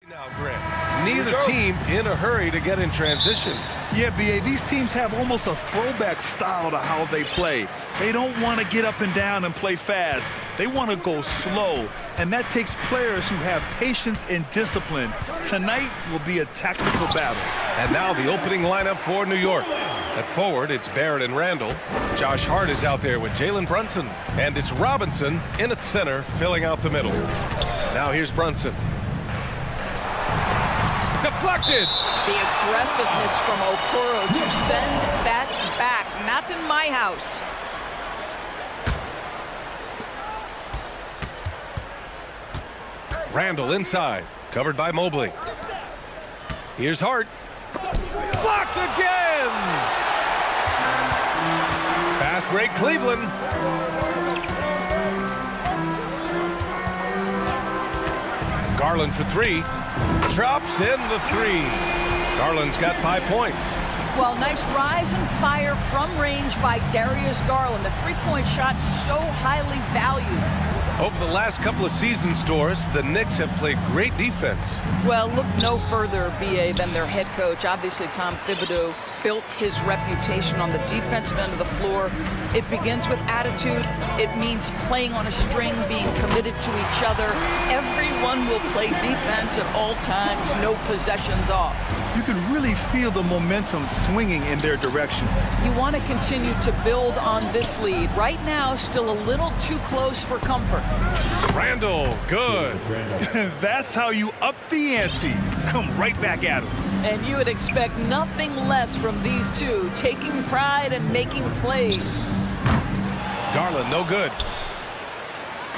Now, Grant, neither team in a hurry to get in transition. Yeah, B.A., these teams have almost a throwback style to how they play. They don't want to get up and down and play fast. They want to go slow, and that takes players who have patience and discipline. Tonight will be a tactical battle. And now the opening lineup for New York. At forward, it's Barrett and Randall. Josh Hart is out there with Jalen Brunson. And it's Robinson in at center, filling out the middle. Now here's Brunson. Deflected! The aggressiveness from Okoro to send that back. Not in my house. Randall inside, covered by Mobley. Here's Hart. Blocked again! Fast break, Cleveland. Garland for three. Drops in the three. Garland's got 5 points. Well, nice rise and fire from range by Darius Garland. The three-point shot so highly valued. Over the last couple of seasons, Doris, the Knicks have played great defense. Well, look no further, B.A., than their head coach. Obviously, Tom Thibodeau built his reputation on the defensive end of the floor. It begins with attitude. It means playing on a string, being committed to each other. Everyone will play defense at all times, no possessions off. You can really feel the momentum swinging in their direction. You want to continue to build on this lead. Right now, still a little too close for comfort. Randall, good. That's how you up the ante. Come right back at him. And you would expect nothing less from these two, taking pride and making plays. Garland, no good.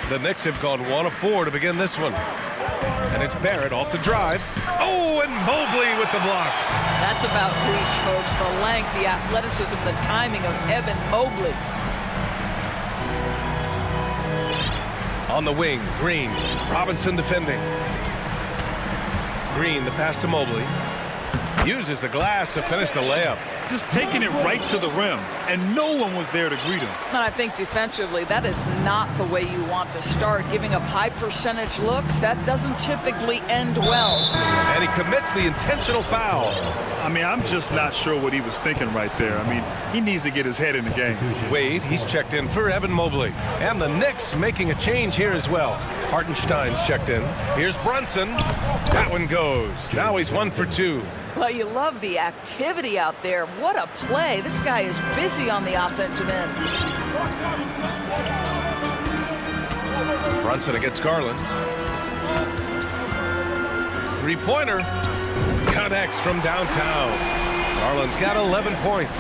The Knicks have gone 1 of 4 to begin this one. And it's Barrett off the drive. Oh, and Mobley with the block. That's about reach, folks. The length, the athleticism, the timing of Evan Mobley. On the wing, Green. Robinson defending. Green, the pass to Mobley. Uses the glass to finish the layup. Just taking it right to the rim, and no one was there to greet him. And I think defensively, that is not the way you want to start. Giving up high percentage looks, that doesn't typically end well. And he commits the intentional foul. I mean, I'm just not sure what he was thinking right there. I mean, he needs to get his head in the game. Wade, he's checked in for Evan Mobley. And the Knicks making a change here as well. Hartenstein's checked in. Here's Brunson. That one goes. Now he's 1 for 2. Well, you love the activity out there. What a play. This guy is busy on the offensive end. Brunson against Garland. Three-pointer. Connects from downtown. Garland's got 11 points.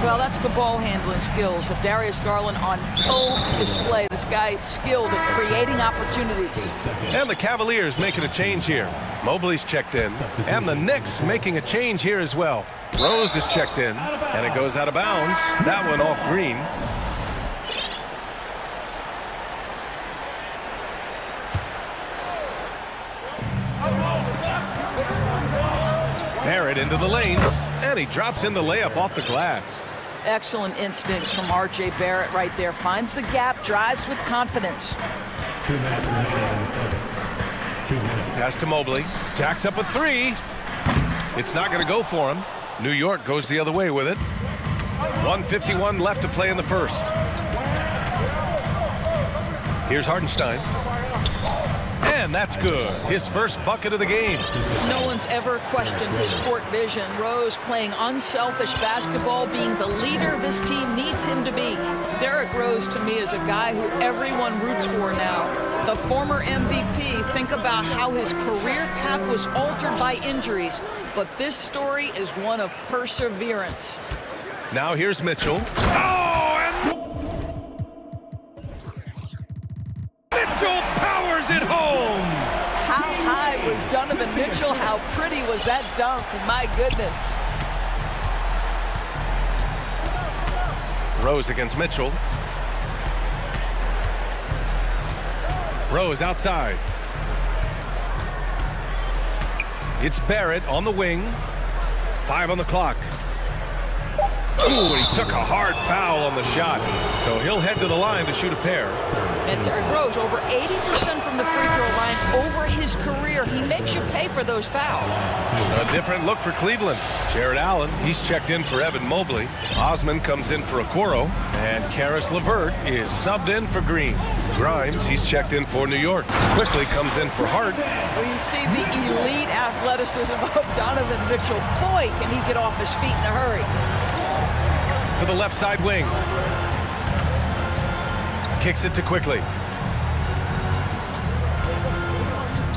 Well, that's the ball handling skills of Darius Garland on full display. This guy skilled at creating opportunities. And the Cavaliers making a change here. Mobley's checked in. And the Knicks making a change here as well. Rose is checked in. And it goes out of bounds. That one off Green. Barrett into the lane. And he drops in the layup off the glass. Excellent instincts from R.J. Barrett right there. Finds the gap, drives with confidence. Pass to Mobley. Jacks up a three. It's not going to go for him. New York goes the other way with it. 1:51 left to play in the first. Here's Hartenstein. And that's good. His first bucket of the game. No one's ever questioned his court vision. Rose playing unselfish basketball, being the leader this team needs him to be. Derrick Rose, to me, is a guy who everyone roots for now. The former MVP, think about how his career path was altered by injuries. But this story is one of perseverance. Now here's Mitchell. Oh, and Mitchell powers it home. How high was Donovan Mitchell? How pretty was that dunk? My goodness. Rose against Mitchell. Rose outside. It's Barrett on the wing. 5 on the clock. Ooh, and he took a hard foul on the shot. So he'll head to the line to shoot a pair. And Derrick Rose over 80% from the free throw line over his career. leader, he makes you pay for those fouls. A different look for Cleveland. Jared Allen, he's checked in for Evan Mobley. Osman comes in for Okoro. And Karis LeVert is subbed in for Green. Grimes, he's checked in for New York. Quickly comes in for Hart. Well, you see the elite athleticism of Donovan Mitchell. Boy, can he get off his feet in a hurry. For the left side wing. Kicks it to Quickly.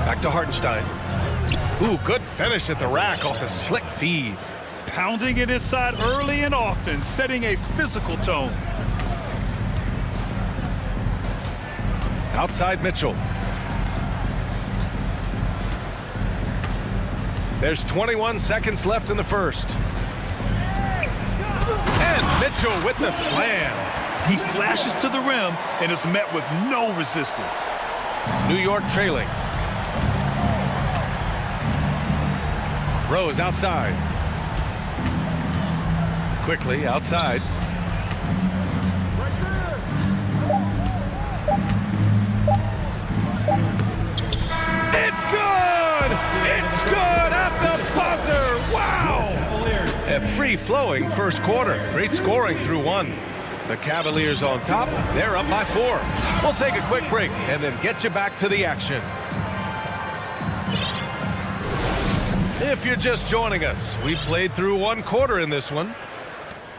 Back to Hartenstein. Ooh, good finish at the rack off the slick feed. Pounding it inside early and often, setting a physical tone. Outside Mitchell. There's 21 seconds left in the first. And Mitchell with the slam. He flashes to the rim and is met with no resistance. New York trailing. Rose outside. Quickly outside. It's good! It's good at the buzzer! Wow! A free-flowing first quarter. Great scoring through one. The Cavaliers on top. They're up by 4. We'll take a quick break and then get you back to the action. If you're just joining us, we played through one quarter in this one.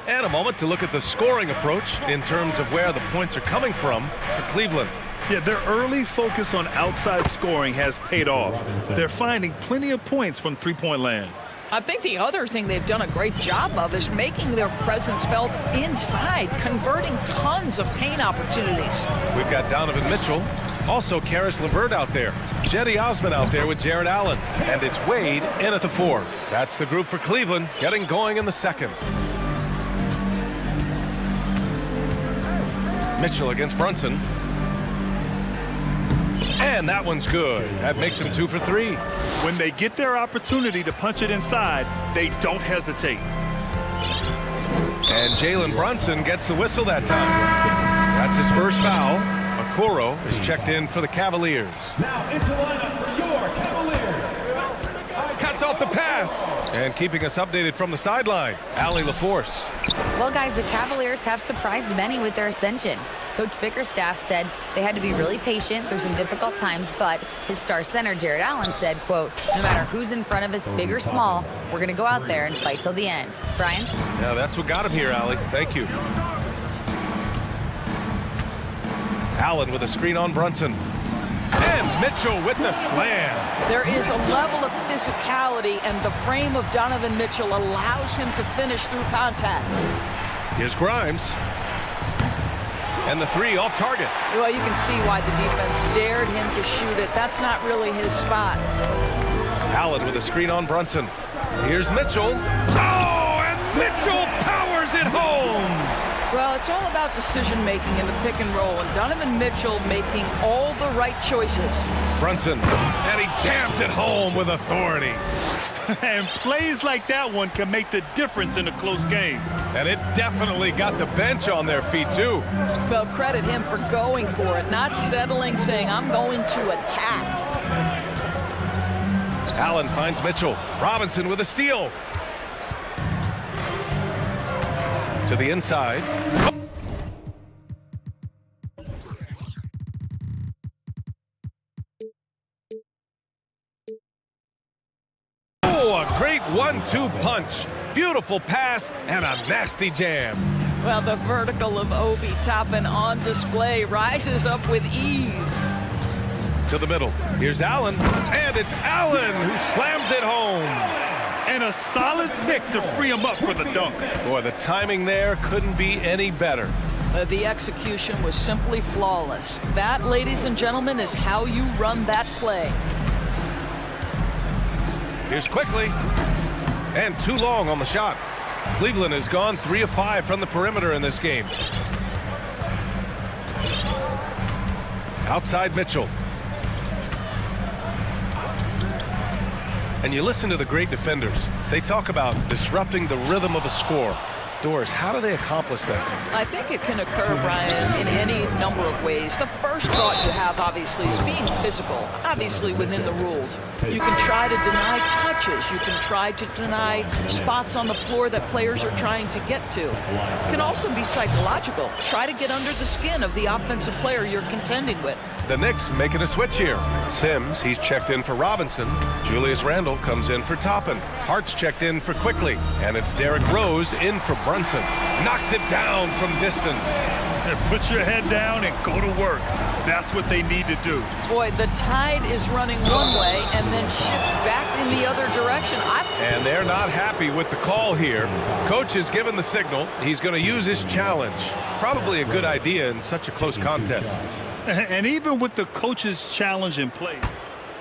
And a moment to look at the scoring approach in terms of where the points are coming from for Cleveland. Yeah, their early focus on outside scoring has paid off. They're finding plenty of points from three-point land. I think the other thing they've done a great job of is making their presence felt inside, converting tons of paint opportunities. We've got Donovan Mitchell, also Karis LeVert out there, Jetty Osman out there with Jared Allen, and it's Wade in at the 4. That's the group for Cleveland, getting going in the second. Mitchell against Brunson. And that one's good. That makes him 2 for 3. When they get their opportunity to punch it inside, they don't hesitate. And Jalen Brunson gets the whistle that time. That's his first foul. Okoro is checked in for the Cavaliers. Now into lineup for your Cavaliers. Cuts off the pass. And keeping us updated from the sideline, Allie LaForce. Well, guys, the Cavaliers have surprised many with their ascension. Coach Bickerstaff said they had to be really patient through some difficult times, but his star center, Jared Allen, said, quote, no matter who's in front of us, big or small, we're going to go out there and fight till the end. Brian? Yeah, that's what got him here, Allie. Thank you. Allen with a screen on Brunson. And Mitchell with the slam. There is a level of physicality, and the frame of Donovan Mitchell allows him to finish through contact. Here's Grimes. And the 3 off target. Well, you can see why the defense dared him to shoot it. That's not really his spot. Allen with a screen on Brunson. Here's Mitchell. Oh, and Mitchell powers it home. Well, it's all about decision-making in the pick and roll, and Donovan Mitchell making all the right choices. Brunson, and he jams it home with authority. And plays like that one can make the difference in a close game. And it definitely got the bench on their feet, too. Well, credit him for going for it, not settling, saying, I'm going to attack. Allen finds Mitchell. Robinson with a steal. To the inside. Oh, a great 1-2 punch. Beautiful pass and a nasty jam. Well, the vertical of Obi Toppin on display rises up with ease. To the middle. Here's Allen. And it's Allen who slams it home. And a solid pick to free him up for the dunk. Boy, the timing there couldn't be any better. The execution was simply flawless. That, ladies and gentlemen, is how you run that play. Here's Quickly. And too long on the shot. Cleveland has gone 3 of 5 from the perimeter in this game. Outside Mitchell. And you listen to the great defenders. They talk about disrupting the rhythm of a score. Doris, how do they accomplish that? I think it can occur, Brian, in any number of ways. The first thought you have, obviously, is being physical, obviously within the rules. You can try to deny touches. You can try to deny spots on the floor that players are trying to get to. It can also be psychological. Try to get under the skin of the offensive player you're contending with. The Knicks making a switch here. Sims, he's checked in for Robinson. Julius Randle comes in for Toppin. Hart's checked in for Quickly. And it's Derrick Rose in for Brunson. Knocks it down from distance. Put your head down and go to work. That's what they need to do. Boy, the tide is running one way and then shifts back in the other direction. And they're not happy with the call here. Coach has given the signal. He's going to use his challenge. Probably a good idea in such a close contest. And even with the coach's challenge in play,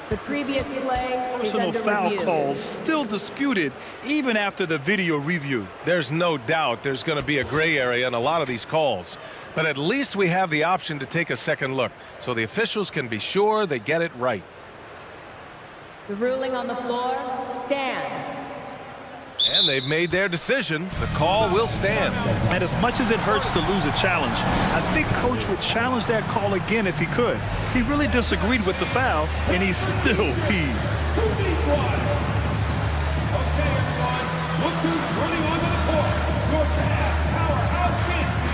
the previous play personal foul calls still disputed even after the video review. There's no doubt there's going to be a gray area in a lot of these calls. But at least we have the option to take a second look, so the officials can be sure they get it right. The ruling on the floor stands. And they've made their decision. The call will stand. And as much as it hurts to lose a challenge, I think Coach would challenge that call again if he could. He really disagreed with the foul, and he's still peeved. Okay, everyone. Look who's running onto the court. Your past powerhouse champion.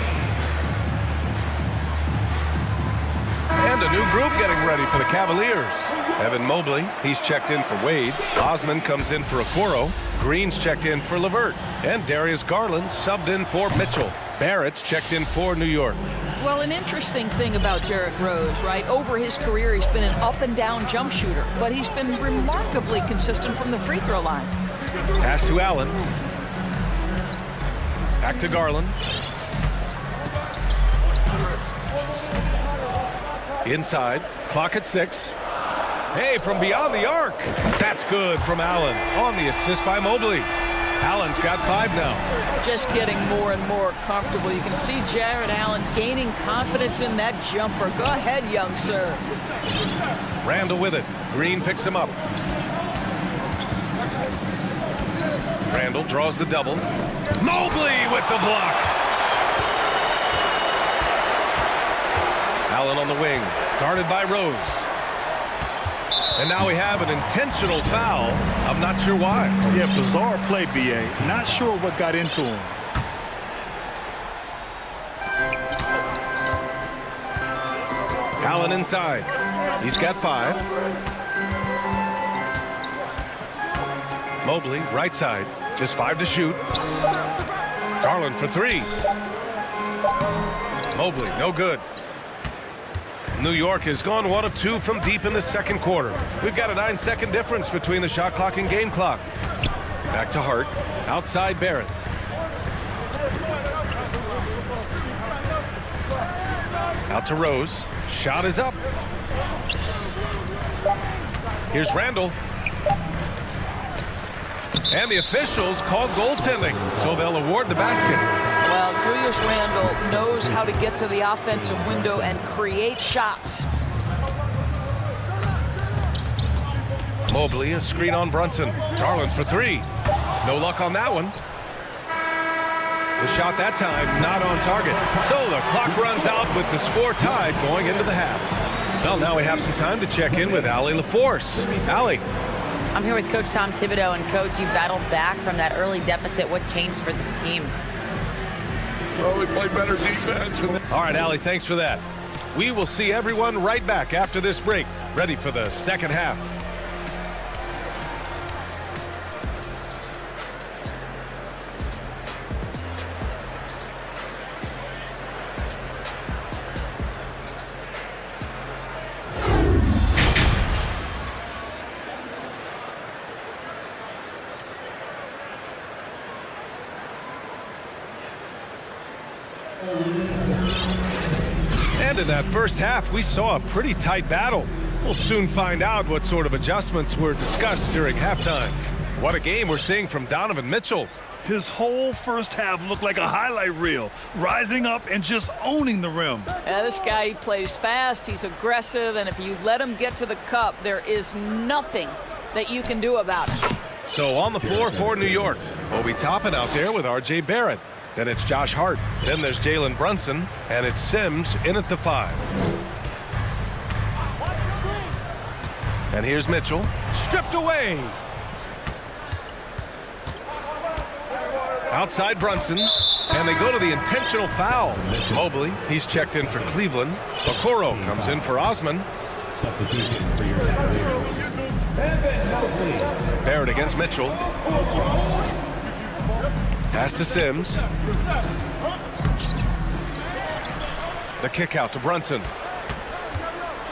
And a new group getting ready for the Cavaliers. Evan Mobley, he's checked in for Wade. Osman comes in for Okoro. Green's checked in for LeVert. And Darius Garland subbed in for Mitchell. Barrett's checked in for New York. Well, an interesting thing about Derrick Rose, right? Over his career, he's been an up-and-down jump shooter, but he's been remarkably consistent from the free throw line. Pass to Allen. Back to Garland. Inside. Clock at 6. Hey, from beyond the arc. That's good from Allen on the assist by Mobley. Allen's got 5 now. Just getting more and more comfortable. You can see Jared Allen gaining confidence in that jumper. Go ahead, young sir. Randle with it. Green picks him up. Randle draws the double. Mobley with the block. Allen on the wing, guarded by Rose. And now we have an intentional foul. I'm not sure why. Yeah, bizarre play, B.A. Not sure what got into him. Allen inside. He's got 5. Mobley, right side. Just 5 to shoot. Garland for 3. Mobley, no good. New York has gone 1 of 2 from deep in the second quarter. We've got a 9-second difference between the shot clock and game clock. Back to Hart. Outside Barrett. Out to Rose. Shot is up. Here's Randle. And the officials called goaltending, so they'll award the basket. Well, Julius Randle knows how to get to the offensive window and create shots. Mobley, a screen on Brunson. Garland for 3. No luck on that one. The shot that time not on target. So the clock runs out with the score tied going into the half. Well, now we have some time to check in with Allie LaForce. Allie. I'm here with Coach Tom Thibodeau. And, Coach, you battled back from that early deficit. What changed for this team? Well, we play better defense. All right, Allie, thanks for that. We will see everyone right back after this break, ready for the second half. And in that first half, we saw a pretty tight battle. We'll soon find out what sort of adjustments were discussed during halftime. What a game we're seeing from Donovan Mitchell. His whole first half looked like a highlight reel, rising up and just owning the rim. This guy, he plays fast, he's aggressive, and if you let him get to the cup, there is nothing that you can do about it. So on the floor for New York, Obi Toppin out there with R.J. Barrett. Then it's Josh Hart. Then there's Jalen Brunson. And it's Sims in at the 5. And here's Mitchell. Stripped away. Outside Brunson. And they go to the intentional foul. Mobley, he's checked in for Cleveland. Okoro comes in for Osman. Substitution for your Cavaliers. Barrett against Mitchell. Pass to Sims. The kick out to Brunson.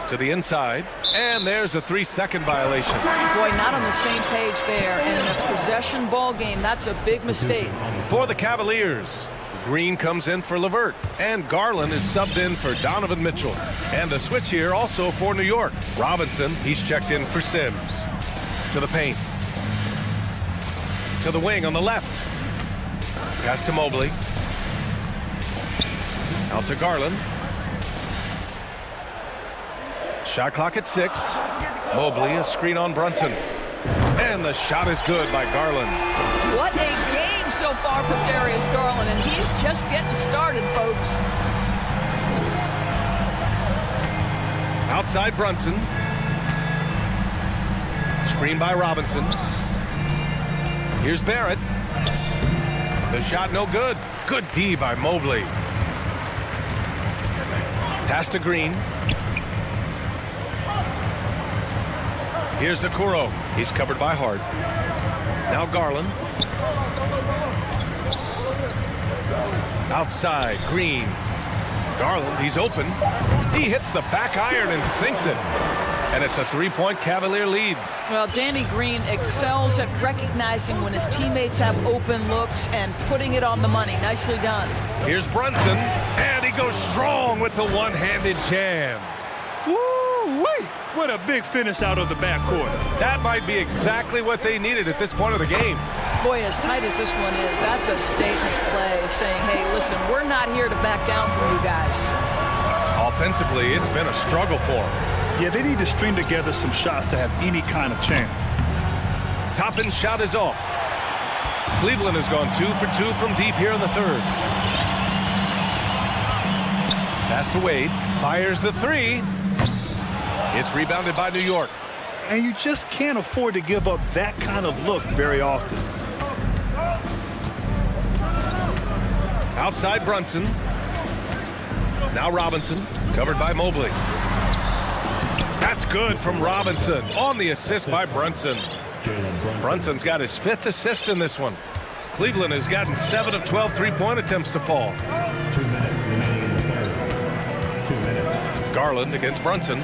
To the inside. And there's a 3-second violation. Boy, not on the same page there. And in a possession ball game, that's a big mistake. For the Cavaliers, Green comes in for LeVert. And Garland is subbed in for Donovan Mitchell. And a switch here also for New York. Robinson, he's checked in for Sims. To the paint. To the wing on the left. Pass to Mobley. Out to Garland. Shot clock at 6. Mobley, a screen on Brunson. And the shot is good by Garland. What a game so far for Darius Garland, and he's just getting started, folks. Outside Brunson. Screen by Robinson. Here's Barrett. The shot no good. Good D by Mobley. Pass to Green. Here's Okoro. He's covered by Hart. Now Garland. Outside, Green. Garland, he's open. He hits the back iron and sinks it. And it's a 3-point Cavalier lead. Well, Danny Green excels at recognizing when his teammates have open looks and putting it on the money. Nicely done. Here's Brunson, and he goes strong with the one-handed jam. Woo-wee! What a big finish out of the backcourt. That might be exactly what they needed at this point of the game. Boy, as tight as this one is, that's a statement play saying, hey, listen, we're not here to back down from you guys. Offensively, it's been a struggle for them. Yeah, they need to string together some shots to have any kind of chance. Top-end shot is off. Cleveland has gone 2 for 2 from deep here in the third. Pass to Wade. Fires the 3. It's rebounded by New York. And you just can't afford to give up that kind of look very often. Outside Brunson. Now Robinson, covered by Mobley. That's good from Robinson on the assist by Brunson. Brunson's got his 5th assist in this one. Cleveland has gotten 7 of 12 3-point attempts to fall. 2 minutes remaining in the third. 2 minutes. Garland against Brunson.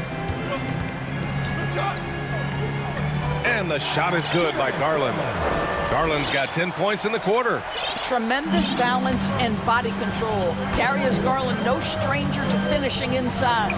And the shot is good by Garland. Garland's got 10 points in the quarter. Tremendous balance and body control. Darius Garland, no stranger to finishing inside.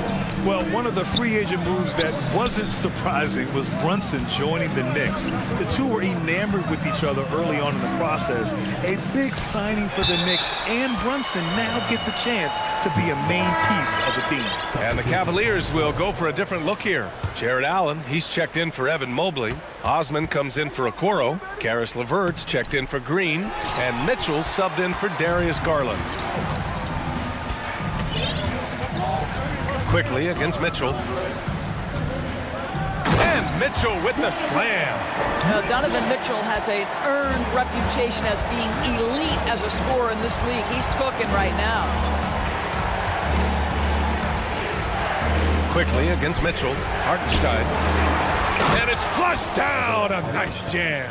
Well, one of the free agent moves that wasn't surprising was Brunson joining the Knicks. The two were enamored with each other early on in the process. A big signing for the Knicks, and Brunson now gets a chance to be a main piece of the team. And the Cavaliers will go for a different look here. Jared Allen, he's checked in for Evan Mobley. Osman comes in for Okoro. Karis LeVert's checked in for Green. And Mitchell subbed in for Darius Garland. Quickly against Mitchell. And Mitchell with the slam. Now, Donovan Mitchell has an earned reputation as being elite as a scorer in this league. He's cooking right now. Quickly against Mitchell. Hartenstein. And it's flushed down. A nice jam.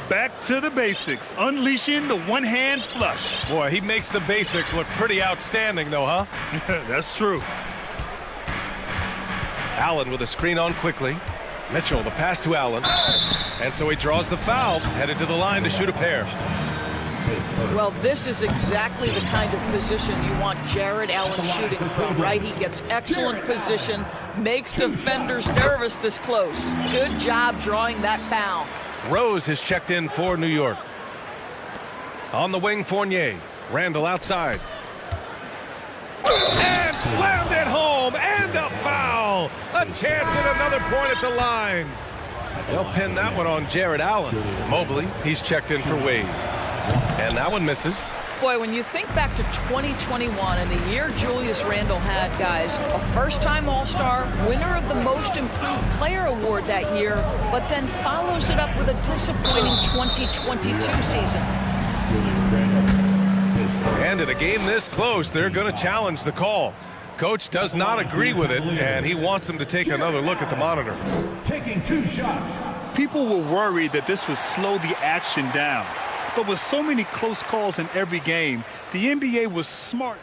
Back to the basics, unleashing the one-hand flush. Boy, he makes the basics look pretty outstanding, though, huh? That's true. Allen with a screen on quickly. Mitchell, the pass to Allen. And so he draws the foul, headed to the line to shoot a pair. Well, this is exactly the kind of position you want Jared Allen shooting from, right? He gets excellent position, makes defenders nervous this close. Good job drawing that foul. Rose has checked in for New York. On the wing, Fournier. Randall outside. And slammed it home, and a foul. A chance at another point at the line. They'll pin that one on Jared Allen. Mobley, he's checked in for Wade. And that one misses. Boy, when you think back to 2021 and the year Julius Randle had, guys, a first-time All-Star, winner of the Most Improved Player Award that year, but then follows it up with a disappointing 2022 season. And in a game this close, they're going to challenge the call. Coach does not agree with it, and he wants them to take another look at the monitor. Taking 2 shots. People were worried that this would slow the action down. But with so many close calls in every game, the NBA was smart.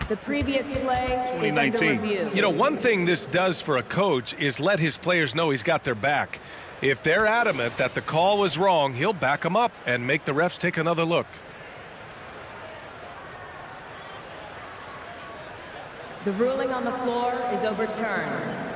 The previous play is under 2019. review. You know, one thing this does for a coach is let his players know he's got their back. If they're adamant that the call was wrong, he'll back them up and make the refs take another look. The ruling on the floor is overturned.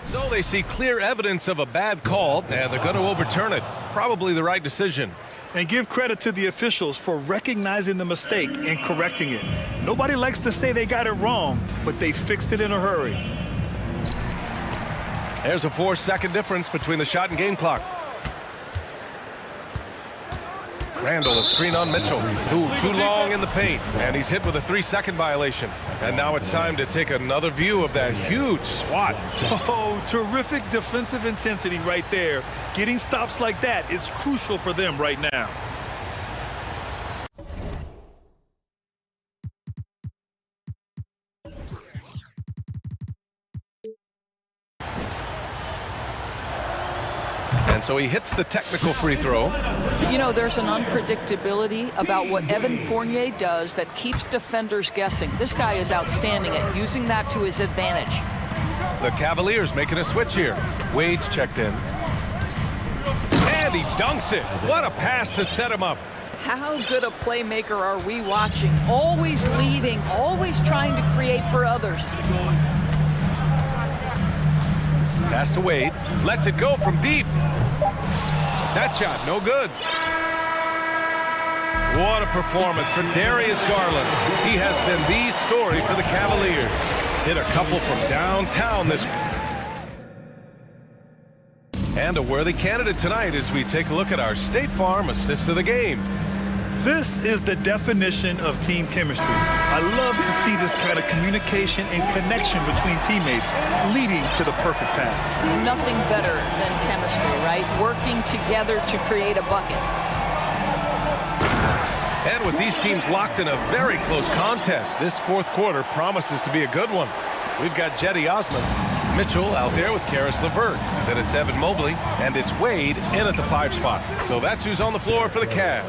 So they see clear evidence of a bad call, and they're going to overturn it. Probably the right decision. And give credit to the officials for recognizing the mistake and correcting it. Nobody likes to say they got it wrong, but they fixed it in a hurry. There's a 4-second difference between the shot and game clock. Randle, a screen on Mitchell, who too long in the paint, and he's hit with a 3-second violation. And now it's time to take another view of that huge swat. Oh, terrific defensive intensity right there. Getting stops like that is crucial for them right now. And so he hits the technical free throw. You know, there's an unpredictability about what Evan Fournier does that keeps defenders guessing. This guy is outstanding at using that to his advantage. The Cavaliers making a switch here. Wade's checked in. And he dunks it. What a pass to set him up. How good a playmaker are we watching? Always leading, always trying to create for others. Pass to Wade. Lets it go from deep. That shot, no good. What a performance for Darius Garland. He has been the story for the Cavaliers. Hit a couple from downtown this week. And a worthy candidate tonight as we take a look at our State Farm assist of the game. This is the definition of team chemistry. I love to see this kind of communication and connection between teammates leading to the perfect pass. Nothing better than chemistry, right? Working together to create a bucket. And with these teams locked in a very close contest, this fourth quarter promises to be a good one. We've got Jetty Osman, Mitchell out there with Karis LeVert. Then it's Evan Mobley, and it's Wade in at the 5 spot. So that's who's on the floor for the Cavs.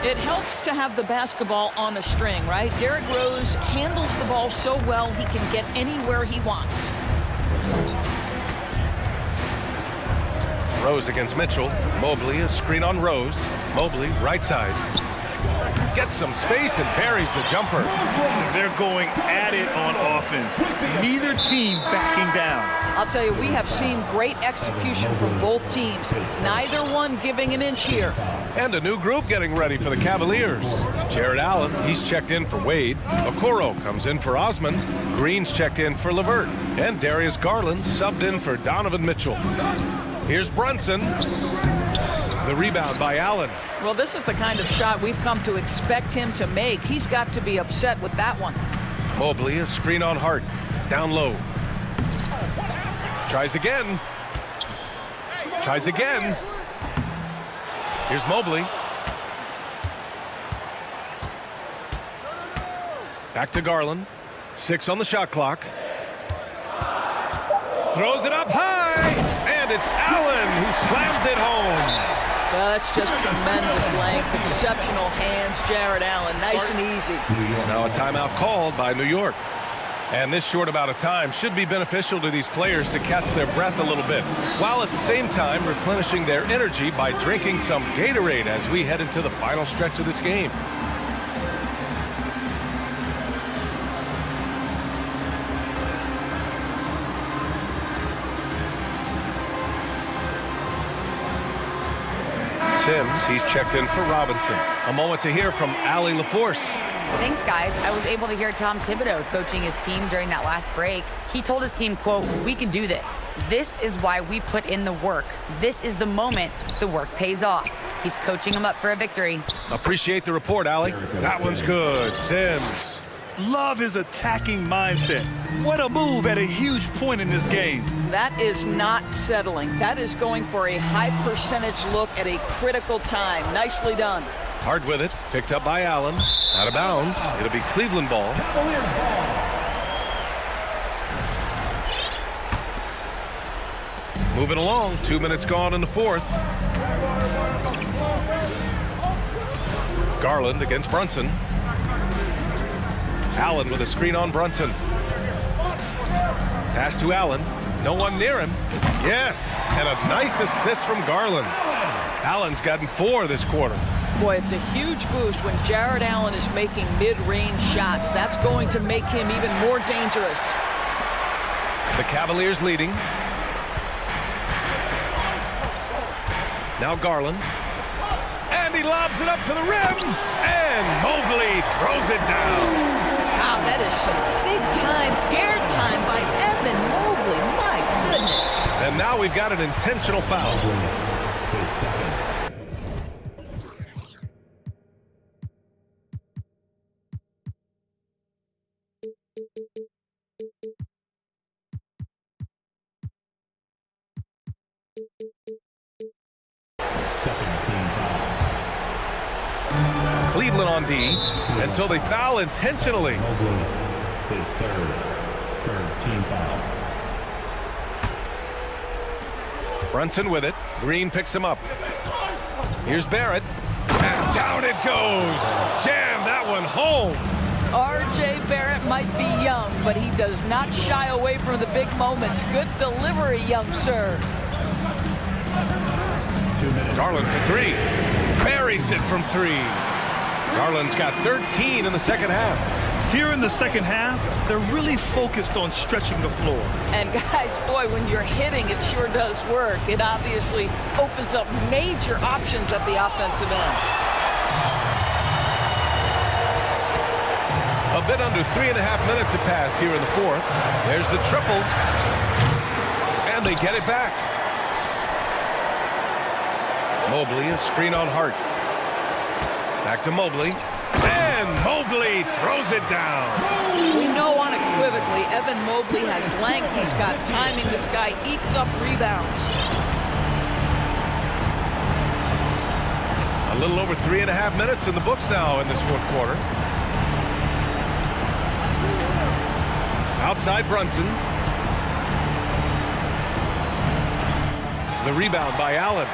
It helps to have the basketball on a string, right? Derrick Rose handles the ball so well he can get anywhere he wants. Rose against Mitchell. Mobley, a screen on Rose. Mobley, right side. Gets some space and buries the jumper. They're going at it on offense. Neither team backing down. I'll tell you, we have seen great execution from both teams. Neither one giving an inch here. And a new group getting ready for the Cavaliers. Jared Allen, he's checked in for Wade. Okoro comes in for Osman. Green's checked in for LeVert. And Darius Garland subbed in for Donovan Mitchell. Here's Brunson. The rebound by Allen. Well, this is the kind of shot we've come to expect him to make. He's got to be upset with that one. Mobley, a screen on Hart. Down low. Tries again. Tries again. Here's Mobley. Back to Garland. 6 on the shot clock. Throws it up high. And it's Allen who slams it home. Well, that's just tremendous length, exceptional hands, Jared Allen, nice and easy. Now a timeout called by New York. And this short amount of time should be beneficial to these players to catch their breath a little bit, while at the same time replenishing their energy by drinking some Gatorade as we head into the final stretch of this game. Sims, he's checked in for Robinson. A moment to hear from Allie LaForce. Thanks, guys. I was able to hear Tom Thibodeau coaching his team during that last break. He told his team, quote, "We can do this. This is why we put in the work. This is the moment the work pays off." He's coaching him up for a victory. Appreciate the report, Allie. That one's good. Sims. Love his attacking mindset. What a move at a huge point in this game. That is not settling. That is going for a high percentage look at a critical time. Nicely done. Hard with it. Picked up by Allen. Out of bounds. It'll be Cleveland ball. Moving along. 2 minutes gone in the fourth. Garland against Brunson. Allen with a screen on Brunson. Pass to Allen. No one near him. Yes, and a nice assist from Garland. Allen's gotten 4 this quarter. Boy, it's a huge boost when Jared Allen is making mid-range shots. That's going to make him even more dangerous. The Cavaliers leading. Now Garland. And he lobs it up to the rim. And Mobley throws it down. Wow, that is some big-time airtime by Evan Mobley. My goodness. And now we've got an intentional foul. Cleveland on D, and so they foul intentionally. His third team foul. Brunson with it. Green picks him up. Here's Barrett. And down it goes. Jam that one home. R.J. Barrett might be young, but he does not shy away from the big moments. Good delivery, young sir. Garland for 3. Buries it from 3. Garland's got 13 in the second half. Here in the second half, they're really focused on stretching the floor. And guys, boy, when you're hitting, it sure does work. It obviously opens up major options at the offensive end. A bit under 3.5 minutes have passed here in the fourth. There's the triple. And they get it back. Mobley, a screen on Hart. Back to Mobley. And Mobley throws it down. We know unequivocally Evan Mobley has length. He's got timing. This guy eats up rebounds. A little over 3.5 minutes in the books now in this fourth quarter. Outside Brunson. The rebound by Allen.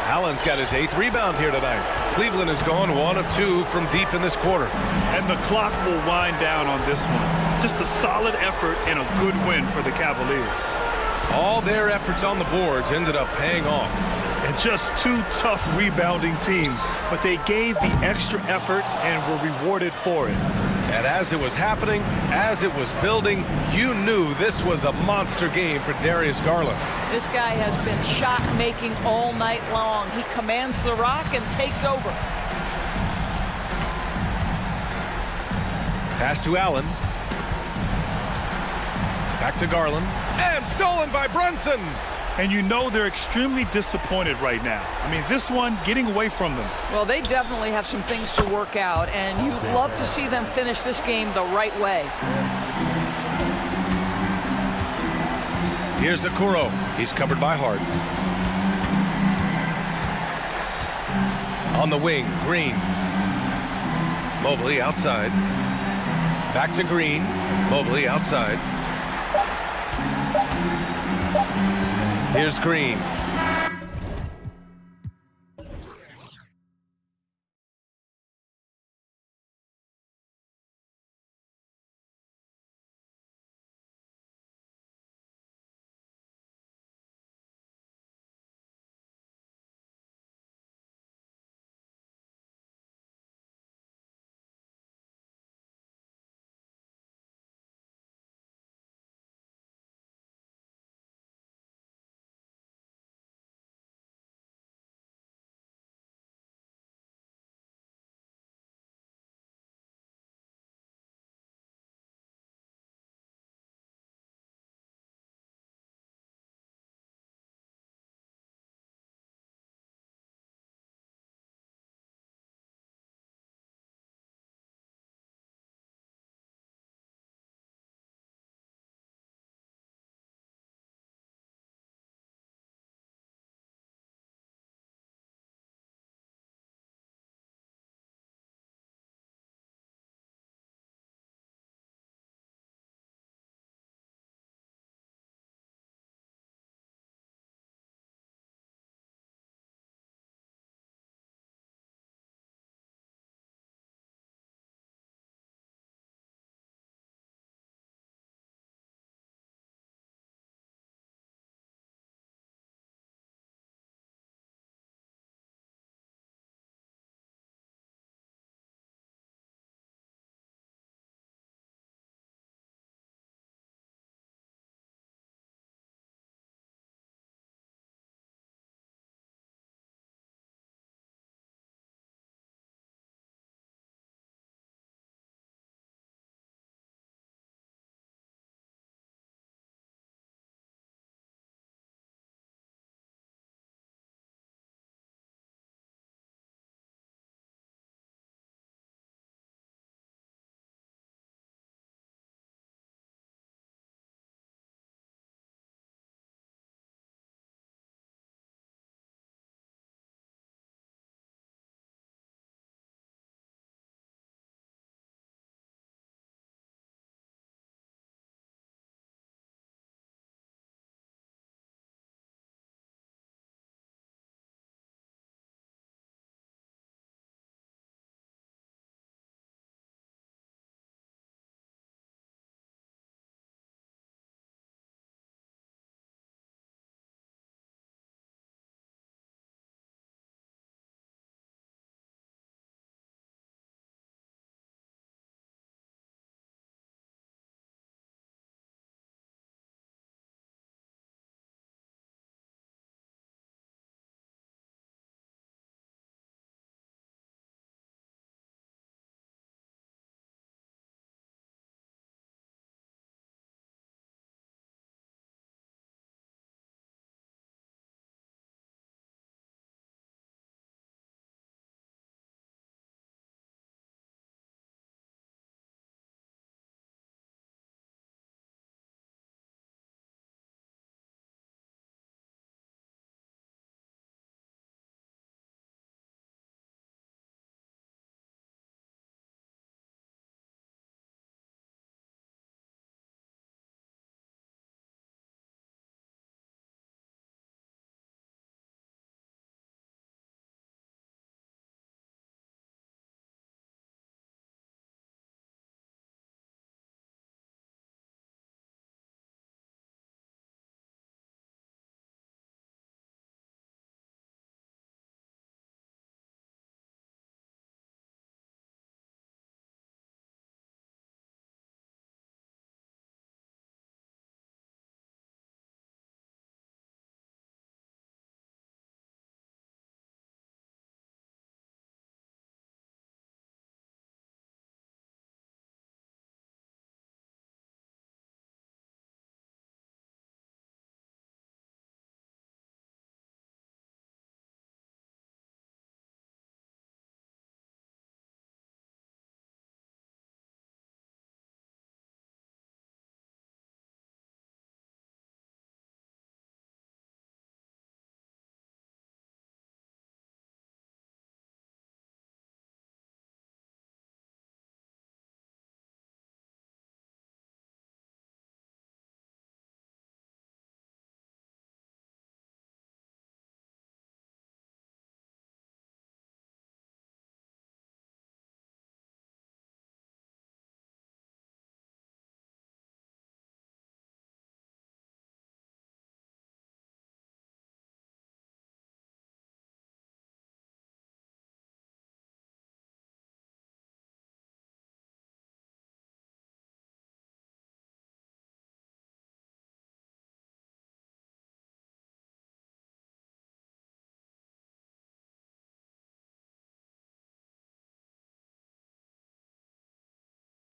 Allen's got his 8th rebound here tonight. Cleveland has gone 1 of 2 from deep in this quarter. And the clock will wind down on this one. Just a solid effort and a good win for the Cavaliers. All their efforts on the boards ended up paying off. And just 2 tough rebounding teams, but they gave the extra effort and were rewarded for it. And as it was happening, as it was building, you knew this was a monster game for Darius Garland. This guy has been shot making all night long. He commands the rock and takes over. Pass to Allen. Back to Garland. And stolen by Brunson. And you know they're extremely disappointed right now. I mean, this one getting away from them. Well, they definitely have some things to work out, and you'd love to see them finish this game the right way. Here's Okoro. He's covered by Hart. On the wing, Green. Mobley outside. Back to Green. Mobley outside. Here's Green.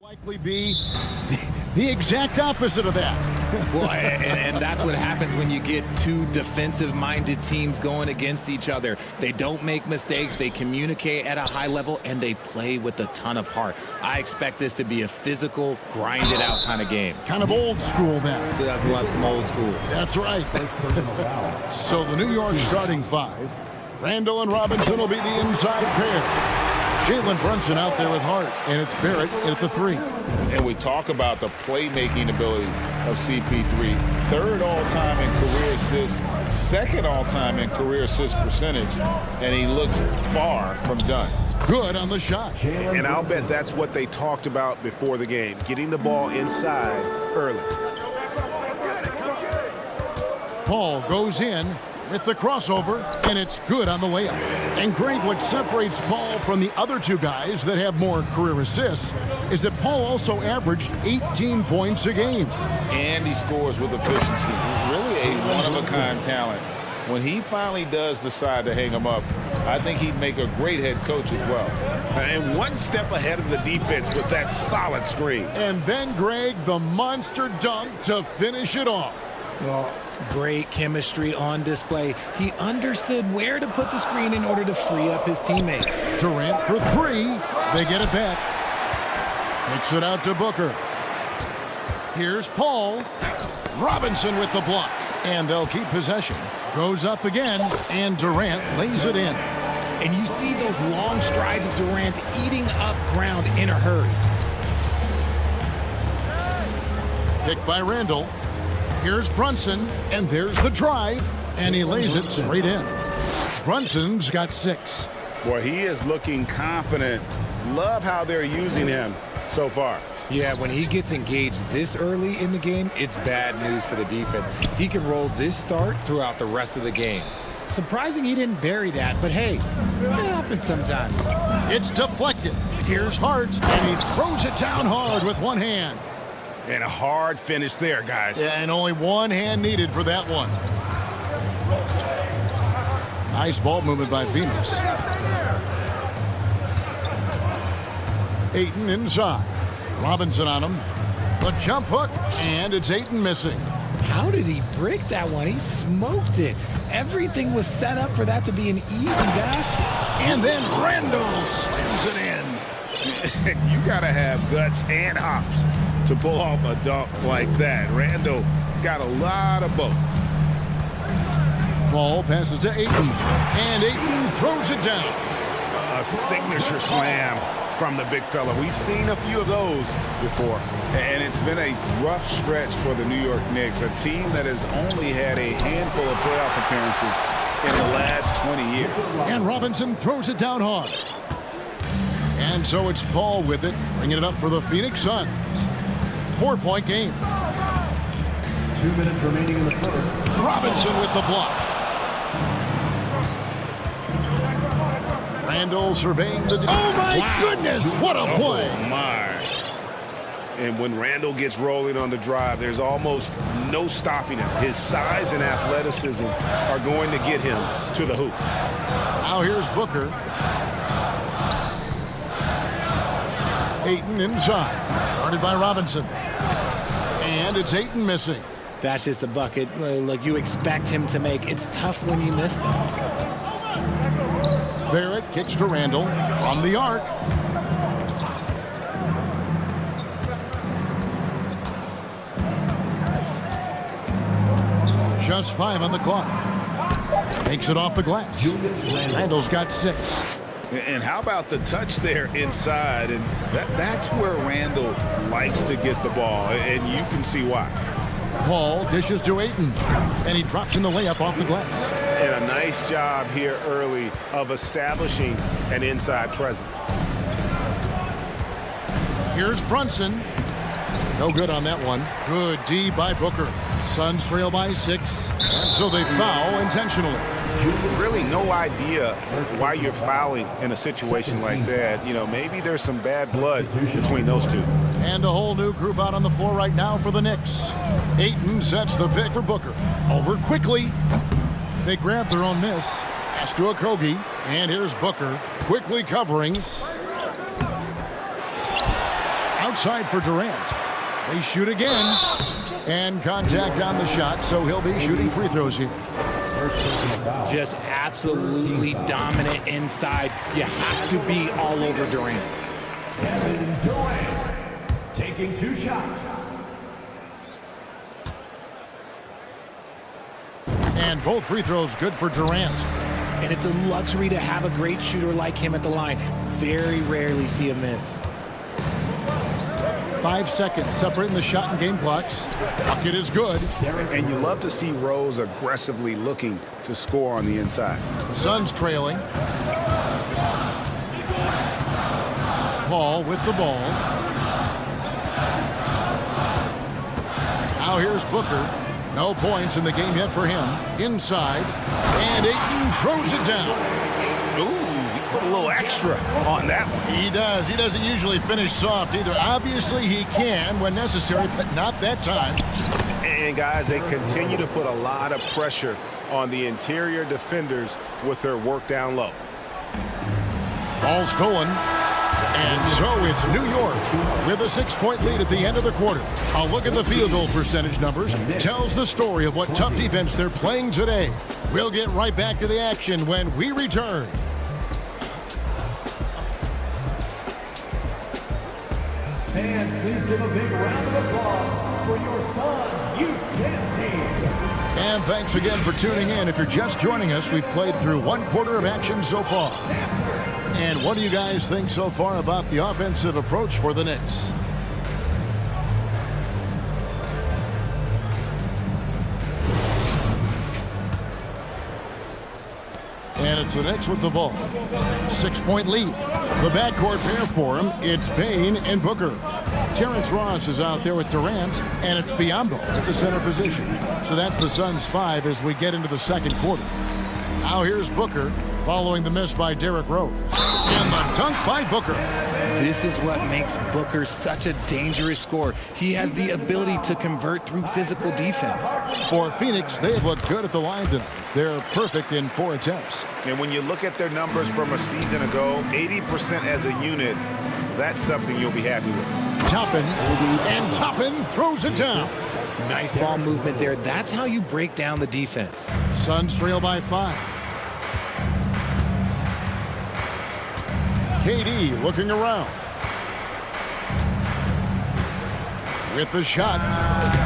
Likely be the exact opposite of that. Well, and that's what happens when you get two defensive-minded teams going against each other. They don't make mistakes, they communicate at a high level, and they play with a ton of heart. I expect this to be a physical, grinded-out kind of game. Kind of old school then. I love some old school. That's right. So the New York starting five, Randall and Robinson will be the inside pair. Jalen Brunson out there with Hart, and it's Barrett at the three. And we talk about the playmaking ability of CP3. Third all-time in career assists, second all-time in career assist percentage, and he looks far from done. Good on the shot. And I'll bet that's what they talked about before the game, getting the ball inside early. Paul goes in with the crossover, and it's good on the layup. And Greg, what separates Paul from the other two guys that have more career assists is that Paul also averaged 18 points a game. And he scores with efficiency. Really a one-of-a-kind talent. When he finally does decide to hang him up, I think he'd make a great head coach as well. And one step ahead of the defense with that solid screen. And then, Greg, the monster dunk to finish it off. Well, great chemistry on display. He understood where to put the screen in order to free up his teammate. Durant for three. They get it back. Kicks it out to Booker. Here's Paul. Robinson with the block. And they'll keep possession. Goes up again, and Durant lays it in. And you see those long strides of Durant eating up ground in a hurry. Picked by Randall. Here's Brunson, and there's the drive, and he lays it straight in. Brunson's got 6. Boy, he is looking confident. Love how they're using him so far. Yeah, when he gets engaged this early in the game, it's bad news for the defense. He can roll this start throughout the rest of the game. Surprising he didn't bury that, but hey, it happens sometimes. It's deflected. Here's Hart, and he throws it down hard with one hand. And a hard finish there, guys. Yeah, and only one hand needed for that one. Nice ball movement by Phoenix. Ayton inside. Robinson on him. The jump hook, and it's Ayton missing. How did he break that one? He smoked it. Everything was set up for that to be an easy basket. And then Randall slams it in. You got to have guts and hops to pull off a dunk like that. Randall got a lot of both. Ball passes to Ayton, and Ayton throws it down. A signature slam from the big fella. We've seen a few of those before, and it's been a rough stretch for the New York Knicks, a team that has only had a handful of playoff appearances in the last 20 years. And Robinson throws it down hard. And so it's Paul with it, bringing it up for the Phoenix Suns. 4-point game. 2 minutes remaining in the first. Robinson with the block. Randall surveying the... Oh, my goodness! What a play! Oh, my. And when Randall gets rolling on the drive, there's almost no stopping him. His size and athleticism are going to get him to the hoop. Now here's Booker. Ayton inside. Guarded by Robinson. And it's Ayton missing. That's just a bucket like you expect him to make. It's tough when you miss those. Barrett kicks to Randall from the arc. Just 5 on the clock. Takes it off the glass. Randall's got 6. And how about the touch there inside? And that's where Randall likes to get the ball, and you can see why. Paul dishes to Ayton, and he drops in the layup off the glass. And a nice job here early of establishing an inside presence. Here's Brunson. No good on that one. Good D by Booker. Suns trail by 6, and so they foul intentionally. Really no idea why you're fouling in a situation like that. You know, maybe there's some bad blood between those two. And a whole new group out on the floor right now for the Knicks. Ayton sets the pick for Booker. Over quickly. They grab their own miss. Pass to Okogie. And here's Booker quickly covering. outside for Durant. They shoot again. And contact on the shot, so he'll be shooting free throws here. Just absolutely dominant inside. You have to be all over Durant. Kevin Durant taking 2 shots. And both free throws good for Durant. And it's a luxury to have a great shooter like him at the line. Very rarely see a miss. 5 seconds separating the shot and game clocks. Bucket is good. And you love to see Rose aggressively looking to score on the inside. The Suns trailing. Paul with the ball. Now here's Booker. No points in the game yet for him. Inside. And Ayton throws it down. Ooh, he put a little extra on that one. He does. He doesn't usually finish soft either. Obviously, he can when necessary, but not that time. And, guys, they continue to put a lot of pressure on the interior defenders with their work down low. Ball stolen. And so it's New York with a 6-point lead at the end of the quarter. A look at the field goal percentage numbers tells the story of what tough defense they're playing today. We'll get right back to the action when we return. Fans, please give a big round of applause for your Suns youth dance team. And thanks again for tuning in. If you're just joining us, we've played through 1 quarter of action so far. And what do you guys think so far about the offensive approach for the Knicks? And it's the Knicks with the ball. 6-point lead. The backcourt pair for him, it's Payne and Booker. Terrence Ross is out there with Durant, and it's Biyombo at the center position. So that's the Suns' 5 as we get into the second quarter. Now here's Booker, following the miss by Derrick Rose. And the dunk by Booker. This is what makes Booker such a dangerous scorer. He has the ability to convert through physical defense. For Phoenix, they have looked good at the line tonight. They're perfect in 4 attempts. And when you look at their numbers from a season ago, 80% as a unit, that's something you'll be happy with. Toppin, and Toppin throws it down. Nice ball movement there. That's how you break down the defense. Suns trail by 5. KD looking around. With the shot.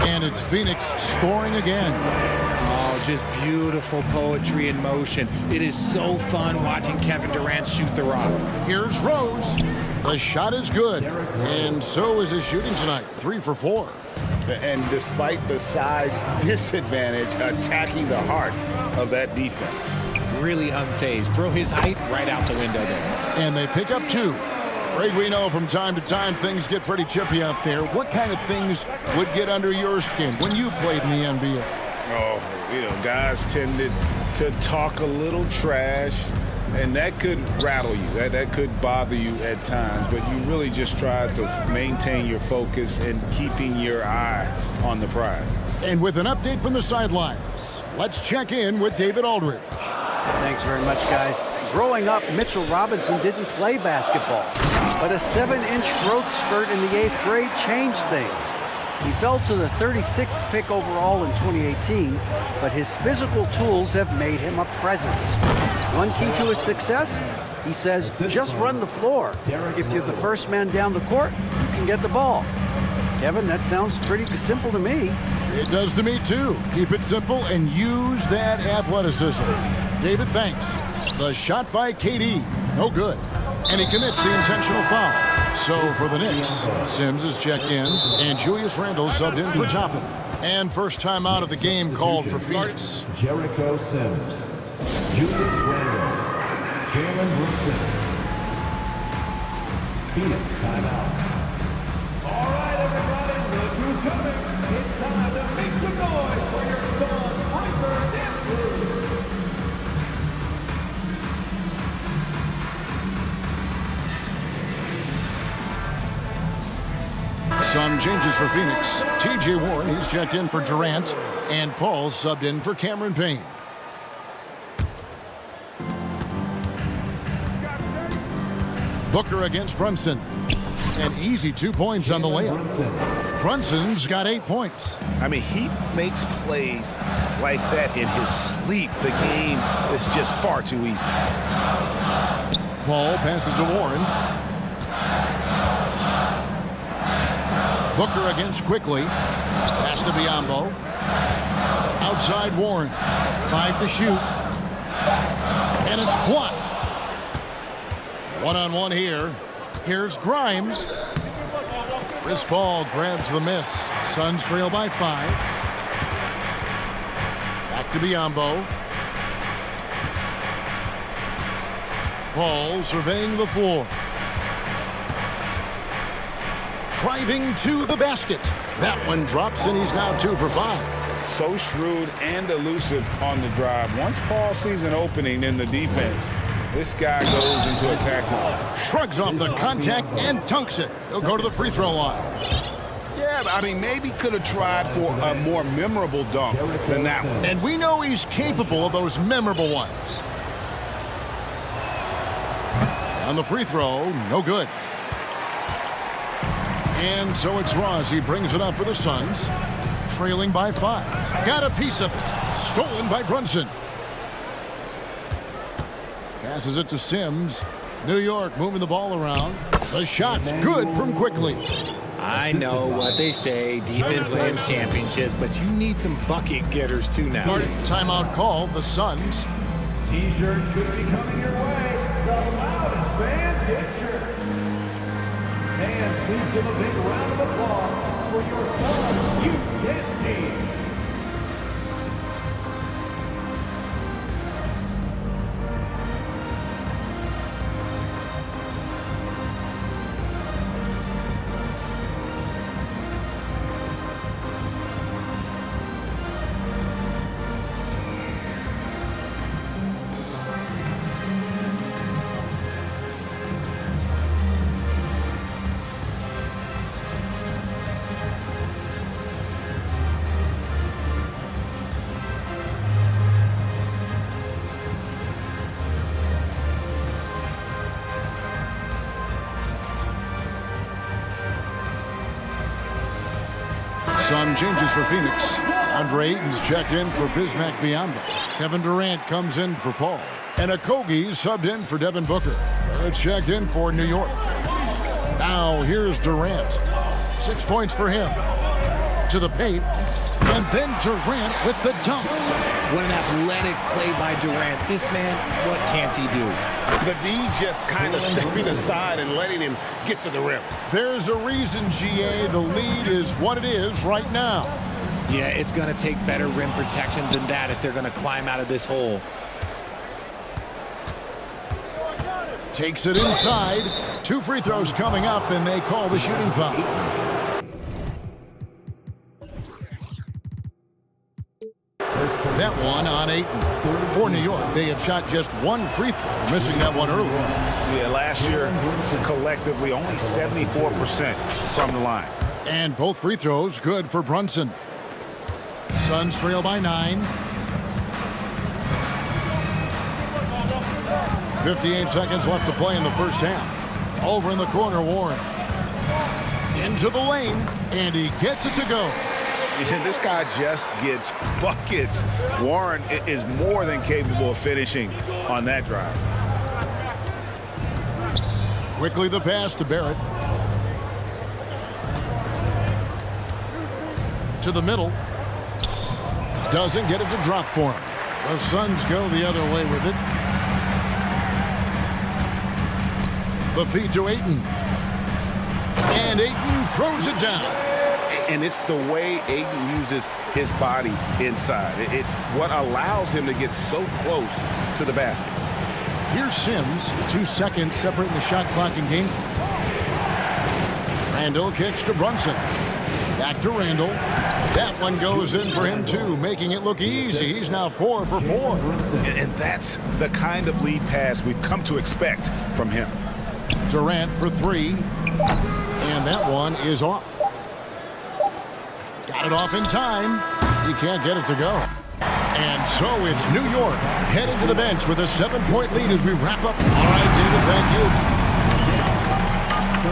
And it's Phoenix scoring again. Oh, just beautiful poetry in motion. It is so fun watching Kevin Durant shoot the rock. Here's Rose. The shot is good. And so is his shooting tonight. 3 for 4. And despite the size disadvantage, attacking the heart of that defense. Really unfazed. Throw his height right out the window there. And they pick up 2. Greg, we know from time to time things get pretty chippy out there. What kind of things would get under your skin when you played in the NBA? Oh, guys tended to talk a little trash, and that could rattle you. That could bother you at times, but you really just try to maintain your focus and keeping your eye on the prize. And with an update from the sidelines, let's check in with David Aldridge. Thanks very much, guys. Growing up, Mitchell Robinson didn't play basketball, but a 7-inch growth spurt in the 8th grade changed things. He fell to the 36th pick overall in 2018, but his physical tools have made him a presence. One key to his success, he says, just run the floor. If you're the first man down the court, you can get the ball. Kevin, that sounds pretty simple to me. It does to me, too. Keep it simple and use that athleticism. David, thanks. The shot by KD, no good. And he commits the intentional foul. So for the Knicks, Sims is checked in, and Julius Randle subbed in for Toppin. And first time out of the game called for Phoenix. Jericho Sims, Julius Randle, Jalen Brunson. Phoenix timeout. All right, everybody, look who's coming. It's time to make some noise for your Suns Hyper Dance Crew. Some changes for Phoenix. T.J. Warren, he's checked in for Durant, and Paul subbed in for Cameron Payne. Booker against Brunson. An easy 2 points on the layup. Brunson's got 8 points. I mean, he makes plays like that in his sleep. The game is just far too easy. Paul passes to Warren. Booker against Quickly. Pass to Biyombo. Outside Warren. 5 to shoot. And it's blocked. One-on-one here. Here's Grimes. Chris Paul grabs the miss. Suns trail by 5. Back to Biyombo. Paul surveying the floor. Driving to the basket. That one drops, and he's now 2 for 5. So shrewd and elusive on the drive. Once Paul sees an opening in the defense, this guy goes into attack mode. Shrugs off the contact and dunks it. He'll go to the free throw line. Yeah, I mean, maybe could have tried for a more memorable dunk than that one. And we know he's capable of those memorable ones. On the free throw, no good. And so it's Ross. He brings it up for the Suns. Trailing by 5. Got a piece of it. Stolen by Brunson. Passes it to Sims. New York moving the ball around. The shot's good from Quickly. I know what they say, defense wins championships, but you need some bucket getters too now. Timeout called, the Suns. T-shirt could be coming your way. The loudest fans get shirts. Fans, please give a big round of applause for your Suns Youth Dance Team. Some changes for Phoenix. Andre Ayton's checked in for Bismack Biyombo. Kevin Durant comes in for Paul. And Okogie subbed in for Devin Booker. It's checked in for New York. Now here's Durant. 6 points for him. To the paint. And then Durant with the dunk. What an athletic play by Durant. This man, what can't he do? The D just kind of stepping aside and letting him get to the rim. There's a reason, GA, the lead is what it is right now. Yeah, it's going to take better rim protection than that if they're going to climb out of this hole. Takes it inside. 2 free throws coming up, and they call the shooting foul. That one on Ayton. For New York, they have shot just 1 free throw, missing that one earlier. Yeah, last year, collectively, only 74% from the line. And both free throws good for Brunson. Suns trail by 9. 58 seconds left to play in the first half. Over in the corner, Warren. Into the lane, and he gets it to go. And this guy just gets buckets. Warren is more than capable of finishing on that drive. Quickly the pass to Barrett. To the middle. Doesn't get it to drop for him. The Suns go the other way with it. The feed to Ayton. And Ayton throws it down. And it's the way Ayton uses his body inside. It's what allows him to get so close to the basket. Here's Sims. 2 seconds separating the shot clock and game. Randall kicks to Brunson. Back to Randall. That one goes in for him too, making it look easy. He's now 4 for 4. And that's the kind of lead pass we've come to expect from him. Durant for 3. And that one is off. Got it off in time. He can't get it to go. And so it's New York heading to the bench with a 7-point lead as we wrap up. All right, David, thank you. And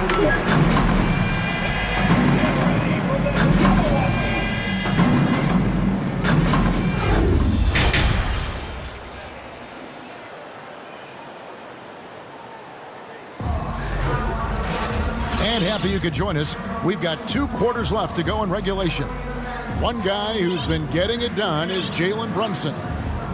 happy you could join us. We've got 2 quarters left to go in regulation. One guy who's been getting it done is Jalen Brunson.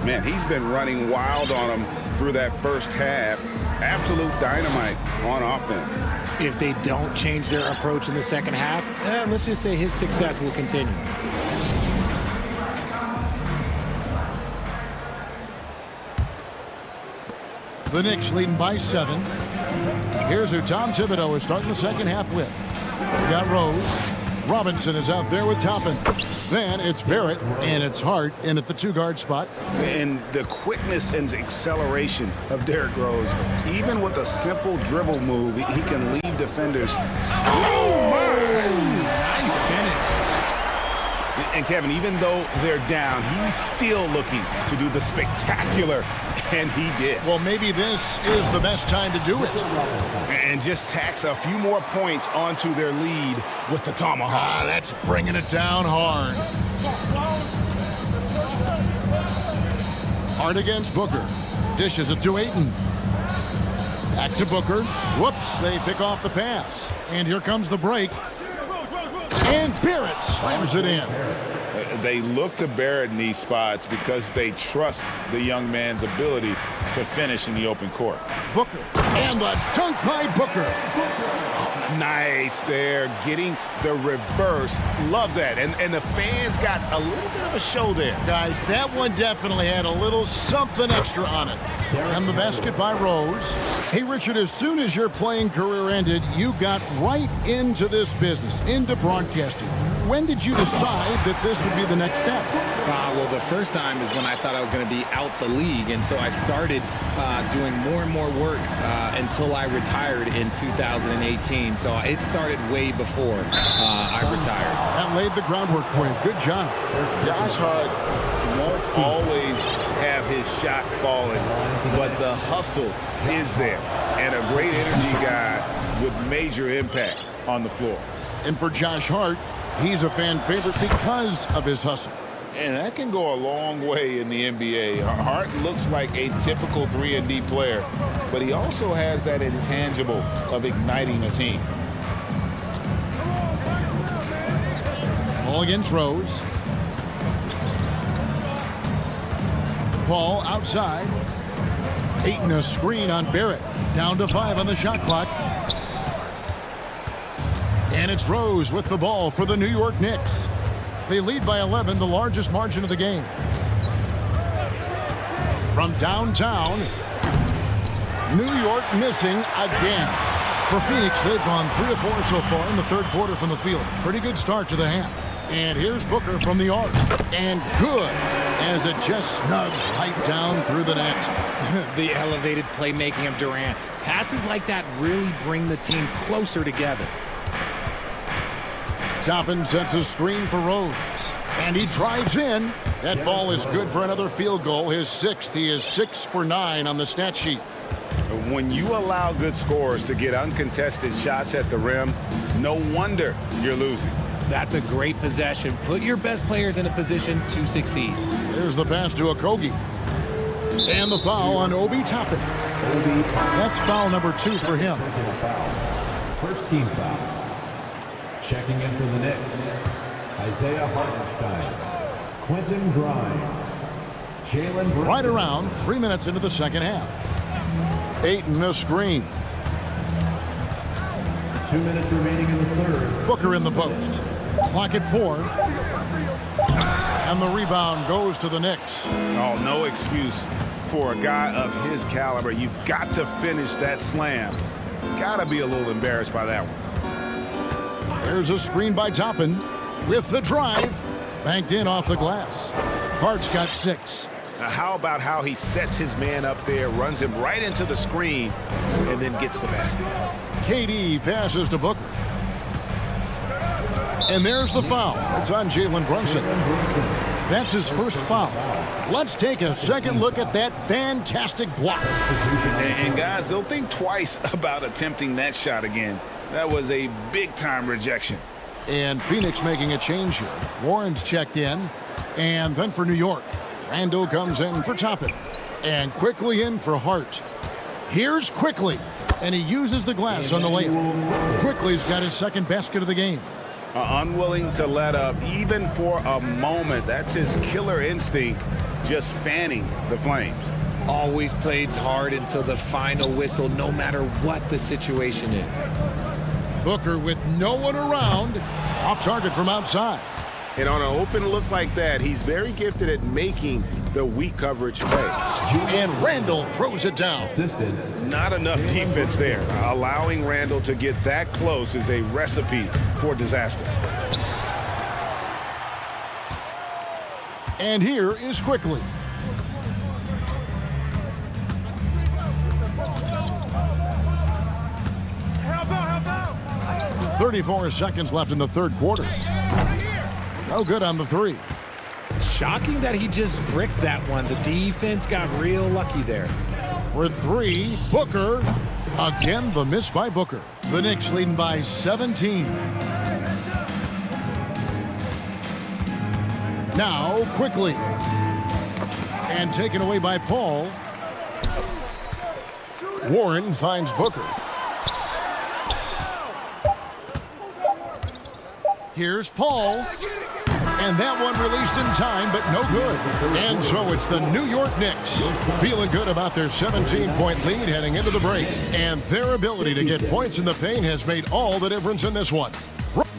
Man, he's been running wild on him through that first half. Absolute dynamite on offense. If they don't change their approach in the second half, let's just say his success will continue. The Knicks leading by 7. Here's who Tom Thibodeau is starting the second half with. We got Rose. Robinson is out there with Toppin. Then it's Barrett, and it's Hart in at the 2-guard spot. And the quickness and acceleration of Derrick Rose, even with a simple dribble move, he can leave defenders. Oh, Nice finish. And Kevin, even though they're down, he's still looking to do the spectacular, and he did. Well, maybe this is the best time to do it. And just tacks a few more points onto their lead with the tomahawk. That's bringing it down hard. Hart against Booker. Dishes it to Ayton. Back to Booker. Whoops, they pick off the pass. And here comes the break. And Barrett slams it in. They look to Barrett in these spots because they trust the young man's ability to finish in the open court. Booker. And the dunk by Booker. Nice there, getting the reverse. Love that. And the fans got a little bit of a show there. Guys, that one definitely had a little something extra on it. And the basket by Rose. Hey, Richard, as soon as your playing career ended, you got right into this business, into broadcasting. When did you decide that this would be the next step? Well, the first time is when I thought I was going to be out the league, and so I started doing more and more work until I retired in 2018. So it started way before I retired. That laid the groundwork for you. Good job. Josh Hart won't always have his shot falling, but the hustle is there. And a great energy guy with major impact on the floor. And for Josh Hart, he's a fan favorite because of his hustle. And that can go a long way in the NBA. Hart looks like a typical 3-and-D player, but he also has that intangible of igniting a team. Ball against Rose. Paul outside. Ayton a screen on Barrett. Down to 5 on the shot clock. And it's Rose with the ball for the New York Knicks. They lead by 11, the largest margin of the game. From downtown, New York missing again. For Phoenix, they've gone 3 of 4 so far in the third quarter from the field. Pretty good start to the half. And here's Booker from the arc. And good, as it just snugs right down through the net. The elevated playmaking of Durant. Passes like that really bring the team closer together. Toppin sets a screen for Rose. And he drives in. That ball is good for another field goal. His 6th. He is 6 for 9 on the stat sheet. When you allow good scorers to get uncontested shots at the rim, no wonder you're losing. That's a great possession. Put your best players in a position to succeed. There's the pass to Okogie. And the foul on Obi Toppin. That's foul number 2 for him. First team foul. Checking in for the Knicks, Isaiah Hartenstein, Quentin Grimes, Jalen Brunson. Right around 3 minutes into the second half. Ayton a screen. 2 minutes remaining in the third. Booker in the post. Clock at 4. And the rebound goes to the Knicks. Oh, no excuse for a guy of his caliber. You've got to finish that slam. Got to be a little embarrassed by that one. There's a screen by Toppin with the drive. Banked in off the glass. Hart's got 6. Now, how about how he sets his man up there, runs him right into the screen, and then gets the basket. KD passes to Booker. And there's the foul. It's on Jalen Brunson. That's his first foul. Let's take a second look at that fantastic block. And guys, they'll think twice about attempting that shot again. That was a big-time rejection. And Phoenix making a change here. Warren's checked in. And then for New York, Randall comes in for Toppin. And quickly in for Hart. Here's Quickly. And he uses the glass on the layup. Quickly's got his second basket of the game. Unwilling to let up even for a moment. That's his killer instinct, just fanning the flames. Always plays hard until the final whistle, no matter what the situation is. Booker with no one around, off target from outside. And on an open look like that, he's very gifted at making the weak coverage pay. And Randall throws it down. Not enough defense there. Allowing Randall to get that close is a recipe for disaster. And here is Quickly. 34 seconds left in the third quarter. No good on the three. Shocking that he just bricked that one. The defense got real lucky there. For three, Booker. Again, the miss by Booker. The Knicks leading by 17. Now, Quickly. And taken away by Paul. Warren finds Booker. Here's Paul. And that one released in time, but no good. And so it's the New York Knicks feeling good about their 17-point lead heading into the break. And their ability to get points in the paint has made all the difference in this one.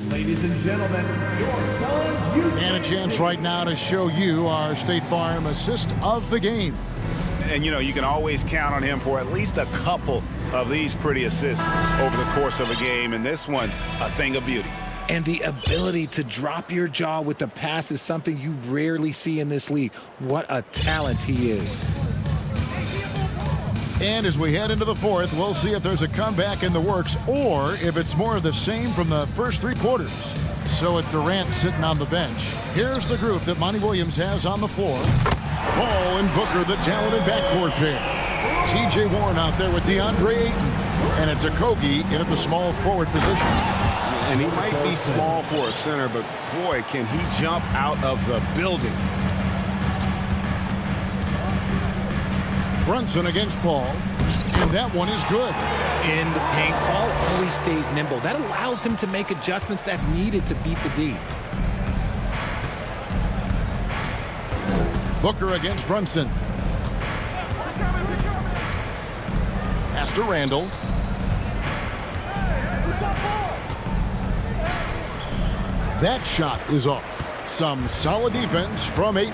Ladies and gentlemen, your son, and a chance right now to show you our State Farm assist of the game. And, you know, you can always count on him for at least a couple of these pretty assists over the course of a game. And this one, a thing of beauty. And the ability to drop your jaw with the pass is something you rarely see in this league. What a talent he is. And as we head into the fourth, we'll see if there's a comeback in the works or if it's more of the same from the first three quarters. So with Durant sitting on the bench, here's the group that Monty Williams has on the floor. Paul and Booker, the talented backcourt pair. T.J. Warren out there with DeAndre Ayton. And it's Okogie in at the small forward position. And he might be small for a center, but boy, can he jump out of the building. Brunson against Paul, and that one is good. In the paint, Paul always stays nimble. That allows him to make adjustments that needed to beat the D. Booker against Brunson. Pass to Randall. That shot is off. Some solid defense from Ayton.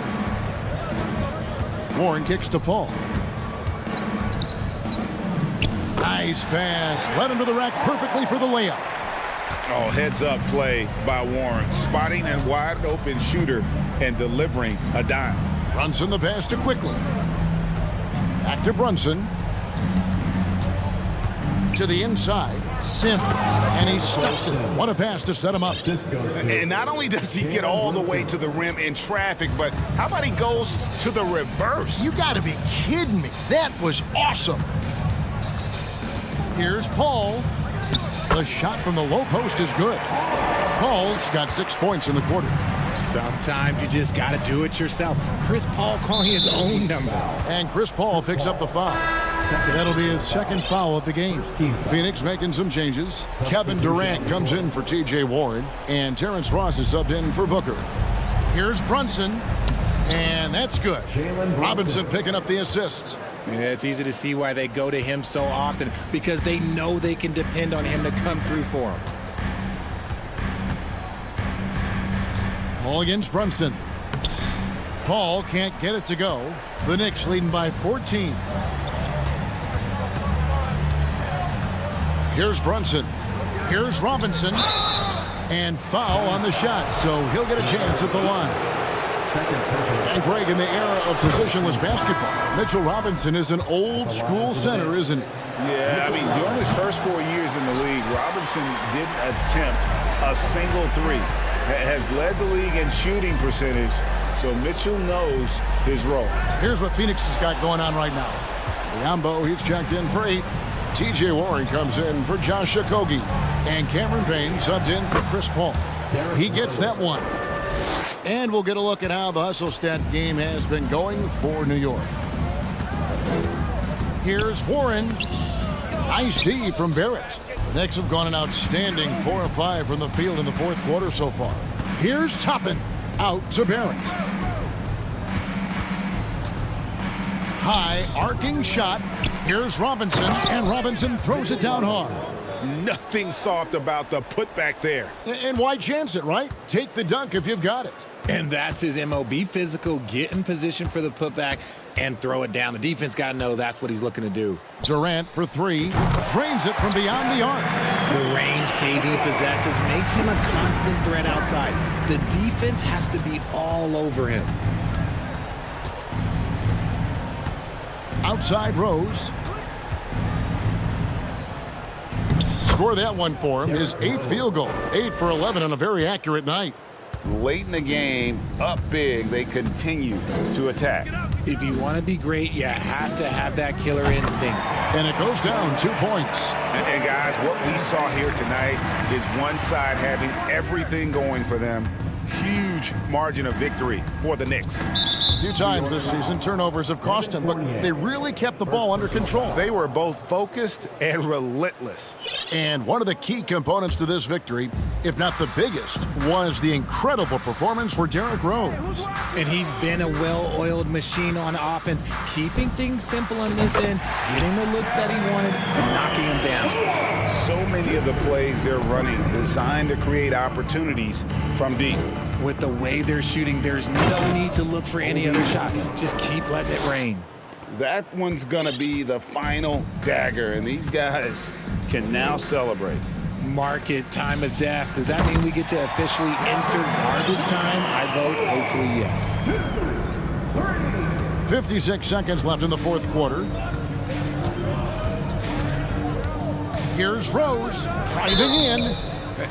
Warren kicks to Paul. Nice pass. Led him to the rack perfectly for the layup. Oh, heads-up play by Warren. Spotting a wide-open shooter and delivering a dime. Brunson the pass to Quickly. Back to Brunson. To the inside. Sims. And he stuffs it. What a pass to set him up. And not only does he get all the way to the rim in traffic, but how about he goes to the reverse? You got to be kidding me. That was awesome. Here's Paul. The shot from the low post is good. Paul's got 6 points in the quarter. Sometimes you just got to do it yourself. Chris Paul calling his own number. And Chris Paul picks up the foul. That'll be his second foul of the game. Phoenix making some changes. Kevin Durant comes in for T.J. Warren. And Terrence Ross is subbed in for Booker. Here's Brunson. And that's good. Robinson picking up the assists. Yeah, it's easy to see why they go to him so often, because they know they can depend on him to come through for them. Paul against Brunson. Paul can't get it to go. The Knicks leading by 14. Here's Brunson. Here's Robinson. And foul on the shot, so he'll get a chance at the line. And Greg, in the era of positionless basketball, Mitchell Robinson is an old-school center, isn't he? Yeah, I mean, during his first 4 years in the league, Robinson didn't attempt a single three. Has led the league in shooting percentage, so Mitchell knows his role. Here's what Phoenix has got going on right now. Liambo, he's checked in for 8. T.J. Warren comes in for Josh Okogie. And Cameron Payne subbed in for Chris Paul. He gets that one. And we'll get a look at how the hustle stat game has been going for New York. Here's Warren. Nice D from Barrett. The Knicks have gone an outstanding 4 of 5 from the field in the fourth quarter so far. Here's Toppin. Out to Barrett. High arcing shot. Here's Robinson, and Robinson throws it down hard. Nothing soft about the putback there. And why chance it, right? Take the dunk if you've got it. And that's his MO. Be physical, get in position for the putback, and throw it down. The defense got to know that's what he's looking to do. Durant for 3. Drains it from beyond the arc. The range KD possesses makes him a constant threat outside. The defense has to be all over him. Outside Rose. Score that one for him. His 8th field goal. 8 for 11 on a very accurate night. Late in the game, up big, they continue to attack. If you want to be great, you have to have that killer instinct. And it goes down 2 points. And guys, what we saw here tonight is one side having everything going for them. Huge margin of victory for the Knicks. A few times this season, turnovers have cost them, but they really kept the ball under control. They were both focused and relentless. And one of the key components to this victory, if not the biggest, was the incredible performance for Derrick Rose. And he's been a well-oiled machine on offense, keeping things simple on this end, getting the looks that he wanted, and knocking them down. So many of the plays they're running designed to create opportunities from deep. With the way they're shooting, there's no need to look for any other shot. Just keep letting it rain. That one's going to be the final dagger, and these guys can now celebrate. Mark it, time of death. Does that mean we get to officially enter garbage time? I vote hopefully yes. 56 seconds left in the fourth quarter. Here's Rose driving in.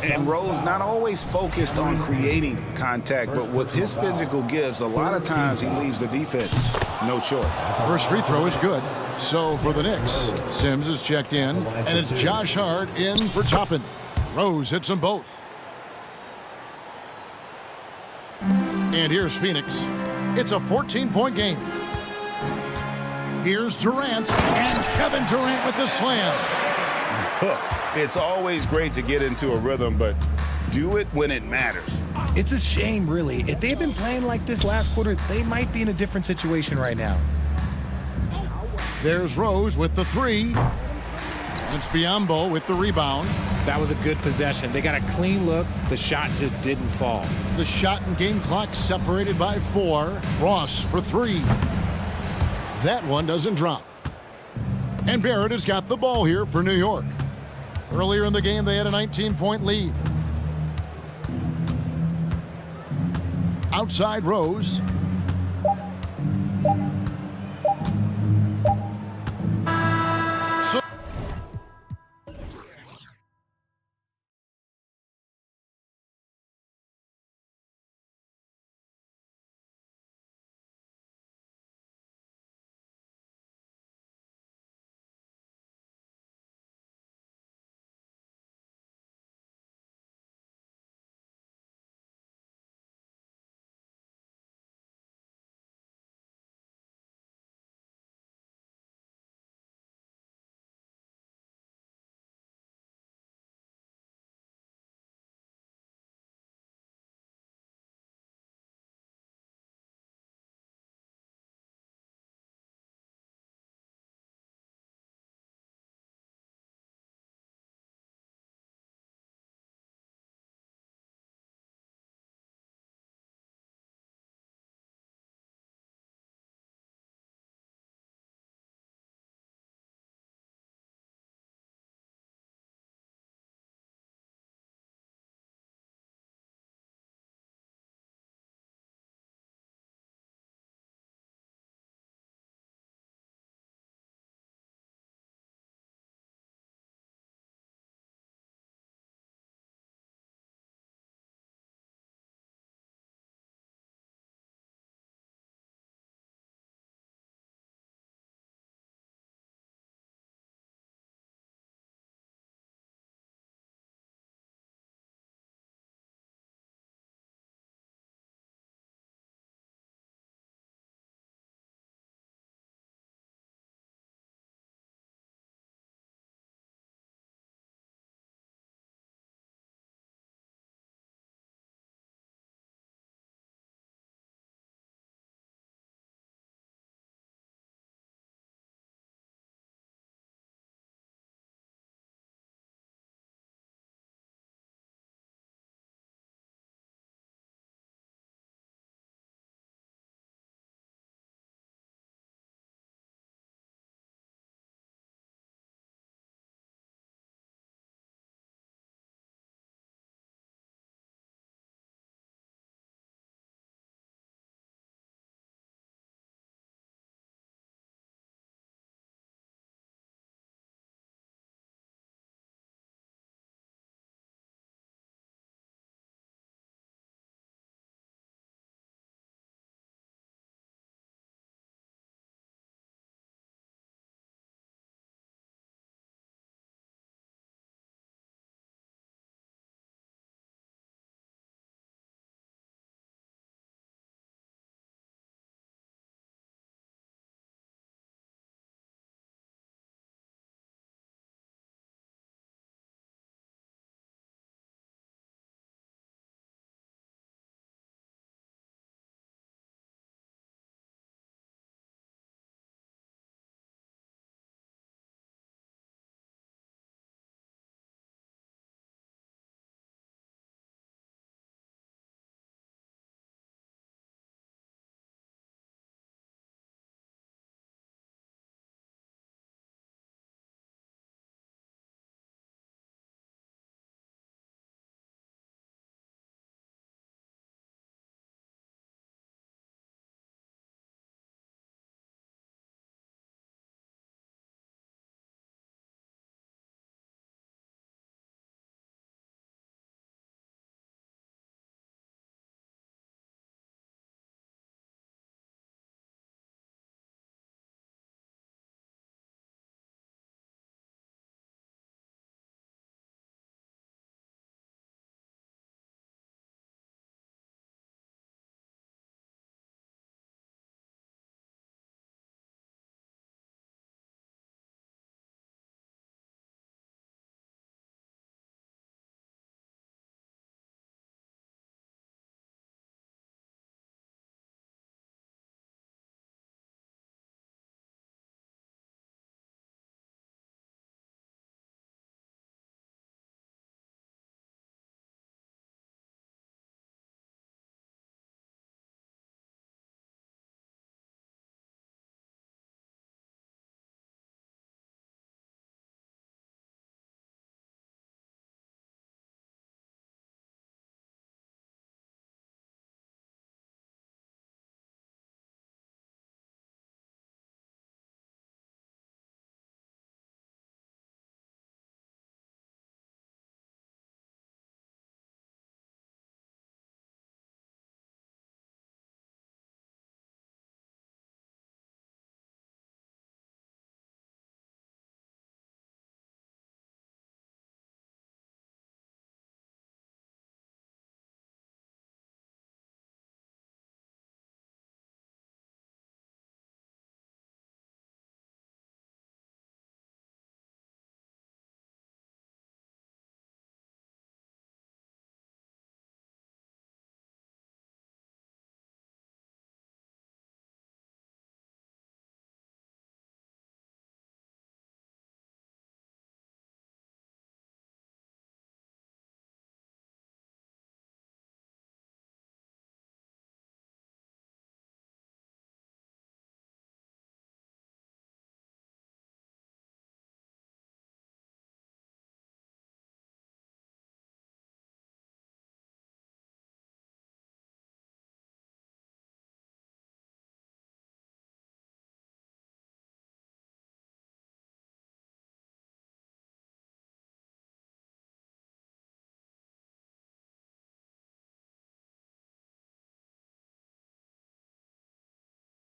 And Rose not always focused on creating contact, but with his physical gifts, a lot of times he leaves the defense no choice. First free throw is good. So for the Knicks, Sims is checked in, and it's Josh Hart in for Toppin. Rose hits them both. And here's Phoenix. It's a 14-point game. Here's Durant, and Kevin Durant with the slam. It's always great to get into a rhythm, but do it when it matters. It's a shame, really. If they had been playing like this last quarter, they might be in a different situation right now. There's Rose with the 3. It's Biyombo with the rebound. That was a good possession. They got a clean look. The shot just didn't fall. The shot and game clock separated by 4. Ross for 3. That one doesn't drop. And Barrett has got the ball here for New York. Earlier in the game, they had a 19-point lead. Outside Rose.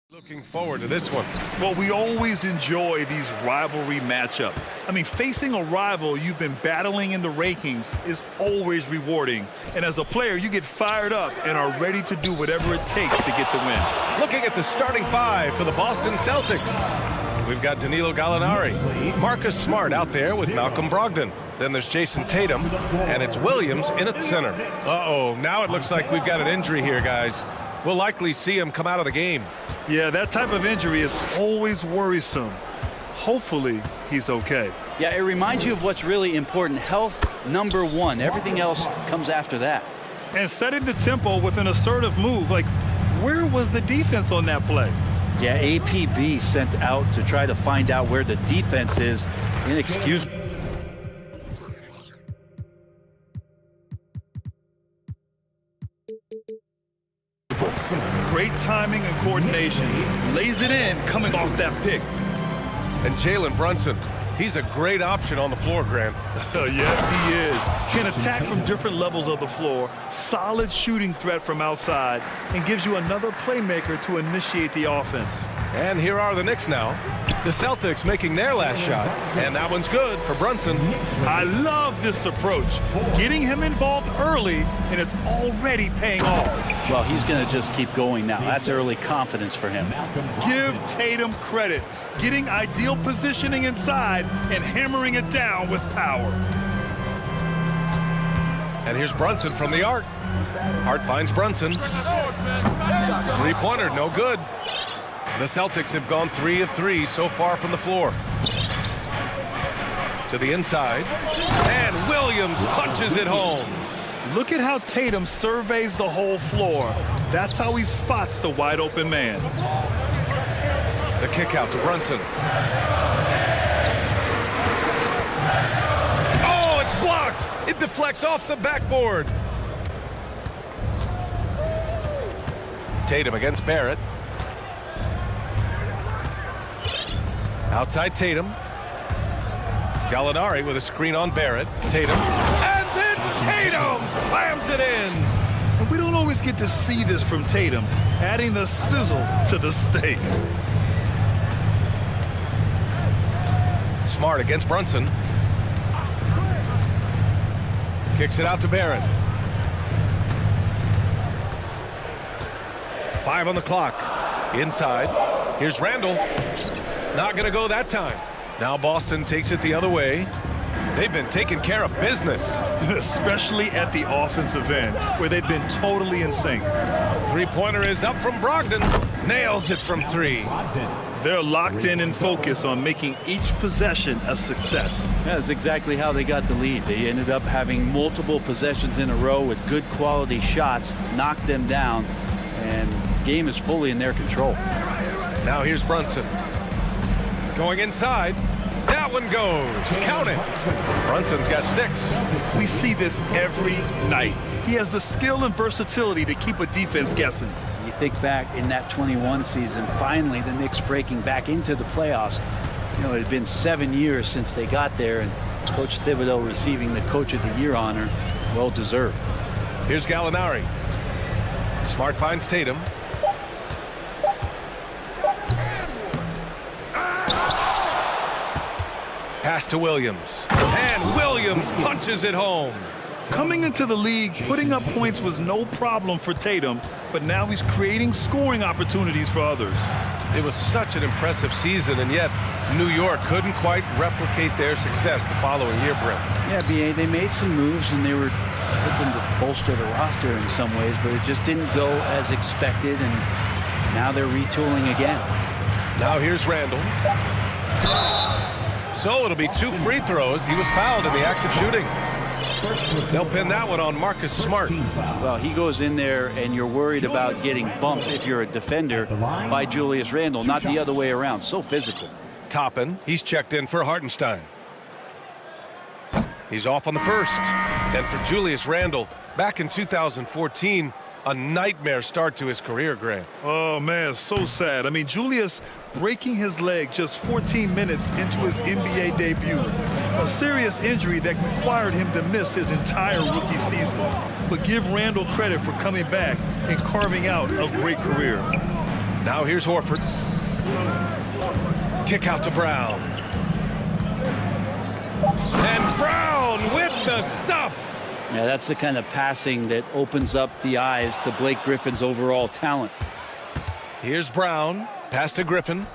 Looking forward to this one. Well, we always enjoy these rivalry matchups. I mean, facing a rival you've been battling in the rankings is always rewarding. And as a player, you get fired up and are ready to do whatever it takes to get the win. Looking at the starting five for the Boston Celtics. We've got Danilo Gallinari, Marcus Smart out there with Malcolm Brogdon. Then there's Jason Tatum, and it's Williams in at center. Uh-oh, now it looks like we've got an injury here, guys. We'll likely see him come out of the game. Yeah, that type of injury is always worrisome. Hopefully, he's okay. Yeah, it reminds you of what's really important. Health, number one. Everything else comes after that. And setting the tempo with an assertive move. Like, where was the defense on that play? Yeah, APB sent out to try to find out where the defense is. Inexcusable. Great timing and coordination. Lays it in coming off that pick. And Jalen Brunson, he's a great option on the floor, Grant. Yes, he is. Can attack from different levels of the floor. Solid shooting threat from outside. And gives you another playmaker to initiate the offense. And here are the Knicks now. The Celtics making their last shot. And that one's good for Brunson. I love this approach. Getting him involved early, and it's already paying off. Well, he's going to just keep going now. That's early confidence for him. Give Tatum credit. Getting ideal positioning inside and hammering it down with power. And here's Brunson from the arc. Hart finds Brunson. Three-pointer, no good. The Celtics have gone 3 of 3 so far from the floor. To the inside. And Williams punches it home. Look at how Tatum surveys the whole floor. That's how he spots the wide open man. The kick out to Brunson. Oh, it's blocked. It deflects off the backboard. Tatum against Barrett. Outside Tatum. Gallinari with a screen on Barrett. Tatum. And then Tatum slams it in. And we don't always get to see this from Tatum, adding the sizzle to the steak. Smart against Brunson. Kicks it out to Barrett. 5 on the clock. Inside. Here's Randall. Not going to go that time. Now Boston takes it the other way. They've been taking care of business. Especially at the offensive end, where they've been totally in sync. Three-pointer is up from Brogdon. Nails it from 3. They're locked in and focused on making each possession a success. That's exactly how they got the lead. They ended up having multiple possessions in a row with good quality shots, knocked them down, and the game is fully in their control. Now here's Brunson. Going inside. That one goes. Count it. Brunson's got 6. We see this every night. He has the skill and versatility to keep a defense guessing. You think back in that 21 season, finally the Knicks breaking back into the playoffs. You know, it had been 7 years since they got there, and Coach Thibodeau receiving the Coach of the Year honor, well deserved. Here's Gallinari. Smart finds Tatum. Pass to Williams. And Williams punches it home. Coming into the league, putting up points was no problem for Tatum, but now he's creating scoring opportunities for others. It was such an impressive season, and yet New York couldn't quite replicate their success the following year, Brent. Yeah, B.A., they made some moves, and they were hoping to bolster the roster in some ways, but it just didn't go as expected, and now they're retooling again. Now here's Randall. So it'll be 2 free throws. He was fouled in the act of shooting. They'll pin that one on Marcus Smart. Well, he goes in there, and you're worried about getting bumped if you're a defender by Julius Randle, not the other way around. So physical. Toppin, he's checked in for Hartenstein. He's off on the first. And for Julius Randle, back in 2014, a nightmare start to his career, Grant. Oh, man, so sad. I mean, Julius breaking his leg just 14 minutes into his NBA debut. A serious injury that required him to miss his entire rookie season. But give Randall credit for coming back and carving out a great career. Now here's Horford. Kick out to Brown. And Brown with the stuff. Yeah, that's the kind of passing that opens up the eyes to Blake Griffin's overall talent. Here's Brown. Pass to Griffin.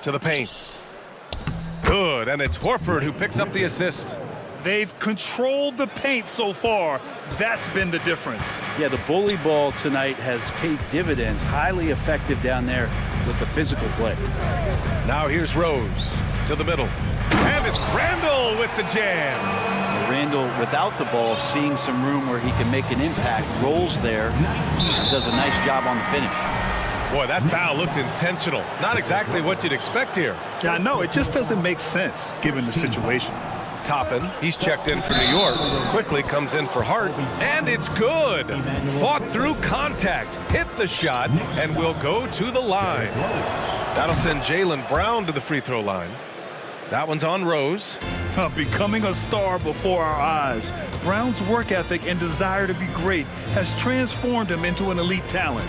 To the paint. Good, and it's Horford who picks up the assist. They've controlled the paint so far. That's been the difference. Yeah, the bully ball tonight has paid dividends. Highly effective down there with the physical play. Now here's Rose to the middle. And it's Randall with the jam. Randall, without the ball, seeing some room where he can make an impact, rolls there, and does a nice job on the finish. Boy, that foul looked intentional. Not exactly what you'd expect here. Yeah, I know. It just doesn't make sense given the situation. Toppin, he's checked in for New York. Quickly comes in for Hart, and it's good. Fought through contact, hit the shot, and will go to the line. That'll send Jaylen Brown to the free throw line. That one's on Rose. Becoming a star before our eyes. Brown's work ethic and desire to be great has transformed him into an elite talent.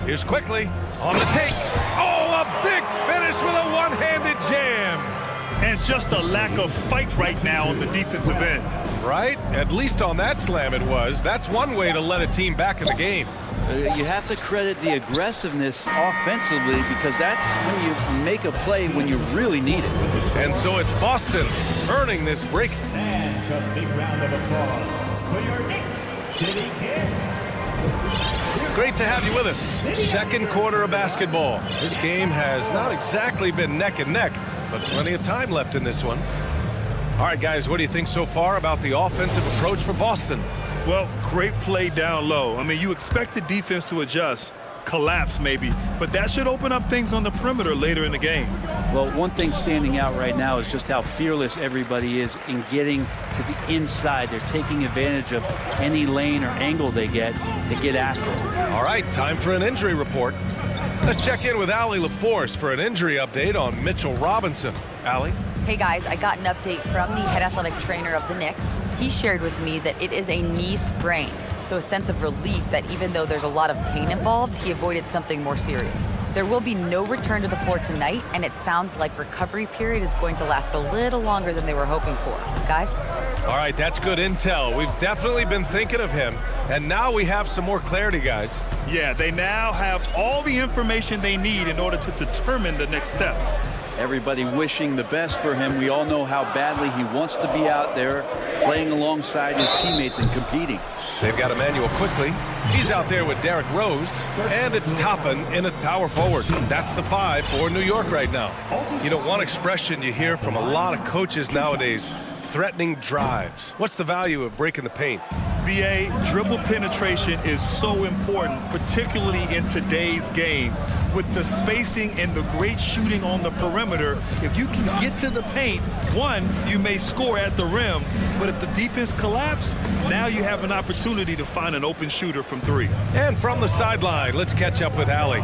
Here's Quickly on the take. Oh, a big finish with a one-handed jam. And just a lack of fight right now on the defensive end. Right? At least on that slam it was. That's one way to let a team back in the game. You have to credit the aggressiveness offensively because that's when you make a play when you really need it. And so it's Boston earning this break. And a big round of applause for your Knicks City Kid. Great to have you with us. Second quarter of basketball. This game has not exactly been neck and neck, but plenty of time left in this one. All right, guys, what do you think so far about the offensive approach for Boston? Well, great play down low. I mean, you expect the defense to adjust, collapse maybe, but that should open up things on the perimeter later in the game. Well, one thing standing out right now is just how fearless everybody is in getting to the inside. They're taking advantage of any lane or angle they get to get after it. All right, time for an injury report. Let's check in with Allie LaForce for an injury update on Mitchell Robinson. Allie? Hey guys, I got an update from the head athletic trainer of the Knicks. He shared with me that it is a knee sprain, so a sense of relief that even though there's a lot of pain involved, he avoided something more serious. There will be no return to the floor tonight, and it sounds like recovery period is going to last a little longer than they were hoping for. Guys? All right, that's good intel. We've definitely been thinking of him, and now we have some more clarity, guys. Yeah, they now have all the information they need in order to determine the next steps. Everybody wishing the best for him. We all know how badly he wants to be out there playing alongside his teammates and competing. They've got Emmanuel Quickly. He's out there with Derrick Rose, and it's Toppin in at power forward. That's the 5 for New York right now. You know, one expression you hear from a lot of coaches nowadays, threatening drives. What's the value of breaking the paint? BA, dribble penetration is so important, particularly in today's game. With the spacing and the great shooting on the perimeter, if you can get to the paint, one, you may score at the rim, but if the defense collapses, now you have an opportunity to find an open shooter from 3. And from the sideline, let's catch up with Allie.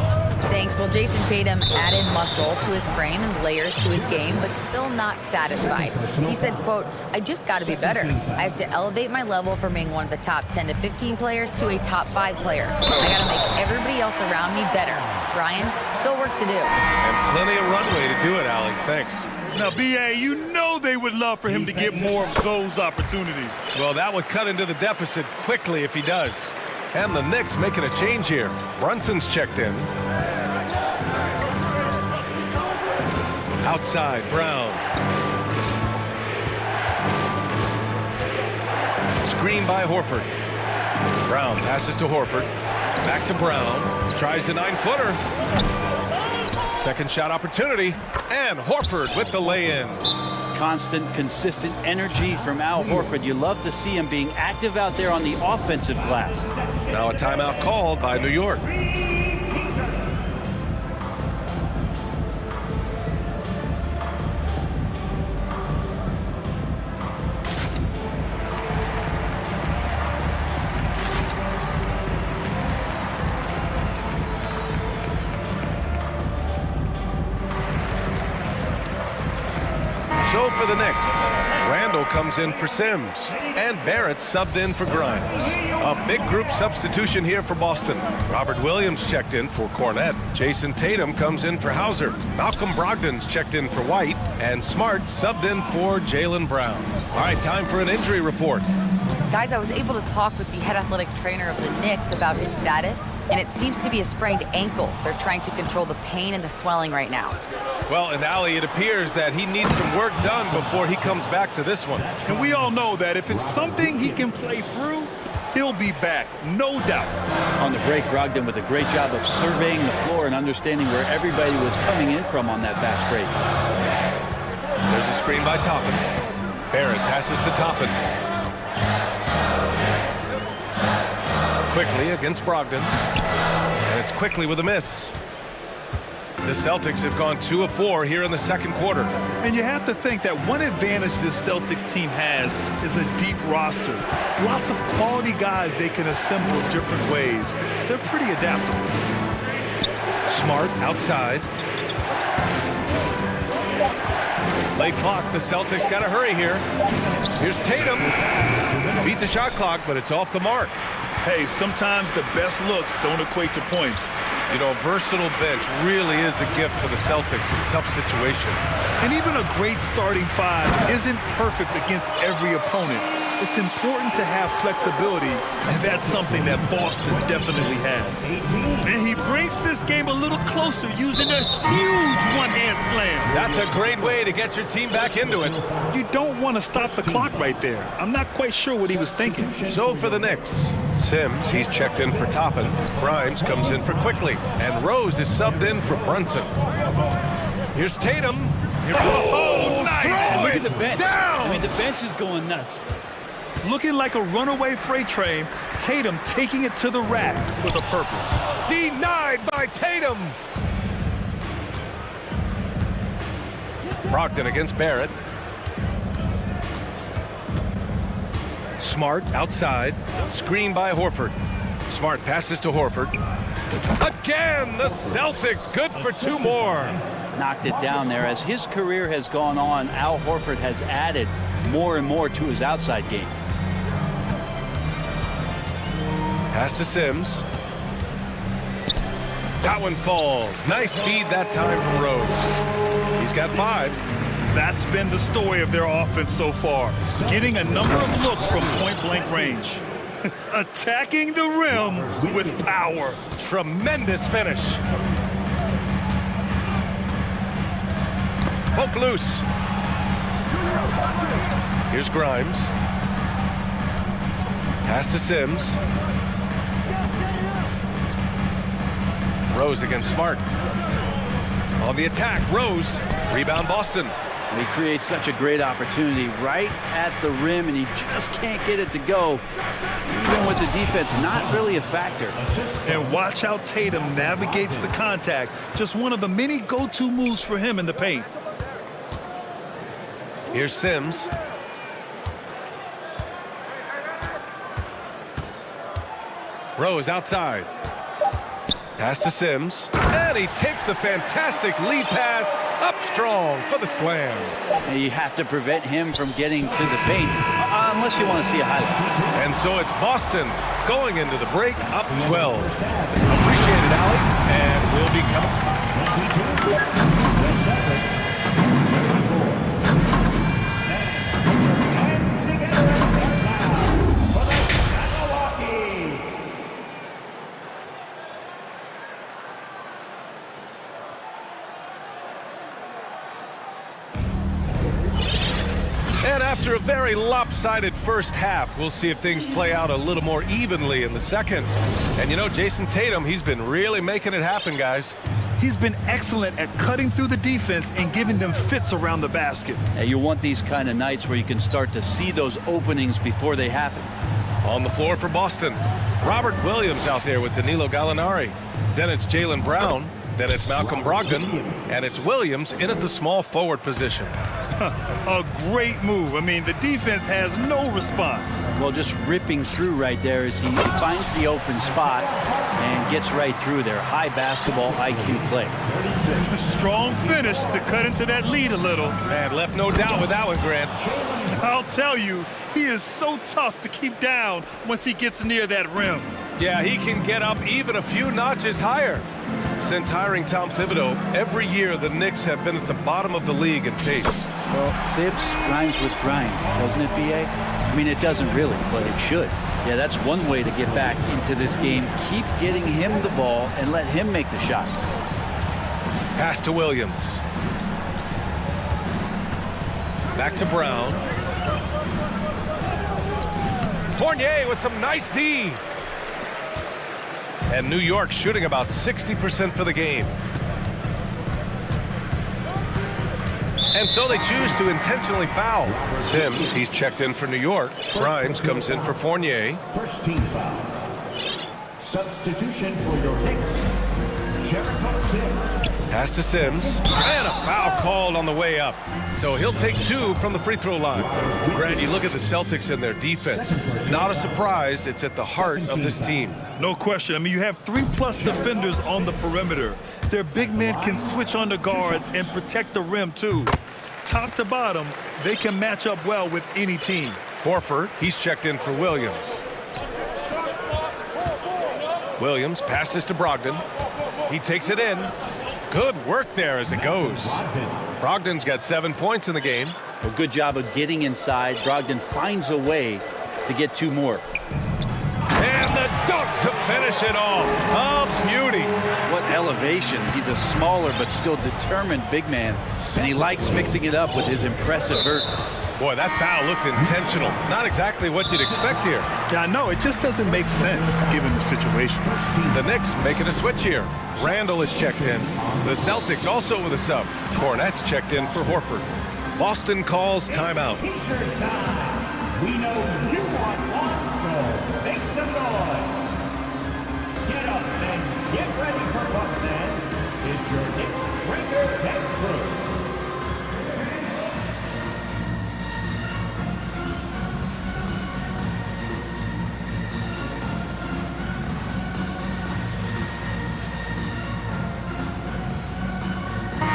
Thanks. Well, Jason Tatum added muscle to his frame and layers to his game, but still not satisfied. He said, quote, I just got to be better. I have to elevate my level from being one of the top 10 to 15 players to a top 5 player. I got to make everybody else around me better. Brian, still work to do. And plenty of runway to do it, Allie. Thanks. Now, BA, you know they would love for him to get more of those opportunities. Well, that would cut into the deficit quickly if he does. And the Knicks making a change here. Brunson's checked in. Outside, Brown. Screen by Horford. Brown passes to Horford. Back to Brown. Tries the 9-footer. Second shot opportunity. And Horford with the lay-in. Constant, consistent energy from Al Horford. You love to see him being active out there on the offensive glass. Now a timeout called by New York. So for the Knicks, Randall Randall comes in for Sims. And Barrett subbed in for Grimes. A big group substitution here for Boston. Robert Williams checked in for Cornette. Jason Tatum comes in for Hauser. Malcolm Brogdon's checked in for White. And Smart subbed in for Jaylen Brown. All right, time for an injury report. Guys, I was able to talk with the head athletic trainer of the Knicks about his status, and it seems to be a sprained ankle. They're trying to control the pain and the swelling right now. Well, and Allie, it appears that he needs some work done before he comes back to this one. And we all know that if it's something he can play through, he'll be back, no doubt. On the break, Brogdon with a great job of surveying the floor and understanding where everybody was coming in from on that fast break. There's a screen by Toppin. Barrett passes to Toppin. Quickly against Brogdon. And it's quickly with a miss. The Celtics have gone 2 of 4 here in the second quarter. And you have to think that one advantage this Celtics team has is a deep roster. Lots of quality guys they can assemble different ways. They're pretty adaptable. Smart outside. Late clock, the Celtics got to hurry here. Here's Tatum. Beat the shot clock, but it's off the mark. Hey, sometimes the best looks don't equate to points. You know, a versatile bench really is a gift for the Celtics in tough situations. And even a great starting five isn't perfect against every opponent. It's important to have flexibility, and that's something that Boston definitely has. And he brings this game a little closer using a huge one-hand slam. That's a great way to get your team back into it. You don't want to stop the clock right there. I'm not quite sure what he was thinking. So for the Knicks, Sims, he's checked in for Toppin. Grimes comes in for Quickly. And Rose is subbed in for Brunson. Here's Tatum. Oh, nice. And look at the bench. Down. I mean, the bench is going nuts. Looking like a runaway freight train, Tatum taking it to the rack with a purpose. Denied by Tatum. Brogdon against Barrett. Smart outside. Screen by Horford. Smart passes to Horford. Again, the Celtics good for 2 more. Knocked it down there. As his career has gone on, Al Horford has added more and more to his outside game. Pass to Sims. That one falls. Nice feed that time from Rose. He's got 5. That's been the story of their offense so far. Getting a number of looks from point-blank range. Attacking the rim with power. Tremendous finish. Poke loose. Here's Grimes. Pass to Sims. Rose against Smart. On the attack, Rose. Rebound Boston. He creates such a great opportunity right at the rim, and he just can't get it to go. Even with the defense, not really a factor. And watch how Tatum navigates the contact. Just one of the many go-to moves for him in the paint. Here's Sims. Rose outside. Pass to Sims. And he takes the fantastic lead pass up strong for the slam. And you have to prevent him from getting to the paint, unless you want to see a highlight. And so it's Boston going into the break up 12. Appreciate it, Allie. And we'll be coming. And after a very lopsided first half, we'll see if things play out a little more evenly in the second. And you know, Jason Tatum, he's been really making it happen, guys. He's been excellent at cutting through the defense and giving them fits around the basket. And you want these kind of nights where you can start to see those openings before they happen. On the floor for Boston, Robert Williams out there with Danilo Gallinari. Then it's Jaylen Brown. Then it's Malcolm Brogdon, and it's Williams in at the small forward position. A great move. I mean, the defense has no response. Well, just ripping through right there as he finds the open spot and gets right through there. High basketball IQ play. Strong finish to cut into that lead a little. And left no doubt with that one, Grant. I'll tell you, he is so tough to keep down once he gets near that rim. Yeah, he can get up even a few notches higher. Since hiring Tom Thibodeau, every year the Knicks have been at the bottom of the league in pace. Well, Thibs rhymes with grind, doesn't it, B.A.? I mean, it doesn't really, but it should. Yeah, that's one way to get back into this game. Keep getting him the ball and let him make the shots. Pass to Williams. Back to Brown. Fournier with some nice D. And New York shooting about 60% for the game. And so they choose to intentionally foul. Sims, he's checked in for New York. Grimes comes in for Fournier. First team foul. Substitution for your Knicks. Jericho Sims. Pass to Sims. And a foul called on the way up. So he'll take 2 from the free throw line. Grant, you look at the Celtics and their defense. Not a surprise, it's at the heart of this team. No question. I mean, you have 3+ defenders on the perimeter. Their big men can switch on the guards and protect the rim, too. Top to bottom, they can match up well with any team. Horford, he's checked in for Williams. Williams passes to Brogdon. He takes it in. Good work there as it goes. Brogdon's got 7 points in the game. A good job of getting inside. Brogdon finds a way to get 2 more. And the dunk to finish it off. A beauty. What elevation. He's a smaller but still determined big man. And he likes mixing it up with his impressive vert. Boy, that foul looked intentional. Not exactly what you'd expect here. Yeah, I know. It just doesn't make sense given the situation. The Knicks making a switch here. Randall is checked in. The Celtics also with a sub. Cornette's checked in for Horford. Boston calls timeout. We know you want one, so make some noise. Get up and get ready for Boston. It's your Knicks Breaker Tech Crew.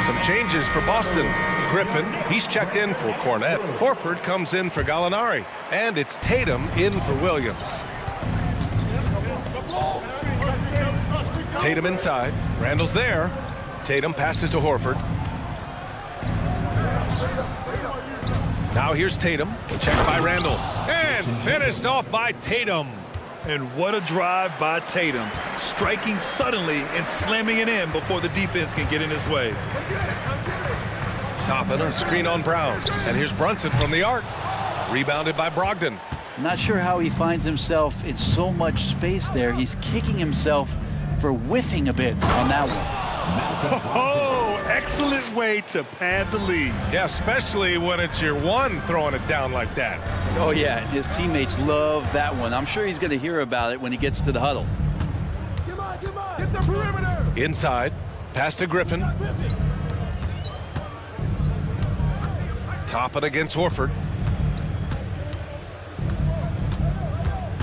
Some changes for Boston. Griffin, he's checked in for Cornette. Horford comes in for Gallinari. And it's Tatum in for Williams. Tatum inside. Randall's there. Tatum passes to Horford. Now here's Tatum. Checked by Randall. And finished off by Tatum. And what a drive by Tatum. Striking suddenly and slamming it in before the defense can get in his way. Toppin, a screen on Brown. And here's Brunson from the arc. Rebounded by Brogdon. Not sure how he finds himself in so much space there. He's kicking himself for whiffing a bit on that one. Oh, excellent way to pad the lead. Yeah, especially when it's your one throwing it down like that. Oh, yeah, his teammates love that one. I'm sure he's going to hear about it when he gets to the huddle. Get the perimeter. Inside, pass to Griffin. Toppin against Horford.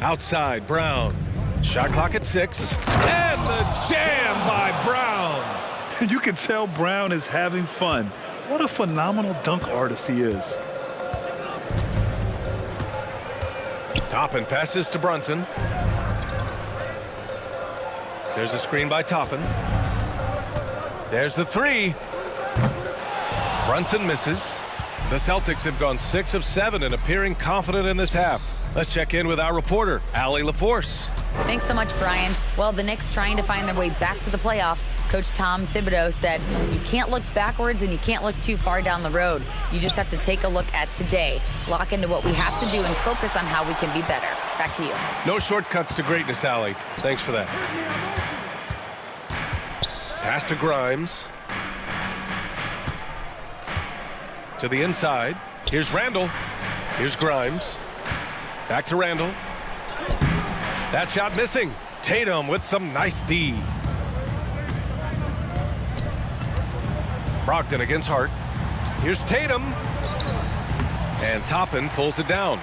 Outside, Brown. Shot clock at 6. And the jam by Brown. You can tell Brown is having fun. What a phenomenal dunk artist he is. Toppin passes to Brunson. There's a screen by Toppin. There's the 3. Brunson misses. The Celtics have gone 6 of 7 and appearing confident in this half. Let's check in with our reporter, Allie LaForce. Thanks so much, Brian. Well, the Knicks trying to find their way back to the playoffs. Coach Tom Thibodeau said, you can't look backwards and you can't look too far down the road. You just have to take a look at today, lock into what we have to do, and focus on how we can be better. Back to you. No shortcuts to greatness, Allie. Thanks for that. Pass to Grimes. To the inside. Here's Randall. Here's Grimes. Back to Randall. That shot missing. Tatum with some nice D. Brogdon against Hart. Here's Tatum. And Toppin pulls it down.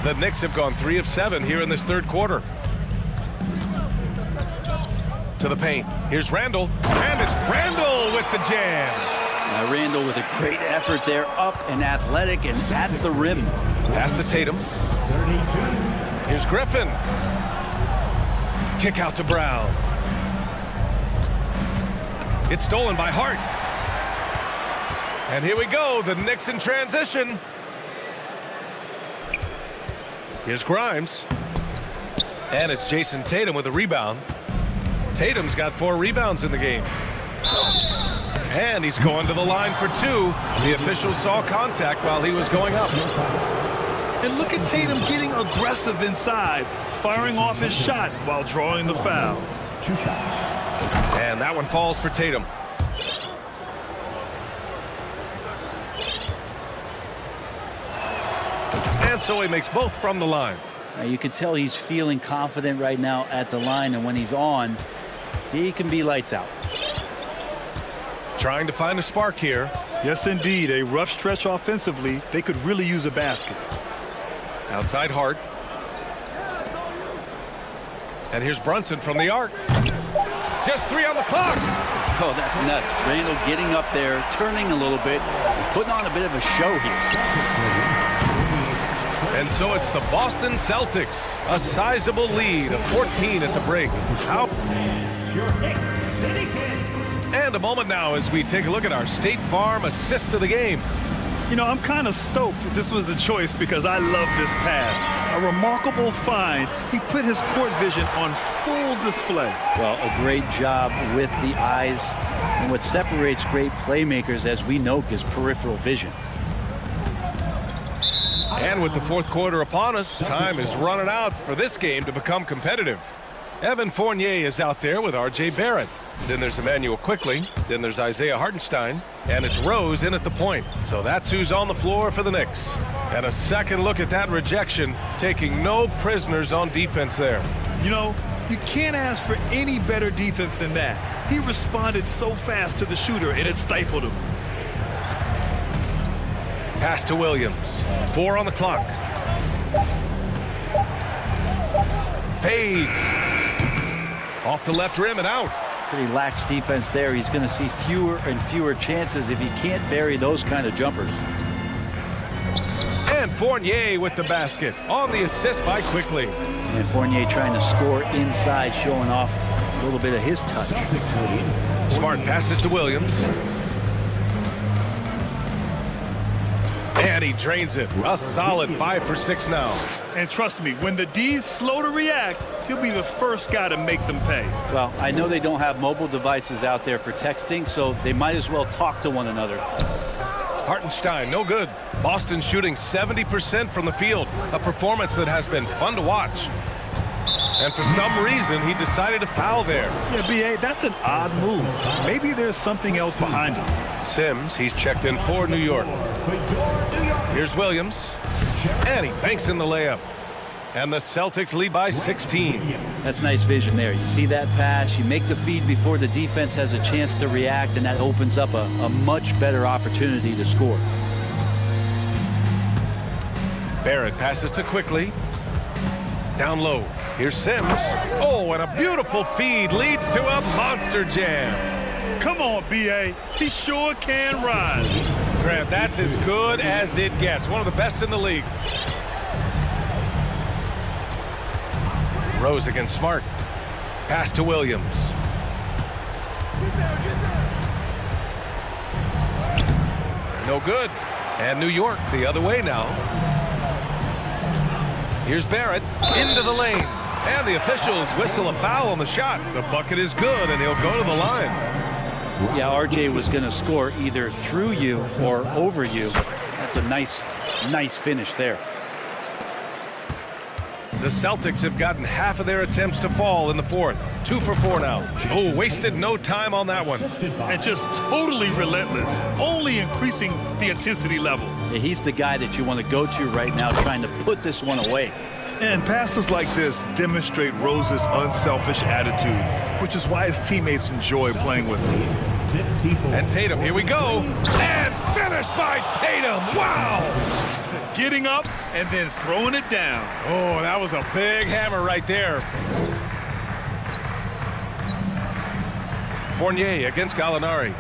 The Knicks have gone 3 of 7 here in this third quarter. To the paint. Here's Randall. And it's Randall with the jam. Randall with a great effort there, up and athletic and at the rim. Pass to Tatum. Here's Griffin. Kick out to Brown. It's stolen by Hart. And here we go, the Knicks in transition. Here's Grimes. And it's Jason Tatum with a rebound. Tatum's got 4 rebounds in the game. And he's going to the line for 2. The official saw contact while he was going up. And look at Tatum getting aggressive inside, firing off his shot while drawing the foul. 2 shots. And that one falls for Tatum. And so he makes both from the line. You can tell he's feeling confident right now at the line, and when he's on, he can be lights out. Trying to find a spark here. Yes, indeed. A rough stretch offensively. They could really use a basket. Outside Hart. And here's Brunson from the arc. Just 3 on the clock. Oh, that's nuts. Randall getting up there, turning a little bit, putting on a bit of a show here. And so it's the Boston Celtics. A sizable lead of 14 at the break. And a moment now as we take a look at our State Farm assist of the game. You know, I'm kind of stoked this was a choice because I love this pass. A remarkable find. He put his court vision on full display. Well, a great job with the eyes. And what separates great playmakers, as we know, is peripheral vision. And with the fourth quarter upon us, time is running out for this game to become competitive. Evan Fournier is out there with R.J. Barrett. Then there's Emmanuel Quickly. Then there's Isaiah Hartenstein. And it's Rose in at the point. So that's who's on the floor for the Knicks. And a second look at that rejection, taking no prisoners on defense there. You know, you can't ask for any better defense than that. He responded so fast to the shooter, and it stifled him. Pass to Williams. 4 on the clock. Fades. Off the left rim and out. Pretty lax defense there. He's going to see fewer and fewer chances if he can't bury those kind of jumpers. And Fournier with the basket on the assist by Quickly. And Fournier trying to score inside, showing off a little bit of his touch. Smart passes to Williams. And he drains it. A solid 5 for 6 now. And trust me, when the D's slow to react, he'll be the first guy to make them pay. Well, I know they don't have mobile devices out there for texting, so they might as well talk to one another. Hartenstein, no good. Boston shooting 70% from the field. A performance that has been fun to watch. And for some reason, he decided to foul there. Yeah, B.A., that's an odd move. Maybe there's something else behind him. Sims, he's checked in for New York. Here's Williams. And he banks in the layup. And the Celtics lead by 16. That's nice vision there. You see that pass, you make the feed before the defense has a chance to react, and that opens up a much better opportunity to score. Barrett passes to Quickly. Down low. Here's Sims. Oh, and a beautiful feed leads to a monster jam. Come on, B.A. He sure can rise. Grant, that's as good as it gets. One of the best in the league. Rose against Smart. Pass to Williams. No good. And New York the other way now. Here's Barrett into the lane. And the officials whistle a foul on the shot. The bucket is good, and he'll go to the line. Yeah, RJ was going to score either through you or over you. That's a nice finish there. The Celtics have gotten half of their attempts to fall in the fourth. 2 for 4 now. Oh, wasted no time on that one. And just totally relentless, only increasing the intensity level. Yeah, he's the guy that you want to go to right now, trying to put this one away. And passes like this demonstrate Rose's unselfish attitude, which is why his teammates enjoy playing with him. And Tatum, here we go. And finished by Tatum. Wow! Getting up and then throwing it down. Oh, that was a big hammer right there. Fournier against Gallinari.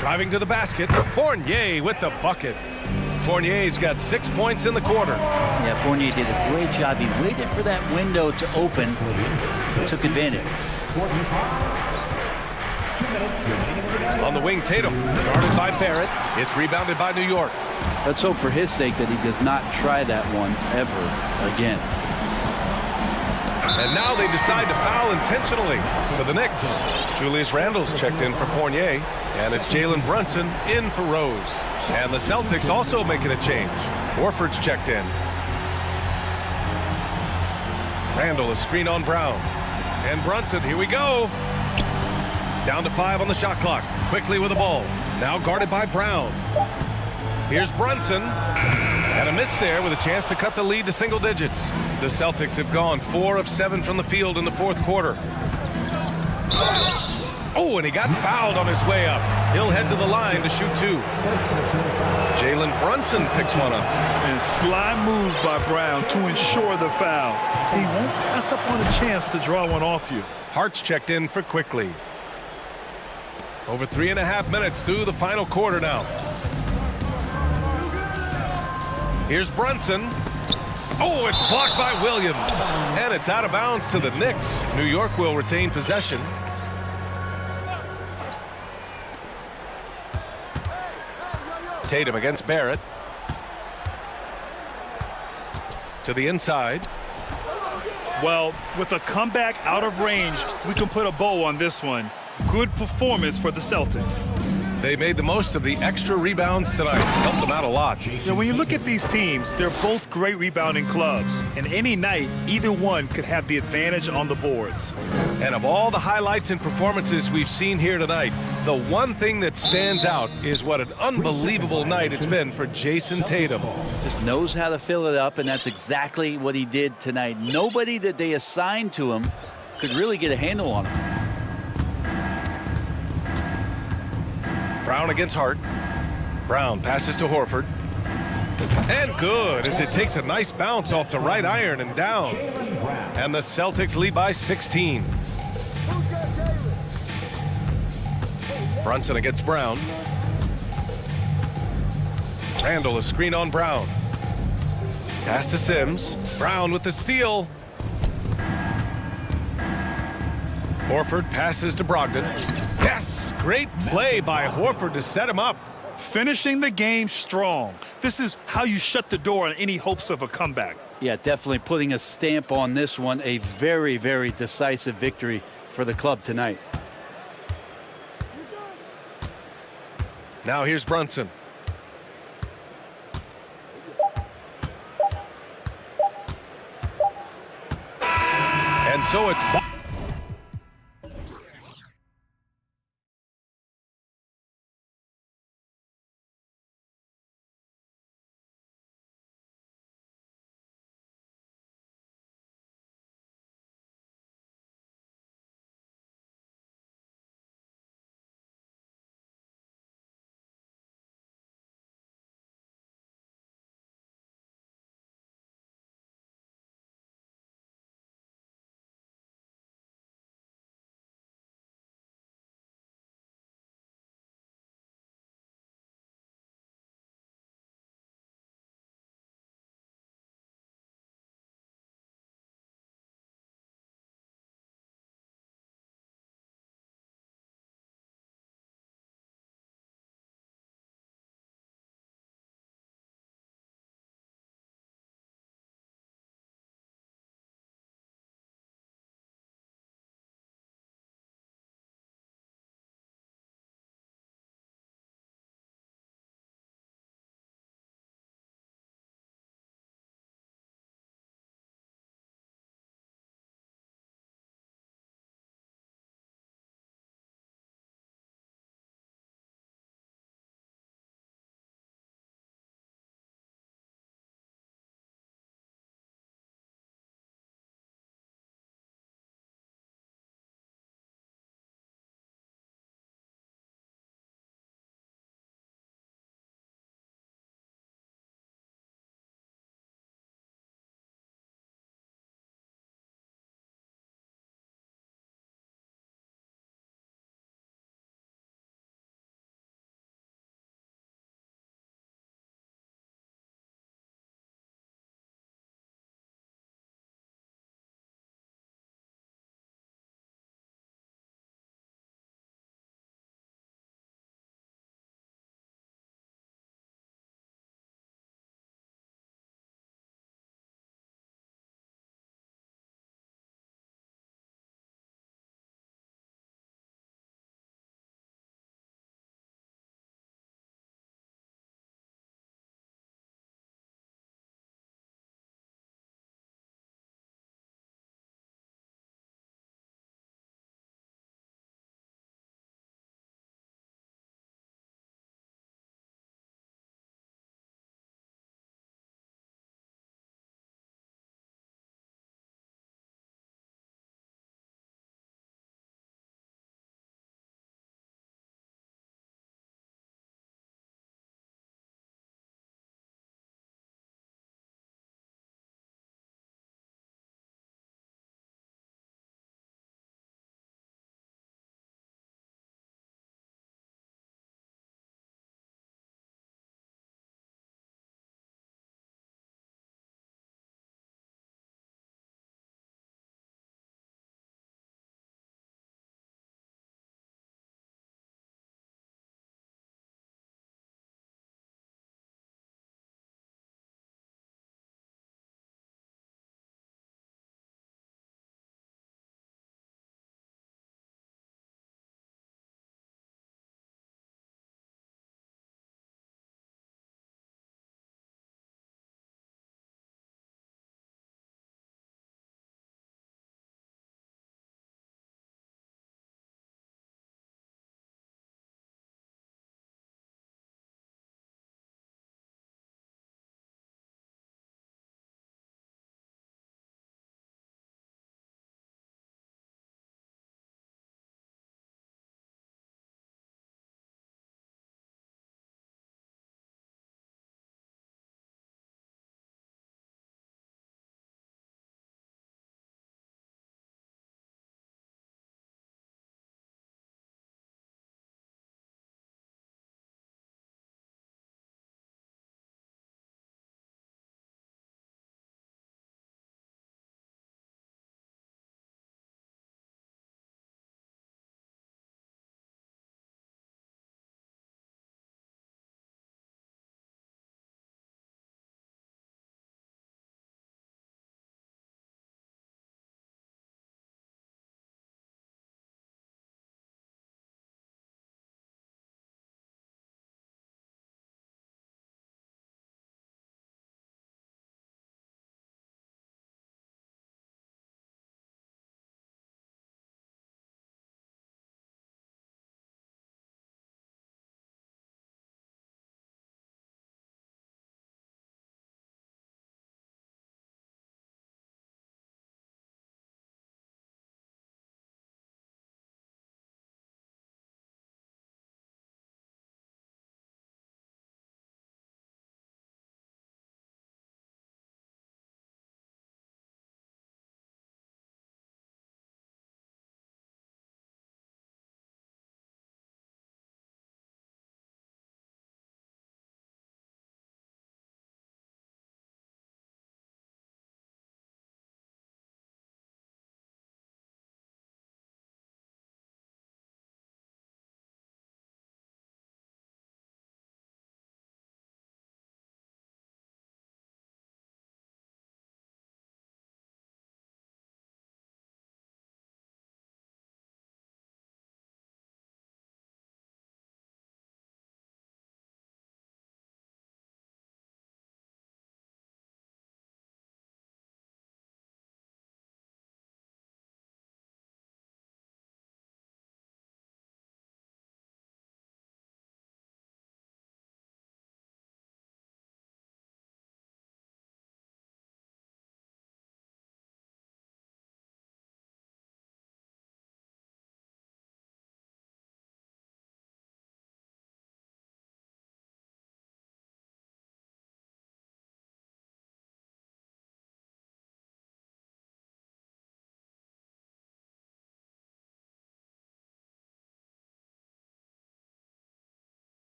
Driving to the basket. Fournier with the bucket. Fournier's got 6 points in the quarter. Yeah, Fournier did a great job. He waited for that window to open, took advantage. On the wing, Tatum, guarded by Barrett. It's rebounded by New York. Let's hope for his sake that he does not try that one ever again. And now they decide to foul intentionally for the Knicks. Julius Randle's checked in for Fournier, and it's Jalen Brunson in for Rose. And the Celtics also making a change. Horford's checked in. Randle, a screen on Brown. And Brunson, here we go. Down to 5 on the shot clock. Quickly with the ball. Now guarded by Brown. Here's Brunson. And a miss there with a chance to cut the lead to single digits. The Celtics have gone 4 of 7 from the field in the fourth quarter. Oh, and he got fouled on his way up. He'll head to the line to shoot 2. Jalen Brunson picks one up. And sly moves by Brown to ensure the foul. He won't pass up on a chance to draw one off you. Hart's checked in for Quickly. Over 3.5 minutes through the final quarter now. Here's Brunson. Oh, it's blocked by Williams. And it's out of bounds to the Knicks. New York will retain possession. Tatum against Barrett. To the inside. Well, with a comeback out of range, we can put a bow on this one. Good performance for the Celtics. They made the most of the extra rebounds tonight. Helped them out a lot. Now, when you look at these teams, they're both great rebounding clubs. And any night, either one could have the advantage on the boards. And of all the highlights and performances we've seen here tonight, the one thing that stands out is what an unbelievable night it's been for Jason Tatum. Just knows how to fill it up, and that's exactly what he did tonight. Nobody that they assigned to him could really get a handle on him. Brown against Hart. Brown passes to Horford. And good, as it takes a nice bounce off the right iron and down. And the Celtics lead by 16. Brunson against Brown. Randle, a screen on Brown. Pass to Sims. Brown with the steal. Horford passes to Brogdon. Yes! Great play by Horford to set him up. Finishing the game strong. This is how you shut the door on any hopes of a comeback. Yeah, definitely putting a stamp on this one. A very, very decisive victory for the club tonight. Now here's Brunson. And so it's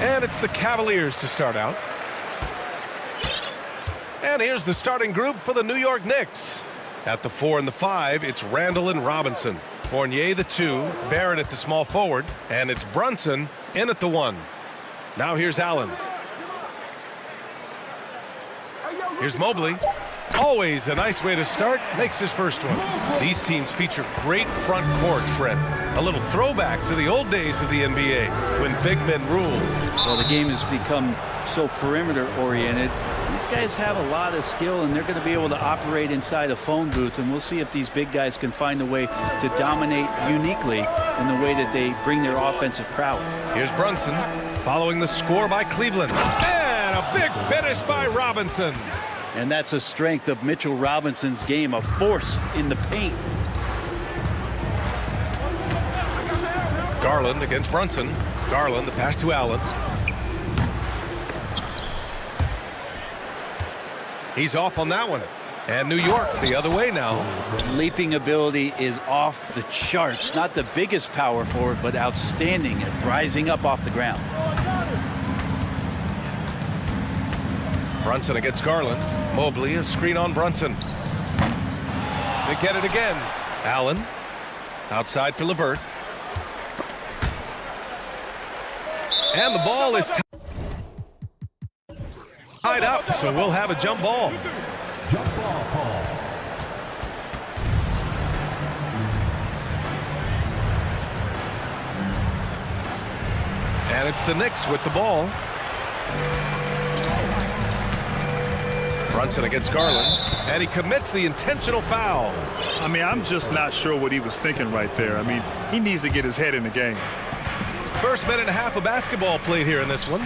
And it's the Cavaliers to start out. And here's the starting group for the New York Knicks. At the 4 and the 5, it's Randall and Robinson. Fournier the 2, Barrett at the small forward, and it's Brunson in at the 1. Now here's Allen. Here's Mobley. Always a nice way to start. Makes his first one. These teams feature great front court, Brett. A little throwback to the old days of the NBA when big men ruled. Well, the game has become so perimeter-oriented. These guys have a lot of skill, and they're going to be able to operate inside a phone booth, and we'll see if these big guys can find a way to dominate uniquely in the way that they bring their offensive prowess. Here's Brunson following the score by Cleveland. And a big finish by Robinson. And that's a strength of Mitchell Robinson's game, a force in the paint. Garland against Brunson. Garland, the pass to Allen. He's off on that one. And New York the other way now. Leaping ability is off the charts. Not the biggest power forward, but outstanding at rising up off the ground. Brunson against Garland. Mobley, a screen on Brunson. They get it again. Allen outside for LeVert. And the ball is tied up, so we'll have a jump ball. Jump ball call. And it's the Knicks with the ball. Brunson against Garland, and he commits the intentional foul. I mean, I'm just not sure what he was thinking right there. I mean, he needs to get his head in the game. First minute and a half of basketball played here in this one.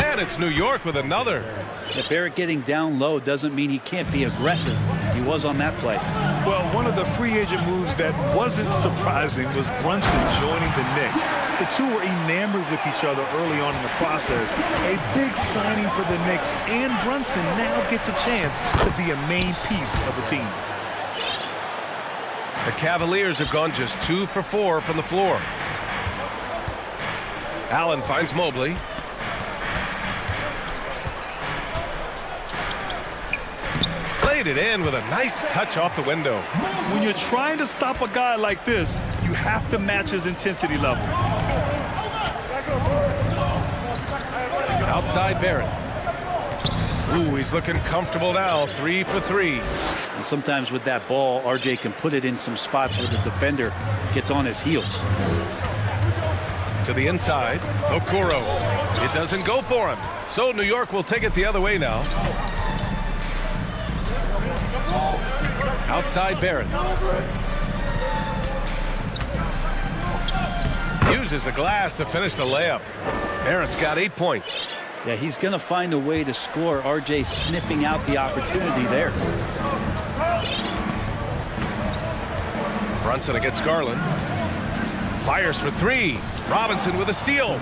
And it's New York with another. If Barrett getting down low doesn't mean he can't be aggressive. He was on that play. Well, one of the free agent moves that wasn't surprising was Brunson joining the Knicks. The two were enamored with each other early on in the process. A big signing for the Knicks, and Brunson now gets a chance to be a main piece of the team. The Cavaliers have gone just 2 for 4 from the floor. Allen finds Mobley. Played it in with a nice touch off the window. When you're trying to stop a guy like this, you have to match his intensity level. Outside Barrett. Ooh, he's looking comfortable now. 3 for 3. And sometimes with that ball, RJ can put it in some spots where the defender gets on his heels. To the inside, Okoro. It doesn't go for him. So New York will take it the other way now. Outside Barrett. Uses the glass to finish the layup. Barrett's got 8 points. Yeah, he's going to find a way to score. RJ sniffing out the opportunity there. Brunson against Garland. Fires for 3. Robinson with a steal.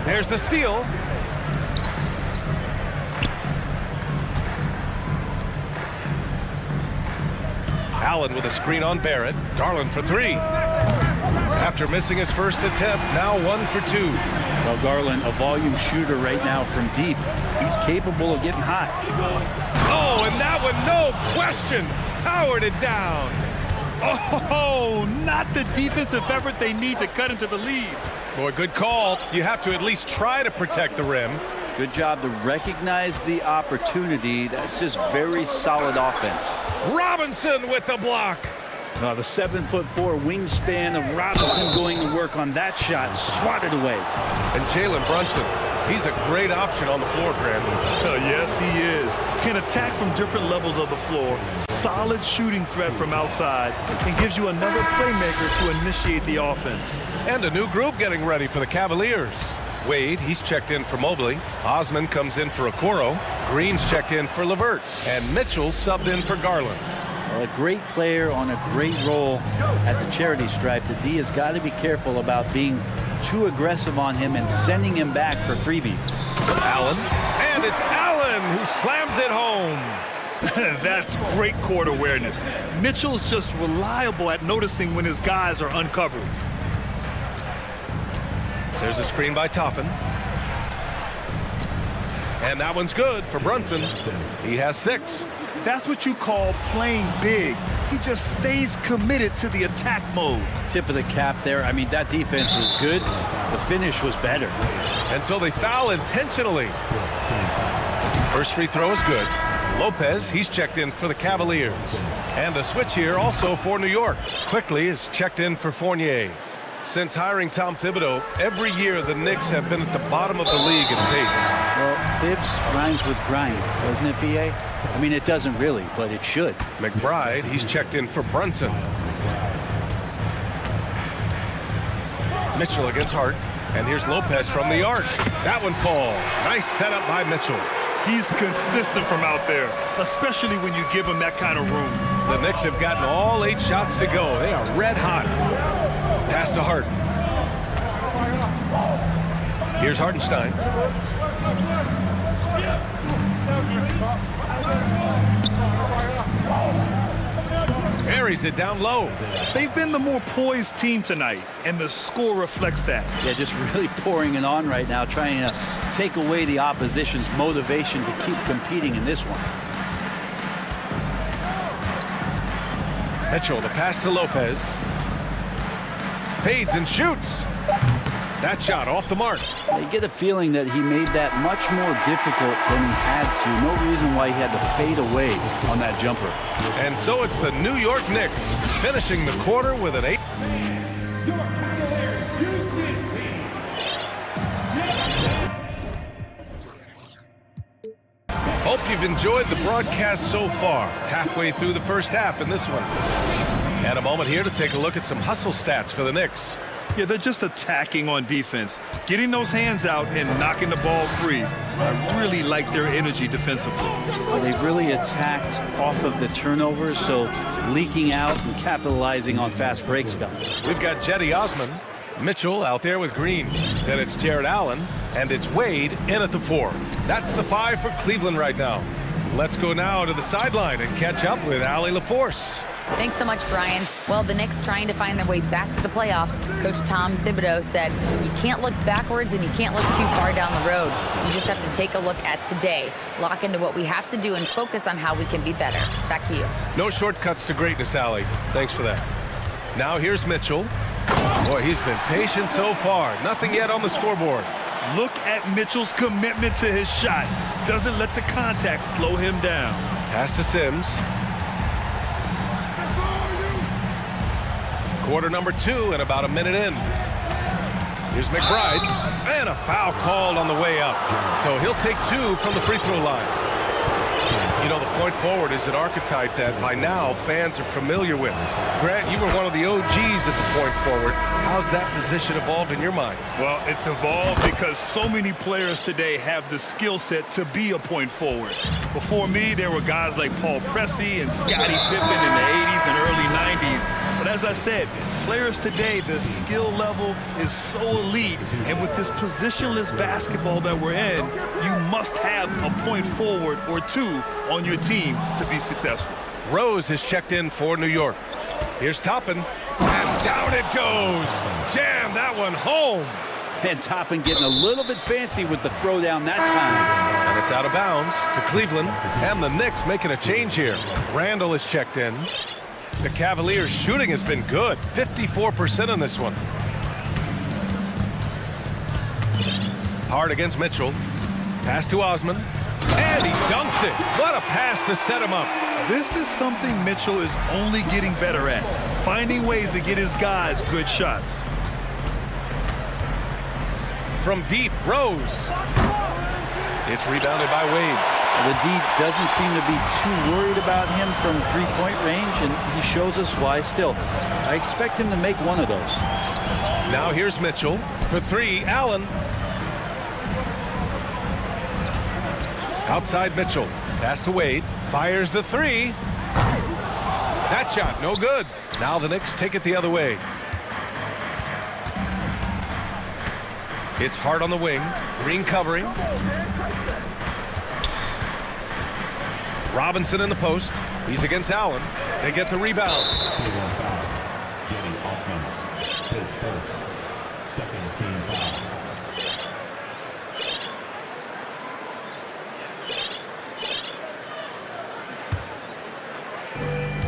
There's the steal. Allen with a screen on Barrett. Garland for 3. After missing his first attempt, now 1 for 2. Well, Garland, a volume shooter right now from deep. He's capable of getting hot. Oh, and that one, no question, powered it down. Oh, not the defensive effort they need to cut into the lead. Boy, good call. You have to at least try to protect the rim. Good job to recognize the opportunity. That's just very solid offense. Robinson with the block. The 7'4" wingspan of Robinson going to work on that shot. Swatted away. And Jalen Brunson, he's a great option on the floor, Brandon. Yes, he is. Can attack from different levels of the floor. Solid shooting threat from outside. And gives you another playmaker to initiate the offense. And a new group getting ready for the Cavaliers. Wade, he's checked in for Mobley. Osman comes in for Okoro. Green's checked in for LeVert. And Mitchell subbed in for Garland. Well, a great player on a great role at the charity stripe. The D has got to be careful about being too aggressive on him and sending him back for freebies. Allen. And it's Allen who slams it home. That's great court awareness. Mitchell's just reliable at noticing when his guys are uncovered. There's a screen by Toppin. And that one's good for Brunson. He has 6. That's what you call playing big. He just stays committed to the attack mode. Tip of the cap there. I mean, that defense was good. The finish was better. And so they foul intentionally. First free throw is good. Lopez, he's checked in for the Cavaliers. And a switch here also for New York. Quickly is checked in for Fournier. Since hiring Tom Thibodeau, every year the Knicks have been at the bottom of the league in pace. Well, Thibs rhymes with grind, doesn't it, B.A.? I mean, it doesn't really, but it should. McBride, he's checked in for Brunson. Mitchell against Hart. And here's Lopez from the arc. That one falls. Nice setup by Mitchell. He's consistent from out there, especially when you give him that kind of room. The Knicks have gotten all 8 shots to go. They are red hot. Pass to Hart. Here's Hartenstein. Buries it down low. They've been the more poised team tonight, and the score reflects that. Yeah, just really pouring it on right now, trying to take away the opposition's motivation to keep competing in this one. Mitchell, the pass to Lopez. Fades and shoots. That shot off the mark. You get a feeling that he made that much more difficult than he had to. No reason why he had to fade away on that jumper. And so it's the New York Knicks finishing the quarter with an 8. Hope you've enjoyed the broadcast so far. Halfway through the first half in this one. And a moment here to take a look at some hustle stats for the Knicks. Yeah, they're just attacking on defense, getting those hands out and knocking the ball free. I really like their energy defensively. Well, they've really attacked off of the turnovers, so leaking out and capitalizing on fast break stuff. We've got Jetty Osman, Mitchell out there with Green. Then it's Jared Allen, and it's Wade in at the 4. That's the 5 for Cleveland right now. Let's go now to the sideline and catch up with Allie LaForce. Thanks so much, Brian. Well, the Knicks trying to find their way back to the playoffs. Coach Tom Thibodeau said, you can't look backwards and you can't look too far down the road. You just have to take a look at today, lock into what we have to do, and focus on how we can be better. Back to you. No shortcuts to greatness, Allie. Thanks for that. Now here's Mitchell. Boy, he's been patient so far. Nothing yet on the scoreboard. Look at Mitchell's commitment to his shot. Doesn't let the contact slow him down. Pass to Sims. Quarter number 2 and about a minute in. Here's McBride. And a foul called on the way up. So he'll take 2 from the free throw line. You know, the point forward is an archetype that by now fans are familiar with. Grant, you were one of the OGs at the point forward. How's that position evolved in your mind? Well, it's evolved because so many players today have the skill set to be a point forward. Before me, there were guys like Paul Pressey and Scottie Pippen in the 80s and early 90s. But as I said, players today, the skill level is so elite. And with this positionless basketball that we're in, you must have a point forward or 2 on your team to be successful. Rose has checked in for New York. Here's Toppin. And down it goes. Jam that one home. And Toppin getting a little bit fancy with the throwdown that time. And it's out of bounds to Cleveland. And the Knicks making a change here. Randall is checked in. The Cavaliers' shooting has been good. 54% on this one. Hard against Mitchell. Pass to Osman. And he dunks it. What a pass to set him up. This is something Mitchell is only getting better at. Finding ways to get his guys good shots. From deep, Rose. It's rebounded by Wade. The D doesn't seem to be too worried about him from three-point range, and he shows us why still. I expect him to make one of those. Now here's Mitchell. For 3, Allen. Outside Mitchell. Pass to Wade. Fires the 3. That shot, no good. Now the Knicks take it the other way. It's Hart on the wing. Green covering. Robinson in the post. He's against Allen. They get the rebound.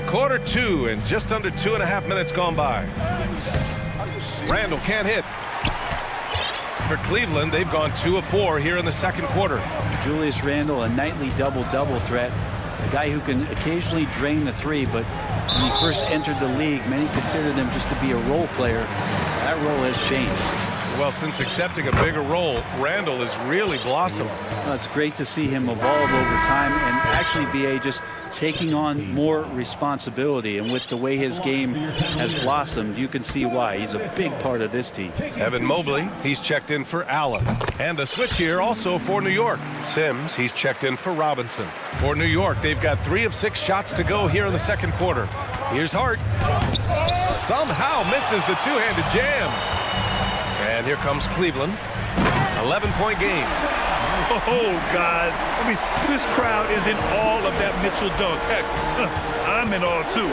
Quarter two and just under 2.5 minutes gone by. Randall can't hit. For Cleveland, they've gone 2 of 4 here in the second quarter. Julius Randle, a nightly double-double threat. A guy who can occasionally drain the three, but when he first entered the league, many considered him just to be a role player. That role has changed. Well, since accepting a bigger role, Randall has really blossomed. Well, it's great to see him evolve over time and actually be just taking on more responsibility. And with the way his game has blossomed, you can see why. He's a big part of this team. Evan Mobley, he's checked in for Allen. And a switch here also for New York. Sims, he's checked in for Robinson. For New York, they've got 3 of 6 shots to go here in the second quarter. Here's Hart. Somehow misses the two-handed jam. And here comes Cleveland. 11-point game. Oh, guys. I mean, this crowd is in awe of that Mitchell dunk. Heck, I'm in awe, too.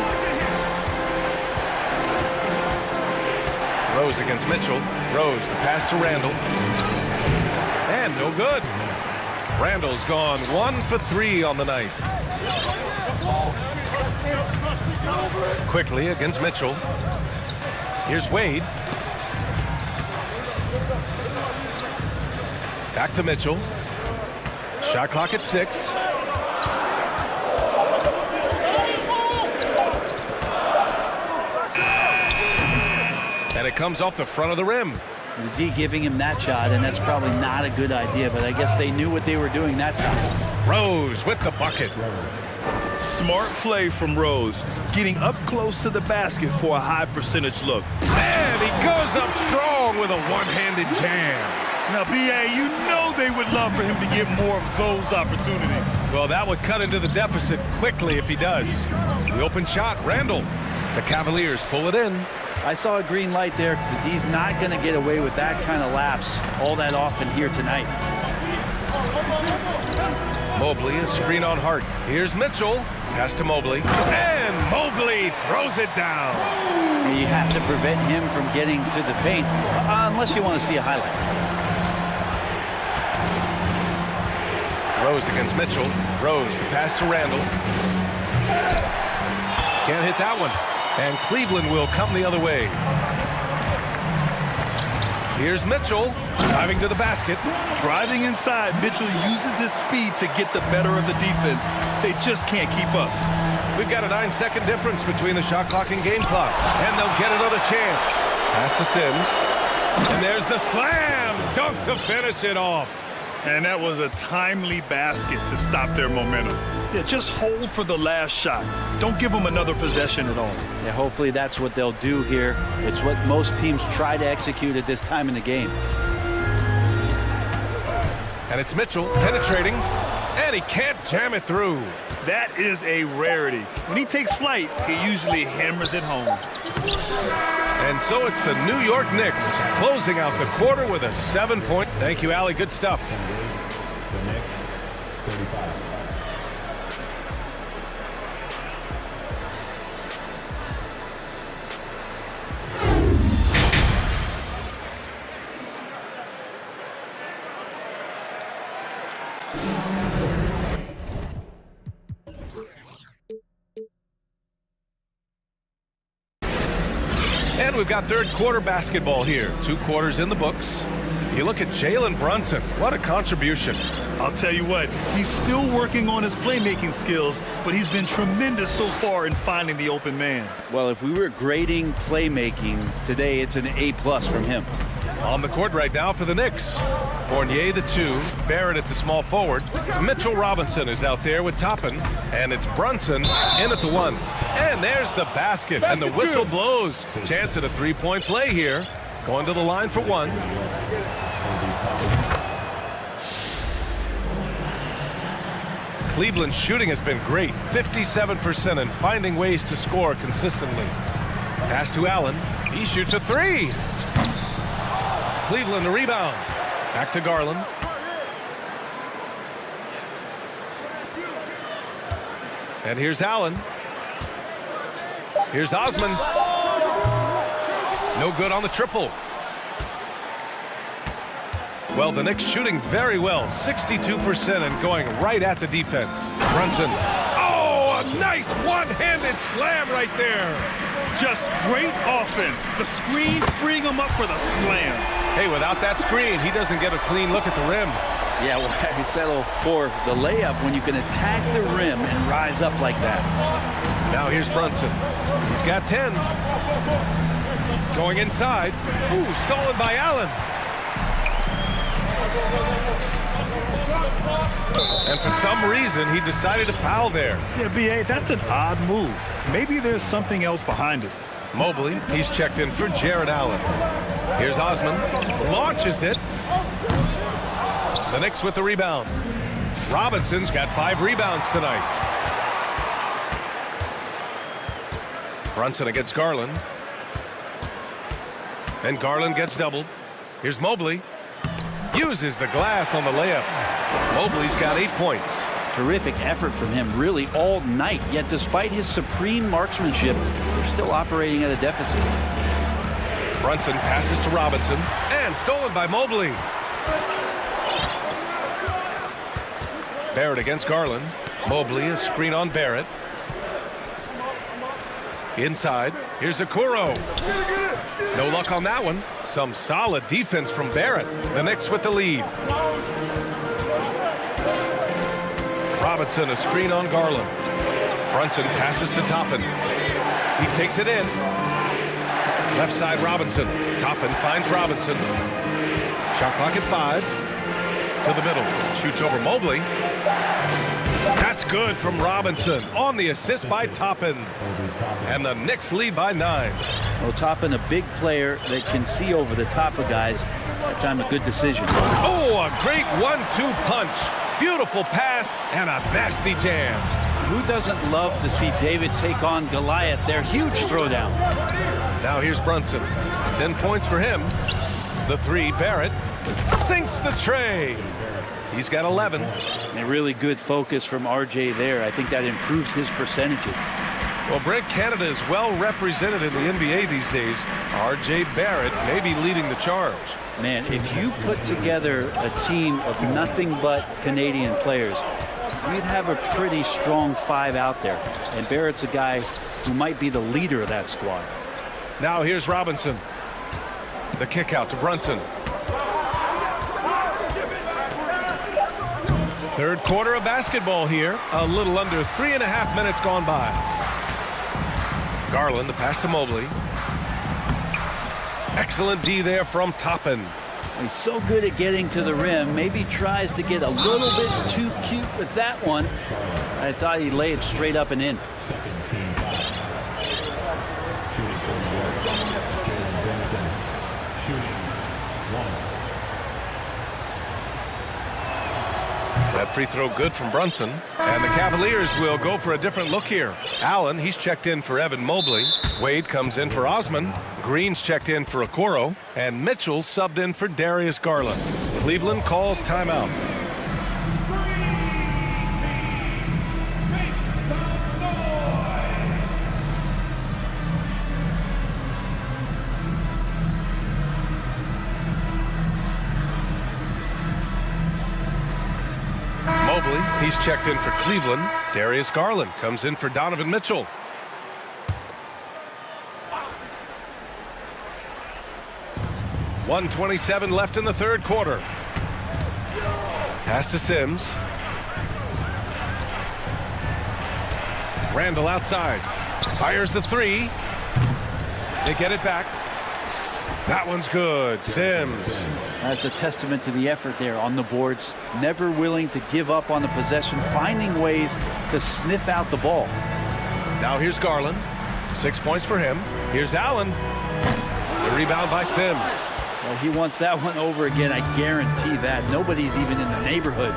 Rose against Mitchell. Rose, the pass to Randall. And no good. Randall's gone 1 for 3 on the night. Quickly against Mitchell. Here's Wade. Back to Mitchell. Shot clock at 6. And it comes off the front of the rim. The D giving him that shot, and that's probably not a good idea, but I guess they knew what they were doing that time. Rose with the bucket. Smart play from Rose, getting up close to the basket for a high percentage look. And he goes up strong with a one-handed jam. Now, B.A., you know they would love for him to get more of those opportunities. Well, that would cut into the deficit quickly if he does. The open shot, Randall. The Cavaliers pull it in. I saw a green light there. The D's not going to get away with that kind of lapse all that often here tonight. Mobley, a screen on Hart. Here's Mitchell. Pass to Mobley. And Mobley throws it down. You have to prevent him from getting to the paint, unless you want to see a highlight. Rose against Mitchell. Rose, the pass to Randall. Can't hit that one. And Cleveland will come the other way. Here's Mitchell, driving to the basket. Driving inside, Mitchell uses his speed to get the better of the defense. They just can't keep up. We've got a 9-second difference between the shot clock and game clock. And they'll get another chance. Pass to Sims. And there's the slam dunk to finish it off. And that was a timely basket to stop their momentum. Yeah, just hold for the last shot. Don't give them another possession at all. Yeah, hopefully that's what they'll do here. It's what most teams try to execute at this time in the game. And it's Mitchell penetrating, and he can't jam it through. That is a rarity. When he takes flight, he usually hammers it home. And so it's the New York Knicks closing out the quarter with a 7-point. Thank you, Allie. Good stuff. The Knicks, 35. And we've got third quarter basketball here. 2 quarters in the books. You look at Jalen Brunson. What a contribution. I'll tell you what, he's still working on his playmaking skills, but he's been tremendous so far in finding the open man. Well, if we were grading playmaking today, it's an A+ from him. On the court right now for the Knicks. Fournier the 2, Barrett at the small forward. Mitchell Robinson is out there with Toppin, and it's Brunson in at the 1. And there's the basket, and the whistle blows. Chance at a 3-point play here. Going to the line for 1. Cleveland's shooting has been great, 57%, and finding ways to score consistently. Pass to Allen. He shoots a 3. Cleveland a rebound. Back to Garland. And here's Allen. Here's Osman. No good on the triple. Well, the Knicks shooting very well, 62% and going right at the defense. Brunson. Oh, a nice one-handed slam right there. Just great offense. The screen freeing him up for the slam. Hey, without that screen, he doesn't get a clean look at the rim. Yeah, well, I settle for the layup when you can attack the rim and rise up like that. Now here's Brunson. He's got 10. Going inside. Ooh, stolen by Allen. And for some reason, he decided to foul there. Yeah, B.A., that's an odd move. Maybe there's something else behind it. Mobley, he's checked in for Jared Allen. Here's Osman. Launches it. The Knicks with the rebound. Robinson's got 5 rebounds tonight. Brunson against Garland. And Garland gets doubled. Here's Mobley. Uses the glass on the layup. Mobley's got 8 points. Terrific effort from him really all night. Yet despite his supreme marksmanship, they're still operating at a deficit. Brunson passes to Robinson. And stolen by Mobley. Barrett against Garland. Mobley, a screen on Barrett. Inside, here's Okoro. No luck on that one. Some solid defense from Barrett. The Knicks with the lead. Robinson, a screen on Garland. Brunson passes to Toppin. He takes it in. Left side, Robinson. Toppin finds Robinson. Shot clock at 5. To the middle. Shoots over Mobley. That's good from Robinson on the assist by Toppin. And the Knicks lead by 9. Well, Toppin, a big player that can see over the top of guys. That time, a good decision. Oh, a great 1-2 punch. Beautiful pass and a nasty jam. Who doesn't love to see David take on Goliath? Their huge throwdown. Now here's Brunson. 10 points for him. The 3, Barrett sinks the tray. He's got 11. A really good focus from RJ there. I think that improves his percentages. Well, Brent, Canada is well represented in the NBA these days. RJ Barrett may be leading the charge. Man, if you put together a team of nothing but Canadian players, you'd have a pretty strong 5 out there. And Barrett's a guy who might be the leader of that squad. Now here's Robinson. The kick out to Brunson. Third quarter of basketball here. A little under 3.5 minutes gone by. Garland, the pass to Mobley. Excellent D there from Toppin. He's so good at getting to the rim. Maybe tries to get a little bit too cute with that one. I thought he'd lay it straight up and in. That free throw good from Brunson. And the Cavaliers will go for a different look here. Allen, he's checked in for Evan Mobley. Wade comes in for Osman. Green's checked in for Okoro. And Mitchell subbed in for Darius Garland. Cleveland calls timeout. Mobley, he's checked in for Cleveland. Darius Garland comes in for Donovan Mitchell. .127 left in the third quarter. Pass to Sims. Randall outside. Fires the 3. They get it back. That one's good. Sims. That's a testament to the effort there on the boards. Never willing to give up on the possession, finding ways to sniff out the ball. Now here's Garland. 6 points for him. Here's Allen. The rebound by Sims. Well, he wants that one over again. I guarantee that. Nobody's even in the neighborhood.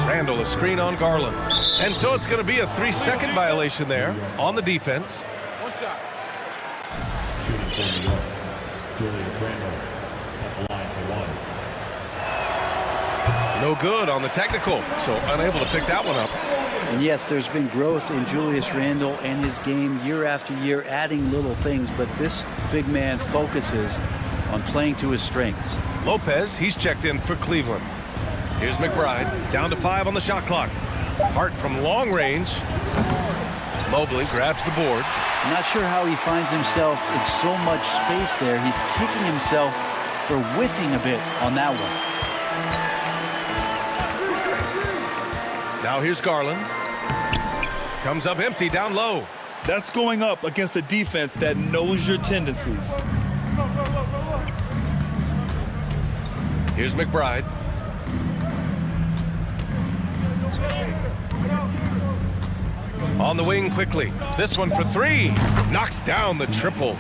Randall, a screen on Garland. And so it's going to be a 3-second violation there on the defense. What's up? No good on the technical, so unable to pick that one up. And yes, there's been growth in Julius Randle and his game year after year, adding little things, but this big man focuses on playing to his strengths. Lopez, he's checked in for Cleveland. Here's McBride, down to 5 on the shot clock. Hart from long range. Mobley grabs the board. I'm not sure how he finds himself in so much space there. He's kicking himself for whiffing a bit on that one. Now here's Garland. Comes up empty down low. That's going up against a defense that knows your tendencies. Here's McBride. On the wing quickly. This one for 3. Knocks down the triple.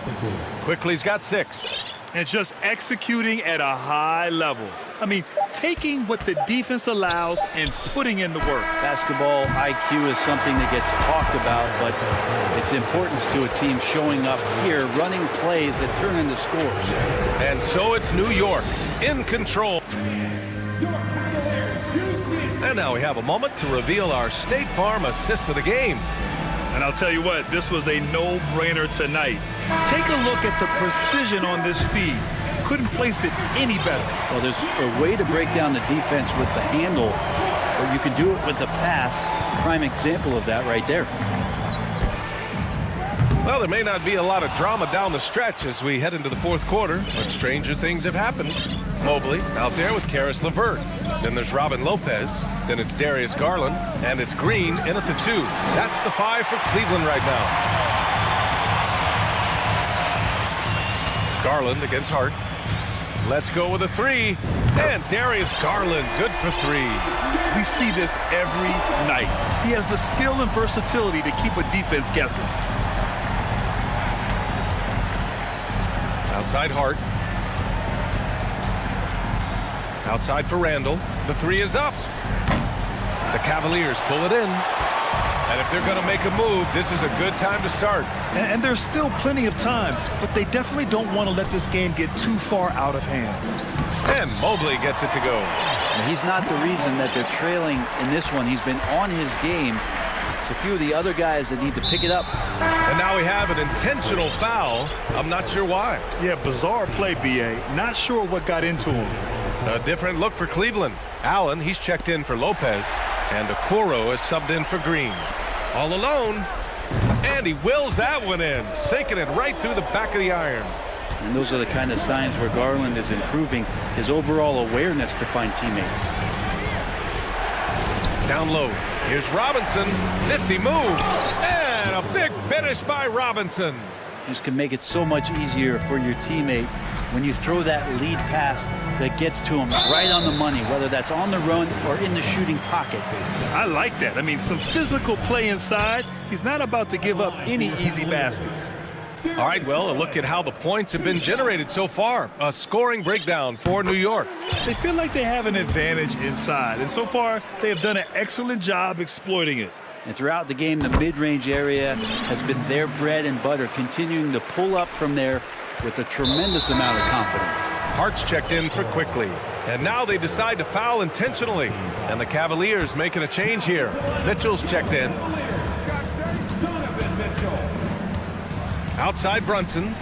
Quickly's got 6. And just executing at a high level. I mean, taking what the defense allows and putting in the work. Basketball IQ is something that gets talked about, but its importance to a team showing up here, running plays that turn into scores. And so it's New York in control. And now we have a moment to reveal our State Farm assist of the game. And I'll tell you what, this was a no-brainer tonight. Take a look at the precision on this feed. Couldn't place it any better. Well, there's a way to break down the defense with the handle, or you can do it with the pass. Prime example of that right there. Well, there may not be a lot of drama down the stretch as we head into the fourth quarter, but stranger things have happened. Mobley out there with Karis LeVert. Then there's Robin Lopez. Then it's Darius Garland. And it's Green in at the 2. That's the 5 for Cleveland right now. Garland against Hart. Let's go with a 3. And Darius Garland, good for 3. We see this every night. He has the skill and versatility to keep a defense guessing. Outside Hart. Outside for Randall. The 3 is up. The Cavaliers pull it in. And if they're going to make a move, this is a good time to start. And there's still plenty of time, but they definitely don't want to let this game get too far out of hand. And Mobley gets it to go. And he's not the reason that they're trailing in this one. He's been on his game. It's a few of the other guys that need to pick it up. And now we have an intentional foul. I'm not sure why. Yeah, bizarre play, B.A. Not sure what got into him. A different look for Cleveland. Allen, he's checked in for Lopez. And Okoro is subbed in for Green. All alone. And he wills that one in, sinking it right through the back of the iron. And those are the kind of signs where Garland is improving his overall awareness to find teammates. Down low. Here's Robinson. Nifty move. And a big finish by Robinson. This can make it so much easier for your teammate when you throw that lead pass that gets to him right on the money, whether that's on the run or in the shooting pocket. I like that. I mean, some physical play inside. He's not about to give up any easy baskets. All right, well, a look at how the points have been generated so far. A scoring breakdown for New York. They feel like they have an advantage inside, and so far they have done an excellent job exploiting it. And throughout the game, the mid-range area has been their bread and butter, continuing to pull up from there with a tremendous amount of confidence. Hart's checked in for Quickly. And now they decide to foul intentionally. And the Cavaliers making a change here. Mitchell's checked in. Outside Brunson.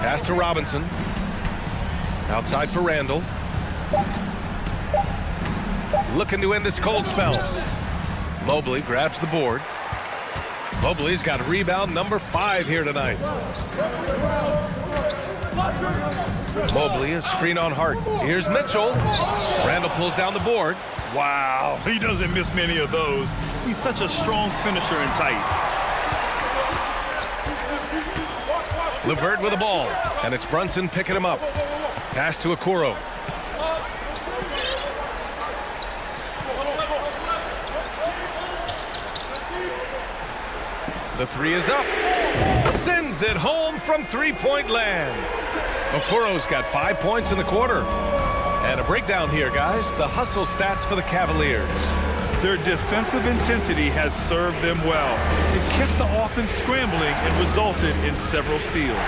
Pass to Robinson. Outside for Randall. Looking to end this cold spell. Mobley grabs the board. Mobley's got rebound number 5 here tonight. Mobley, a screen on Hart. Here's Mitchell. Randall pulls down the board. Wow, he doesn't miss many of those. He's such a strong finisher and tight. LeVert with the ball, and it's Brunson picking him up. Pass to Okoro. The 3 is up. Sends it home from three-point land. Okoro's got 5 points in the quarter. And a breakdown here, guys. The hustle stats for the Cavaliers. Their defensive intensity has served them well. It kept the offense scrambling and resulted in several steals.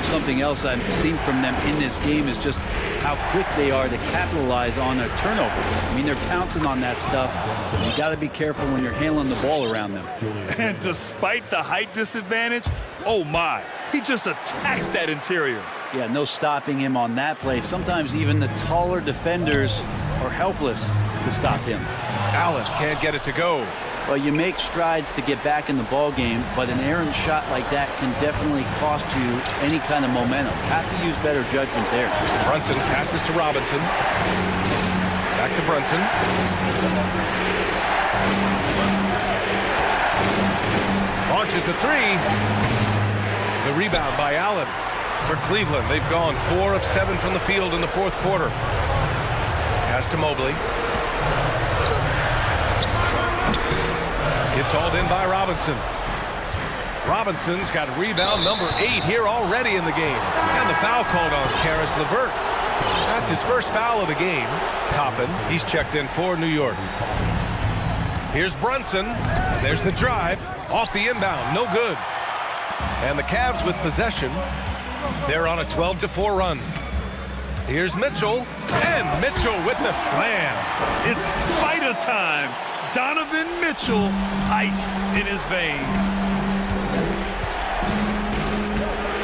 Something else I've seen from them in this game is just how quick they are to capitalize on a turnover. I mean, they're pouncing on that stuff. You got to be careful when you're handling the ball around them. And despite the height disadvantage, oh my, he just attacks that interior. Yeah, no stopping him on that play. Sometimes even the taller defenders are helpless to stop him. Allen can't get it to go. Well, you make strides to get back in the ball game, but an errant shot like that can definitely cost you any kind of momentum. Have to use better judgment there. Brunson passes to Robinson. Back to Brunson. Launches a three. The rebound by Allen. For Cleveland, they've gone 4 of 7 from the field in the fourth quarter. Pass to Mobley. It's hauled in by Robinson. Robinson's got rebound number 8 here already in the game. And the foul called on Karis LeVert. That's his first foul of the game. Toppin, he's checked in for New York. Here's Brunson. There's the drive. Off the inbound, no good. And the Cavs with possession. They're on a 12-4 run. Here's Mitchell. And Mitchell with the slam. It's spider time. Donovan Mitchell, ice in his veins.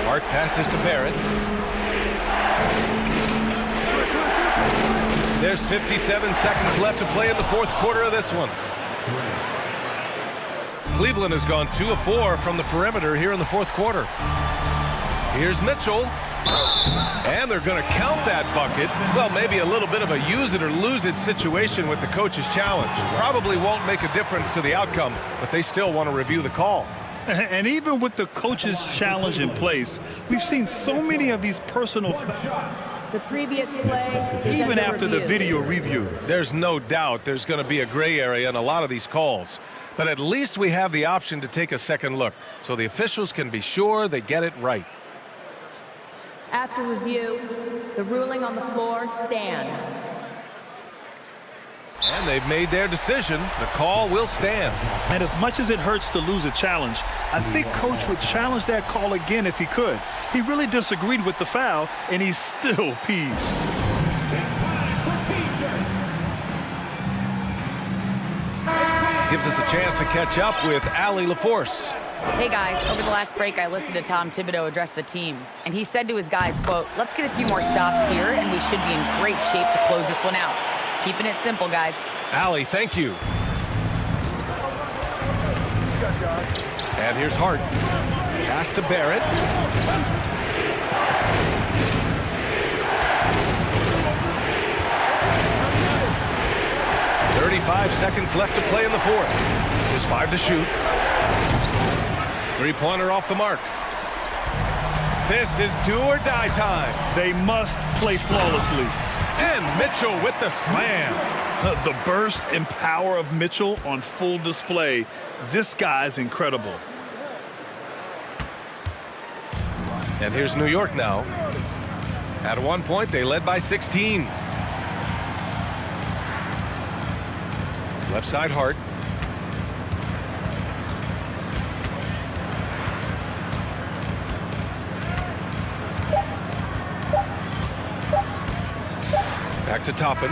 Hart passes to Barrett. There's 57 seconds left to play in the fourth quarter of this one. Cleveland has gone 2 of 4 from the perimeter here in the fourth quarter. Here's Mitchell. And they're going to count that bucket. Well, maybe a little bit of a use it or lose it situation with the coach's challenge. Probably won't make a difference to the outcome, but they still want to review the call. And even with the coach's challenge in place, we've seen so many of these personal The previous play is even under after the review. video review. There's no doubt there's going to be a gray area in a lot of these calls. But at least we have the option to take a second look, so the officials can be sure they get it right. After review, the ruling on the floor stands. And they've made their decision. The call will stand. And as much as it hurts to lose a challenge, I think Coach would challenge that call again if he could. He really disagreed with the foul, and he's still peeved. Gives us a chance to catch up with Allie LaForce. Hey guys, over the last break I listened to Tom Thibodeau address the team, and he said to his guys, quote, "Let's get a few more stops here and we should be in great shape to close this one out." Keeping it simple, guys. Allie, thank you. And here's Hart. Pass to Barrett. "35 seconds left to play in the fourth. Just 5 to shoot. Three-pointer off the mark. This is do or die time. They must play flawlessly. And Mitchell with the slam. The burst and power of Mitchell on full display. This guy's incredible. And here's New York now. At one point, they led by 16. Left side, Hart. Back to Toppin.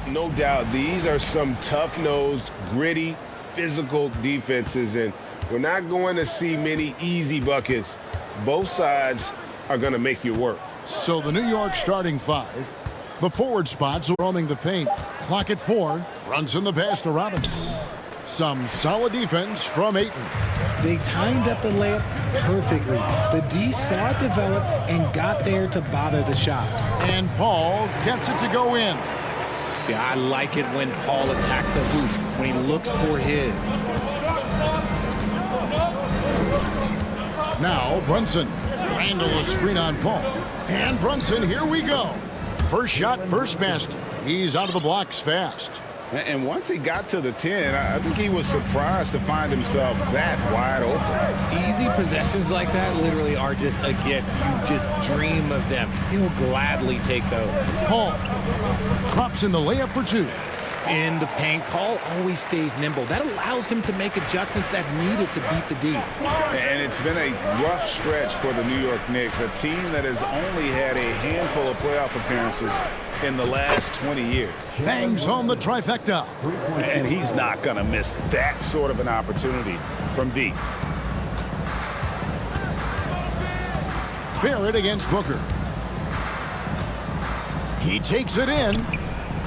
No doubt, these are some tough-nosed, gritty, physical defenses, and we're not going to see many easy buckets. Both sides are going to make you work. So the New York starting five. The forward spots roaming the paint. Clock at 4. Runs in the pass to Robinson. Some solid defense from Ayton. They timed up the layup perfectly. The D saw it develop and got there to bother the shot. And Paul gets it to go in. See, I like it when Paul attacks the hoop, when he looks for his. Now Brunson. Randall a screen on Paul. And Brunson, here we go. First shot, first basket. He's out of the blocks fast. And once he got to the 10, I think he was surprised to find himself that wide open. Easy possessions like that literally are just a gift. You just dream of them. He'll gladly take those. Paul drops in the layup for 2. In the paint, Paul always stays nimble. That allows him to make adjustments that needed to beat the D. And it's been a rough stretch for the New York Knicks, a team that has only had a handful of playoff appearances in the last 20 years. Bangs home the trifecta. And he's not going to miss that sort of an opportunity from deep. Barrett against Booker. He takes it in.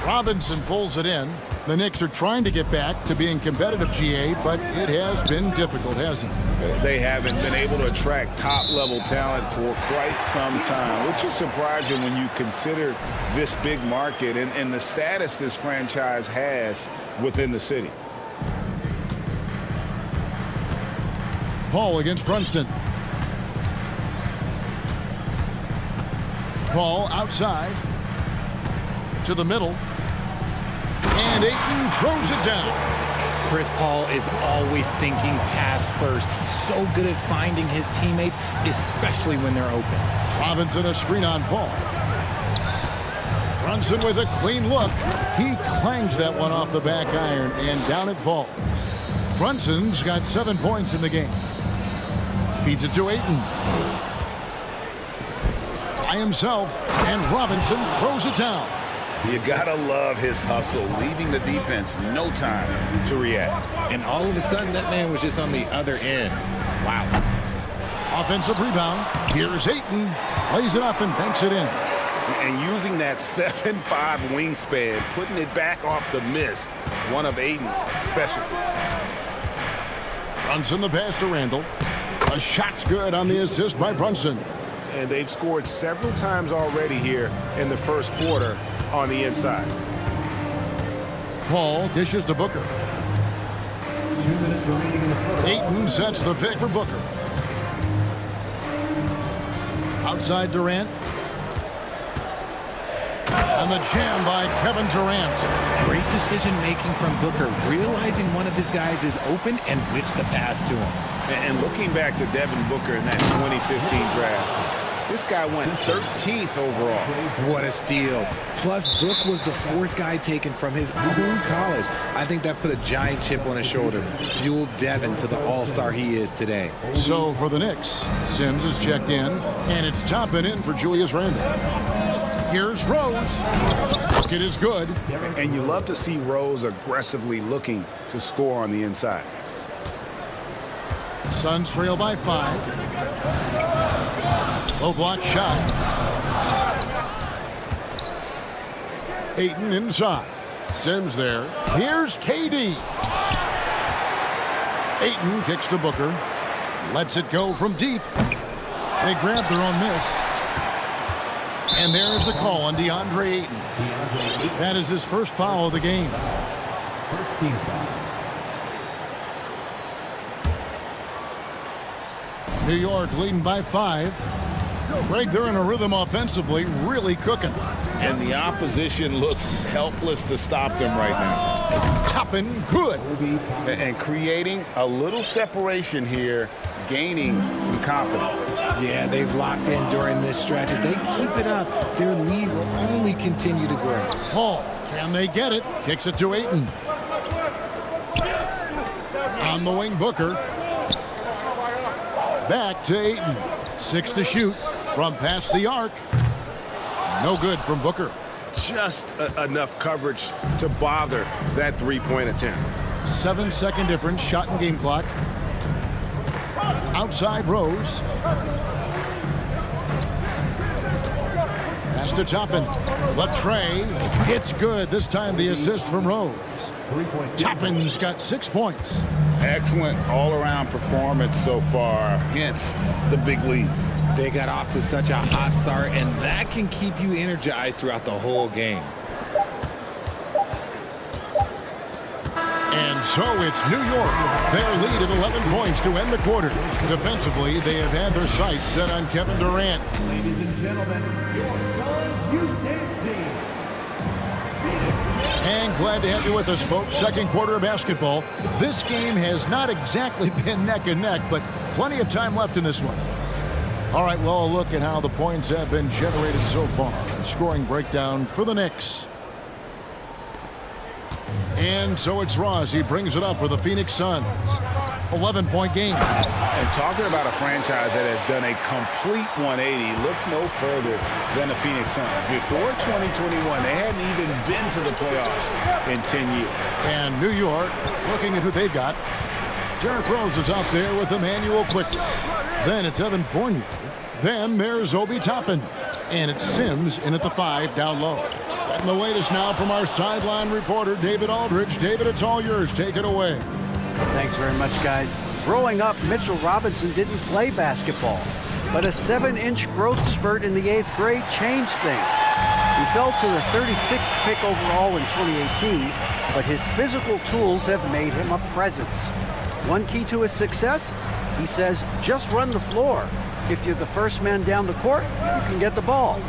Robinson pulls it in. The Knicks are trying to get back to being competitive, GA, but it has been difficult, hasn't it? They haven't been able to attract top-level talent for quite some time, which is surprising when you consider this big market and the status this franchise has within the city. Paul against Brunson. Paul outside. To the middle. And Ayton throws it down. Chris Paul is always thinking pass first. He's so good at finding his teammates, especially when they're open. Robinson a screen on Paul. Brunson with a clean look. He clangs that one off the back iron, and down it falls. Brunson's got 7 points in the game. Feeds it to Ayton. By himself, and Robinson throws it down. You gotta love his hustle, leaving the defense no time to react. And all of a sudden, that man was just on the other end. Wow. Offensive rebound. Here's Ayton. Plays it up and banks it in. And using that 7'5" wingspan, putting it back off the miss, one of Ayton's specialties. Brunson the pass to Randall. A shot's good on the assist by Brunson. And they've scored several times already here in the first quarter on the inside. Paul dishes to Booker. 2 minutes remaining in the first. Ayton sets the pick for Booker. Outside Durant. And the jam by Kevin Durant. Great decision-making from Booker, realizing one of his guys is open and whips the pass to him. And looking back to Devin Booker in that 2015 draft, this guy went 13th overall. What a steal. Plus, Book was the 4th guy taken from his own college. I think that put a giant chip on his shoulder, fueled Devin to the all-star he is today. So for the Knicks, Sims is checked in, and it's topping in for Julius Randle. Here's Rose. Bucket is good. And you love to see Rose aggressively looking to score on the inside. Suns trail by 5. Low block shot. Ayton inside. Sims there. Here's KD. Ayton kicks to Booker. Lets it go from deep. They grab their own miss. And there's the call on DeAndre Ayton. That is his first foul of the game. First team foul. New York leading by 5. Greg, they're in a rhythm offensively, really cooking. And the opposition looks helpless to stop them right now. Topping good. And creating a little separation here, gaining some confidence. Yeah, they've locked in during this stretch. If they keep it up, their lead will only continue to grow. Paul, can they get it? Kicks it to Ayton. On the wing, Booker. Back to Ayton. 6 to shoot from past the arc. No good from Booker. just enough coverage to bother that three-point attempt. 7-second difference, shot and game clock. Outside Rose. Pass to Toppin. Latrey. It's good. This time the assist from Rose. Toppin's got 6 points. Excellent all-around performance so far, hence the big lead. They got off to such a hot start, and that can keep you energized throughout the whole game. And so it's New York. Their lead at 11 points to end the quarter. Defensively, they have had their sights set on Kevin Durant. Ladies and gentlemen, your Suns Youth Dance Team. And glad to have you with us, folks. Second quarter of basketball. This game has not exactly been neck and neck, but plenty of time left in this one. All right, well, a look at how the points have been generated so far. A scoring breakdown for the Knicks. And so it's Ross. He brings it up for the Phoenix Suns. 11-point game. And talking about a franchise that has done a complete 180, look no further than the Phoenix Suns. Before 2021, they hadn't even been to the playoffs in 10 years. And New York, looking at who they've got. Derrick Rose is out there with Emmanuel Quickly. Then it's Evan Fournier. Then there's Obi Toppin. And it's Sims in at the 5 down low. And the latest now from our sideline reporter, David Aldridge. David, it's all yours. Take it away. Thanks very much, guys. Growing up, Mitchell Robinson didn't play basketball, but a 7-inch growth spurt in the 8th grade changed things. He fell to the 36th pick overall in 2018, but his physical tools have made him a presence. One key to his success, he says, just run the floor. If you're the first man down the court, you can get the ball.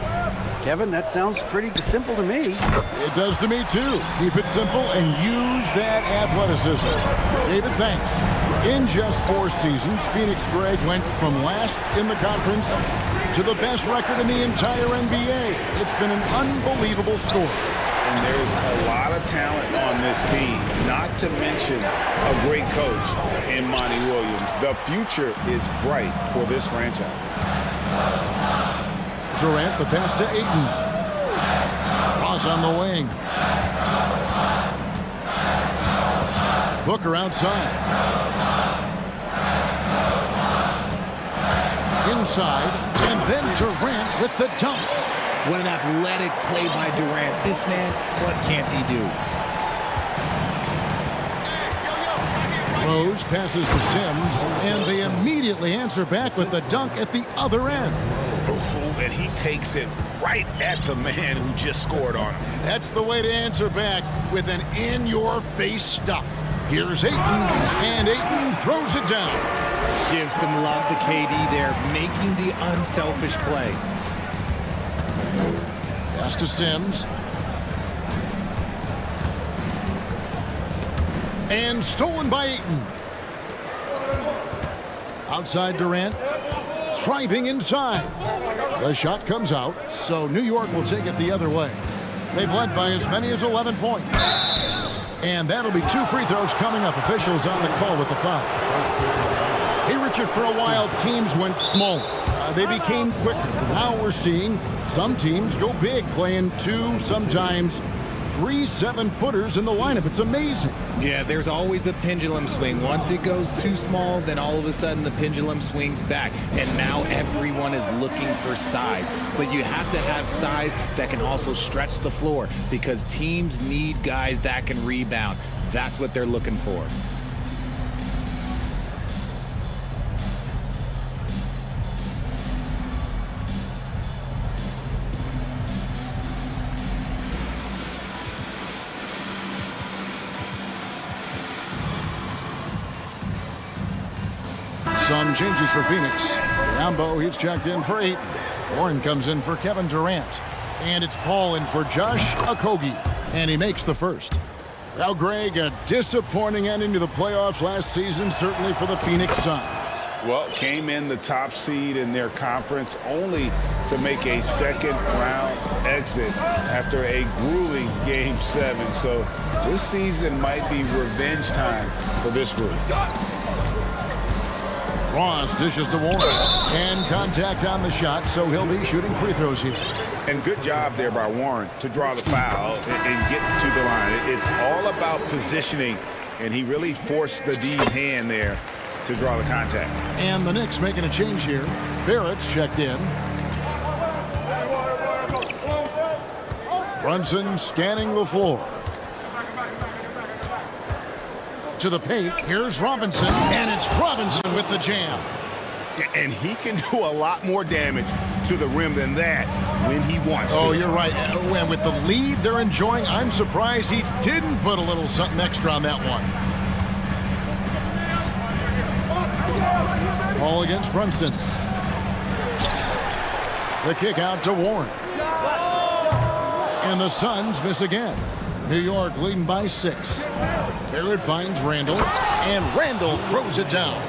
Kevin, that sounds pretty simple to me. It does to me, too. Keep it simple and use that athleticism. David, thanks. In just 4 seasons, Phoenix Greg went from last in the conference to the best record in the entire NBA. It's been an unbelievable story. And there's a lot of talent on this team, not to mention a great coach in Monty Williams. The future is bright for this franchise. Durant, the pass to Ayton. Ross on the wing. Booker outside. Inside, and then Durant with the dunk. What an athletic play by Durant. This man, what can't he do? Rose passes to Sims, and they immediately answer back with the dunk at the other end. And he takes it right at the man who just scored on him. That's the way to answer back, with an in-your-face stuff. Here's Ayton, and Ayton throws it down. Give some love to KD there, making the unselfish play. Pass to Sims. And stolen by Ayton. Outside Durant. Driving inside. The shot comes out, so New York will take it the other way. They've led by as many as 11 points. And that'll be 2 free throws coming up. Officials on the call with the foul. Hey, Richard, for a while, teams went smaller. They became quicker. Now we're seeing some teams go big, playing 2, sometimes 3 7-footers in the lineup. It's amazing. Yeah, there's always a pendulum swing. Once it goes too small, then all of a sudden the pendulum swings back. And now everyone is looking for size. But you have to have size that can also stretch the floor, because teams need guys that can rebound. That's what they're looking for. Some changes for Phoenix. Rambo, he's checked in for 8. Warren comes in for Kevin Durant. And it's Paul in for Josh Okogie. And he makes the first. Now, Greg, a disappointing ending to the playoffs last season, certainly for the Phoenix Suns. Well, came in the top seed in their conference, only to make a second-round exit after a grueling Game 7. So this season might be revenge time for this group. Ross dishes to Warren. And contact on the shot, so he'll be shooting free throws here. And good job there by Warren to draw the foul and get to the line. It's all about positioning, and he really forced the D's hand there to draw the contact. And the Knicks making a change here. Barrett's checked in. Brunson scanning the floor. To the paint, here's Robinson, and it's Robinson with the jam. And he can do a lot more damage to the rim than that when he wants to. Oh, you're right. And with the lead they're enjoying, I'm surprised he didn't put a little something extra on that one. Ball against Brunson. The kick out to Warren. And the Suns miss again. New York leading by 6. Barrett finds Randall, and Randall throws it down.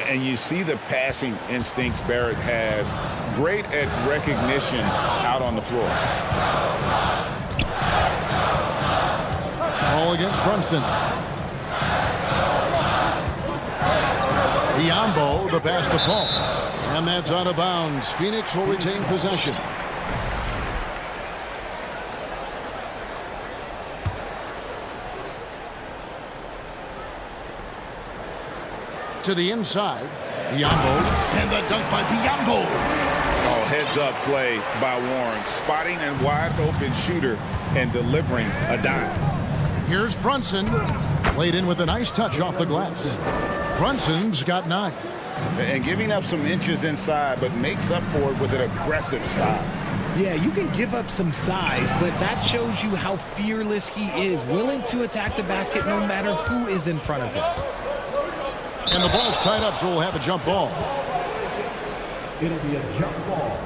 And you see the passing instincts Barrett has. Great at recognition out on the floor. Ball against Brunson. Biombo, the pass to Paul. And that's out of bounds. Phoenix will retain possession. To the inside, Biombo, and the dunk by Biombo. Oh, heads-up play by Warren, spotting a wide-open shooter and delivering a dime. Here's Brunson, laid in with a nice touch off the glass. Brunson's got 9. And giving up some inches inside, but makes up for it with an aggressive style. Yeah, you can give up some size, but that shows you how fearless he is, willing to attack the basket no matter who is in front of him. And the ball's tied up, so we'll have a jump ball. It'll be a jump ball.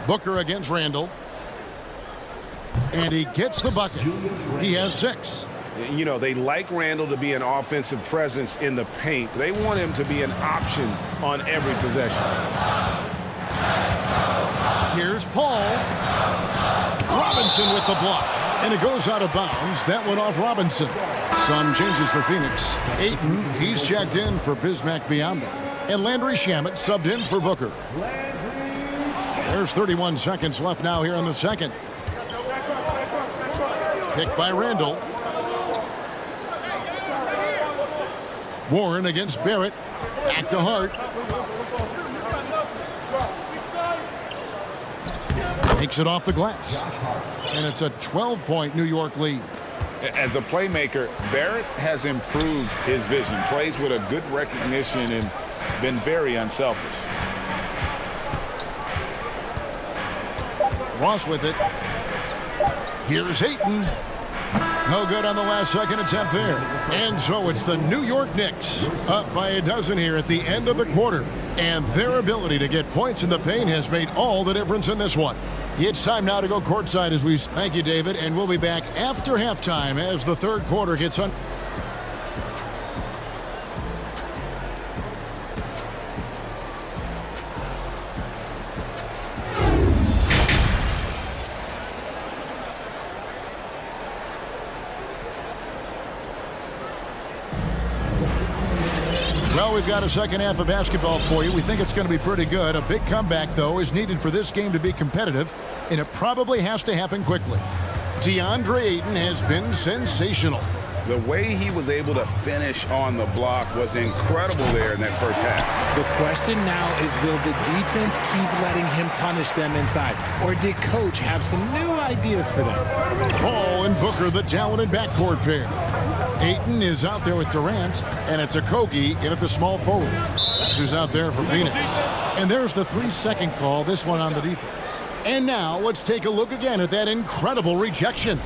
Booker against Randall. And he gets the bucket. He has 6. You know, they like Randall to be an offensive presence in the paint. They want him to be an option on every possession. Here's Paul. Robinson with the block. And it goes out of bounds. That went off Robinson. Some changes for Phoenix. Ayton, he's checked in for Bismack Biyombo. And Landry Shamet subbed in for Booker. There's 31 seconds left now here in the second. Picked by Randall. Warren against Barrett. Back to Hart. Takes it off the glass. And it's a 12-point New York lead. As a playmaker, Barrett has improved his vision. Plays with a good recognition and been very unselfish. Ross with it. Here's Ayton. No good on the last second attempt there. And so it's the New York Knicks up by a dozen here at the end of the quarter. And their ability to get points in the paint has made all the difference in this one. It's time now to go courtside as we thank you, David, and we'll be back after halftime as the third quarter gets on. Well, we've got a second half of basketball for you. We think it's going to be pretty good. A big comeback, though, is needed for this game to be competitive, and it probably has to happen quickly. DeAndre Ayton has been sensational. The way he was able to finish on the block was incredible there in that first half. The question now is, will the defense keep letting him punish them inside? Or did Coach have some new ideas for them? Paul and Booker, the talented backcourt pair. Ayton is out there with Durant, and it's Okogie in at the small forward. That's who's out there for Phoenix. And there's the 3-second call, this one on the defense. And now let's take a look again at that incredible rejection.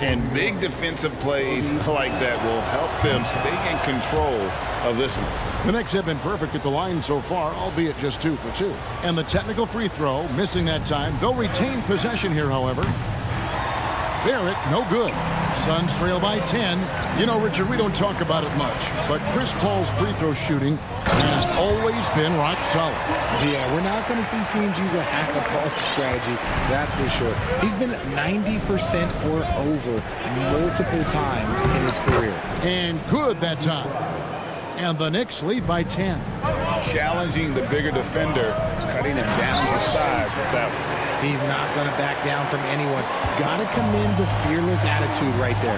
And big defensive plays like that will help them stay in control of this one. The Knicks have been perfect at the line so far, albeit just 2 for 2. And the technical free throw, missing that time. They'll retain possession here, however. Barrett, no good. Suns trail by 10. You know, Richard, we don't talk about it much, but Chris Paul's free throw shooting has always been rock solid. Yeah, we're not going to see teams use a half a ball strategy, that's for sure. He's been 90% or over multiple times in his career. And good that time. And the Knicks lead by 10. Challenging the bigger defender, cutting him down to size with that one. He's not going to back down from anyone. Got to commend the fearless attitude right there.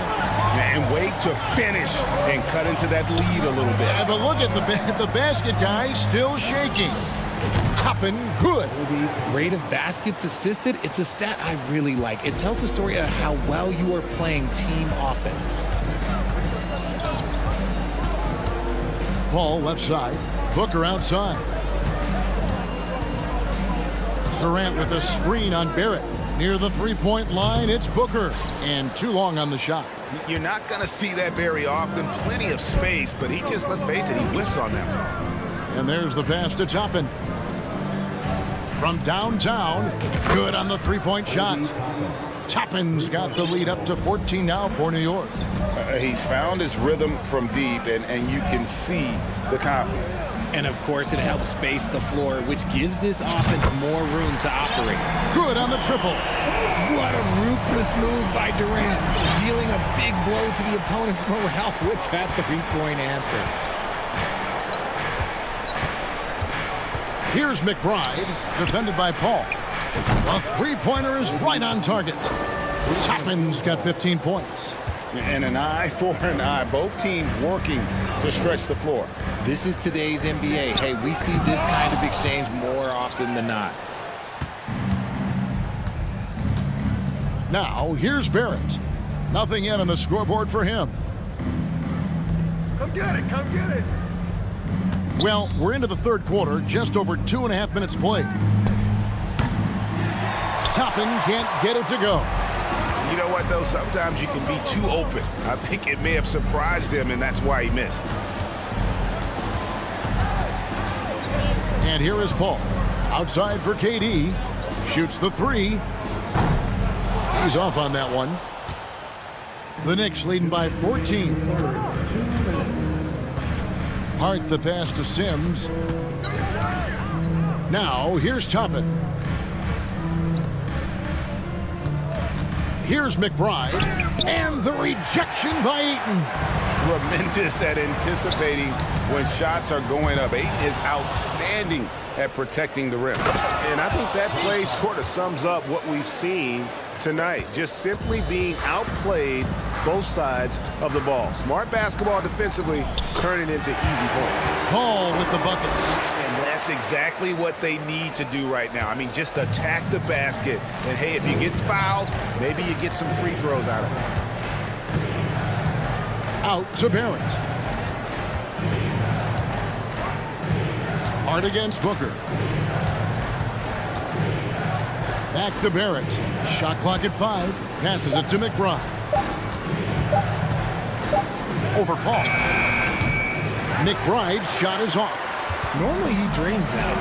And wait to finish and cut into that lead a little bit. Yeah, but look at the basket guy still shaking. Toppin, good. Rate of baskets assisted, it's a stat I really like. It tells the story of how well you are playing team offense. Paul left side. Booker outside. Durant with a screen on Barrett. Near the three-point line, it's Booker. And too long on the shot. You're not going to see that very often. Plenty of space, but he just, let's face it, he whiffs on that one. And there's the pass to Toppin. From downtown, good on the three-point shot. Toppin's got the lead up to 14 now for New York. He's found his rhythm from deep, and you can see the confidence. And of course, it helps space the floor, which gives this offense more room to operate. Good on the triple. What a ruthless move by Durant, dealing a big blow to the opponent's morale with that three-point answer. Here's McBride, defended by Paul. A three-pointer is right on target. Toppin's got 15 points. And an eye for an eye. Both teams working to stretch the floor. This is today's NBA. Hey, we see this kind of exchange more often than not. Now, here's Barrett. Nothing yet on the scoreboard for him. Come get it, come get it. Well, we're into the third quarter, just over 2.5 minutes played. Toppin can't get it to go. You know what, though? Sometimes you can be too open. I think it may have surprised him, and that's why he missed. And here is Paul. Outside for KD. Shoots the three. He's off on that one. The Knicks leading by 14. Hart the pass to Sims. Now, here's Toppin. Here's McBride. And the rejection by Ayton. Tremendous at anticipating when shots are going up. Ayton is outstanding at protecting the rim. And I think that play sort of sums up what we've seen tonight. Just simply being outplayed both sides of the ball. Smart basketball defensively, turning into easy points. Paul with the buckets. And that's exactly what they need to do right now. I mean, just attack the basket. And hey, if you get fouled, maybe you get some free throws out of it. Out to Barrett. Hart against Booker. Back to Barrett. Shot clock at 5. Passes it to McBride. Over Paul. McBride's shot is off. Normally he drains that.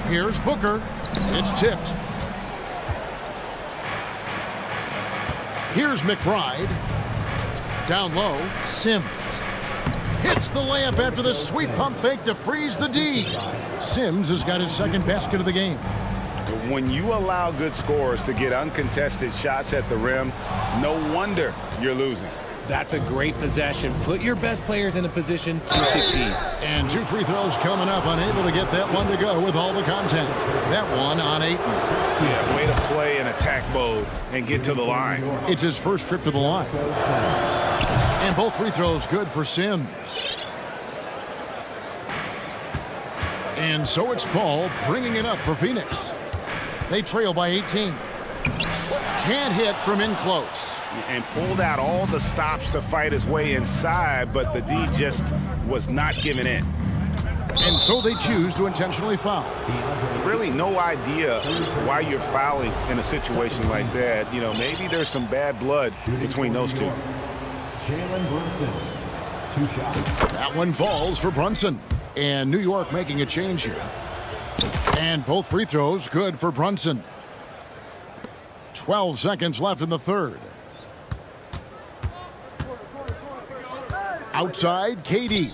Here's Booker. It's tipped. Here's McBride. Down low, Sims. Hits the layup after the sweet pump fake to freeze the D. Sims has got his second basket of the game. When you allow good scorers to get uncontested shots at the rim, no wonder you're losing. That's a great possession. Put your best players in a position to succeed. And 2 free throws coming up, unable to get that one to go with all the content. That one on Ayton. Yeah, way to play in attack mode and get to the line. It's his first trip to the line. And both free throws good for Sims. And so it's Paul bringing it up for Phoenix. They trail by 18. Can't hit from in close. And pulled out all the stops to fight his way inside, but the D just was not giving in. And so they choose to intentionally foul. Really no idea why you're fouling in a situation like that. You know, maybe there's some bad blood between those two. That one falls for Brunson. And New York making a change here. And both free throws good for Brunson. 12 seconds left in the third. Outside, KD.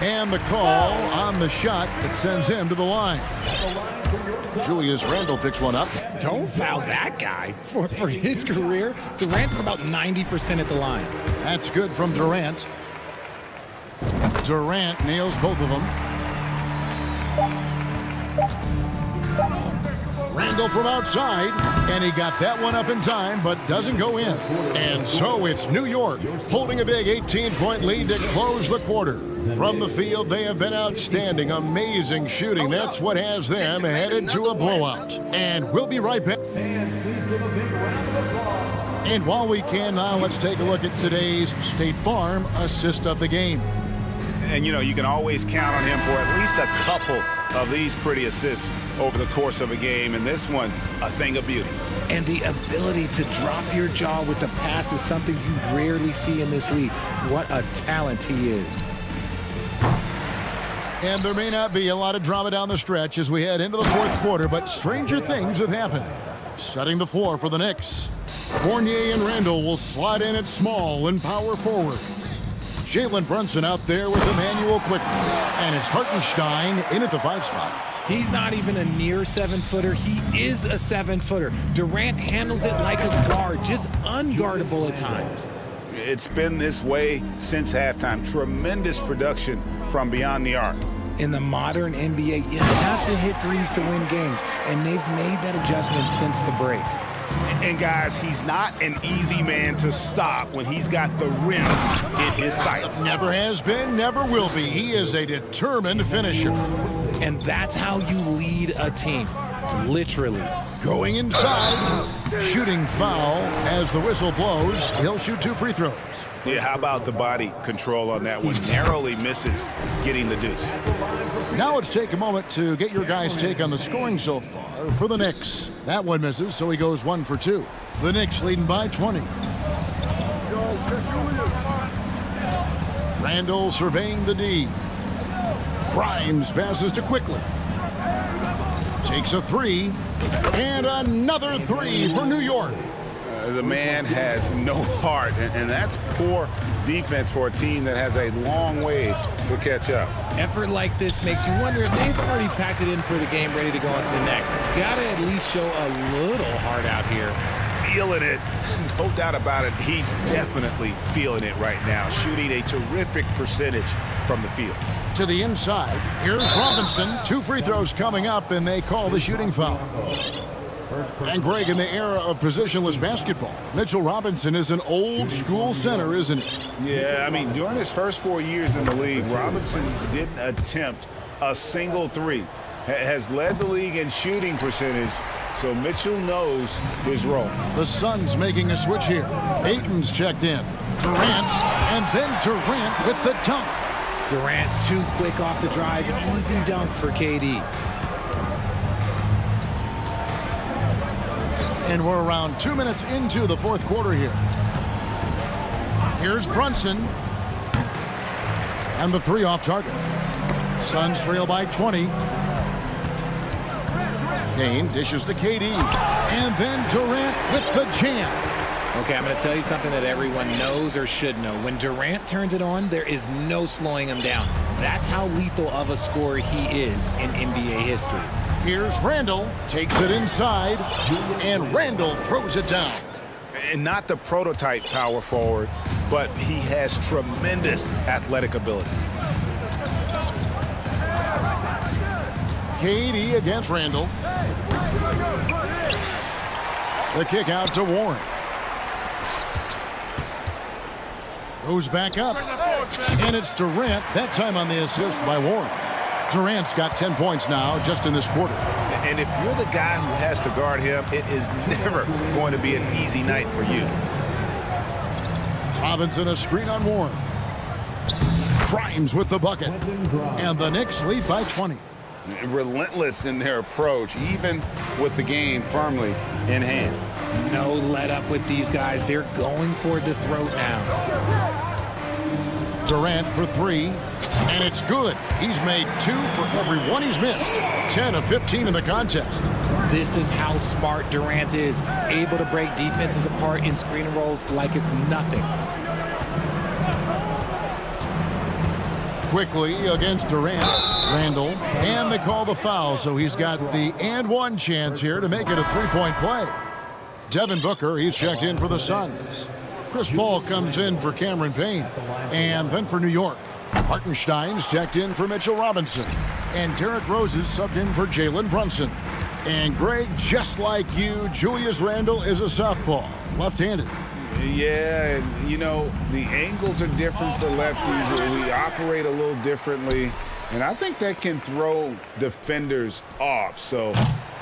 And the call on the shot that sends him to the line. Julius Randle picks one up. Don't foul that guy. For his career, Durant is about 90% at the line. That's good from Durant. Durant nails both of them. Randle from outside, and he got that one up in time, but doesn't go in. And so it's New York holding a big 18-point lead to close the quarter. From the field, they have been outstanding, amazing shooting. That's what has them headed to a blowout. And we'll be right back. And while we can now, let's take a look at today's State Farm assist of the game. And, you know, you can always count on him for at least a couple of these pretty assists over the course of a game. And this one, a thing of beauty. And the ability to drop your jaw with the pass is something you rarely see in this league. What a talent he is. And there may not be a lot of drama down the stretch as we head into the fourth quarter, but stranger things have happened. Setting the floor for the Knicks. Fournier and Randle will slide in at small and power forward. Jalen Brunson out there with Emmanuel quickly. And it's Hartenstein in at the 5 spot. He's not even a near 7-footer. He is a 7-footer. Durant handles it like a guard, just unguardable at times. It's been this way since halftime. Tremendous production from beyond the arc. In the modern NBA, you have to hit threes to win games, and they've made that adjustment since the break. And guys, he's not an easy man to stop when he's got the rim in his sights. Never has been, never will be. He is a determined finisher. And that's how you lead a team, literally. Going inside, shooting foul as the whistle blows. He'll shoot 2 free throws. Yeah, how about the body control on that one? Narrowly misses getting the deuce. Now let's take a moment to get your guys' take on the scoring so far for the Knicks. That one misses, so he goes 1 for 2. The Knicks leading by 20. Randle surveying the D. Grimes passes to Quickly. Takes a 3. And another 3 for New York. The man has no heart, and that's poor defense for a team that has a long way to catch up. Effort like this makes you wonder if they've already packed it in for the game, ready to go on to the next. Gotta at least show a little heart out here. Feeling it, no doubt about it. He's definitely feeling it right now, shooting a terrific percentage from the field. To the inside, here's Robinson. 2 free throws coming up, and they call the shooting foul. And Greg, in the era of positionless basketball, Mitchell Robinson is an old school center, isn't he? Yeah, I mean, during his first 4 years in the league, Robinson didn't attempt a single 3. Has led the league in shooting percentage, so Mitchell knows his role. The Suns making a switch here. Ayton's checked in. Durant, and then Durant with the dunk. Durant too quick off the drive. Easy dunk for KD. And we're around 2 minutes into the fourth quarter here. Here's Brunson. And the 3 off target. Suns trail by 20. Kane dishes to KD. And then Durant with the jam. Okay, I'm going to tell you something that everyone knows or should know. When Durant turns it on, there is no slowing him down. That's how lethal of a scorer he is in NBA history. Here's Randle, takes it inside, and Randle throws it down. And not the prototype power forward, but he has tremendous athletic ability. KD against Randle. The kick out to Warren. Goes back up, and it's Durant, that time on the assist by Warren. Durant's got 10 points now just in this quarter. And if you're the guy who has to guard him, it is never going to be an easy night for you. Robinson a screen on Warren. Grimes with the bucket. And the Knicks lead by 20. Relentless in their approach, even with the game firmly in hand. No let up with these guys. They're going for the throat now. Durant for 3, and it's good. He's made 2 for every 1 he's missed. 10 of 15 in the contest. This is how smart Durant is, able to break defenses apart in screen and rolls like it's nothing. Quickly against Durant, Randall, and they call the foul, so he's got the and one chance here to make it a three-point play. Devin Booker, he's checked in for the Suns. Chris Paul comes in for Cameron Payne, and then for New York. Hartenstein's checked in for Mitchell Robinson, and Derrick Rose is subbed in for Jalen Brunson. And Greg, just like you, Julius Randle is a southpaw, left-handed. Yeah, and you know, the angles are different for lefties. We operate a little differently, and I think that can throw defenders off. So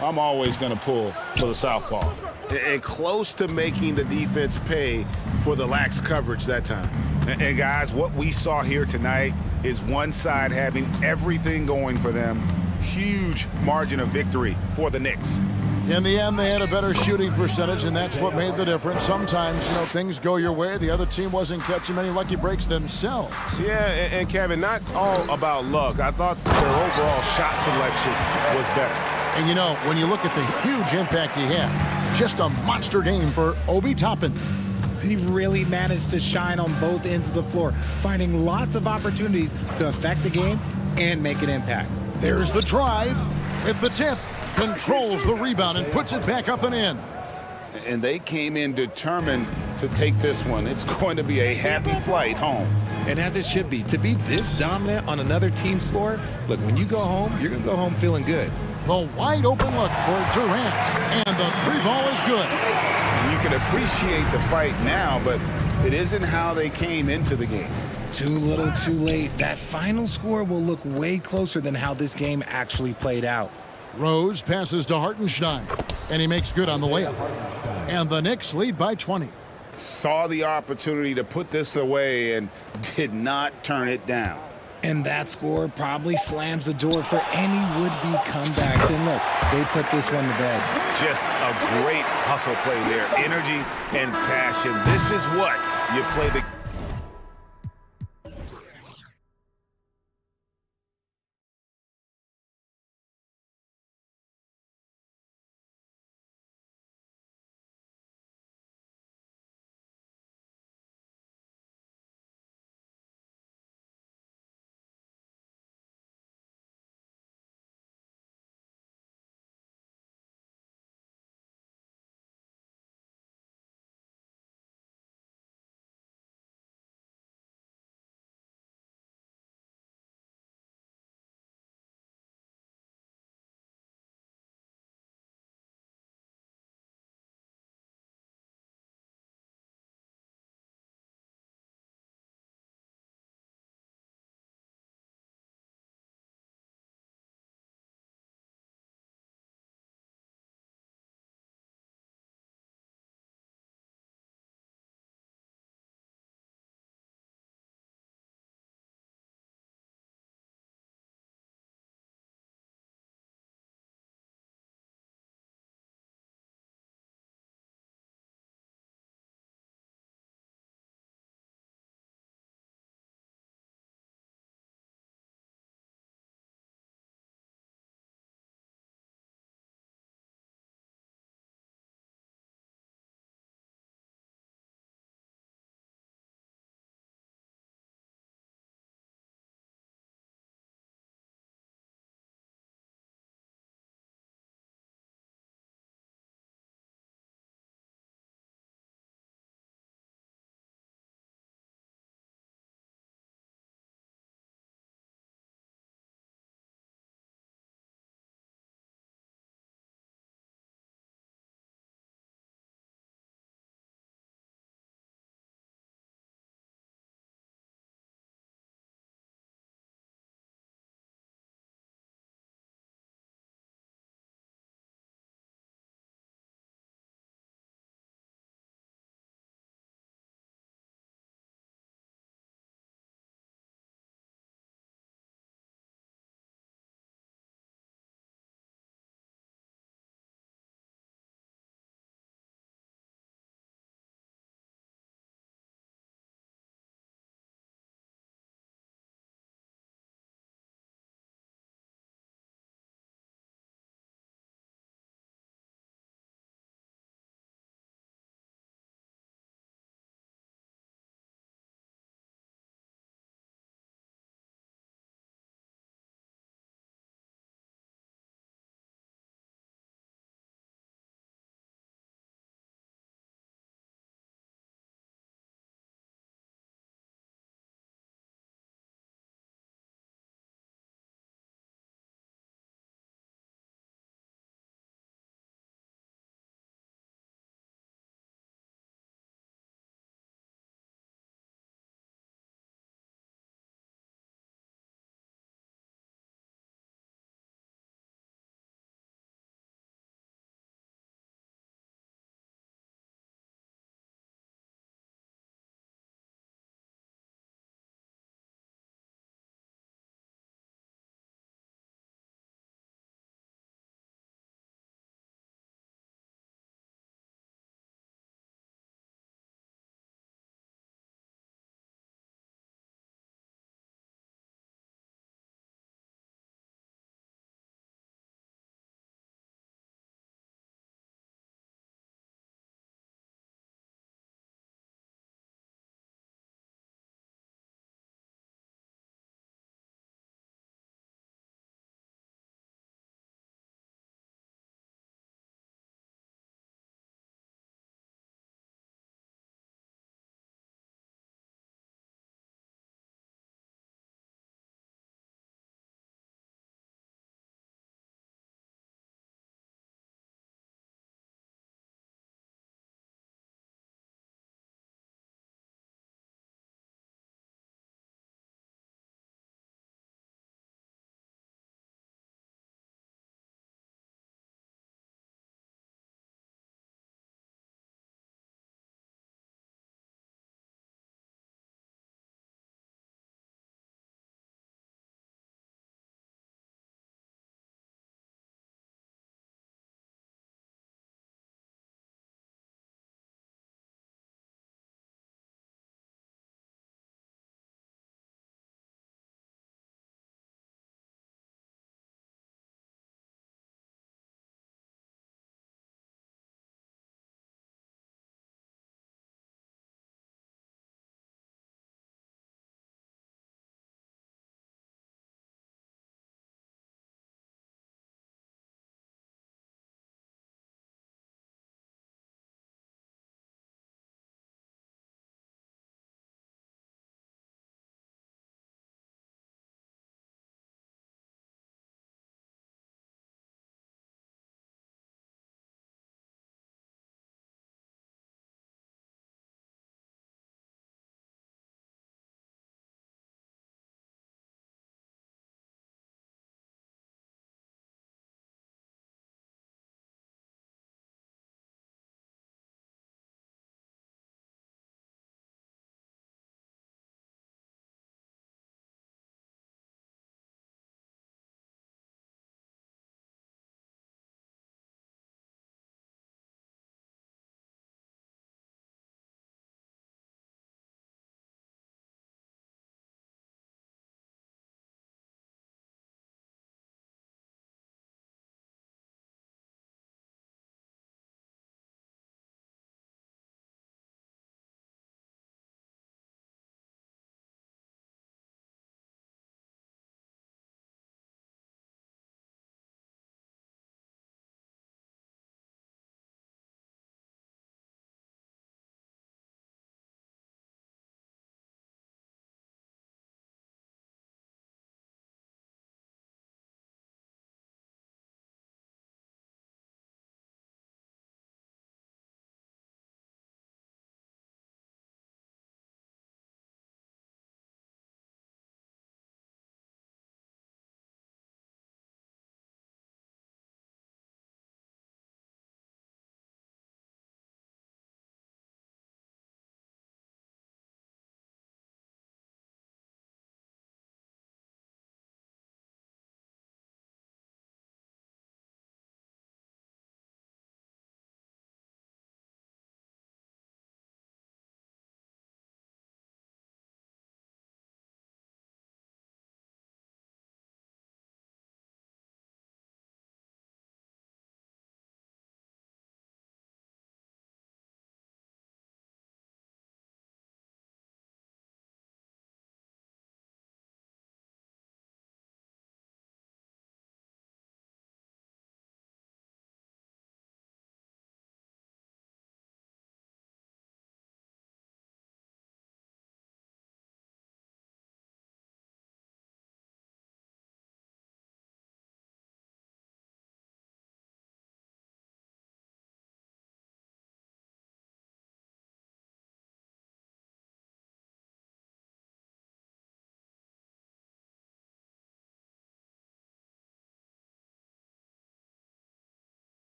I'm always going to pull for the southpaw. And close to making the defense pay for the lax coverage that time. And guys, what we saw here tonight is one side having everything going for them. Huge margin of victory for the Knicks. In the end, they had a better shooting percentage, and that's what made the difference. Sometimes, you know, things go your way. The other team wasn't catching many lucky breaks themselves. Yeah, and Kevin, not all about luck. I thought their overall shot selection was better. And, you know, when you look at the huge impact he had, just a monster game for Obi Toppin. He really managed to shine on both ends of the floor, finding lots of opportunities to affect the game and make an impact. There's the drive at the tip. Controls the rebound and puts it back up and in. And they came in determined to take this one. It's going to be a happy flight home. And as it should be, to be this dominant on another team's floor, look, when you go home, you're going to go home feeling good. The wide open look for Durant, and the three ball is good. You can appreciate the fight now, but it isn't how they came into the game. Too little, too late. That final score will look way closer than how this game actually played out. Rose passes to Hartenstein, and he makes good on the layup. And the Knicks lead by 20. Saw the opportunity to put this away and did not turn it down. And that score probably slams the door for any would-be comebacks. And look, they put this one to bed. Just a great hustle play there. Energy and passion. This is what you play the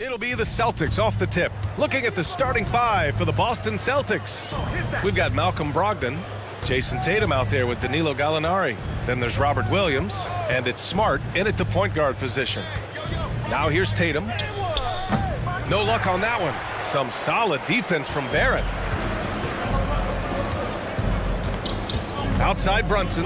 It'll be the Celtics off the tip. Looking at the starting five for the Boston Celtics. We've got Malcolm Brogdon, Jason Tatum out there with Danilo Gallinari. Then there's Robert Williams, and it's Smart in at the point guard position. Now here's Tatum. No luck on that one. Some solid defense from Barrett. Outside Brunson.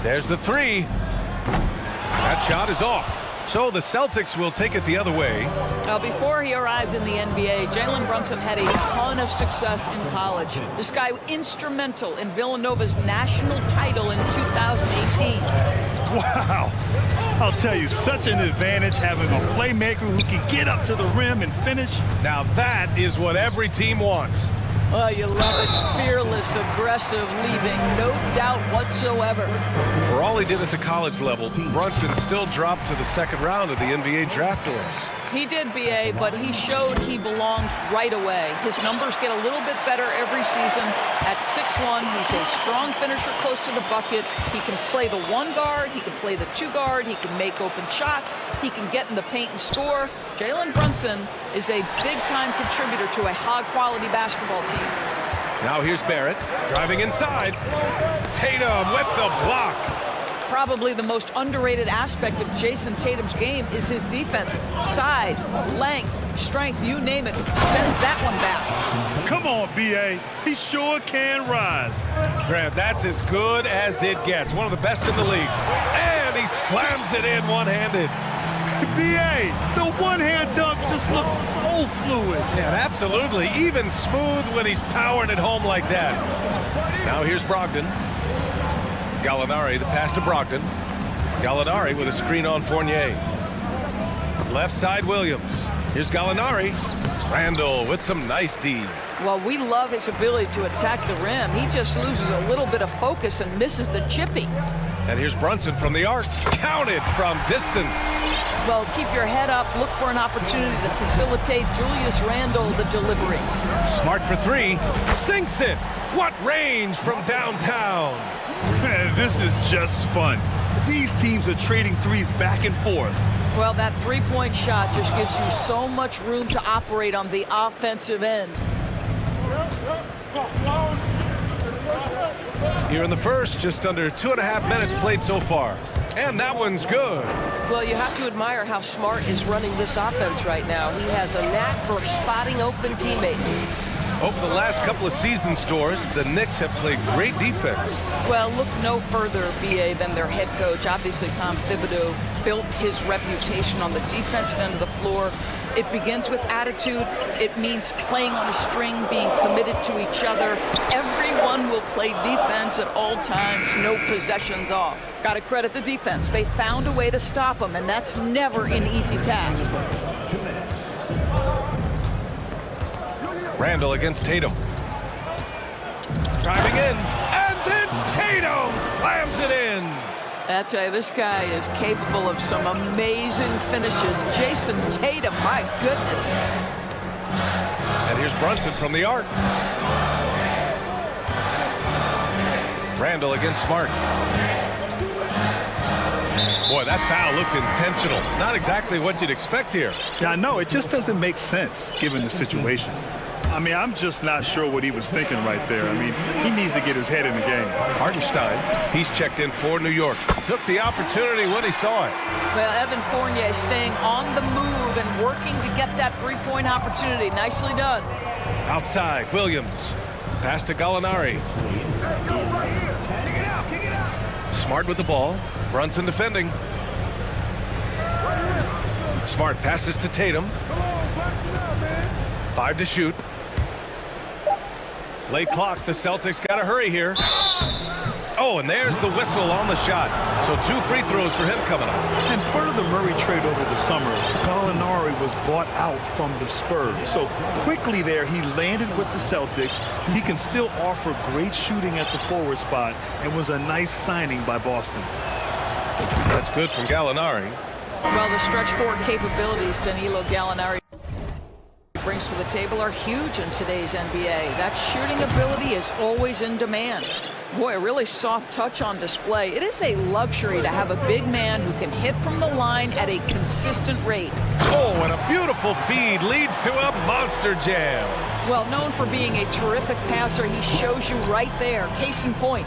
There's the three. That shot is off. So the Celtics will take it the other way. Now, before he arrived in the NBA, Jalen Brunson had a ton of success in college. This guy instrumental in Villanova's national title in 2018. Wow. I'll tell you, such an advantage having a playmaker who can get up to the rim and finish. Now that is what every team wants. Oh, you love it. Fearless, aggressive, leaving no doubt whatsoever. For all he did at the college level, Brunson still dropped to the second round of the NBA draft doors. He did, B.A., but he showed he belonged right away. His numbers get a little bit better every season. At 6'1", he's a strong finisher close to the bucket. He can play the one guard. He can play the two guard. He can make open shots. He can get in the paint and score. Jalen Brunson is a big-time contributor to a high-quality basketball team. Now here's Barrett, driving inside. Tatum with the block. Probably the most underrated aspect of Jason Tatum's game is his defense. Size, length, strength, you name it, sends that one back. Come on, B.A. He sure can rise. Grant, that's as good as it gets. One of the best in the league. And he slams it in one-handed. B.A., the one-hand dunk just looks so fluid. Yeah, absolutely. Even smooth when he's powering it home like that. Now here's Brogdon. Gallinari, the pass to Brogdon. Gallinari with a screen on Fournier. Left side, Williams. Here's Gallinari. Randall with some nice D. Well, we love his ability to attack the rim. He just loses a little bit of focus and misses the chippy. And here's Brunson from the arc. Counted from distance. Well, keep your head up. Look for an opportunity to facilitate Julius Randle the delivery. Smart for three. Sinks it. What range from downtown. Man, this is just fun. These teams are trading threes back and forth. Well, that three-point shot just gives you so much room to operate on the offensive end. Here in the first, just under 2.5 minutes played so far. And that one's good. Well, you have to admire how Smart is running this offense right now. He has a knack for spotting open teammates. Over the last couple of season scores, the Knicks have played great defense. Well, look no further, B.A., than their head coach. Obviously, Tom Thibodeau built his reputation on the defensive end of the floor. It begins with attitude. It means playing on a string, being committed to each other. Everyone will play defense at all times, no possessions off. Got to credit the defense. They found a way to stop them, and that's never an easy task. Randall against Tatum. Driving in, and then Tatum slams it in. I tell you, this guy is capable of some amazing finishes. Jason Tatum, my goodness. And here's Brunson from the arc. Randall against Smart. Boy, that foul looked intentional. Not exactly what you'd expect here. Yeah, I know. It just doesn't make sense given the situation. I mean, I'm just not sure what he was thinking right there. I mean, he needs to get his head in the game. Hartenstein, he's checked in for New York. Took the opportunity when he saw it. Well, Evan Fournier staying on the move and working to get that three-point opportunity. Nicely done. Outside, Williams. Pass to Gallinari. Smart with the ball. Brunson defending. Smart passes to Tatum. 5 to shoot. Late clock, the Celtics got to hurry here. Oh, and there's the whistle on the shot. So 2 free throws for him coming up. And part of the Murray trade over the summer, Gallinari was bought out from the Spurs. So quickly there, he landed with the Celtics. He can still offer great shooting at the forward spot and was a nice signing by Boston. That's good from Gallinari. Well, the stretch forward capabilities Danilo Gallinari brings to the table are huge in today's NBA. That shooting ability is always in demand. Boy, a really soft touch on display. It is a luxury to have a big man who can hit from the line at a consistent rate. Oh, and a beautiful feed leads to a monster jam. Well, known for being a terrific passer, he shows you right there. Case in point.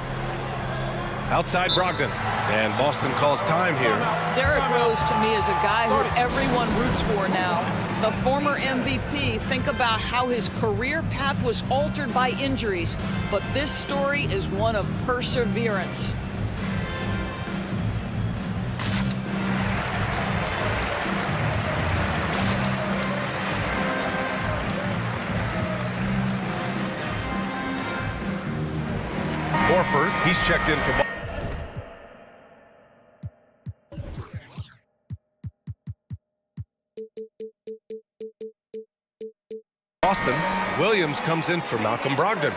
Outside Brogdon, and Boston calls time here. Derrick Rose, to me, is a guy who everyone roots for now. The former MVP, think about how his career path was altered by injuries, but this story is one of perseverance. Horford, he's checked in for Boston. Williams comes in for Malcolm Brogdon.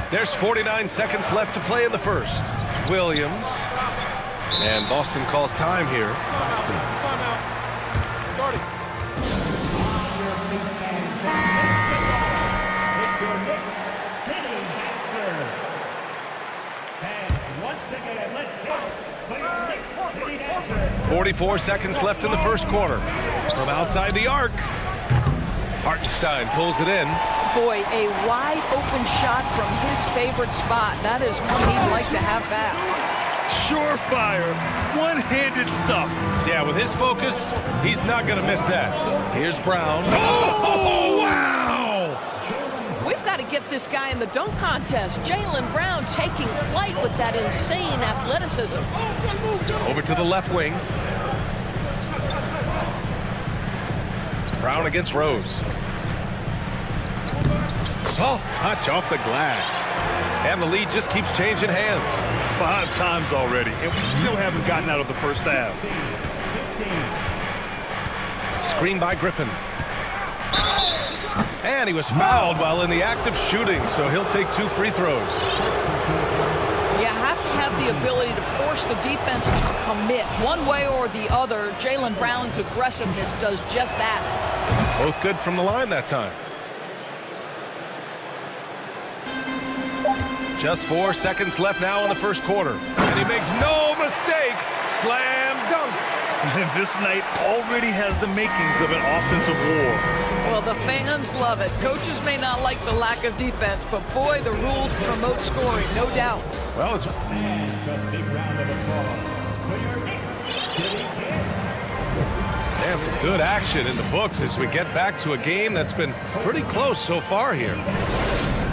There's 49 seconds left to play in the first. Williams. And Boston calls time here. Timeout. Starting. It's your next city dancer. And once again, let's go for your next city dancer. 44 seconds left in the first quarter. From outside the arc, Hartenstein pulls it in. Boy, a wide open shot from his favorite spot. That is one he'd like to have back. Surefire, one-handed stuff. Yeah, with his focus, he's not going to miss that. Here's Brown. Oh, wow! We've got to get this guy in the dunk contest. Jaylen Brown taking flight with that insane athleticism. Over to the left wing. Brown against Rose. Soft touch off the glass. And the lead just keeps changing hands. 5 times already, and we still haven't gotten out of the first half. Screen by Griffin. And he was fouled while in the act of shooting, so he'll take 2 free throws. You have to have the ability to force the defense to commit one way or the other. Jaylen Brown's aggressiveness does just that. Both good from the line that time. Just 4 seconds left now in the first quarter. And he makes no mistake. Slam dunk. And this night already has the makings of an offensive war. Well, the fans love it. Coaches may not like the lack of defense, but boy, the rules promote scoring, no doubt. Well, it's... And a big round of applause for your next city dancer. And some good action in the books as we get back to a game that's been pretty close so far here.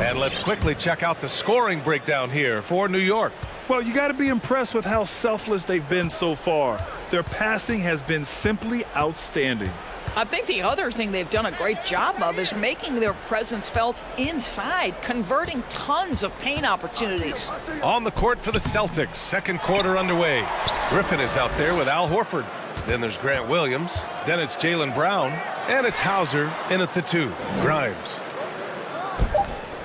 And let's quickly check out the scoring breakdown here for New York. Well, you got to be impressed with how selfless they've been so far. Their passing has been simply outstanding. I think the other thing they've done a great job of is making their presence felt inside, converting tons of paint opportunities. On the court for the Celtics, second quarter underway. Griffin is out there with Al Horford. Then there's Grant Williams. Then it's Jaylen Brown. And it's Hauser in at the 2. Grimes.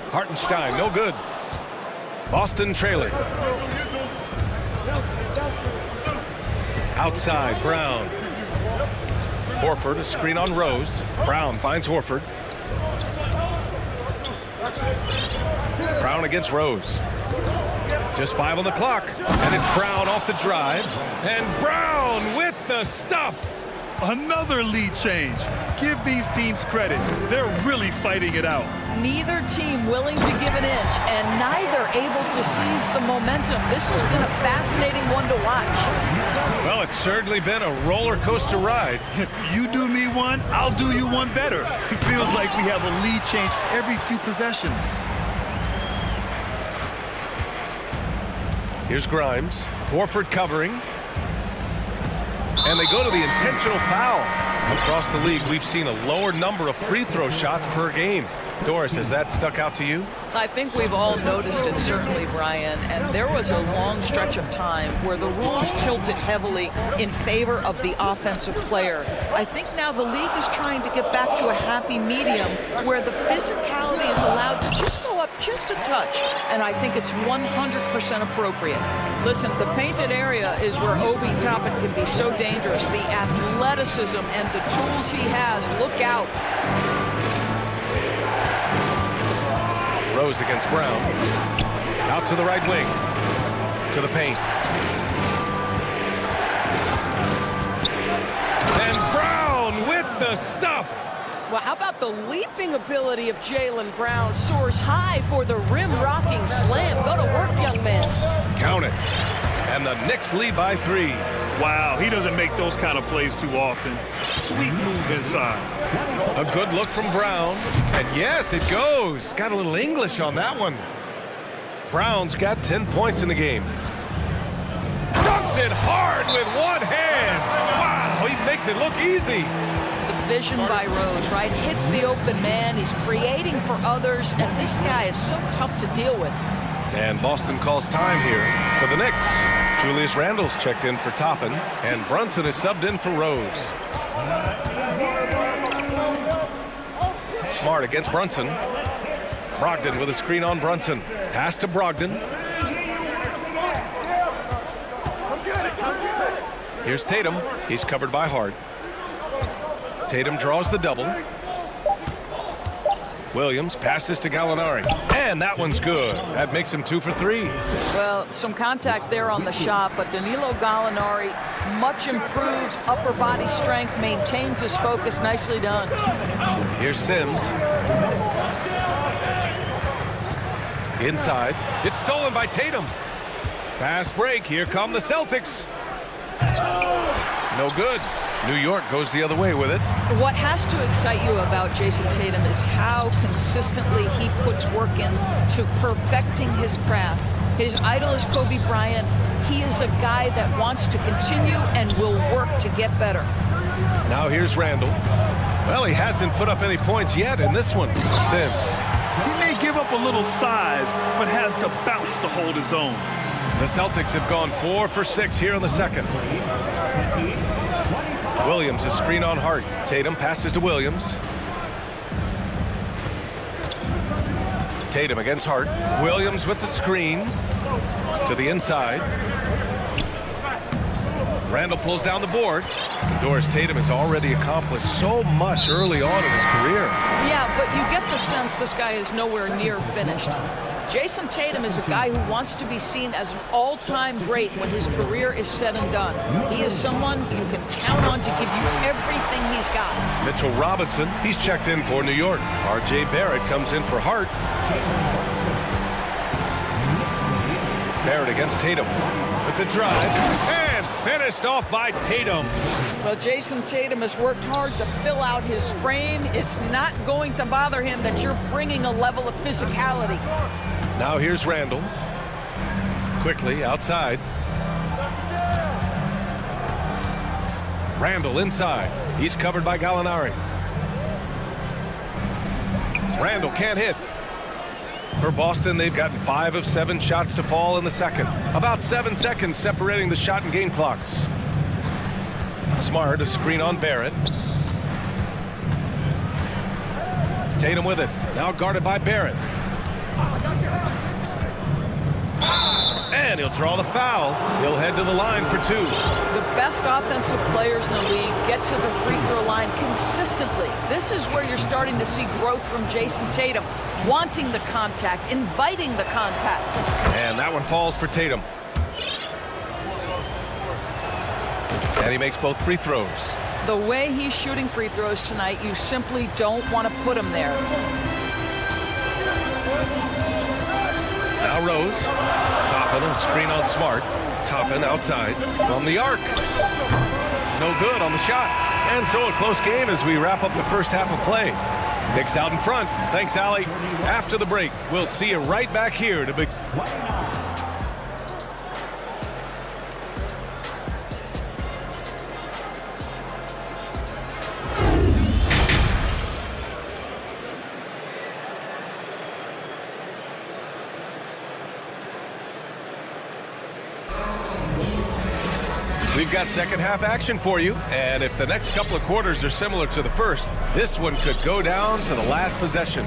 Hartenstein, no good. Boston trailing. Outside, Brown. Horford, a screen on Rose. Brown finds Horford. Brown against Rose. Just 5 on the clock. And it's Brown off the drive. And Brown with the stuff. Another lead change. Give these teams credit. They're really fighting it out. Neither team willing to give an inch, and neither able to seize the momentum. This has been a fascinating one to watch. Well, it's certainly been a roller coaster ride. You do me one, I'll do you one better. It feels like we have a lead change every few possessions. Here's Grimes. Horford covering. And they go to the intentional foul. Across the league, we've seen a lower number of free throw shots per game. Doris, has that stuck out to you? I think we've all noticed it, certainly, Brian. And there was a long stretch of time where the rules tilted heavily in favor of the offensive player. I think now the league is trying to get back to a happy medium where the physicality is allowed to just go up just a touch. And I think it's 100% appropriate. Listen, the painted area is where Obi Toppin can be so dangerous. The athleticism and the tools he has. Look out. Rose against Brown. Out to the right wing. To the paint. And Brown with the stuff. Well, how about the leaping ability of Jaylen Brown? Soars high for the rim-rocking slam. Go to work, young man. Count it. And the Knicks lead by 3. Wow, he doesn't make those kind of plays too often. Sweet move inside. A good look from Brown. And yes, it goes. Got a little English on that one. Brown's got 10 points in the game. Dunks it hard with one hand. Wow, he makes it look easy. The vision by Rose, right? Hits the open man. He's creating for others, and this guy is so tough to deal with. And Boston calls time here for the Knicks. Julius Randle's checked in for Toppin, and Brunson is subbed in for Rose. Smart against Brunson. Brogdon with a screen on Brunson. Pass to Brogdon. Here's Tatum. He's covered by Hart. Tatum draws the double. Williams passes to Gallinari. And that one's good. That makes him 2 for 3. Well, some contact there on the shot, but Danilo Gallinari, much improved upper body strength, maintains his focus. Nicely done. Here's Sims. Inside. It's stolen by Tatum. Fast break. Here come the Celtics. No good. New York goes the other way with it. What has to excite you about Jason Tatum is how consistently he puts work into perfecting his craft. His idol is Kobe Bryant. He is a guy that wants to continue and will work to get better. Now here's Randle. Well, he hasn't put up any points yet in this one. Sims. He may give up a little size, but has the bounce to hold his own. The Celtics have gone 4 for 6 here in the second. Williams, a screen on Hart. Tatum passes to Williams. Tatum against Hart. Williams with the screen to the inside. Randle pulls down the board. Doris Tatum has already accomplished so much early on in his career. Yeah, but you get the sense this guy is nowhere near finished. Jason Tatum is a guy who wants to be seen as an all-time great when his career is said and done. He is someone you can count on to give you everything he's got. Mitchell Robinson, he's checked in for New York. R.J. Barrett comes in for Hart. Barrett against Tatum with the drive, and finished off by Tatum. Well, Jason Tatum has worked hard to fill out his frame. It's not going to bother him that you're bringing a level of physicality. Now here's Randle. Quickly outside. Randle inside. He's covered by Gallinari. Randle can't hit. For Boston, they've gotten 5 of 7 shots to fall in the second. About 7 seconds separating the shot and game clocks. Smart, a screen on Barrett. Tatum with it. Now guarded by Barrett. And he'll draw the foul. He'll head to the line for 2. The best offensive players in the league get to the free throw line consistently. This is where you're starting to see growth from Jason Tatum. Wanting the contact, inviting the contact. And that one falls for Tatum. And he makes both free throws. The way he's shooting free throws tonight, you simply don't want to put him there. Now Rose. Toppin, a screen on Smart. Toppin outside from the arc. No good on the shot. And so a close game as we wrap up the first half of play. Knicks out in front. Thanks, Allie. After the break, we'll see you right back here to Big... We've got second half action for you, and if the next couple of quarters are similar to the first, this one could go down to the last possession.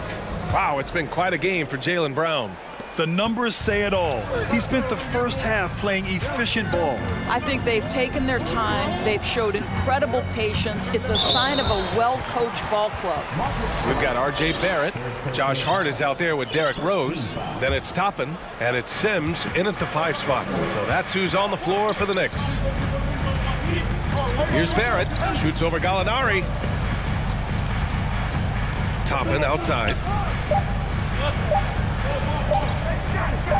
Wow, it's been quite a game for Jaylen Brown. The numbers say it all. He spent the first half playing efficient ball. I think they've taken their time. They've showed incredible patience. It's a sign of a well-coached ball club. We've got R.J. Barrett. Josh Hart is out there with Derrick Rose. Then it's Toppin, and it's Sims in at the 5 spot. So that's who's on the floor for the Knicks. Here's Barrett. Shoots over Gallinari. Toppin outside.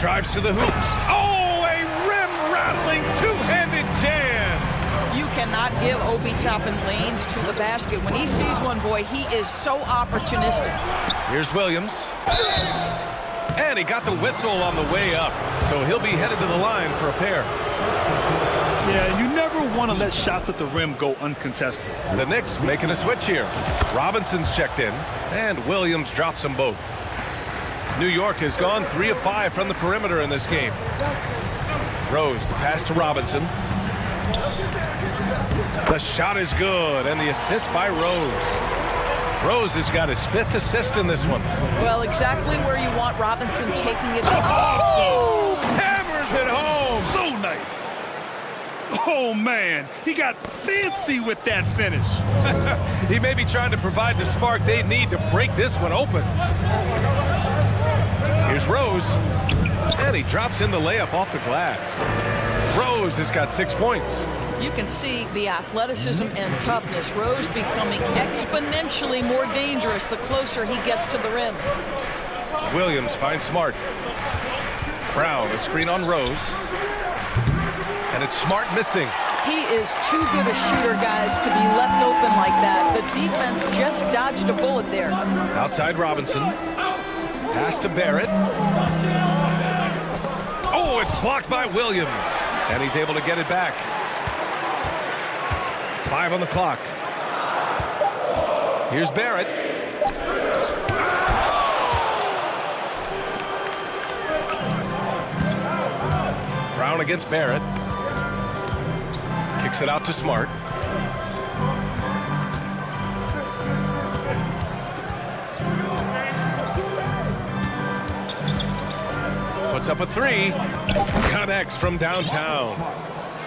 Drives to the hoop. Oh, a rim-rattling two-handed jam. You cannot give Obi Toppin lanes to the basket. When he sees one, boy, he is so opportunistic. Here's Williams. And he got the whistle on the way up. So he'll be headed to the line for a pair. Yeah, you never want to let shots at the rim go uncontested. The Knicks making a switch here. Robinson's checked in, and Williams drops them both. New York has gone 3 of 5 from the perimeter in this game. Rose, the pass to Robinson. The shot is good, and the assist by Rose. Rose has got his 5th assist in this one. Well, exactly where you want Robinson taking it. Oh! Hammers it home! So nice. Oh, man, he got fancy with that finish. He may be trying to provide the spark they need to break this one open. Here's Rose, and he drops in the layup off the glass. Rose has got 6 points. You can see the athleticism and toughness. Rose becoming exponentially more dangerous the closer he gets to the rim. Williams finds Smart. Brown, a screen on Rose. And it's Smart missing. He is too good a shooter, guys, to be left open like that. The defense just dodged a bullet there. Outside Robinson. Pass to Barrett. Oh, it's blocked by Williams. And he's able to get it back. 5 on the clock. Here's Barrett. Brown against Barrett. Kicks it out to Smart. Puts up a 3. Connects from downtown.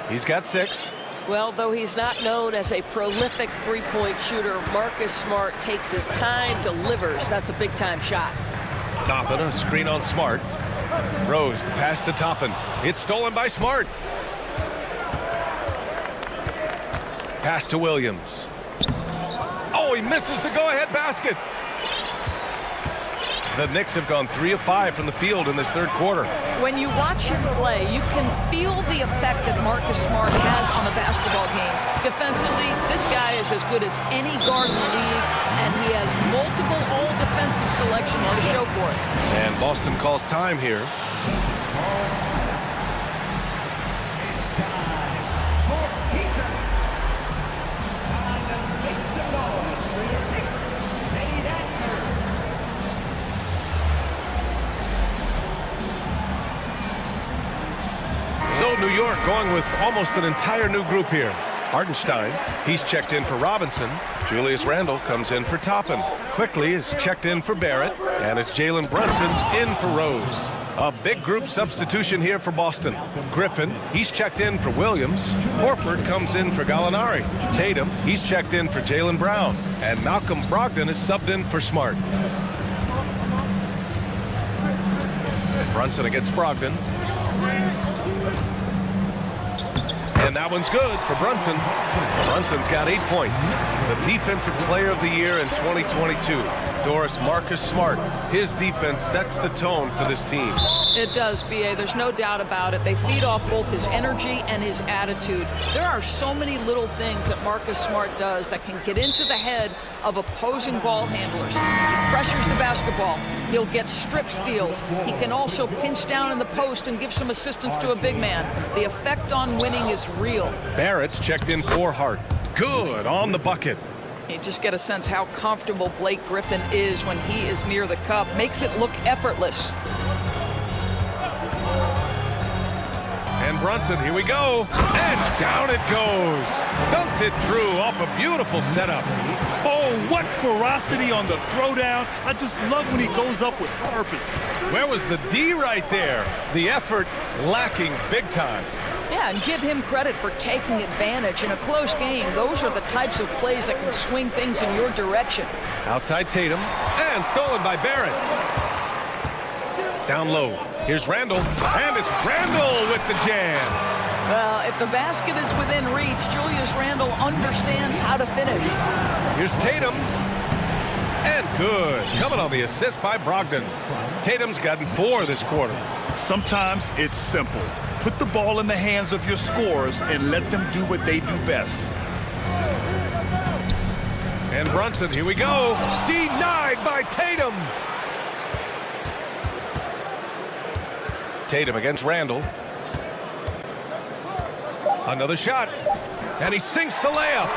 He's got 6. Well, though he's not known as a prolific three-point shooter, Marcus Smart takes his time, delivers. That's a big-time shot. Toppin, a screen on Smart. Rose, the pass to Toppin. It's stolen by Smart. Pass to Williams. Oh, he misses the go-ahead basket. The Knicks have gone 3 of 5 from the field in this third quarter. When you watch him play, you can feel the effect that Marcus Smart has on the basketball game. Defensively, this guy is as good as any guard in the league, and he has multiple all-defensive selections to show for it. And Boston calls time here. So New York going with almost an entire new group here. Hartenstein, he's checked in for Robinson. Julius Randle comes in for Toppin. Quickly is checked in for Barrett. And it's Jalen Brunson in for Rose. A big group substitution here for Boston. Griffin, he's checked in for Williams. Horford comes in for Gallinari. Tatum, he's checked in for Jaylen Brown. And Malcolm Brogdon is subbed in for Smart. Brunson against Brogdon. And that one's good for Brunson. Brunson's got 8 points. The Defensive Player of the Year in 2022. Doris, Marcus Smart. His defense sets the tone for this team. It does, B.A. There's no doubt about it. They feed off both his energy and his attitude. There are so many little things that Marcus Smart does that can get into the head of opposing ball handlers. He pressures the basketball. He'll get strip steals. He can also pinch down in the post and give some assistance to a big man. The effect on winning is real. Barrett's checked in for Hart. Good on the bucket. You just get a sense how comfortable Blake Griffin is when he is near the cup. Makes it look effortless. And Brunson, here we go. And down it goes. Dunked it through off a beautiful setup. Oh, what ferocity on the throwdown. I just love when he goes up with purpose. Where was the D right there? The effort lacking big time. Yeah, and give him credit for taking advantage in a close game. Those are the types of plays that can swing things in your direction. Outside Tatum, and stolen by Barrett. Down low, here's Randall, and it's Randall with the jam. Well, if the basket is within reach, Julius Randle understands how to finish. Here's Tatum, and good. Coming on the assist by Brogdon. Tatum's gotten 4 this quarter. Sometimes it's simple. Put the ball in the hands of your scorers and let them do what they do best. And Brunson, here we go. Denied by Tatum. Tatum against Randall. Another shot. And he sinks the layup.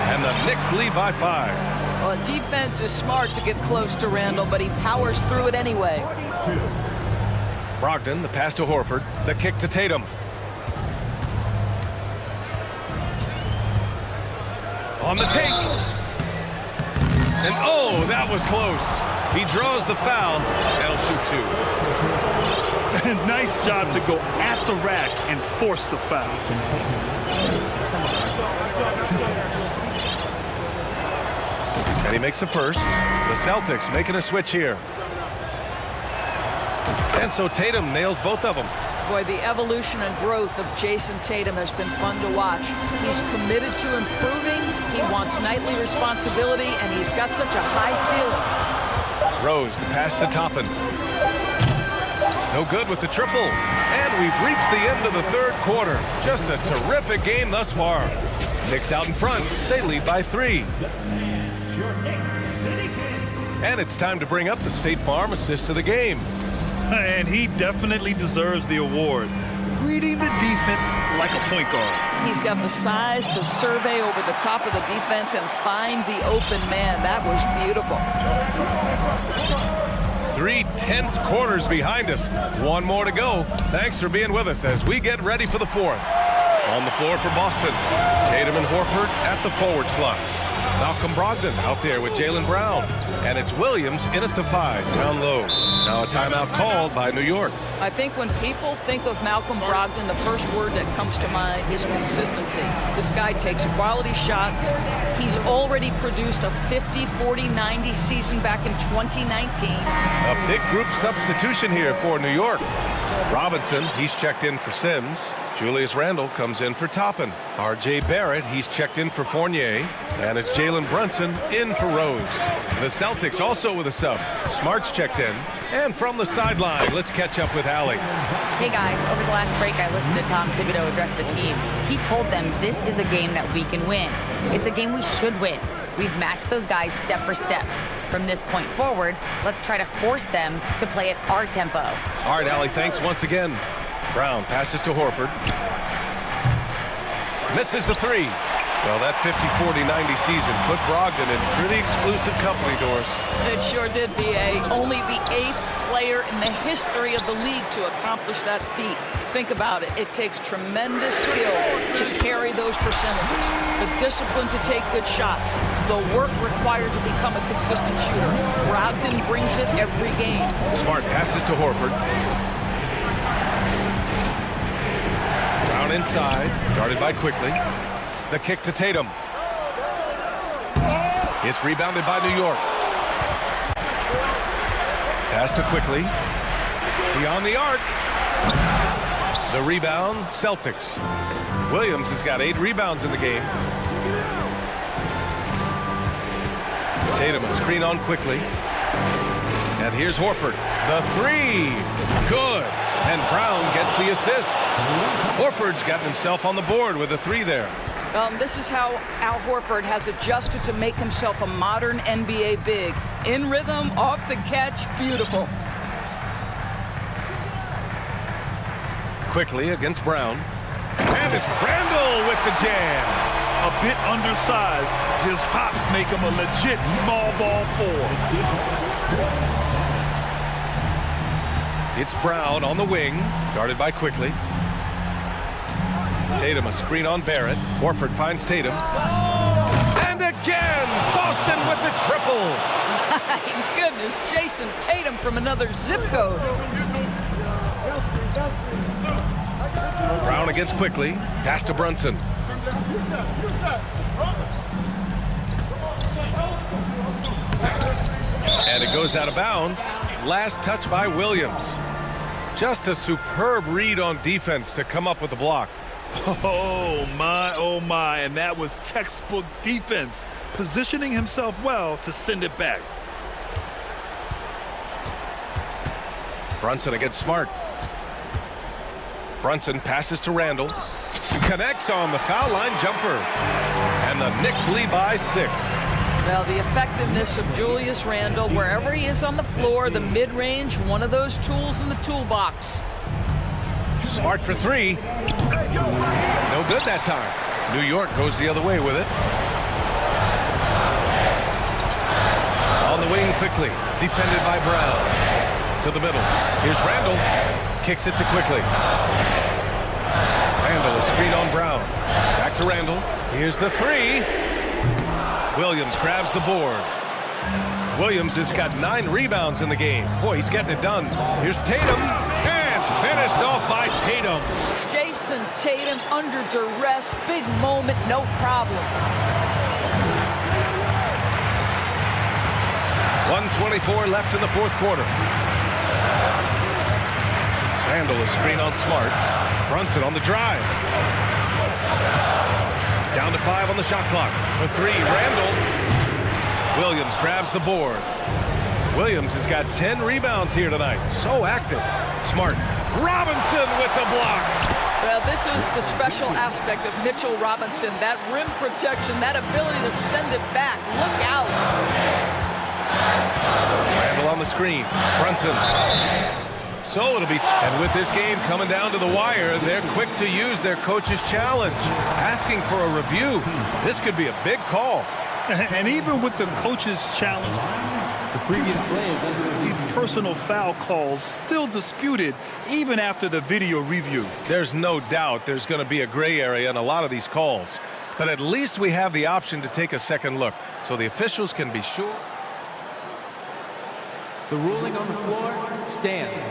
And the Knicks lead by 5. Well, defense is smart to get close to Randall, but he powers through it anyway. Brogdon, the pass to Horford, the kick to Tatum. On the take. And oh, that was close. He draws the foul. That'll shoot 2. Nice job to go at the rack and force the foul. And he makes the first. The Celtics making a switch here. And so Tatum nails both of them. Boy, the evolution and growth of Jason Tatum has been fun to watch. He's committed to improving. He wants nightly responsibility, and he's got such a high ceiling. Rose, the pass to Toppin. No good with the triple. And we've reached the end of the third quarter. Just a terrific game thus far. Knicks out in front. They lead by 3. And it's time to bring up the State Farm assist of the game. And he definitely deserves the award. Reading the defense like a point guard. He's got the size to survey over the top of the defense and find the open man. That was beautiful. 3 tense quarters behind us. 1 more to go. Thanks for being with us as we get ready for the 4th. On the floor for Boston, Tatum and Horford at the forward slots. Malcolm Brogdon out there with Jaylen Brown. And it's Williams in at the 5, down low. Now a timeout called by New York. I think when people think of Malcolm Brogdon, the first word that comes to mind is consistency. This guy takes quality shots. He's already produced a 50, 40, 90 season back in 2019. A big group substitution here for New York. Robinson, he's checked in for Sims. Julius Randle comes in for Toppin. R.J. Barrett, he's checked in for Fournier. And it's Jalen Brunson in for Rose. The Celtics also with a sub. Smart's checked in. And from the sideline, let's catch up with Allie. Hey guys, over the last break, I listened to Tom Thibodeau address the team. He told them this is a game that we can win. It's a game we should win. We've matched those guys step for step. From this point forward, let's try to force them to play at our tempo. All right, Allie, thanks once again. Brown passes to Horford. Misses the 3. Well, that 50, 40, 90 season put Brogdon in pretty exclusive company, Doris. It sure did, B.A. Only the 8th player in the history of the league to accomplish that feat. Think about it. It takes tremendous skill to carry those percentages, the discipline to take good shots, the work required to become a consistent shooter. Brogdon brings it every game. Smart passes to Horford. Brown inside, guarded by Quickly. The kick to Tatum. It's rebounded by New York. Pass to Quickly. Beyond the arc. The rebound, Celtics. Williams has got 8 rebounds in the game. Tatum a screen on Quickly. And here's Horford. The 3. Good. And Brown gets the assist. Horford's got himself on the board with a 3 there. This is how Al Horford has adjusted to make himself a modern NBA big. In rhythm, off the catch, beautiful. Quickly against Brown. And it's Randall with the jam. A bit undersized. His hops make him a legit small ball 4. It's Brown on the wing, guarded by Quickly. Tatum a screen on Barrett. Horford finds Tatum. And again, Brunson with the triple. My goodness, Jason Tatum from another zip code. Brown against quickly. Pass to Brunson. And it goes out of bounds. Last touch by Williams. Just a superb read on defense to come up with the block. Oh my, and that was textbook defense, positioning himself well to send it back. Brunson against Smart. Brunson passes to Randall. Connects on the foul line jumper. And the Knicks lead by 6. Well, the effectiveness of Julius Randle, wherever he is on the floor, the mid-range, one of those tools in the toolbox. Smart for 3. No good that time. New York goes the other way with it. On the wing quickly. Defended by Brown. To the middle. Here's Randall. Kicks it to quickly. Randall, a screen on Brown. Back to Randall. Here's the 3. Williams grabs the board. Williams has got 9 rebounds in the game. Boy, he's getting it done. Here's Tatum. And finished off by Tatum. Jason Tatum under duress. Big moment, no problem. 1:24 left in the fourth quarter. Randall, a screen on Smart. Brunson on the drive. Down to 5 on the shot clock. For 3, Randall. Williams grabs the board. Williams has got 10 rebounds here tonight. So active. Smart. Robinson with the block. Well, this is the special aspect of Mitchell Robinson. That rim protection, that ability to send it back. Look out. Randall on the screen. Brunson. So it'll be, and with this game coming down to the wire, they're quick to use their coach's challenge, asking for a review. This could be a big call. And even with the coach's challenge, The previous play is under these personal foul calls still disputed even after the video review. There's no doubt there's going to be a gray area in a lot of these calls, but at least we have the option to take a second look, so the officials can be sure. The ruling on the floor stands.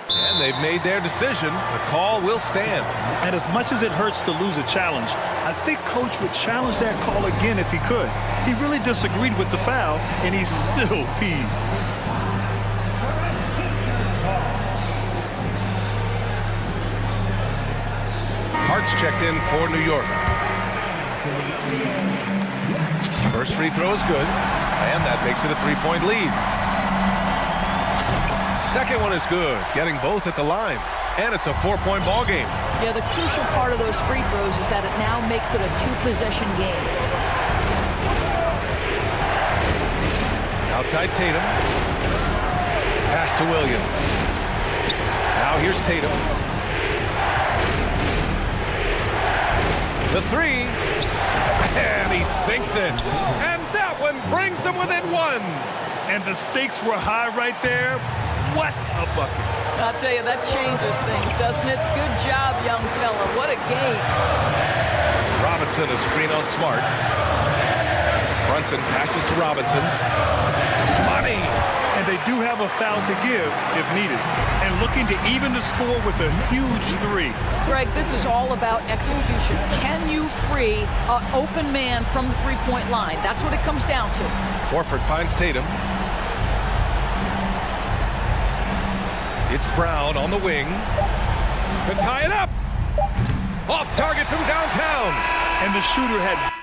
And they've made their decision. The call will stand. And as much as it hurts to lose a challenge, I think Coach would challenge that call again if he could. He really disagreed with the foul, and he's still peeved. Hart's checked in for New York. First free throw is good, and that makes it a 3-point lead. Second one is good, getting both at the line, and it's a 4-point ball game. Yeah, the crucial part of those free throws is that it now makes it a 2-possession game. Outside Tatum. Pass to Williams. Now here's Tatum. The 3. And he sinks it. And that one brings him within 1. And the stakes were high right there. What a bucket. I'll tell you, that changes things, doesn't it? Good job, young fella. What a game. Robinson, a screen on Smart. Brunson passes to Robinson. Money! And they do have a foul to give if needed. And looking to even the score with a huge 3. Greg, this is all about execution. Can you free an open man from the three-point line? That's what it comes down to. Horford finds Tatum. It's Brown on the wing to tie it up. Off target from downtown. And the shooter had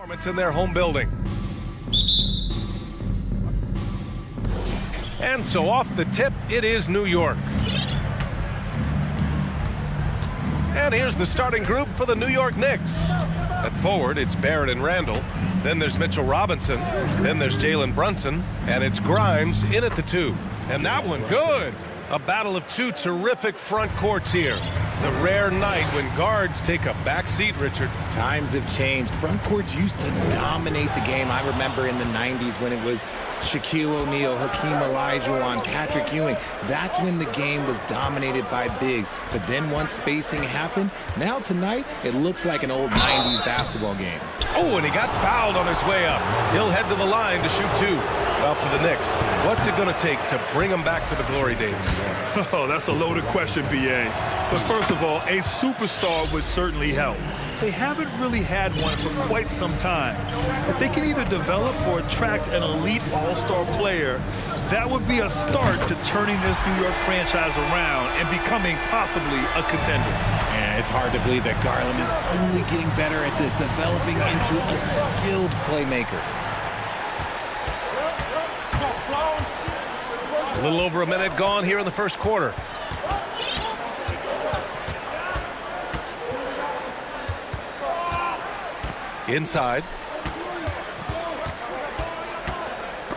Performance in their home building. And so off the tip, it is New York. And here's the starting group for the New York Knicks. At forward, it's Barrett and Randall. Then there's Mitchell Robinson. Then there's Jalen Brunson. And it's Grimes in at the 2. And that one, good. A battle of two terrific front courts here. The rare night when guards take a back seat, Richard. Times have changed. Front courts used to dominate the game. I remember in the 90s when it was Shaquille O'Neal, Hakeem Olajuwon, Patrick Ewing. That's when the game was dominated by bigs. But then once spacing happened, now tonight, it looks like an old 90s basketball game. Oh, and he got fouled on his way up. He'll head to the line to shoot two. Well, for the Knicks, what's it going to take to bring them back to the glory days? Oh, that's a loaded question, B.A. But first of all, a superstar would certainly help. They haven't really had one for quite some time. If they can either develop or attract an elite all-star player, that would be a start to turning this New York franchise around and becoming possibly a contender. Yeah, it's hard to believe that Garland is only getting better at this, developing into a skilled playmaker. A little over a minute gone here in the first quarter. Inside.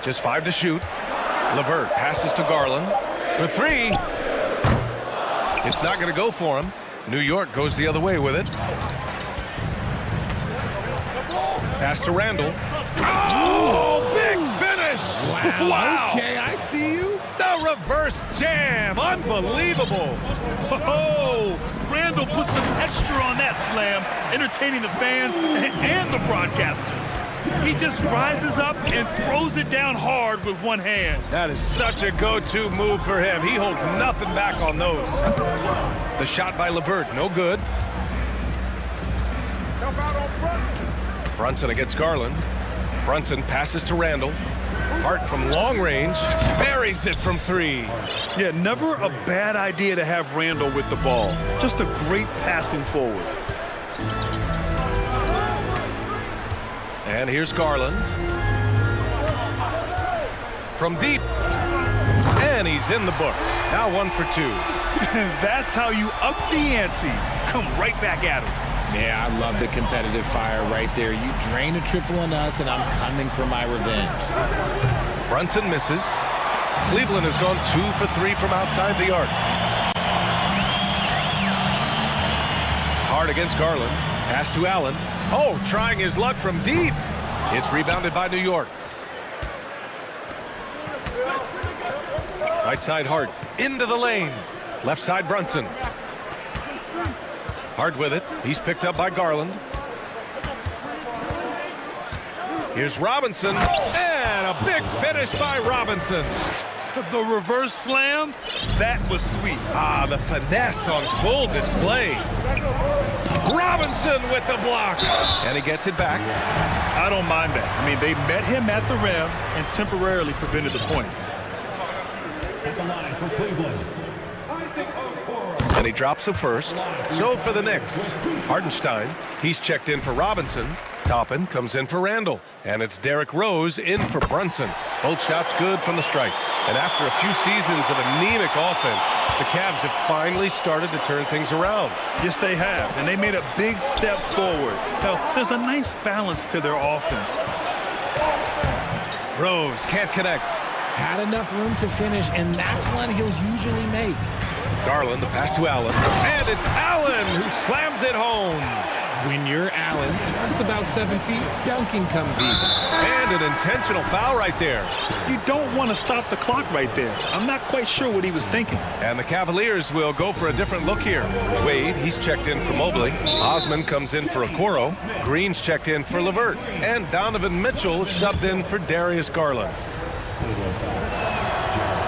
Just 5 to shoot. LeVert passes to Garland for 3. It's not going to go for him. New York goes the other way with it. Pass to Randall. Oh, big finish! Wow. Okay, I see you. The reverse jam. Unbelievable. Oh, Randall put some extra on that slam, entertaining the fans and the broadcasters. He just rises up and throws it down hard with one hand. That is such a go-to move for him. He holds nothing back on those. The shot by LeVert, no good. Brunson against Garland. Brunson passes to Randall. Hart from long range, buries it from 3. Yeah, never a bad idea to have Randall with the ball. Just a great passing forward. And here's Garland. From deep. And he's in the books. Now 1 for 2. That's how you up the ante. Come right back at him. Yeah, I love the competitive fire right there. You drain a triple on us, and I'm coming for my revenge. Brunson misses. Cleveland has gone 2 for 3 from outside the arc. Hart against Garland. Pass to Allen. Oh, trying his luck from deep. It's rebounded by New York. Right side Hart. Into the lane. Left side Brunson. Hart with it. He's picked up by Garland. Here's Robinson. And a big finish by Robinson. The reverse slam, that was sweet. Ah, the finesse on full display. Robinson with the block. And he gets it back. I don't mind that. I mean, they met him at the rim and temporarily prevented the points. At the line for Cleveland. And he drops a first. So for the Knicks, Hartenstein, he's checked in for Robinson. Toppin comes in for Randall. And it's Derrick Rose in for Brunson. Both shots good from the strike. And after a few seasons of anemic offense, the Cavs have finally started to turn things around. Yes, they have. And they made a big step forward. Now, there's a nice balance to their offense. Rose can't connect. Had enough room to finish, and that's one he'll usually make. Garland, the pass to Allen. And it's Allen who slams it home. When you're Allen, just about 7 feet, dunking comes easy. And an intentional foul right there. You don't want to stop the clock right there. I'm not quite sure what he was thinking. And the Cavaliers will go for a different look here. Wade, he's checked in for Mobley. Osman comes in for Okoro. Green's checked in for LeVert. And Donovan Mitchell is subbed in for Darius Garland.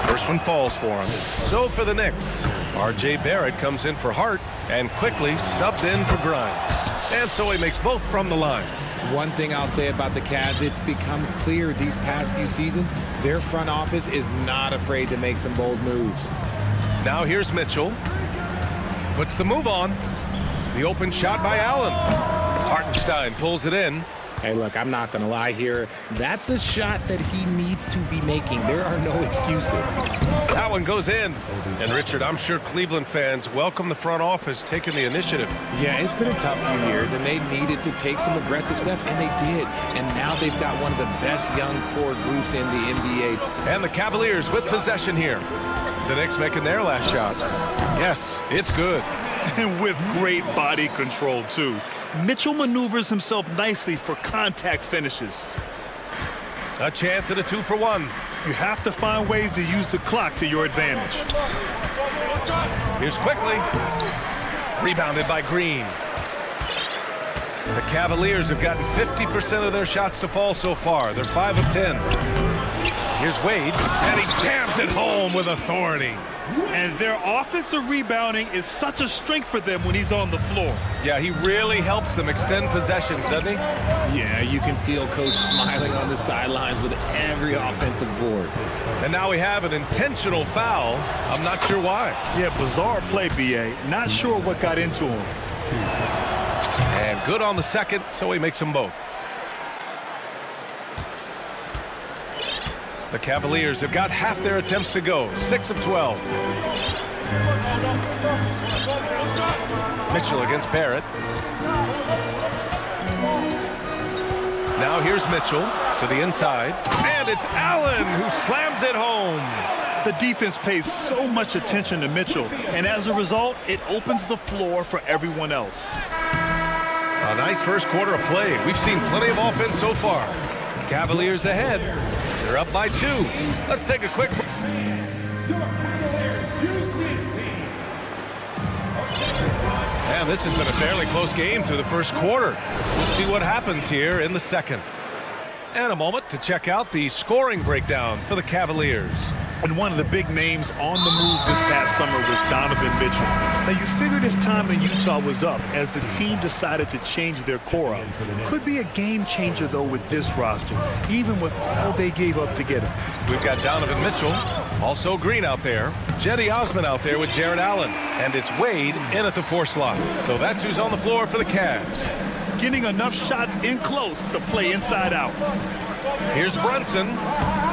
First one falls for him. So for the Knicks, R.J. Barrett comes in for Hart and quickly subbed in for Grimes. And so he makes both from the line. One thing I'll say about the Cavs, it's become clear these past few seasons, their front office is not afraid to make some bold moves. Now here's Mitchell. Puts the move on. The open shot by Allen. Hartenstein pulls it in. Hey, look, I'm not going to lie here. That's a shot that he needs to be making. There are no excuses. That one goes in. And, Richard, I'm sure Cleveland fans welcome the front office taking the initiative. Yeah, it's been a tough few years, and they needed to take some aggressive steps, and they did. And now they've got one of the best young core groups in the NBA. And the Cavaliers with possession here. The Knicks making their last shot. Yes, it's good. And with great body control, too. Mitchell maneuvers himself nicely for contact finishes. A chance at a 2-for-1. You have to find ways to use the clock to your advantage. Here's quickly. Rebounded by Green. The Cavaliers have gotten 50% of their shots to fall so far. They're 5 of 10. Here's Wade, and he jams it home with authority. And their offensive rebounding is such a strength for them when he's on the floor. Yeah, he really helps them extend possessions, doesn't he? Yeah, you can feel Coach smiling on the sidelines with every offensive board. And now we have an intentional foul. I'm not sure why. Yeah, bizarre play, B.A. Not sure what got into him. And good on the second, so he makes them both. The Cavaliers have got half their attempts to go, 6 of 12. Mitchell against Barrett. Now here's Mitchell to the inside, and it's Allen who slams it home. The defense pays so much attention to Mitchell, and as a result, it opens the floor for everyone else. A nice first quarter of play. We've seen plenty of offense so far. Cavaliers ahead. They're up by 2. Let's take a quick break. And this has been a fairly close game through the first quarter. We'll see what happens here in the second. And a moment to check out the scoring breakdown for the Cavaliers. And one of the big names on the move this past summer was Donovan Mitchell. Now, you figured his time in Utah was up as the team decided to change their core up. Could be a game changer, though, with this roster, even with all they gave up to get him. We've got Donovan Mitchell, also Green out there, Jetty Osman out there with Jared Allen, and it's Wade in at the 4 slot. So that's who's on the floor for the Cavs. Getting enough shots in close to play inside out. Here's Brunson.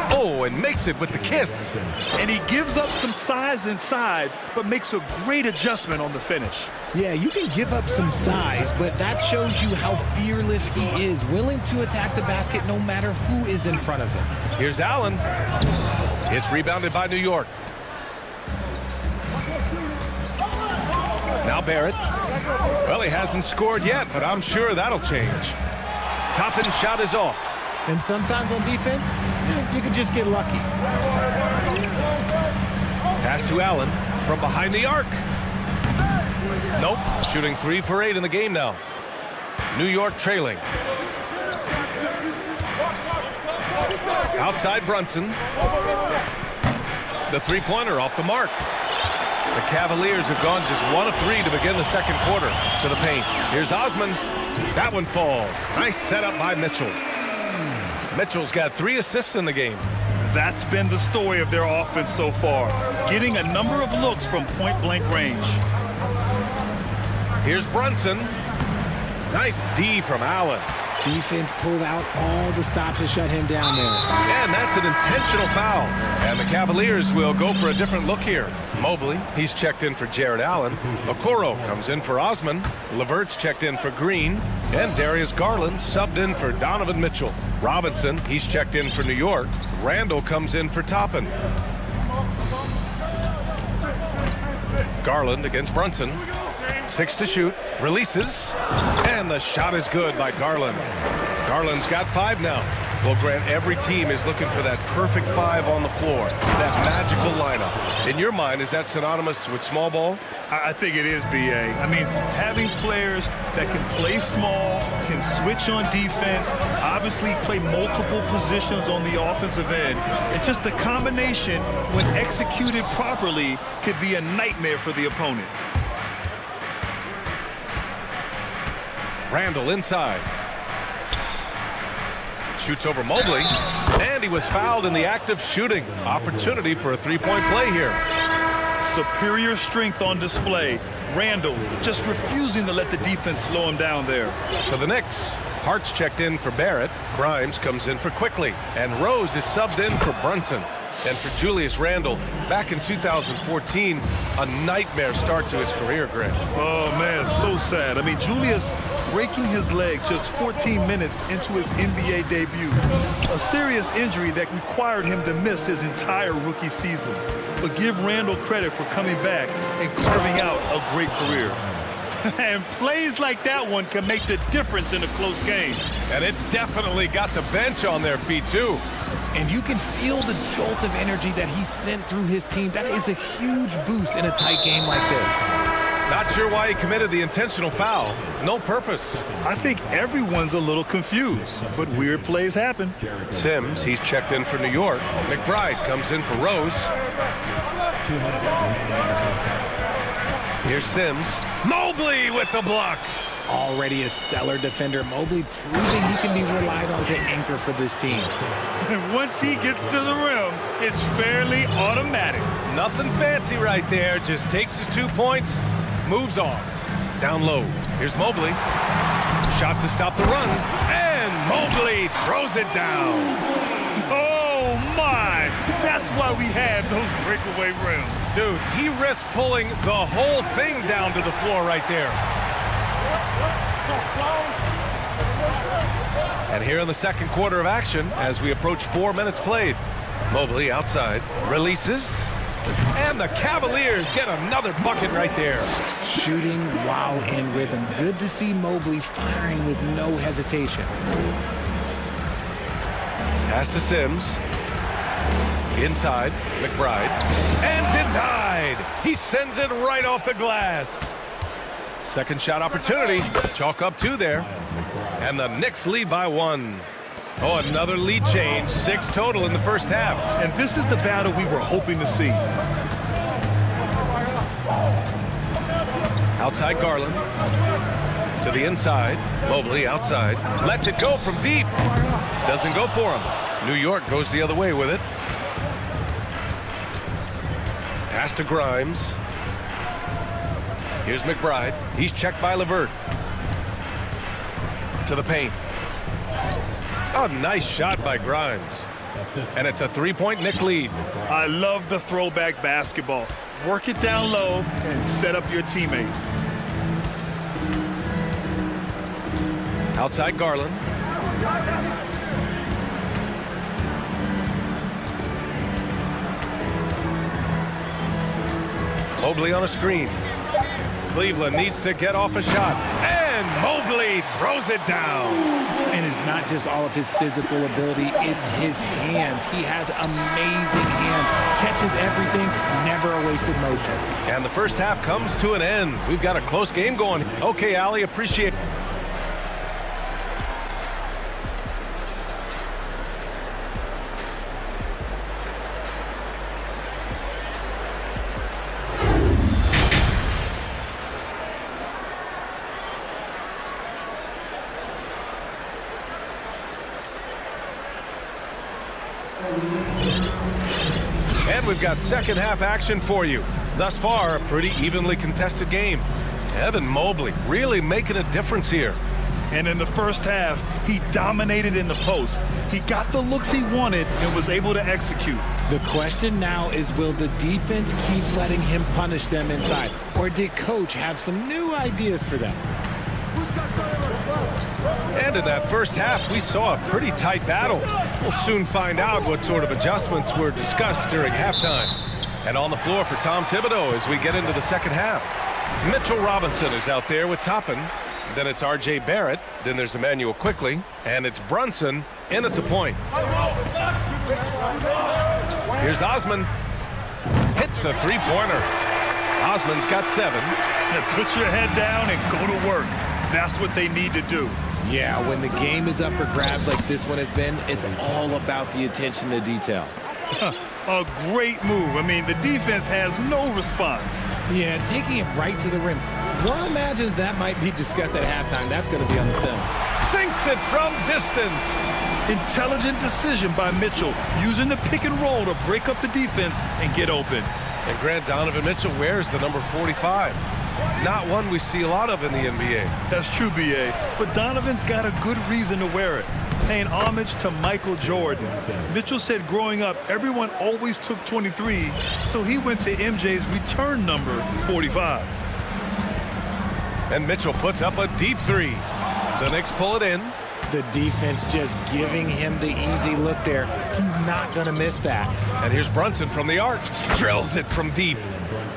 Oh, and makes it with the kiss. And he gives up some size inside, but makes a great adjustment on the finish. Yeah, you can give up some size, but that shows you how fearless he is, willing to attack the basket no matter who is in front of him. Here's Allen. It's rebounded by New York. Now Barrett. Well, he hasn't scored yet, but I'm sure that'll change. Toppin shot is off. And sometimes on defense, you can just get lucky. Pass to Allen from behind the arc. Nope, shooting 3 for 8 in the game now. New York trailing. Outside Brunson. The three-pointer off the mark. The Cavaliers have gone just 1 of 3 to begin the second quarter. To the paint. Here's Osman. That one falls. Nice setup by Mitchell. Mitchell's got 3 assists in the game. That's been the story of their offense so far, getting a number of looks from point-blank range. Here's Brunson. Nice D from Allen. Defense pulled out all the stops to shut him down there. And that's an intentional foul. And the Cavaliers will go for a different look here. Mobley, he's checked in for Jared Allen. Okoro comes in for Osman. Levert's checked in for Green. And Darius Garland subbed in for Donovan Mitchell. Robinson, he's checked in for New York. Randall comes in for Toppin. Garland against Brunson. 6 to shoot. Releases. And the shot is good by Garland. Garland's got 5 now. Well, Grant, every team is looking for that perfect 5 on the floor. That magical lineup. In your mind, is that synonymous with small ball? I think it is, B.A. I mean, having players that can play small, can switch on defense, obviously play multiple positions on the offensive end. It's just a combination, when executed properly, could be a nightmare for the opponent. Randall inside. Shoots over Mobley. And he was fouled in the act of shooting. Opportunity for a three-point play here. Superior strength on display. Randall just refusing to let the defense slow him down there. For the Knicks, Hart's checked in for Barrett. Grimes comes in for Quickly. And Rose is subbed in for Brunson. And for Julius Randle, back in 2014, a nightmare start to his career, Grant. Oh, man, so sad. I mean, Julius breaking his leg just 14 minutes into his NBA debut. A serious injury that required him to miss his entire rookie season. But give Randle credit for coming back and carving out a great career. And plays like that one can make the difference in a close game. And it definitely got the bench on their feet, too. And you can feel the jolt of energy that he sent through his team. That is a huge boost in a tight game like this. Not sure why he committed the intentional foul. No purpose. I think everyone's a little confused, but weird plays happen. Sims, he's checked in for New York. McBride comes in for Rose. Here's Sims. Mobley with the block. Already a stellar defender, Mobley proving he can be relied on to anchor for this team. And once he gets to the rim, it's fairly automatic. Nothing fancy right there. Just takes his 2 points, moves on. Down low. Here's Mobley. Shot to stop the run. And Mobley throws it down. Oh, my. That's why we had those breakaway rims. Dude, he risked pulling the whole thing down to the floor right there. And here in the second quarter of action, as we approach 4 minutes played, Mobley outside, releases, and the Cavaliers get another bucket right there. Shooting while in rhythm. Good to see Mobley firing with no hesitation. Pass to Sims. Inside, McBride. And denied! He sends it right off the glass. Second shot opportunity. Chalk up 2 there. And the Knicks lead by 1. Oh, another lead change. 6 total in the first half. And this is the battle we were hoping to see. Outside Garland. To the inside. Mobley outside. Lets it go from deep. Doesn't go for him. New York goes the other way with it. Pass to Grimes. Here's McBride. He's checked by LeVert. To the paint. Oh, nice shot by Grimes. And it's a 3-point Knick lead. I love the throwback basketball. Work it down low and set up your teammate. Outside Garland. Mobley on a screen. Cleveland needs to get off a shot. And Mobley throws it down. And it's not just all of his physical ability, it's his hands. He has amazing hands. Catches everything, never a wasted motion. And the first half comes to an end. We've got a close game going. Okay, Allie, appreciate it. And we've got second half action for you. Thus far, a pretty evenly contested game. Evan Mobley really making a difference here. And in the first half, he dominated in the post. He got the looks he wanted and was able to execute. The question now is, will the defense keep letting him punish them inside? Or did coach have some new ideas for them? And in that first half, we saw a pretty tight battle. We'll soon find out what sort of adjustments were discussed during halftime. And on the floor for Tom Thibodeau as we get into the second half. Mitchell Robinson is out there with Toppin. Then it's R.J. Barrett. Then there's Emmanuel Quickly. And it's Brunson in at the point. Here's Osman. Hits the three-pointer. Osman's got 7. Now put your head down and go to work. That's what they need to do. Yeah, when the game is up for grabs like this one has been, it's all about the attention to detail. A great move. I mean, the defense has no response. Yeah, taking it right to the rim. One imagines that might be discussed at halftime. That's going to be on the film. Sinks it from distance. Intelligent decision by Mitchell, using the pick and roll to break up the defense and get open. And Grant, Donovan Mitchell wears the number 45. Not one we see a lot of in the NBA. That's true, B.A. But Donovan's got a good reason to wear it, paying homage to Michael Jordan. Mitchell said growing up, everyone always took 23, so he went to MJ's return number, 45. And Mitchell puts up a deep three. The Knicks pull it in. The defense just giving him the easy look there. He's not going to miss that. And here's Brunson from the arc. Drills it from deep.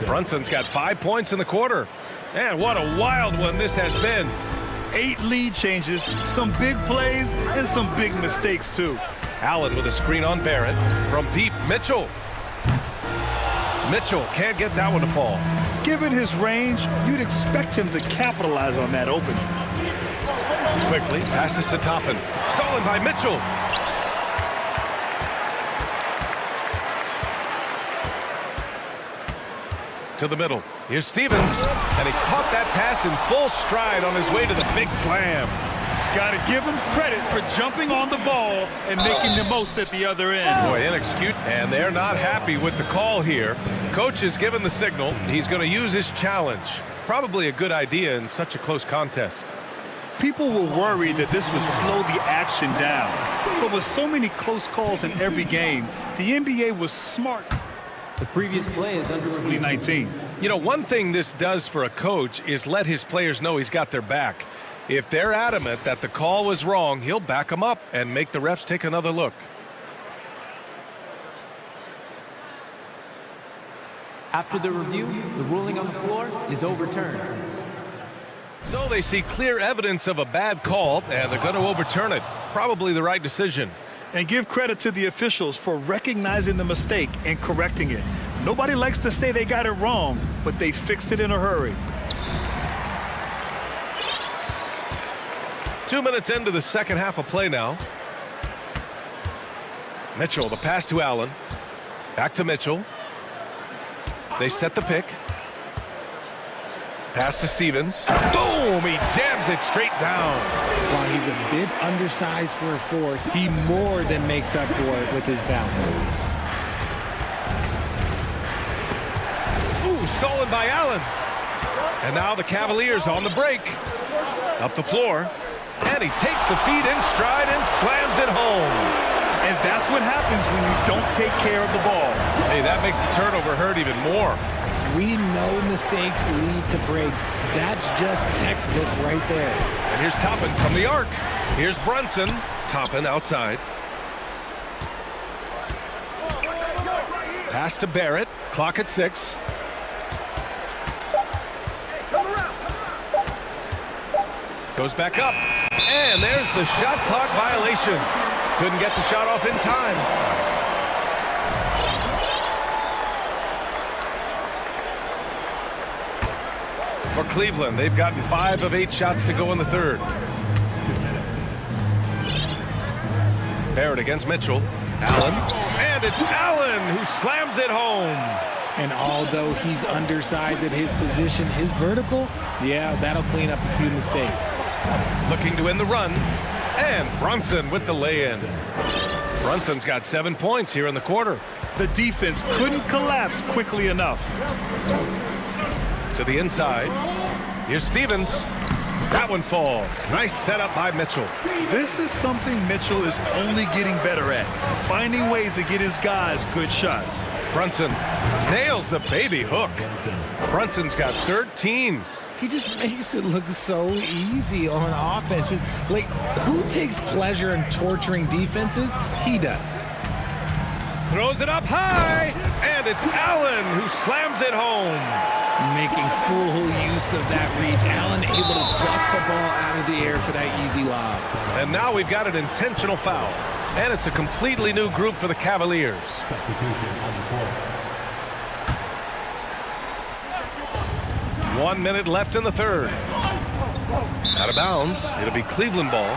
Brunson's got 5 points in the quarter. And what a wild one this has been. 8 lead changes, some big plays, and some big mistakes, too. Allen with a screen on Barrett. From deep, Mitchell. Mitchell can't get that one to fall. Given his range, you'd expect him to capitalize on that opening. Quickly, passes to Toppin. Stolen by Mitchell. To the middle. Here's Stevens. And he caught that pass in full stride on his way to the big slam. Got to give him credit for jumping on the ball and making the most at the other end. Boy, inexcusable. And they're not happy with the call here. Coach has given the signal. He's going to use his challenge. Probably a good idea in such a close contest. People were worried that this would slow the action down. But with so many close calls in every game, the NBA was smart. The previous play is under review. 2019. You know, one thing this does for a coach is let his players know he's got their back. If they're adamant that the call was wrong, he'll back them up and make the refs take another look. After the review, the ruling on the floor is overturned. So they see clear evidence of a bad call, and they're going to overturn it. Probably the right decision. And give credit to the officials for recognizing the mistake and correcting it. Nobody likes to say they got it wrong, but they fixed it in a hurry. 2 minutes into the second half of play now. Mitchell, the pass to Allen. Back to Mitchell. They set the pick. Pass to Stevens. Boom! He jams it straight down. While he's a bit undersized for a four, he more than makes up for it with his bounce. Ooh, stolen by Allen. And now the Cavaliers on the break. Up the floor. And he takes the feed in stride and slams it home. And that's what happens when you don't take care of the ball. Hey, that makes the turnover hurt even more. We know mistakes lead to breaks. That's just textbook right there. And here's Toppin from the arc. Here's Brunson. Toppin outside. Pass to Barrett. Clock at 6. Goes back up. And there's the shot clock violation. Couldn't get the shot off in time. For Cleveland, they've gotten 5 of 8 shots to go in the third. Barrett against Mitchell. Allen. And it's Allen who slams it home. And although he's undersized at his position, his vertical, yeah, that'll clean up a few mistakes. Looking to end the run. And Brunson with the lay-in. Brunson's got 7 points here in the quarter. The defense couldn't collapse quickly enough. To the inside. Here's Stevens. That one falls. Nice setup by Mitchell. This is something Mitchell is only getting better at. Finding ways to get his guys good shots. Brunson nails the baby hook. Brunson's got 13. He just makes it look so easy on offense. Like, who takes pleasure in torturing defenses? He does. Throws it up high, and it's Allen who slams it home. Making full use of that reach. Allen able to duck the ball out of the air for that easy lob. And now we've got an intentional foul. And it's a completely new group for the Cavaliers. One minute left in the third. Out of bounds. It'll be Cleveland ball.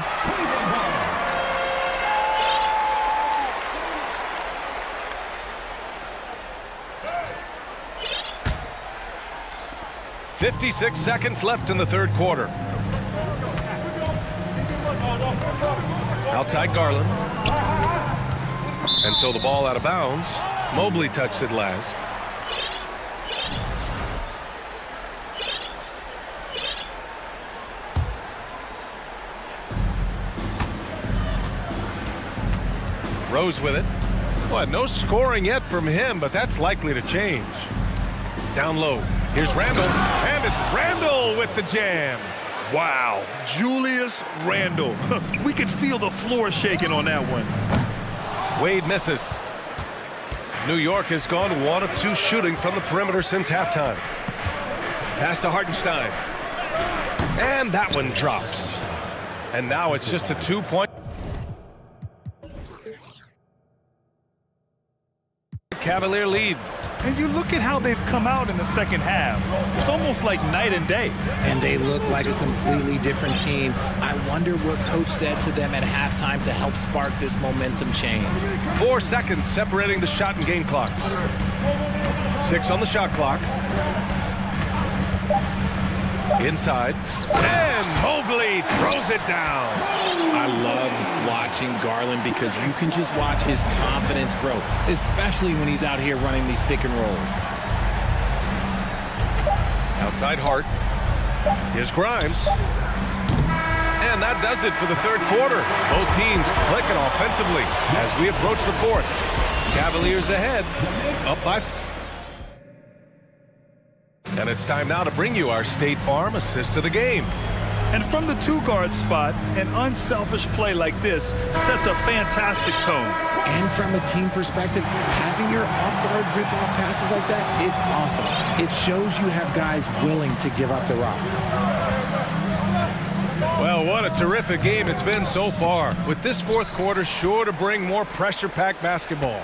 .56 seconds left in the third quarter. Outside Garland. And so the ball out of bounds. Mobley touched it last. Rose with it. Well, no scoring yet from him, but that's likely to change. Down low. Here's Randall, and it's Randall with the jam. Wow, Julius Randle. We could feel the floor shaking on that one. Wade misses. New York has gone 1 of 2 shooting from the perimeter since halftime. Pass to Hartenstein. And that one drops. And now it's just a 2-point. Cavalier lead. And you look at how they've come out in the second half. It's almost like night and day. And they look like a completely different team. I wonder what coach said to them at halftime to help spark this momentum change. 4 seconds separating the shot and game clock. 6 on the shot clock. Inside. And Mobley throws it down. I love watching Garland because you can just watch his confidence grow, especially when he's out here running these pick and rolls. Outside Hart. Here's Grimes. And that does it for the third quarter. Both teams clicking offensively as we approach the fourth. Cavaliers ahead, up by. And it's time now to bring you our State Farm assist of the game. And from the 2-guard spot, an unselfish play like this sets a fantastic tone. And from a team perspective, having your off-guard rip-off passes like that, it's awesome. It shows you have guys willing to give up the rock. Well, what a terrific game it's been so far. With this fourth quarter sure to bring more pressure-packed basketball.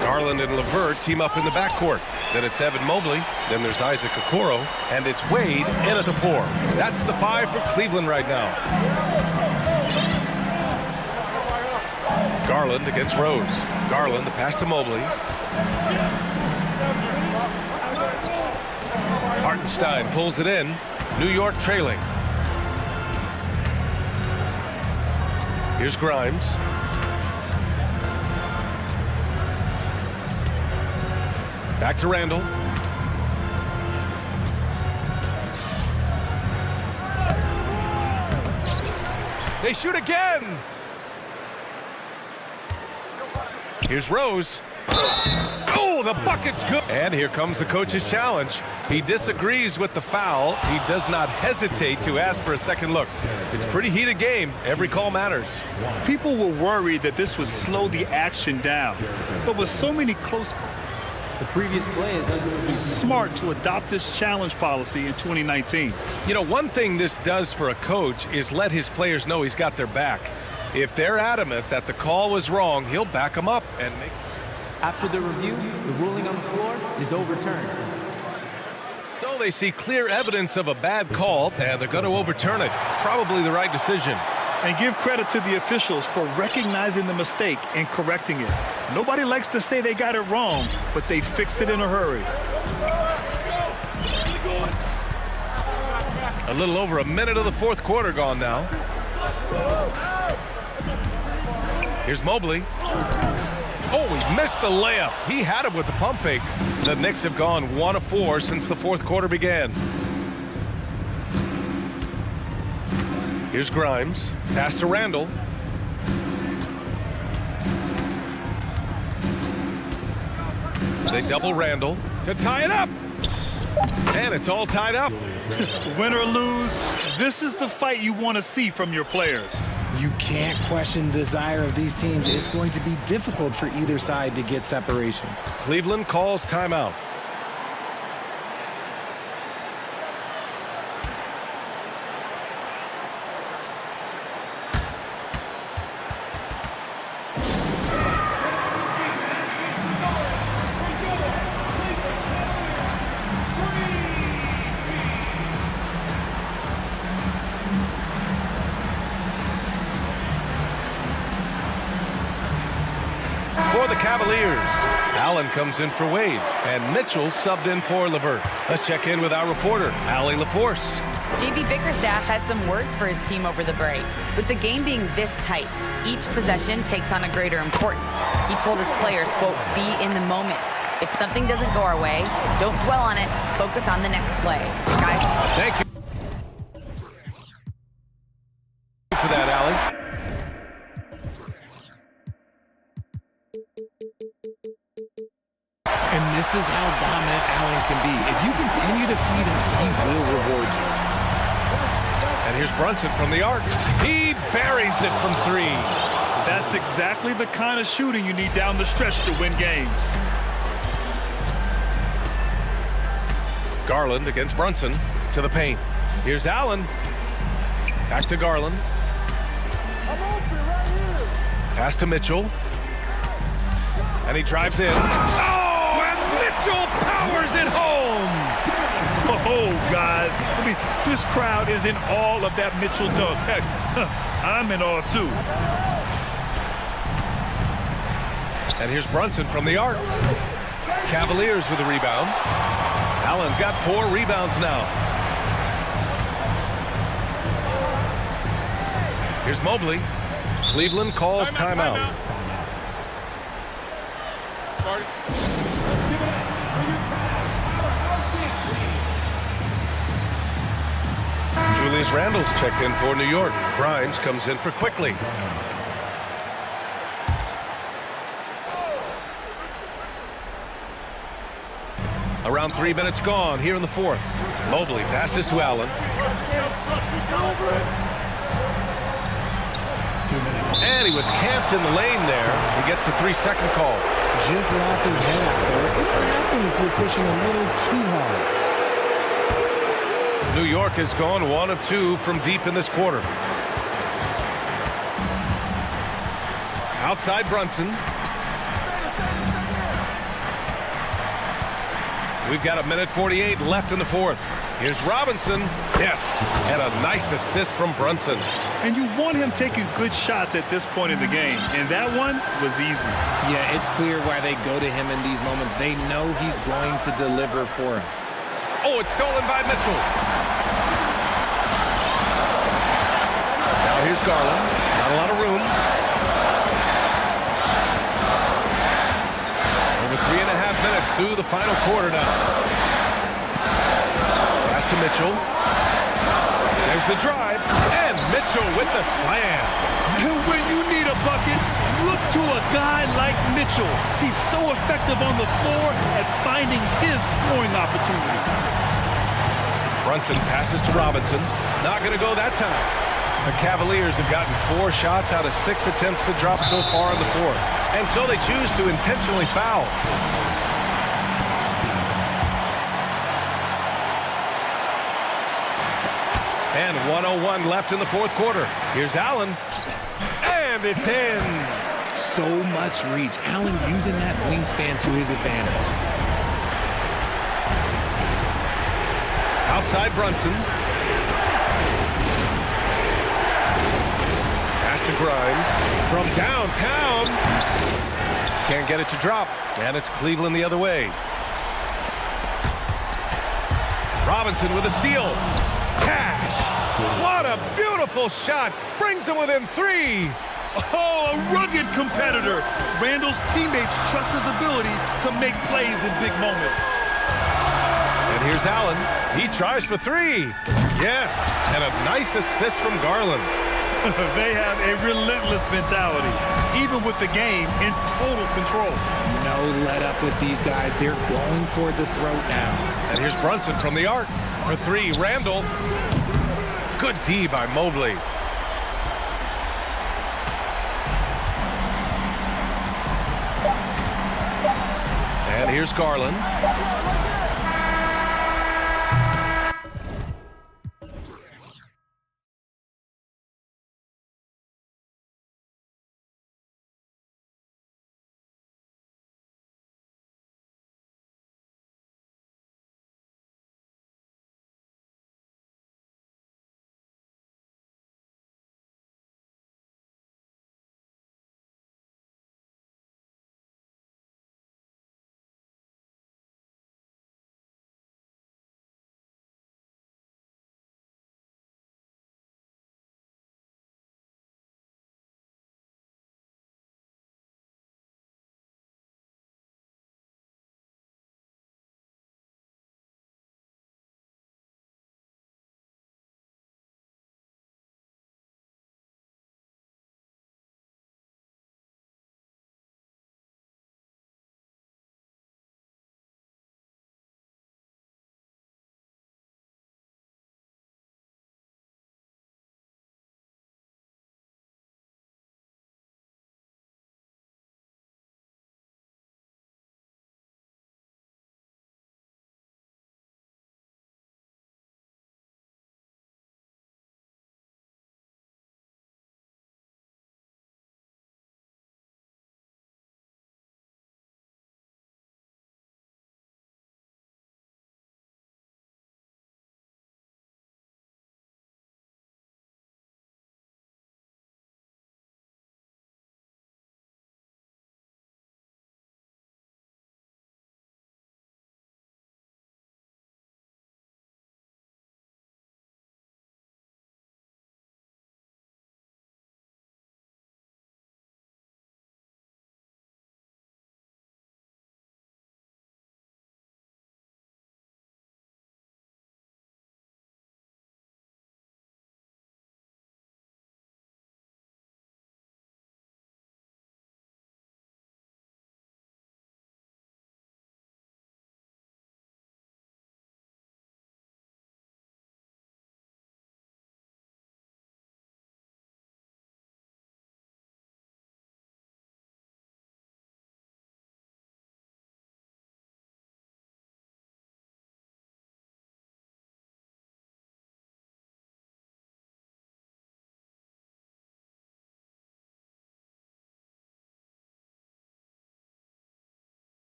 Garland and LeVert team up in the backcourt. Then it's Evan Mobley. Then there's Isaac Okoro. And it's Wade in at the 4. That's the 5 for Cleveland right now. Garland against Rose. Garland, the pass to Mobley. Hartenstein pulls it in. New York trailing. Here's Grimes. Back to Randall. They shoot again. Here's Rose. Oh, the bucket's good. And here comes the coach's challenge. He disagrees with the foul. He does not hesitate to ask for a second look. It's a pretty heated game. Every call matters. People were worried that this would slow the action down. But with so many close... The previous play is unbelievable. Smart to adopt this challenge policy in 2019. You know, one thing this does for a coach is let his players know he's got their back. If they're adamant that the call was wrong, he'll back them up and make... After the review, the ruling on the floor is overturned. So they see clear evidence of a bad call, and they're going to overturn it. Probably the right decision. And give credit to the officials for recognizing the mistake and correcting it. Nobody likes to say they got it wrong, but they fixed it in a hurry. A little over a minute of the fourth quarter gone now. Here's Mobley. Oh, he missed the layup. He had it with the pump fake. The Knicks have gone 1 of 4 since the fourth quarter began. Here's Grimes. Pass to Randall. They double Randall to tie it up. And it's all tied up. Win or lose, this is the fight you want to see from your players. You can't question the desire of these teams. It's going to be difficult for either side to get separation. Cleveland calls timeout. For the Cavaliers, Allen comes in for Wade, and Mitchell subbed in for LeVert. Let's check in with our reporter, Allie LaForce. JB Bickerstaff had some words for his team over the break. With the game being this tight, each possession takes on a greater importance. He told his players, quote, be in the moment. If something doesn't go our way, don't dwell on it. Focus on the next play. Guys. Thank you for that, Allie. This is how dominant Allen can be. If you continue to feed him, he will reward you. And here's Brunson from the arc. He buries it from three. That's exactly the kind of shooting you need down the stretch to win games. Garland against Brunson to the paint. Here's Allen. Back to Garland. Pass to Mitchell. And he drives in. Oh, and Mitchell powers it home. Oh, guys, I mean, this crowd is in awe of that Mitchell dunk. Heck, I'm in awe, too. And here's Brunson from the arc. Cavaliers with a rebound. Allen's got 4 rebounds now. Here's Mobley. Cleveland calls timeout. Julius Randle's checked in for New York. Grimes comes in for Quickly. Around 3 minutes gone here in the fourth. Mobley passes to Allen. And he was camped in the lane there. He gets a 3-second call. Just lost his head out there. It'll happen if you're pushing a little too hard. New York has gone 1 of 2 from deep in this quarter. Outside Brunson. We've got 1:48 left in the fourth. Here's Robinson. Yes, and a nice assist from Brunson. And you want him taking good shots at this point in the game, and that one was easy. Yeah, it's clear why they go to him in these moments. They know he's going to deliver for him. Oh, it's stolen by Mitchell. Now here's Garland. Not a lot of room. Over 3.5 minutes through the final quarter now. Pass to Mitchell. There's the drive, and Mitchell with the slam. And when you need a bucket, look to a guy like Mitchell. He's so effective on the floor at finding his scoring opportunities. Brunson passes to Robinson. Not going to go that time. The Cavaliers have gotten 4 shots out of 6 attempts to drop so far in the fourth. And so they choose to intentionally foul. And 1:01 left in the fourth quarter. Here's Allen. And it's in. So much reach. Allen using that wingspan to his advantage. Outside Brunson. Pass to Grimes. From downtown. Can't get it to drop. And it's Cleveland the other way. Robinson with a steal. Cash. What a beautiful shot. Brings him within 3. Oh, a rugged competitor. Randle's teammates trust his ability to make plays in big moments. And here's Allen. He tries for 3. Yes, and a nice assist from Garland. They have a relentless mentality, even with the game in total control. No let up with these guys. They're going for the throat now. And here's Brunson from the arc for 3. Randle. Good D by Mobley. And here's Garland.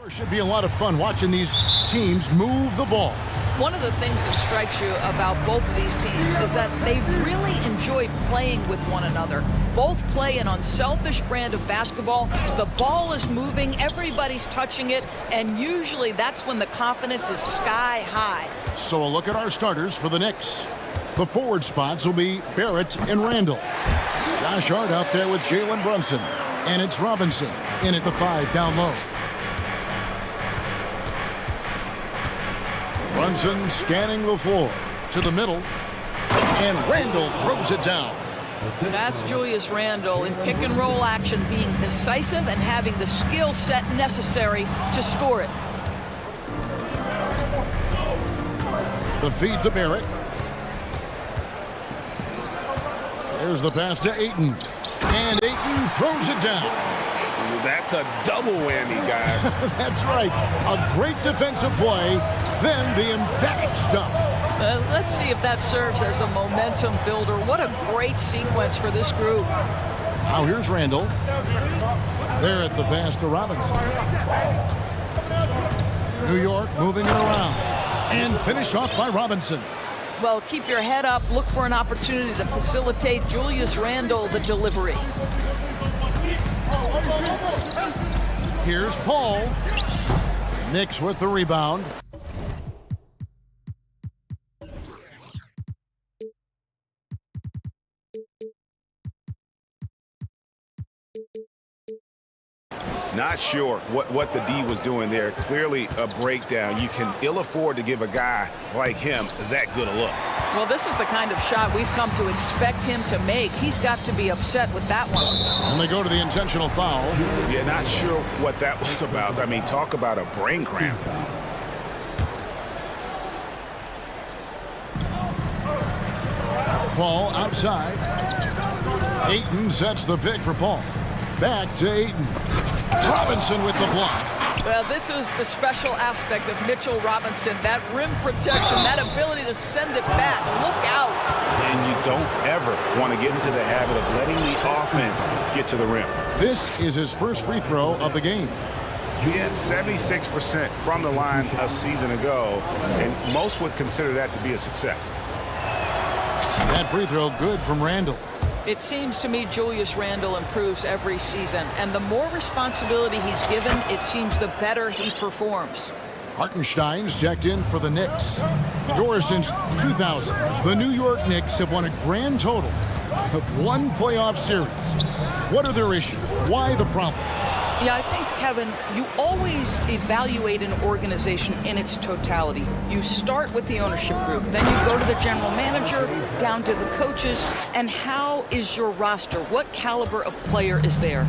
It should be a lot of fun watching these teams move the ball. One of the things that strikes you about both of these teams is that they really enjoy playing with one another. Both play an unselfish brand of basketball. The ball is moving, everybody's touching it, and usually that's when the confidence is sky high. So a look at our starters for the Knicks. The forward spots will be Barrett and Randall. Josh Hart out there with Jalen Brunson. And it's Robinson in at the 5 down low. Brunson scanning the floor to the middle, and Randall throws it down. That's Julius Randle in pick and roll action, being decisive and having the skill set necessary to score it. The feed to Barrett. There's the pass to Ayton, and Ayton throws it down. That's a double whammy, guys. That's right. A great defensive play, then the emphatic stuff. Let's see if that serves as a momentum builder. What a great sequence for this group. Now here's Randall. There at the pass to Robinson. New York moving it around. And finished off by Robinson. Well, keep your head up. Look for an opportunity to facilitate Julius Randle the delivery. Here's Paul. Knicks with the rebound. Not sure what the D was doing there. Clearly a breakdown. You can ill afford to give a guy like him that good a look. Well, this is the kind of shot we've come to expect him to make. He's got to be upset with that one. And they go to the intentional foul. Yeah, not sure what that was about. I mean, talk about a brain cramp. Paul outside. Ayton sets the pick for Paul. Back to Ayton. Robinson with the block. Well, this is the special aspect of Mitchell Robinson. That rim protection, that ability to send it back. Look out. And you don't ever want to get into the habit of letting the offense get to the rim. This is his first free throw of the game. He had 76% from the line a season ago, and most would consider that to be a success. That free throw good from Randall. It seems to me Julius Randle improves every season, and the more responsibility he's given, it seems the better he performs. Hartenstein's checked in for the Knicks. Doris, since 2000, the New York Knicks have won a grand total of 1 playoff series. What are their issues? Why the problems? Yeah, I think, Kevin, you always evaluate an organization in its totality. You start with the ownership group, then you go to the general manager, down to the coaches, and how is your roster? What caliber of player is there?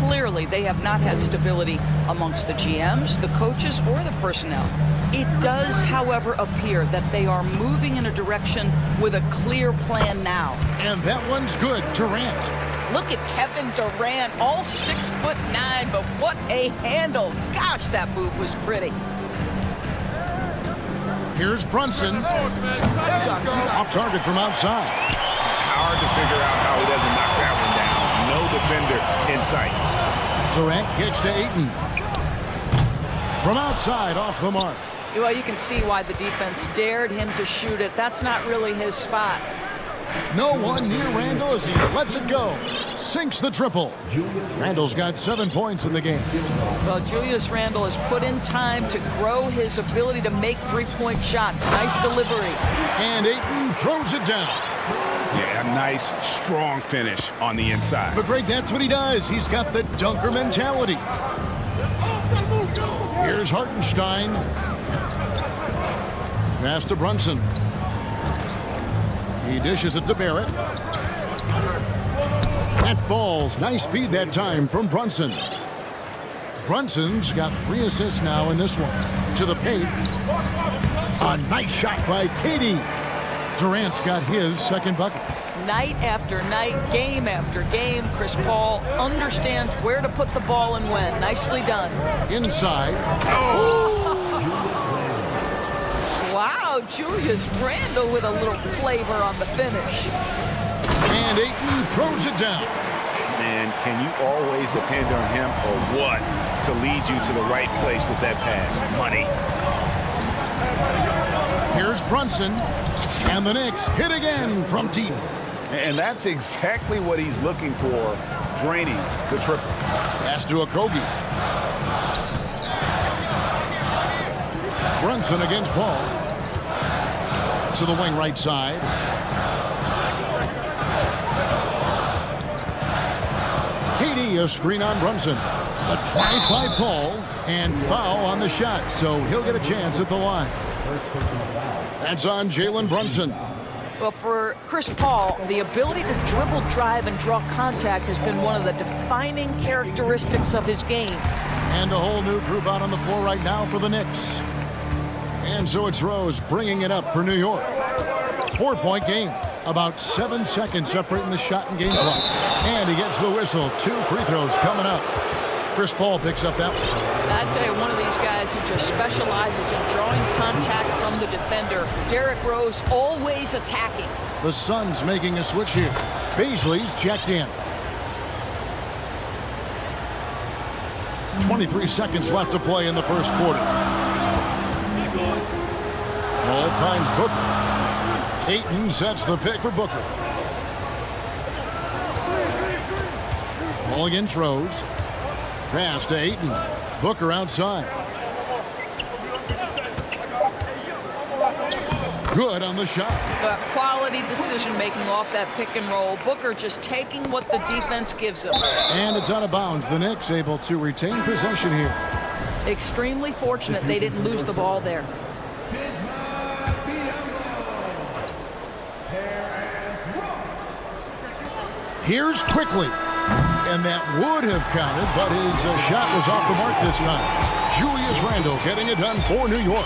Clearly, they have not had stability amongst the GMs, the coaches, or the personnel. It does, however, appear that they are moving in a direction with a clear plan now. And that one's good. Durant. Look at Kevin Durant, all 6'9", but what a handle. Gosh, that move was pretty. Here's Brunson. Off target from outside. Hard to figure out how he doesn't knock that one down. No defender in sight. Durant gets to Ayton. From outside, off the mark. Well, you can see why the defense dared him to shoot it. That's not really his spot. No one near Randall as he lets it go. Sinks the triple. Randall's got 7 points in the game. Well, Julius Randle has put in time to grow his ability to make three-point shots. Nice delivery. And Ayton throws it down. Yeah, a nice, strong finish on the inside. But Greg, that's what he does. He's got the dunker mentality. Here's Hartenstein. Pass to Brunson. He dishes it to Barrett. That falls. Nice feed that time from Brunson. Brunson's got 3 assists now in this one. To the paint. A nice shot by Katie. Durant's got his second bucket. Night after night, game after game, Chris Paul understands where to put the ball and when. Nicely done. Inside. Oh! Wow, Julius Randle with a little flavor on the finish. And Ayton throws it down. And can you always depend on him or what to lead you to the right place with that pass? Money. Here's Brunson, and the Knicks hit again from deep. And that's exactly what he's looking for, draining the triple. Pass to Okogie. Brunson against Paul. To the wing right side. KD, a screen on Brunson. A drive by Paul, and foul on the shot, so he'll get a chance at the line. That's on Jalen Brunson. Well, for Chris Paul, the ability to dribble, drive, and draw contact has been one of the defining characteristics of his game. And a whole new group out on the floor right now for the Knicks. And so it's Rose bringing it up for New York. 4-point game. About 7 seconds separating the shot and game clocks. And he gets the whistle. 2 free throws coming up. Chris Paul picks up that one. I tell you, one of these guys who just specializes in drawing contact from the defender. Derrick Rose always attacking. The Suns making a switch here. Beasley's checked in. 23 seconds left to play in the first quarter. Ball finds Booker. Ayton sets the pick for Booker. Ball against Rose. Pass to Ayton. Booker outside. Good on the shot. Quality decision-making off that pick and roll. Booker just taking what the defense gives him. And it's out of bounds. The Knicks able to retain possession here. Extremely fortunate they didn't lose the ball there. Here's quickly. And that would have counted, but his shot was off the mark this time. Julius Randle getting it done for New York.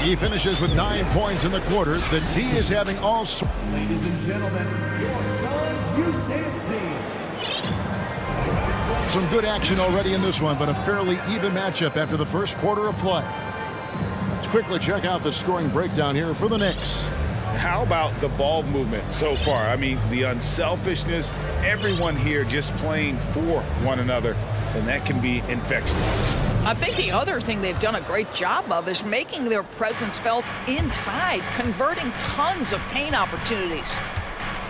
He finishes with 9 points in the quarter. The D is having all... Ladies and gentlemen, your Suns Youth Dance Team. Some good action already in this one, but a fairly even matchup after the first quarter of play. Let's quickly check out the scoring breakdown here for the Knicks. How about the ball movement so far? I mean, the unselfishness, everyone here just playing for one another, and that can be infectious. I think the other thing they've done a great job of is making their presence felt inside, converting tons of paint opportunities.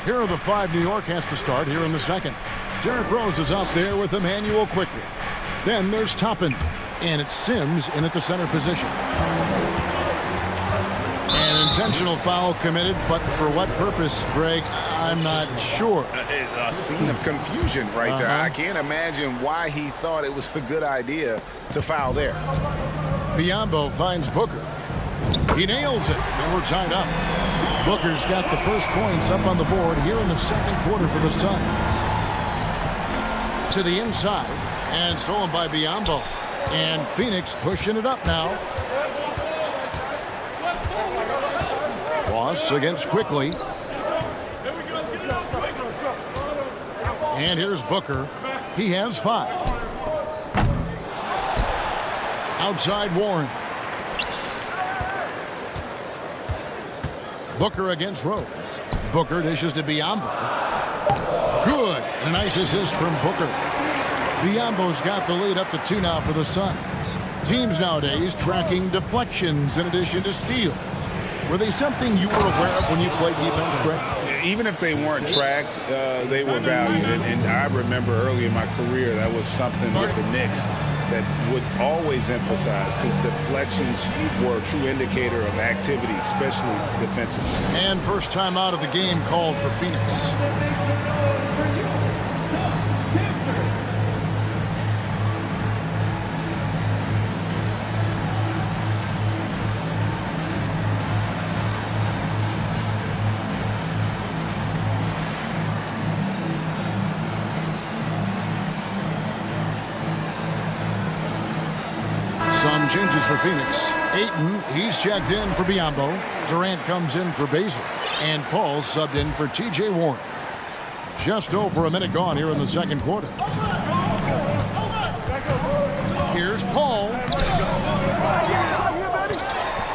Here are the 5 New York has to start here in the second. Derrick Rose is out there with Emmanuel quickly. Then there's Toppin, and it's Sims in at the center position. An intentional foul committed, but for what purpose, Greg, I'm not sure. A scene of confusion right there. I can't imagine why he thought it was a good idea to foul there. Biyombo finds Booker. He nails it, and we're tied up. Booker's got the first points up on the board here in the second quarter for the Suns. To the inside, and stolen by Biyombo. And Phoenix pushing it up now. Ross against Quickly. And here's Booker. He has 5. Outside Warren. Booker against Rose. Booker dishes to Biyombo. Good. A nice assist from Booker. Biyombo's got the lead up to 2 now for the Suns. Teams nowadays tracking deflections in addition to steals. Were they something you were aware of when you played defense, Greg? Even if they weren't tracked, they were valued. And I remember early in my career, that was something with the Knicks that would always emphasize, because deflections were a true indicator of activity, especially defensively. And first time out of the game called for Phoenix. Some changes for Phoenix. Ayton, he's checked in for Biyombo. Durant comes in for Baszler. And Paul subbed in for T.J. Warren. Just over a minute gone here in the second quarter. Here's Paul.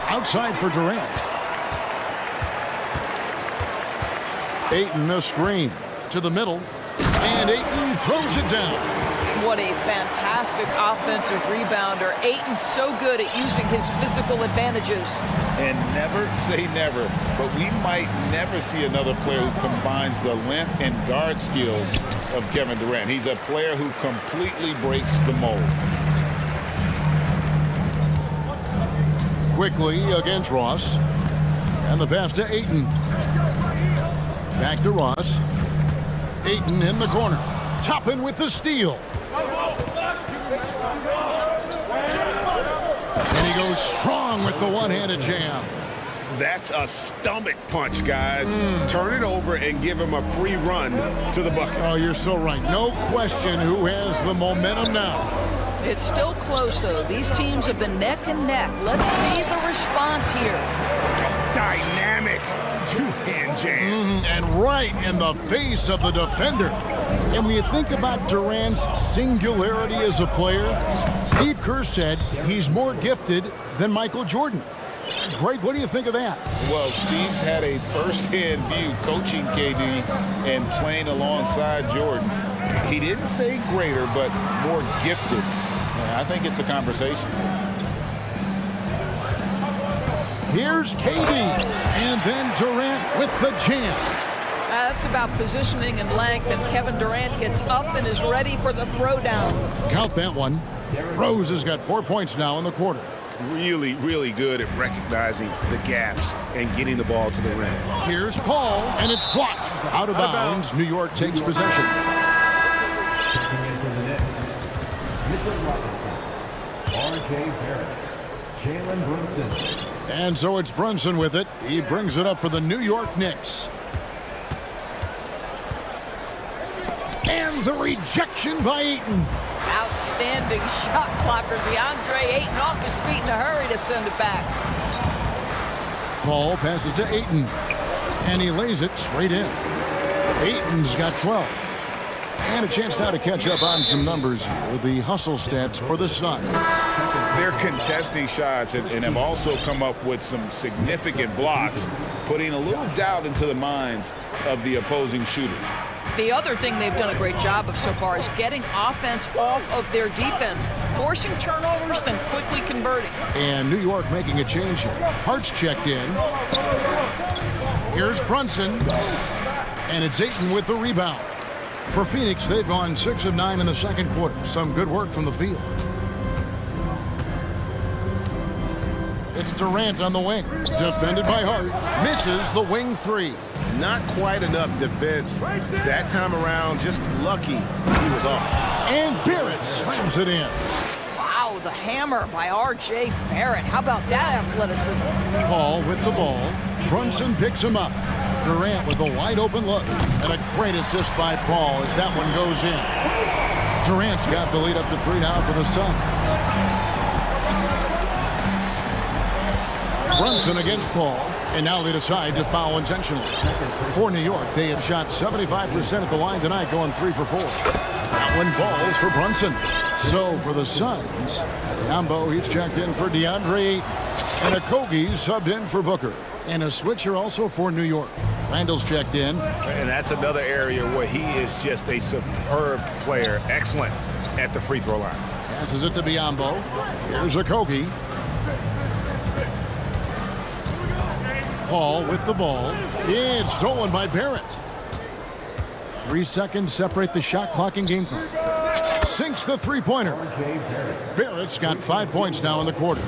Outside for Durant. Ayton a screen. To the middle. And Ayton throws it down. What a fantastic offensive rebounder. Ayton's so good at using his physical advantages. And never say never, but we might never see another player who combines the length and guard skills of Kevin Durant. He's a player who completely breaks the mold. Quickly against Ross. And the pass to Ayton. Back to Ross. Ayton in the corner. Toppin with the steal. And he goes strong with the one-handed jam. That's a stomach punch, guys. Turn it over and give him a free run to the bucket. Oh, you're so right. No question who has the momentum now. It's still close, though. These teams have been neck and neck. Let's see the response here. Dynamic two-hand jam. And right in the face of the defender. And when you think about Durant's singularity as a player, Steve Kerr said he's more gifted than Michael Jordan. Greg, what do you think of that? Well, Steve's had a first-hand view coaching KD and playing alongside Jordan. He didn't say greater, but more gifted. And I think it's a conversation. Here's KD, and then Durant with the jam. That's about positioning and length, and Kevin Durant gets up and is ready for the throwdown. Count that one. Rose has got 4 points now in the quarter. Really, really good at recognizing the gaps and getting the ball to the rim. Here's Paul, and it's blocked. Out of bounds, New York takes possession. R.J. Barrett, Jalen Brunson. And so it's Brunson with it. He brings it up for the New York Knicks. And the rejection by Ayton. Outstanding shot blocker. DeAndre Ayton off his feet in a hurry to send it back. Paul passes to Ayton. And he lays it straight in. Ayton's got 12. And a chance now to catch up on some numbers here. The hustle stats for the Suns. They're contesting shots and have also come up with some significant blocks, putting a little doubt into the minds of the opposing shooters. The other thing they've done a great job of so far is getting offense off of their defense, forcing turnovers, then quickly converting. And New York making a change here. Hart's checked in. Here's Brunson. And it's Ayton with the rebound. For Phoenix, they've gone 6 of 9 in the second quarter. Some good work from the field. It's Durant on the wing. Defended by Hart. Misses the wing three. Not quite enough defense that time around. Just lucky he was off. And Barrett slams it in. Wow, the hammer by R.J. Barrett. How about that athleticism? Paul with the ball. Brunson picks him up. Durant with a wide open look. And a great assist by Paul as that one goes in. Durant's got the lead up to 3 now for the Suns. Brunson against Paul, and now they decide to foul intentionally. For New York, they have shot 75% at the line tonight, going 3 for 4. That one falls for Brunson. So for the Suns, Yambo, he's checked in for DeAndre Ayton, and Okogie subbed in for Booker. And a switcher also for New York. Randall's checked in. And that's another area where he is just a superb player. Excellent at the free throw line. Passes it to Biyombo. Here's Okogie. Paul with the ball. It's stolen by Barrett. 3 seconds separate the shot clock and game clock. Sinks the three-pointer. Barrett's got 5 points now in the quarter.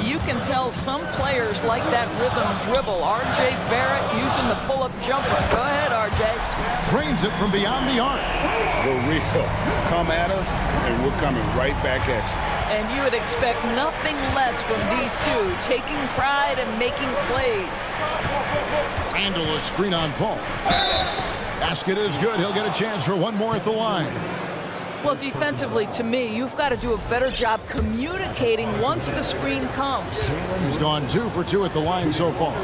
You can tell some players like that rhythm dribble. R.J. Barrett using the pull-up jumper. Go ahead, R.J. Trains it from beyond the arc. The real. Come at us, and we're coming right back at you. And you would expect nothing less from these two, taking pride and making plays. Randall a screen on Paul. Basket is good. He'll get a chance for one more at the line. Well, defensively, to me, you've got to do a better job communicating once the screen comes. He's gone 2 for 2 at the line so far.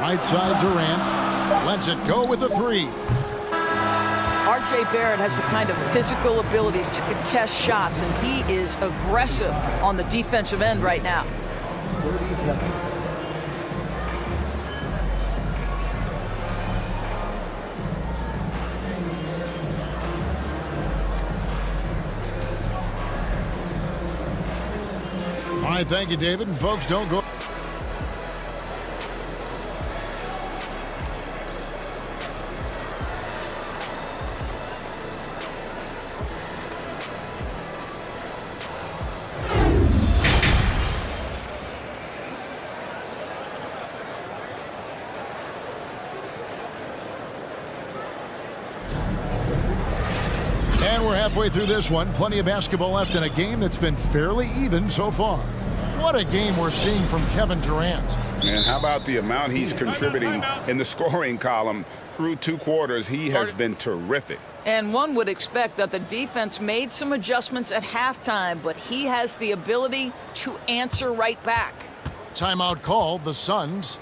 Right side Durant. Lets it go with a 3. R.J. Barrett has the kind of physical abilities to contest shots, and he is aggressive on the defensive end right now. 30 seconds. All right, thank you, David. And folks, don't go. And we're halfway through this one. Plenty of basketball left in a game that's been fairly even so far. What a game we're seeing from Kevin Durant. And how about the amount he's contributing in the scoring column through 2 quarters? He has been terrific. And one would expect that the defense made some adjustments at halftime, but he has the ability to answer right back. Timeout called, the Suns.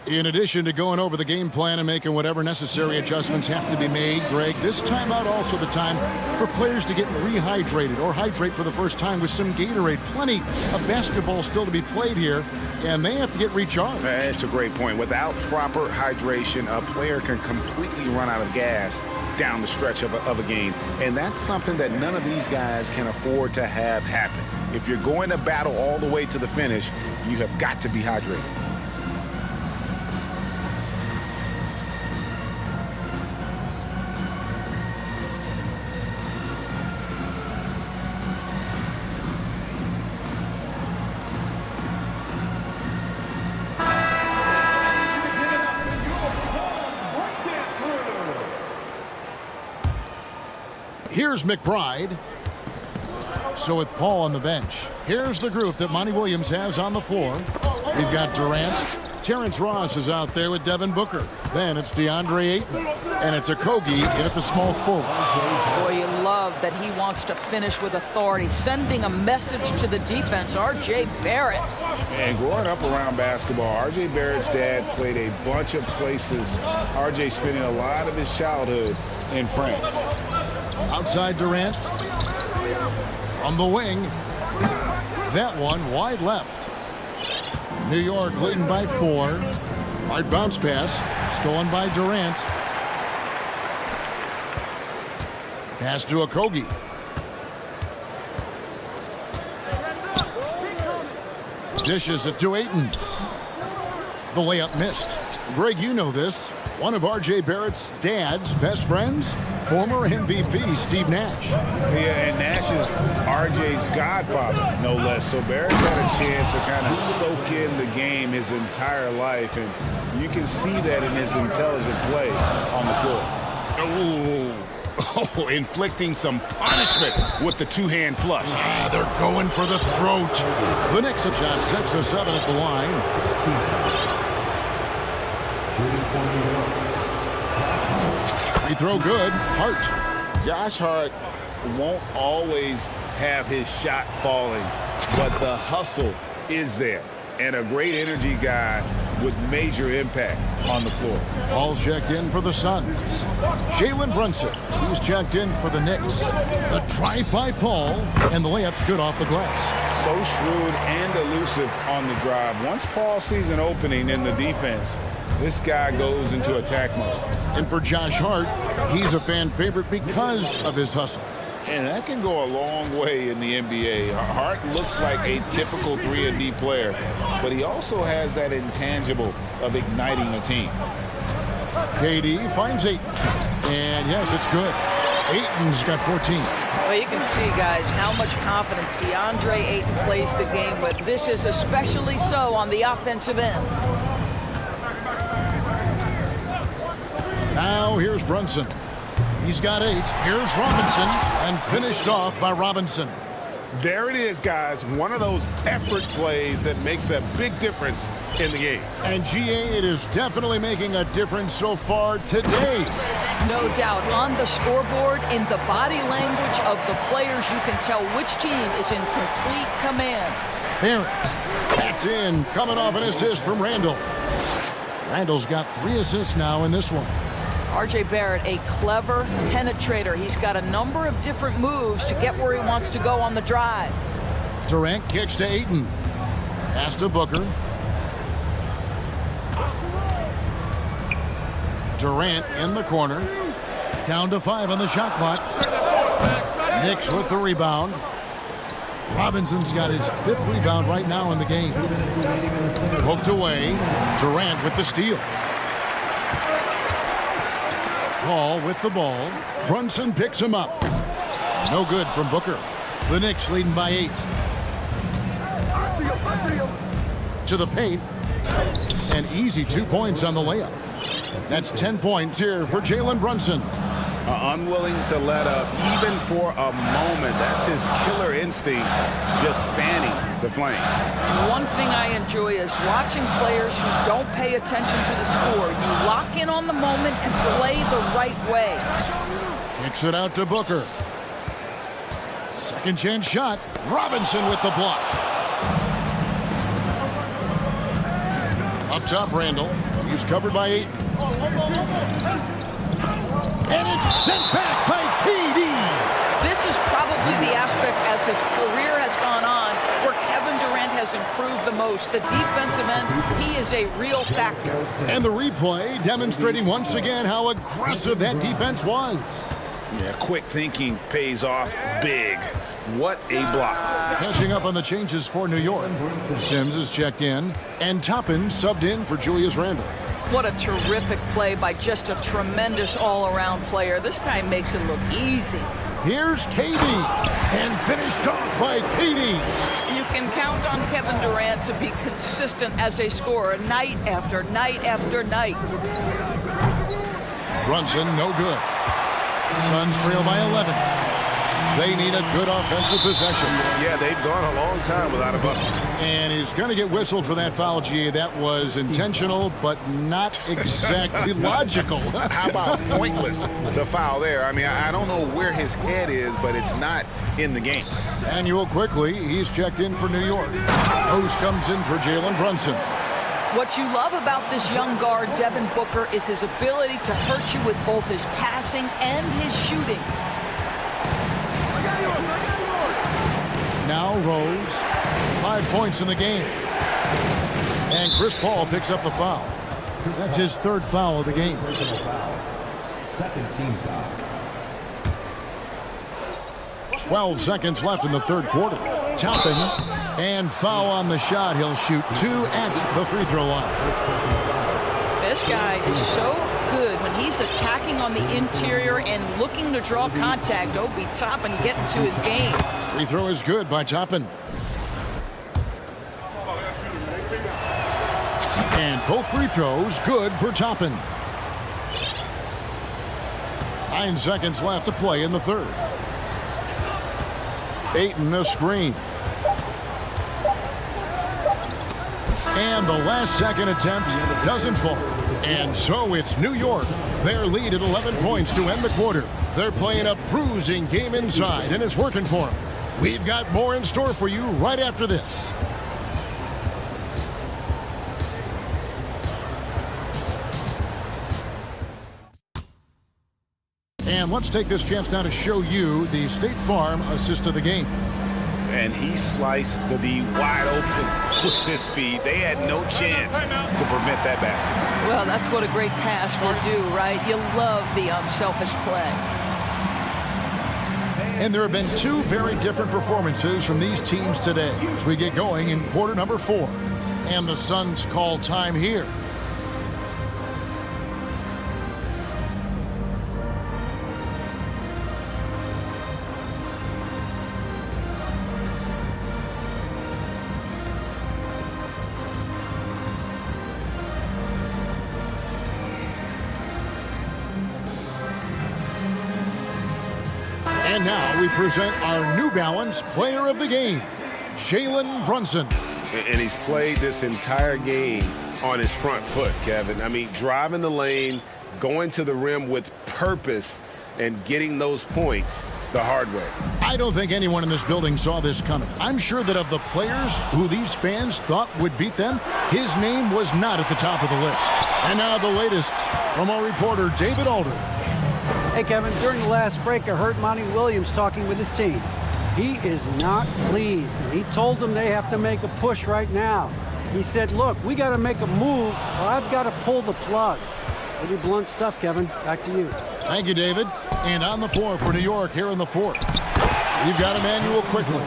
In addition to going over the game plan and making whatever necessary adjustments have to be made, Greg, this timeout also the time for players to get rehydrated or hydrate for the first time with some Gatorade. Plenty of basketball still to be played here, and they have to get recharged. That's a great point. Without proper hydration, a player can completely run out of gas down the stretch of a game. And that's something that none of these guys can afford to have happen. If you're going to battle all the way to the finish, you have got to be hydrated. Here's McBride. So with Paul on the bench, here's the group that Monty Williams has on the floor. We've got Durant. Terrence Ross is out there with Devin Booker. Then it's DeAndre Ayton. And it's Okogie in at the small forward. Boy, you love that he wants to finish with authority, sending a message to the defense. R.J. Barrett. And growing up around basketball, R.J. Barrett's dad played a bunch of places. R.J. spending a lot of his childhood in France. Outside Durant. From the wing. That one wide left. New York leading by 4. Hard bounce pass. Stolen by Durant. Pass to Okogie. Dishes it to Ayton. The layup missed. Greg, you know this. One of R.J. Barrett's dad's best friends, former MVP Steve Nash. Yeah, and Nash is R.J.'s godfather, no less. So Barrett's had a chance to kind of soak in the game his entire life, and you can see that in his intelligent play on the floor. Oh, inflicting some punishment with the two-hand flush. They're going for the throat. The Knicks have shot 6 of 7 at the line. Free throw good. Hart. Josh Hart won't always have his shot falling, but the hustle is there. And a great energy guy with major impact on the floor. Ball's checked in for the Suns. Jalen Brunson, he's checked in for the Knicks. The drive by Paul, and the layup's good off the glass. So shrewd and elusive on the drive. Once Paul sees an opening in the defense, this guy goes into attack mode. And for Josh Hart, he's a fan favorite because of his hustle. And that can go a long way in the NBA. Hart looks like a typical 3-and-D player, but he also has that intangible of igniting a team. KD finds Ayton. And yes, it's good. Ayton's got 14. Well, you can see, guys, how much confidence DeAndre Ayton plays the game with. This is especially so on the offensive end. Now here's Brunson. He's got 8. Here's Robinson, and finished off by Robinson. There it is, guys. One of those effort plays that makes a big difference in the game. And GA, it is definitely making a difference so far today. No doubt. On the scoreboard, in the body language of the players, you can tell which team is in complete command. Barrett. That's in, coming off an assist from Randall. Randall's got 3 assists now in this one. R.J. Barrett, a clever penetrator. He's got a number of different moves to get where he wants to go on the drive. Durant kicks to Ayton. Pass to Booker. Durant in the corner. Down to 5 on the shot clock. Knicks with the rebound. Robinson's got his 5th rebound right now in the game. Poked away. Durant with the steal. Paul with the ball. Brunson picks him up. No good from Booker. The Knicks leading by 8. To the paint. An easy 2 points on the layup. That's 10 points here for Jalen Brunson. Unwilling to let up even for a moment. That's his killer instinct, just fanning the flame. One thing I enjoy is watching players who don't pay attention to the score. You lock in on the moment and play the right way. Kicks it out to Booker. Second chance shot. Robinson with the block. Up top, Randall. He's covered by 8. And it's sent back by KD. This is probably the aspect as his career has gone on where Kevin Durant has improved the most. The defensive end, he is a real factor. And the replay demonstrating once again how aggressive that defense was. Yeah, quick thinking pays off big. What a block. Catching up on the changes for New York. Sims is checked in, and Toppin subbed in for Julius Randle. What a terrific play by just a tremendous all-around player. This guy makes it look easy. Here's KD, and finished off by KD. You can count on Kevin Durant to be consistent as a scorer night after night after night. Brunson, no good. Suns trail by 11. They need a good offensive possession. Yeah, they've gone a long time without a bucket. And he's going to get whistled for that foul, G. That was intentional, but not exactly logical. How about pointless to foul there? I mean, I don't know where his head is, but it's not in the game. Manuel quickly, he's checked in for New York. Rose comes in for Jalen Brunson. What you love about this young guard, Devin Booker, is his ability to hurt you with both his passing and his shooting. Now Rose, 5 points in the game. And Chris Paul picks up the foul. That's his 3rd foul of the game. Second team foul. 12 seconds left in the 3rd quarter. Toppin, and foul on the shot. He'll shoot 2 at the free throw line. This guy is so good when he's attacking on the interior and looking to draw contact. Obi Toppin getting to his game. Free throw is good by Toppin. And both free throws good for Toppin. 9 seconds left to play in the 3rd. Ayton a screen. And the last second attempt doesn't fall. And so it's New York. Their lead at 11 points to end the quarter. They're playing a bruising game inside, and it's working for them. We've got more in store for you right after this. And let's take this chance now to show you the State Farm assist of the game. And he sliced the D wide open with his feet. They had no chance to prevent that basket. Well, that's what a great pass will do, right? You love the unselfish play. And there have been 2 very different performances from these teams today as we get going in quarter number 4. And the Suns call time here. And now we present our New Balance player of the game, Jalen Brunson. And he's played this entire game on his front foot, Kevin. I mean, driving the lane, going to the rim with purpose, and getting those points. the hard way. I don't think anyone in this building saw this coming. I'm sure that of the players who these fans thought would beat them, his name was not at the top of the list. And now the latest from our reporter, David Aldridge. Hey, Kevin, during the last break, I heard Monty Williams talking with his team. He is not pleased, and he told them they have to make a push right now. He said, look, we got to make a move, or I've got to pull the plug. Pretty blunt stuff, Kevin. Back to you. Thank you, David. And on the floor for New York here in the fourth. We've got Emmanuel quickly.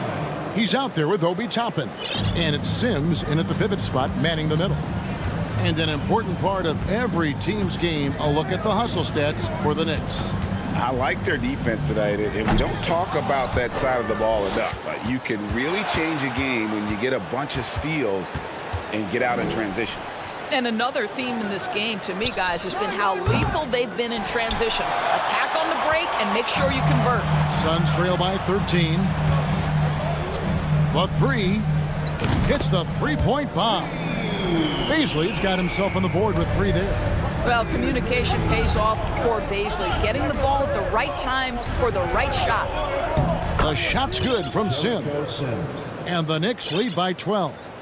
He's out there with Obi Toppin. And it's Sims in at the pivot spot, manning the middle. And an important part of every team's game, a look at the hustle stats for the Knicks. I like their defense tonight, and we don't talk about that side of the ball enough. You can really change a game when you get a bunch of steals and get out in transition. And another theme in this game, to me, guys, has been how lethal they've been in transition. Attack on the break and make sure you convert. Suns trail by 13. The three hits the three-point bomb. Baisley's got himself on the board with three there. Well, communication pays off for Baisley. Getting the ball at the right time for the right shot. The shot's good from Sims. And the Knicks lead by 12.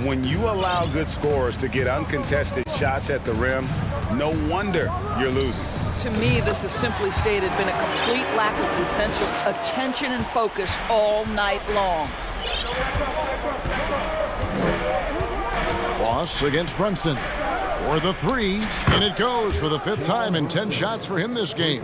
When you allow good scorers to get uncontested shots at the rim, no wonder you're losing. To me, this has simply stated been a complete lack of defensive attention and focus all night long. Ross against Brunson. For the three, and it goes for the fifth time in 10 shots for him this game.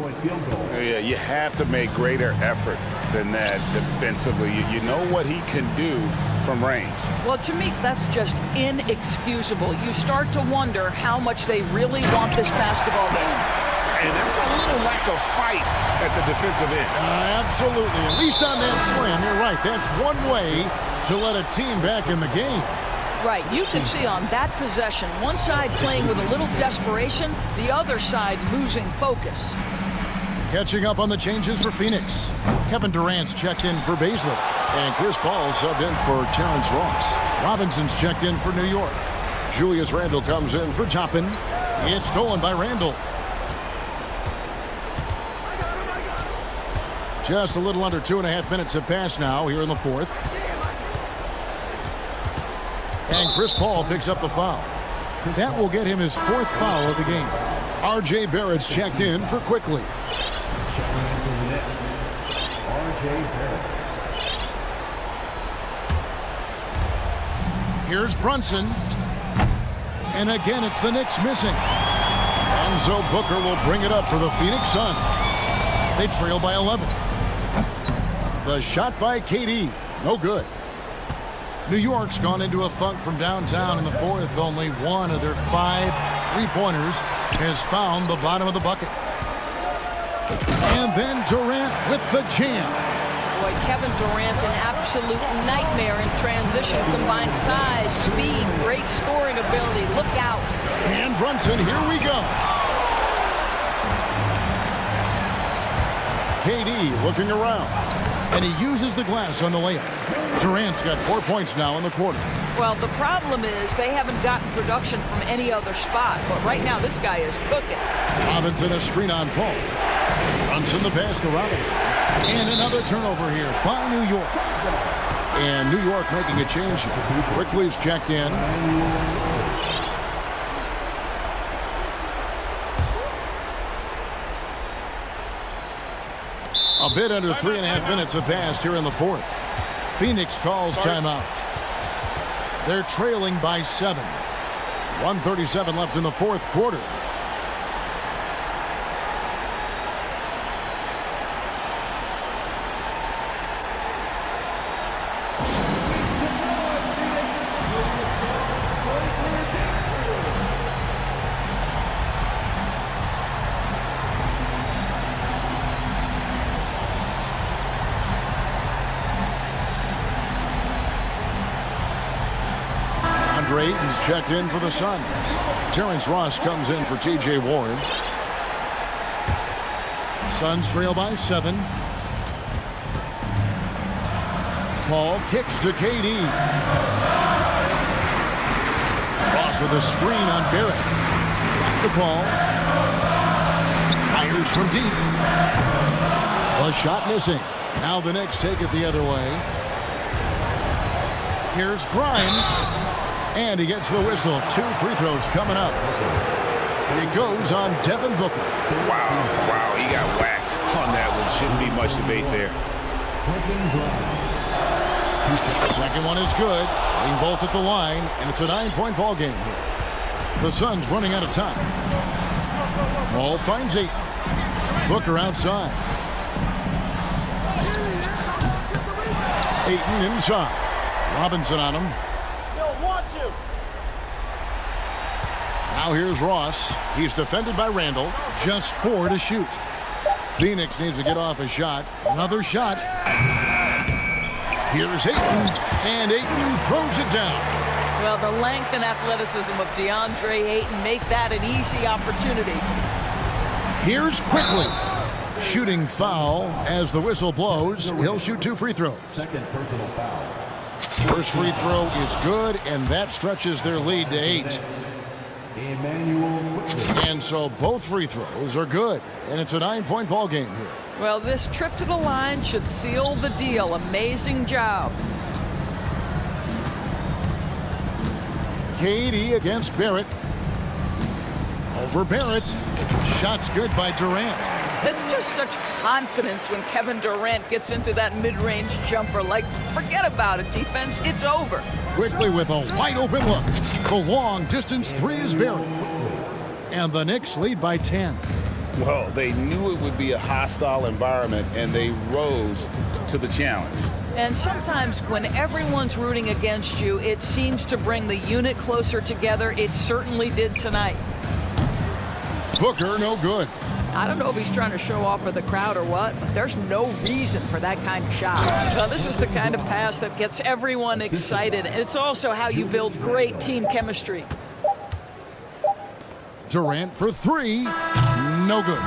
Yeah, you have to make greater effort than that defensively. You know what he can do from range. Well, to me, that's just inexcusable. You start to wonder how much they really want this basketball game. And there's a little lack of fight at the defensive end. Absolutely. At least on that slam, you're right. That's one way to let a team back in the game. Right, you can see on that possession, one side playing with a little desperation, the other side losing focus. Catching up on the changes for Phoenix. Kevin Durant's checked in for Baisley. And Chris Paul subbed in for Terrence Ross. Robinson's checked in for New York. Julius Randle comes in for Toppin. It's stolen by Randle. Just a little under 2.5 minutes have passed now here in the fourth. And Chris Paul picks up the foul. That will get him his fourth foul of the game. R.J. Barrett's checked in for Quickly. Here's Brunson. And again, it's the Knicks missing. Lonzo Booker will bring it up for the Phoenix Suns. They trail by 11. The shot by KD. No good. New York's gone into a funk from downtown in the fourth. Only one of their 5 three-pointers has found the bottom of the bucket. And then Durant with the jam. Boy, Kevin Durant, an absolute nightmare in transition. Combined size, speed, great scoring ability. Look out. And Brunson, here we go. KD looking around. And he uses the glass on the layup. Durant's got 4 points now in the quarter. Well, the problem is they haven't gotten production from any other spot. But right now, this guy is cooking. Robinson a screen on Paul. Brunson the pass to Robinson. And another turnover here by New York. And New York making a change here. Quickly's checked in. A bit under 3.5 minutes have passed here in the fourth. Phoenix calls timeout. They're trailing by 7. 1:37 left in the fourth quarter. Ayton's checked in for the Suns. Terrence Ross comes in for T.J. Warren. Suns trail by 7. Paul kicks to KD. Ross with a screen on Barrett. The ball. Fires from deep. A shot missing. Now the Knicks take it the other way. Here's Grimes. And he gets the whistle. 2 free throws coming up. It goes on Devin Booker. Wow, he got whacked on that one. Shouldn't be much debate there. Second one is good. Hitting both at the line, and it's a 9-point ball game here. The Suns running out of time. Ball finds 8. Booker outside. Ayton inside. Robinson on him. Now here's Ross. He's defended by Randall. Just 4 to shoot. Phoenix needs to get off a shot. Another shot. Here's Ayton. And Ayton throws it down. Well, the length and athleticism of DeAndre Ayton make that an easy opportunity. Here's Quickly. Shooting foul as the whistle blows. He'll shoot 2 free throws. Second personal foul. First free throw is good, and that stretches their lead to 8. And so both free throws are good, and it's a 9-point ball game here. Well, this trip to the line should seal the deal. Amazing job. KD against Barrett. Over Barrett. Shot's good by Durant. That's just such confidence when Kevin Durant gets into that mid-range jumper. Like, forget about it, defense. It's over. Quickly with a wide-open look. The long-distance 3 is buried. And the Knicks lead by 10. Well, they knew it would be a hostile environment, and they rose to the challenge. And sometimes when everyone's rooting against you, it seems to bring the unit closer together. It certainly did tonight. Booker, no good. I don't know if he's trying to show off for the crowd or what, but there's no reason for that kind of shot. Well, this is the kind of pass that gets everyone excited. It's also how you build great team chemistry. Durant for 3. No good.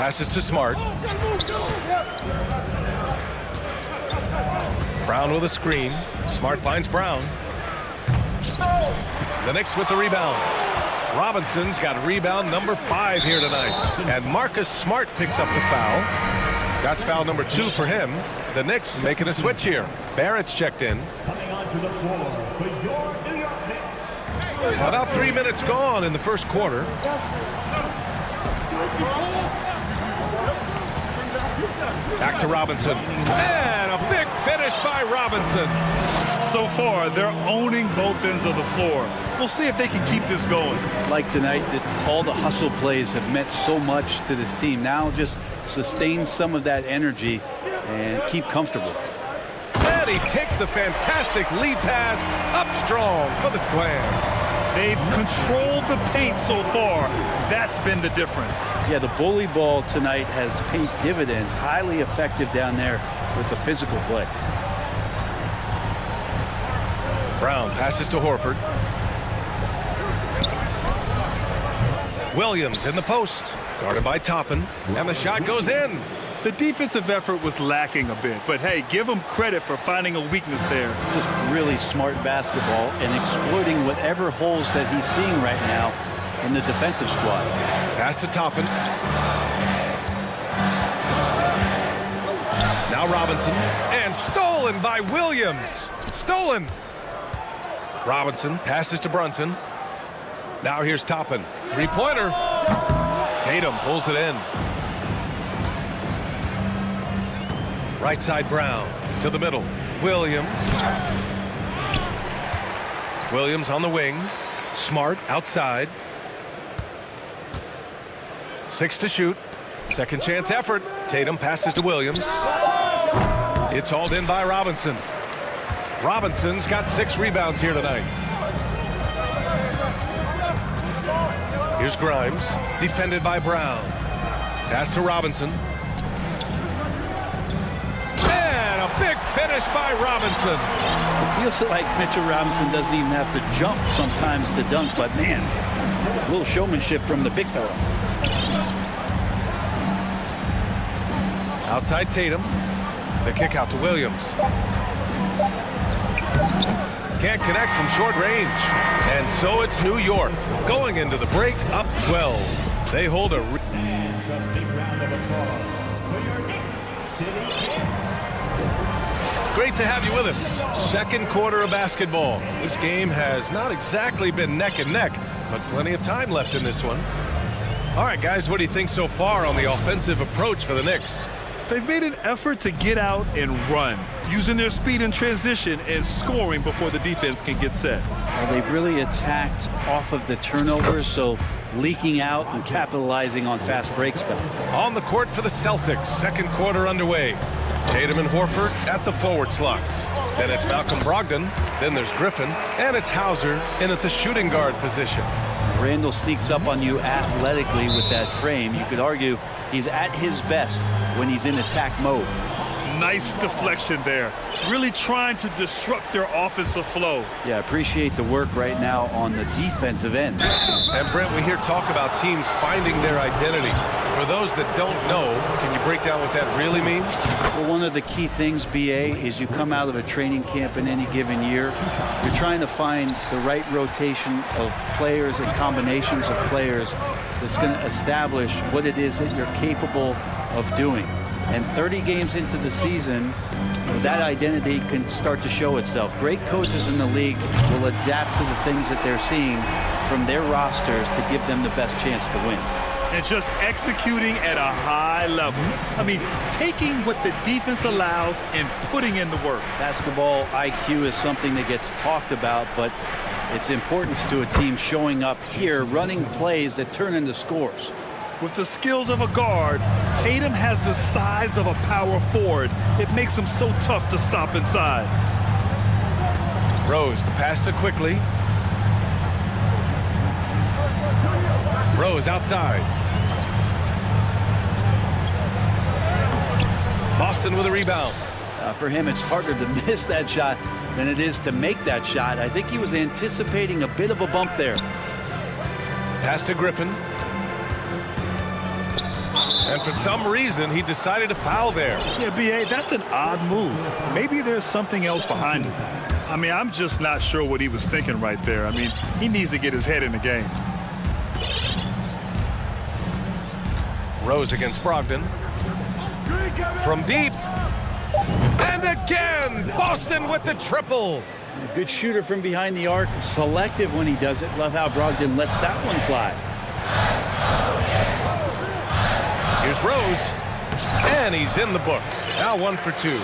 Passes to Smart. Brown with a screen. Smart finds Brown. The Knicks with the rebound. Robinson's got rebound number 5 here tonight. And Marcus Smart picks up the foul. That's foul number 2 for him. The Knicks making a switch here. Barrett's checked in. Coming onto the floor for your New York Knicks. About 3 minutes gone in the first quarter. Back to Robinson. And a big finish by Robinson. So far, they're owning both ends of the floor. We'll see if they can keep this going. Like tonight, that all the hustle plays have meant so much to this team. Now just sustain some of that energy and keep comfortable. And he takes the fantastic lead pass up strong for the slam. They've controlled the paint so far. That's been the difference. Yeah, the bully ball tonight has paid dividends. Highly effective down there with the physical play. Brown passes to Horford. Williams in the post. Guarded by Toppin. And the shot goes in. The defensive effort was lacking a bit, but hey, give them credit for finding a weakness there. Just really smart basketball and exploiting whatever holes that he's seeing right now in the defensive squad. Pass to Toppin. Now Robinson. And stolen by Williams. Stolen. Robinson passes to Brunson. Now here's Toppin. Three-pointer. Tatum pulls it in. Right side Brown to the middle. Williams. Williams on the wing. Smart outside. 6 to shoot. Second chance effort. Tatum passes to Williams. It's hauled in by Robinson. Robinson's got 6 rebounds here tonight. Here's Grimes. Defended by Brown. Pass to Robinson. Big finish by Robinson. It feels like Mitchell Robinson doesn't even have to jump sometimes to dunk, but man, a little showmanship from the big fella. Outside Tatum. The kick out to Williams. Can't connect from short range. And so it's New York going into the break up 12. They hold a round of applause for your Knicks City. Great to have you with us. Second quarter of basketball. This game has not exactly been neck and neck, but plenty of time left in this one. All right, guys, what do you think so far on the offensive approach for the Knicks? They've made an effort to get out and run, using their speed in transition and scoring before the defense can get set. Well, they've really attacked off of the turnovers, so leaking out and capitalizing on fast break stuff. On the court for the Celtics, second quarter underway. Tatum and Horford at the forward slots. Then it's Malcolm Brogdon. Then there's Griffin. And it's Hauser in at the shooting guard position. Randall sneaks up on you athletically with that frame. You could argue he's at his best when he's in attack mode. Nice deflection there. Really trying to disrupt their offensive flow. Yeah, appreciate the work right now on the defensive end. And Brent, we hear talk about teams finding their identity. For those that don't know, can you break down what that really means? Well, one of the key things, BA, is you come out of a training camp in any given year. You're trying to find the right rotation of players and combinations of players that's going to establish what it is that you're capable of doing. And 30 games into the season, that identity can start to show itself. Great coaches in the league will adapt to the things that they're seeing from their rosters to give them the best chance to win. And just executing at a high level. I mean, taking what the defense allows and putting in the work. Basketball IQ is something that gets talked about, but its importance to a team showing up here, running plays that turn into scores. With the skills of a guard, Tatum has the size of a power forward. It makes him so tough to stop inside. Rose, the pass to Quickly. Rose outside. Boston with a rebound. For him, it's harder to miss that shot than it is to make that shot. I think he was anticipating a bit of a bump there. Pass to Griffin. And and for some reason, he decided to foul there. Yeah, B.A., that's an odd move. Maybe there's something else behind it. I mean, I'm just not sure what he was thinking right there. I mean, he needs to get his head in the game. Rose against Brogdon. From deep. And again, Boston with the triple. A good shooter from behind the arc, selective when he does it. Love how Brogdon lets that one fly. Here's Rose, and he's in the books. Now 1 for 2.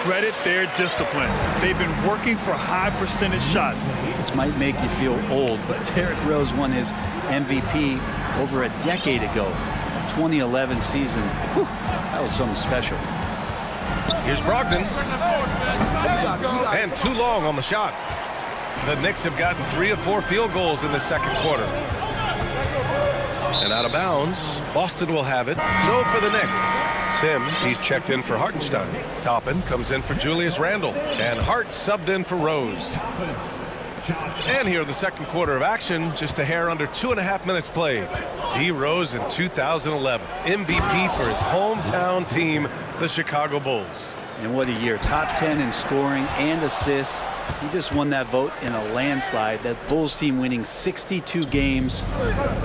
Credit their discipline. They've been working for high percentage shots. This might make you feel old, but Derrick Rose won his MVP over a decade ago. 2011 season. Whew, that was something special. Here's Brogdon. And too long on the shot. The Knicks have gotten 3 of 4 field goals in the second quarter. And out of bounds, Boston will have it. So for the Knicks, Sims, he's checked in for Hartenstein. Toppin comes in for Julius Randle. And Hart subbed in for Rose. And here the second quarter of action, just a hair under 2.5 minutes played. D. Rose in 2011, MVP for his hometown team, the Chicago Bulls. And what a year. Top 10 in scoring and assists. He just won that vote in a landslide. That Bulls team winning 62 games,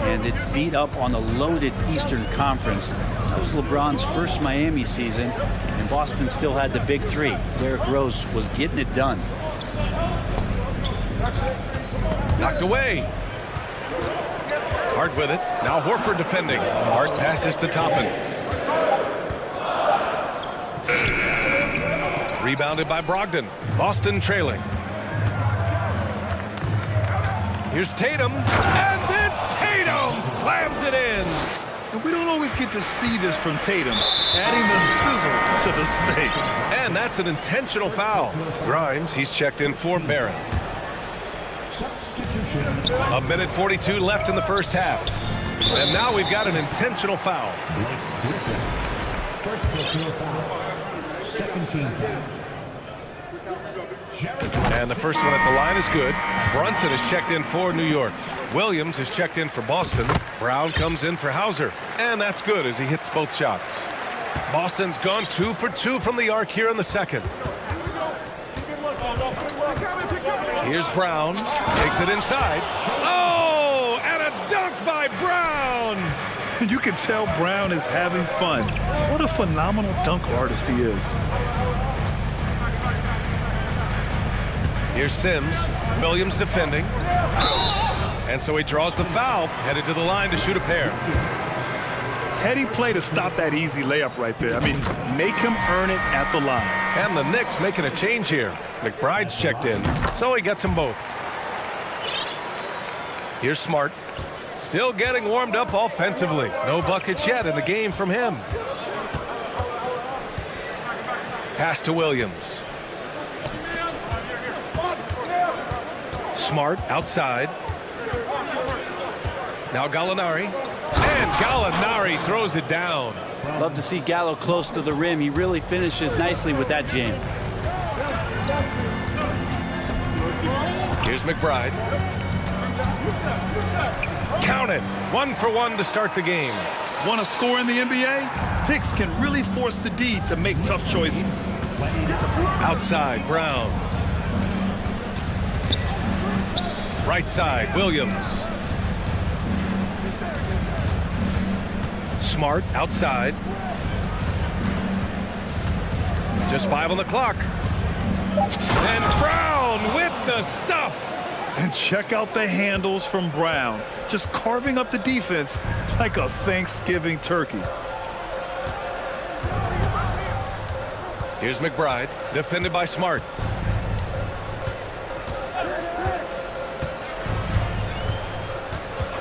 and it beat up on a loaded Eastern Conference. That was LeBron's first Miami season, and Boston still had the big three. Derrick Rose was getting it done. Knocked away. Hart with it. Now Horford defending. Hart passes to Toppin. Rebounded by Brogdon. Boston trailing. Here's Tatum. And then Tatum slams it in. And we don't always get to see this from Tatum, adding the sizzle to the steak. And that's an intentional foul. Grimes, he's checked in for Barrett. 1:42 left in the first half. And now we've got an intentional foul. And the first one at the line is good. Brunson is checked in for New York. Williams is checked in for Boston. Brown comes in for Hauser. And that's good as he hits both shots. Boston's gone 2 for 2 from the arc here in the second. Here's Brown. Takes it inside. Oh, and a dunk by Brown. You can tell Brown is having fun. What a phenomenal dunk artist he is. Here's Sims. Williams defending. And so he draws the foul, headed to the line to shoot a pair. Heady play to stop that easy layup right there. I mean, make him earn it at the line. And the Knicks making a change here. McBride's checked in, so he gets them both. Here's Smart. Still getting warmed up offensively. No buckets yet in the game from him. Pass to Williams. Smart outside. Now Gallinari. And Gallinari throws it down. Love to see Gallo close to the rim. He really finishes nicely with that jam. Here's McBride. Count it. 1 for 1 to start the game. Want to score in the NBA? Picks can really force the D to make tough choices. Outside, Brown. Right side, Williams. Smart outside. Just 5 on the clock. And Brown with the stuff. And check out the handles from Brown. Just carving up the defense like a Thanksgiving turkey. Here's McBride, defended by Smart.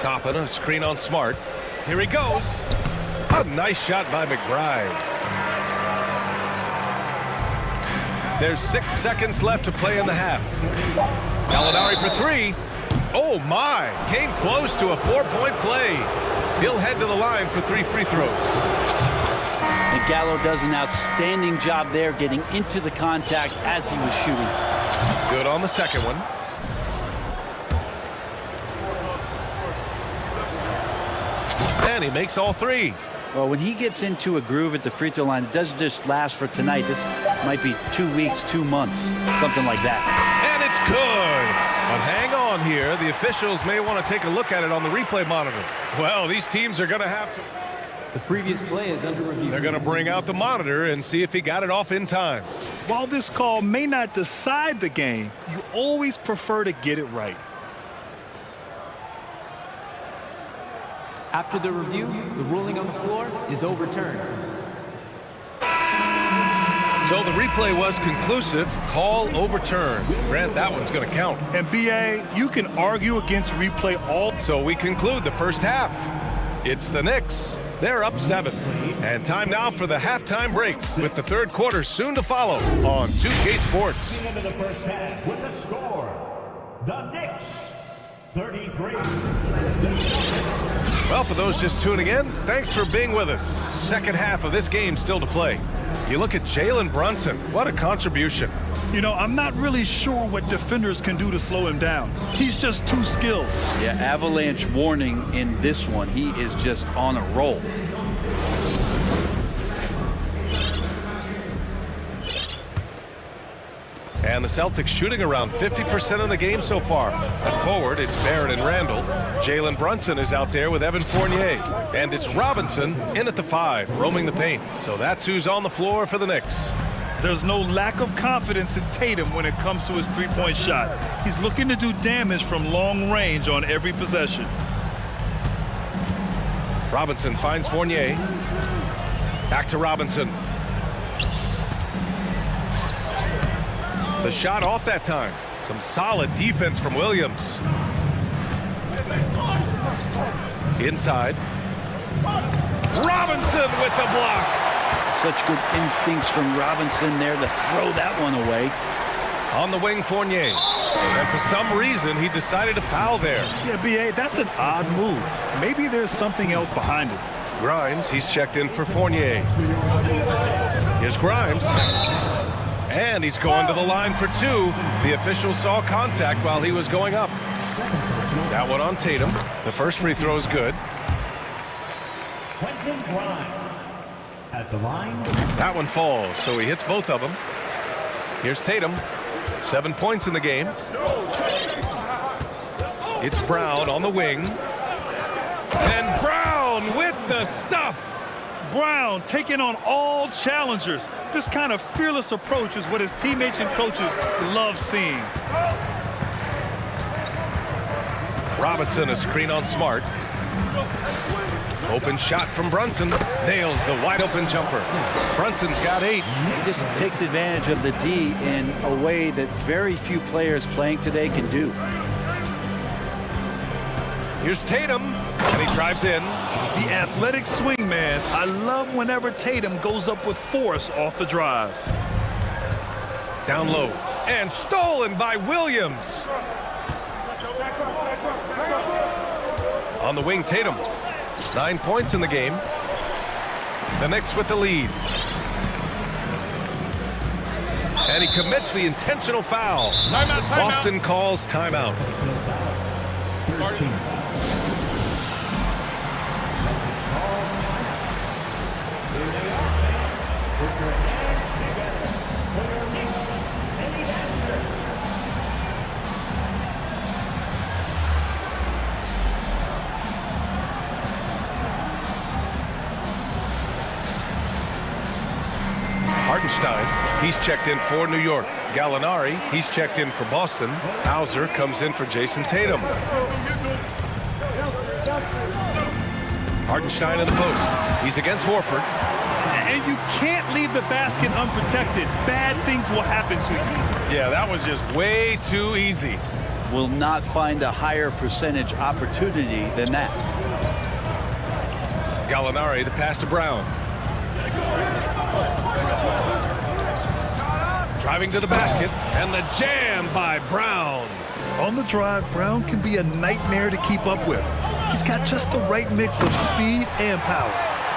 Toppin, a screen on Smart. Here he goes. A nice shot by McBride. There's 6 seconds left to play in the half. Gallinari for 3. Oh my, came close to a 4-point play. He'll head to the line for 3 free throws. And Gallo does an outstanding job there getting into the contact as he was shooting. Good on the second one. And he makes all 3. Well, when he gets into a groove at the free throw line, it doesn't just last for tonight. This might be 2 weeks, 2 months, something like that. And it's good. But hang on here. The officials may want to take a look at it on the replay monitor. Well, these teams are going to have to... The previous play is under review. They're going to bring out the monitor and see if he got it off in time. While this call may not decide the game, you always prefer to get it right. After the review, the ruling on the floor is overturned. So the replay was conclusive. Call overturned. Grant, that one's going to count. And BA, you can argue against replay all. So we conclude the first half. It's the Knicks. They're up 7. And time now for the halftime break, with the third quarter soon to follow on 2K Sports. The end of the first half with the score. The Knicks, 33. Well, for those just tuning in, thanks for being with us. Second half of this game still to play. You look at Jalen Brunson. What a contribution. You know, I'm not really sure what defenders can do to slow him down. He's just too skilled. Yeah, avalanche warning in this one. He is just on a roll. And the Celtics shooting around 50% in the game so far. At forward, it's Barrett and Randall. Jalen Brunson is out there with Evan Fournier. And it's Robinson in at the 5, roaming the paint. So that's who's on the floor for the Knicks. There's no lack of confidence in Tatum when it comes to his three-point shot. He's looking to do damage from long range on every possession. Robinson finds Fournier. Back to Robinson. The shot off that time. Some solid defense from Williams. Inside. Robinson with the block. Such good instincts from Robinson there to throw that one away. On the wing, Fournier. And for some reason, he decided to foul there. Yeah, B.A., that's an odd move. Maybe there's something else behind it. Grimes, he's checked in for Fournier. Here's Grimes. And he's going to the line for 2. The official saw contact while he was going up. That one on Tatum. The first free throw is good. Quentin Grimes at the line. That one falls, so he hits both of them. Here's Tatum. 7 points in the game. It's Brown on the wing. And Brown with the stuff. Brown taking on all challengers. This kind of fearless approach is what his teammates and coaches love seeing. Robinson, a screen on Smart. Open shot from Brunson. Nails the wide open jumper. Brunson's got 8. He just takes advantage of the D in a way that very few players playing today can do. Here's Tatum, and he drives in. The athletic swing man. I love whenever Tatum goes up with force off the drive. Down low, and stolen by Williams. On the wing, Tatum. 9 points in the game. The Knicks with the lead. And he commits the intentional foul. Timeout. Boston calls timeout. 13. Hartenstein, he's checked in for New York. Gallinari, he's checked in for Boston. Hauser comes in for Jason Tatum. Hartenstein in the post. He's against Horford. And you can't leave the basket unprotected. Bad things will happen to you. Yeah, that was just way too easy. Will not find a higher percentage opportunity than that. Gallinari, the pass to Brown. Driving to the basket, and the jam by Brown. On the drive, Brown can be a nightmare to keep up with. He's got just the right mix of speed and power.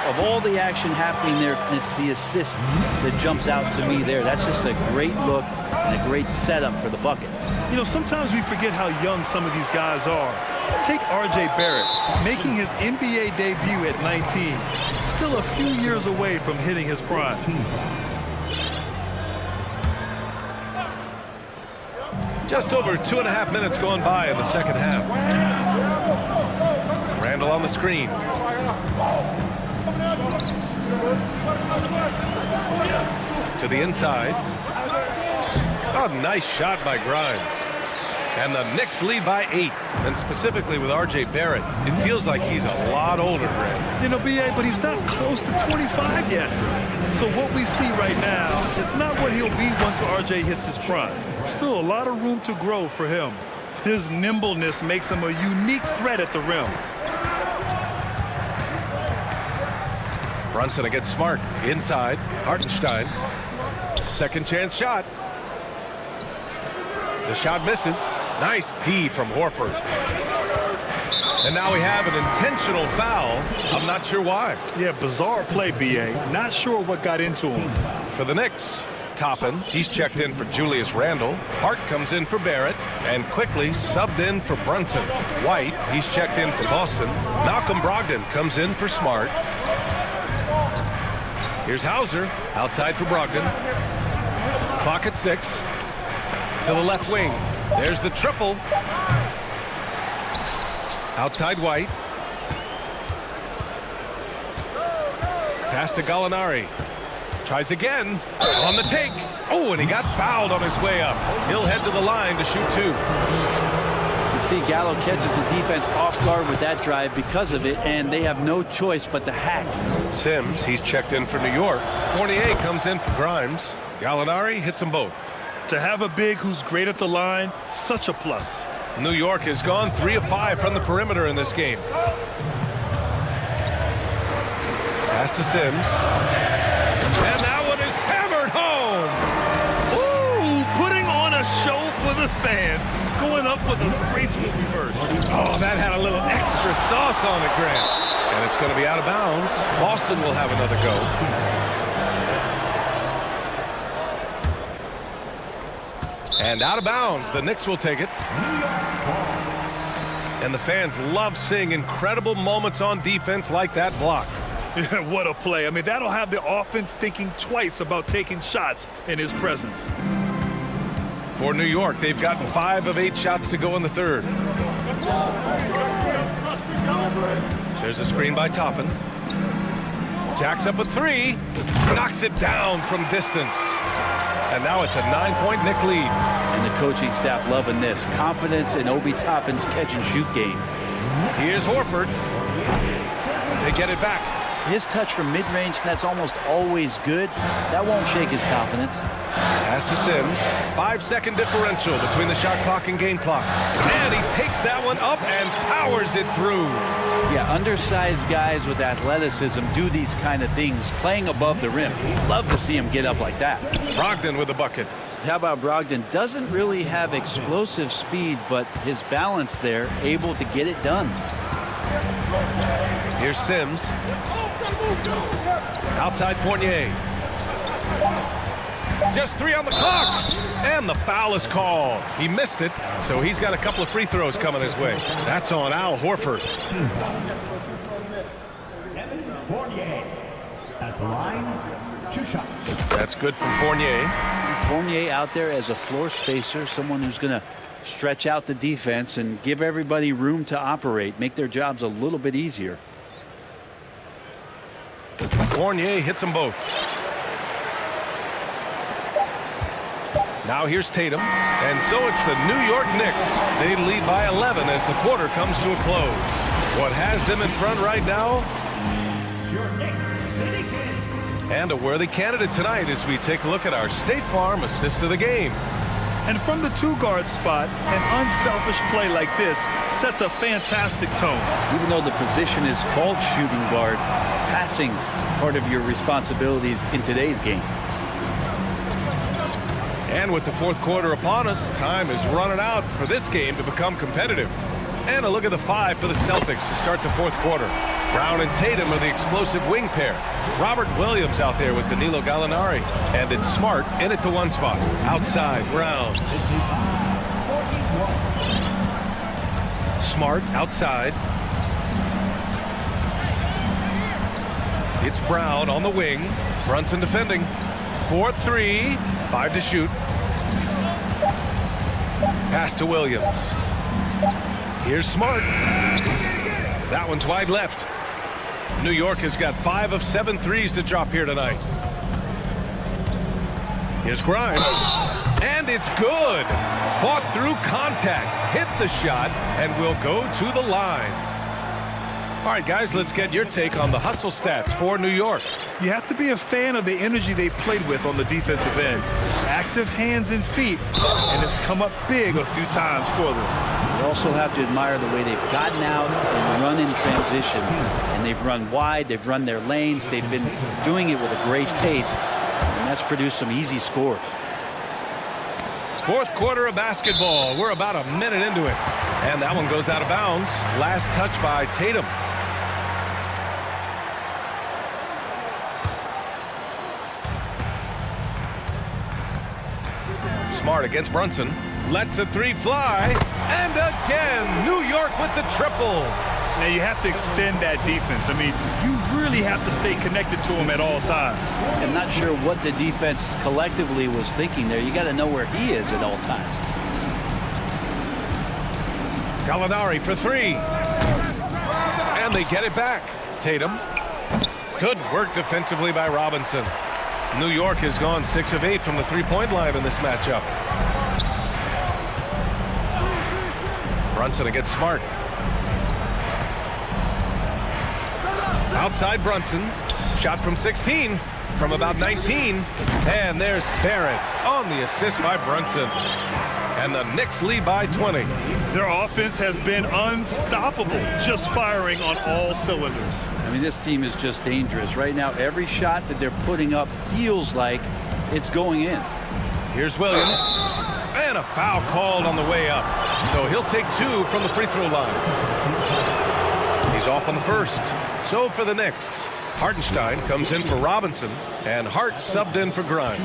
Of all the action happening there, it's the assist that jumps out to me there. That's just a great look and a great setup for the bucket. You know, sometimes we forget how young some of these guys are. Take R.J. Barrett, making his NBA debut at 19. Still a few years away from hitting his prime. Just over 2.5 minutes gone by in the second half. Randall on the screen. To the inside. Oh, nice shot by Grimes. And the Knicks lead by 8. And specifically with R.J. Barrett, it feels like he's a lot older, Grant. You know, B.A., but he's not close to 25 yet. So what we see right now, it's not what he'll be once R.J. hits his prime. Still a lot of room to grow for him. His nimbleness makes him a unique threat at the rim. Brunson against Smart. Inside. Hartenstein. Second chance shot. The shot misses. Nice D from Horford. And now we have an intentional foul. I'm not sure why. Yeah, bizarre play, B.A. Not sure what got into him. For the Knicks, Toppin, he's checked in for Julius Randle. Hart comes in for Barrett. And quickly subbed in for Brunson. White, he's checked in for Boston. Malcolm Brogdon comes in for Smart. Here's Hauser, outside for Brogdon. Clock at 6. To the left wing. There's the triple. Outside White. Pass to Gallinari. Tries again. On the take. Oh, and he got fouled on his way up. He'll head to the line to shoot 2. You see Gallo catches the defense off guard with that drive because of it, and they have no choice but to hack. Sims, he's checked in for New York. Fournier comes in for Grimes. Gallinari hits them both. To have a big who's great at the line, such a plus. New York has gone 3 of 5 from the perimeter in this game. Pass to Sims. And that one is hammered home. Ooh, putting on a show for the fans. Going up with a graceful reverse. Oh, that had a little extra sauce on it, Grant. And it's going to be out of bounds. Boston will have another go. And out of bounds, the Knicks will take it. And the fans love seeing incredible moments on defense like that block. What a play. I mean, that'll have the offense thinking twice about taking shots in his presence. For New York, they've gotten 5 of 8 shots to go in the third. There's a screen by Toppin. Jacks up a 3. Knocks it down from distance. And now it's a 9-point Knick lead. And the coaching staff loving this. Confidence in Obi Toppin's catch-and-shoot game. Here's Horford. They get it back. His touch from mid-range, that's almost always good. That won't shake his confidence. Pass to Sims. 5-second differential between the shot clock and game clock. And he takes that one up and powers it through. Yeah, undersized guys with athleticism do these kind of things, playing above the rim. Love to see him get up like that. Brogdon with the bucket. How about Brogdon? Doesn't really have explosive speed, but his balance there, able to get it done. Here's Sims. Outside Fournier. Just 3 on the clock. And the foul is called. He missed it, so he's got a couple of free throws coming his way. That's on Al Horford. Fournier at the line, 2 shots. That's good from Fournier. Fournier out there as a floor spacer, someone who's going to stretch out the defense and give everybody room to operate, make their jobs a little bit easier. Fournier hits them both. Now here's Tatum. And so it's the New York Knicks. They lead by 11 as the quarter comes to a close. What has them in front right now? And a worthy candidate tonight as we take a look at our State Farm assist of the game. And from the 2-guard spot, an unselfish play like this sets a fantastic tone. Even though the position is called shooting guard, passing part of your responsibilities in today's game. And with the fourth quarter upon us, time is running out for this game to become competitive. And a look at the 5 for the Celtics to start the fourth quarter. Brown and Tatum are the explosive wing pair. Robert Williams out there with Danilo Gallinari. And it's Smart in at the 1 spot. Outside, Brown. Smart outside. It's Brown on the wing. Brunson defending. 4-3. 5 to shoot. Pass to Williams. Here's Smart. That one's wide left. New York has got 5 of 7 threes to drop here tonight. Here's Grimes. And it's good. Fought through contact. Hit the shot and will go to the line. All right, guys, let's get your take on the hustle stats for New York. You have to be a fan of the energy they played with on the defensive end. Active hands and feet, and it's come up big a few times for them. You also have to admire the way they've gotten out and run in transition. And they've run wide, they've run their lanes, they've been doing it with a great pace, and that's produced some easy scores. Fourth quarter of basketball. We're about a minute into it. And that one goes out of bounds. Last touch by Tatum. Smart against Brunson. Lets the three fly. And again, New York with the triple. Now you have to extend that defense. I mean, you really have to stay connected to him at all times. I'm not sure what the defense collectively was thinking there. You got to know where he is at all times. Gallinari for 3. And they get it back. Tatum. Good work defensively by Robinson. New York has gone 6 of 8 from the three-point line in this matchup. Brunson against Smart. Outside Brunson. Shot from 16. From about 19. And there's Barrett on the assist by Brunson. And the Knicks lead by 20. Their offense has been unstoppable, just firing on all cylinders. I mean, this team is just dangerous. Right now, every shot that they're putting up feels like it's going in. Here's Williams. And a foul called on the way up. So he'll take 2 from the free throw line. He's off on the first. So for the Knicks, Hartenstein comes in for Robinson, and Hart subbed in for Grimes.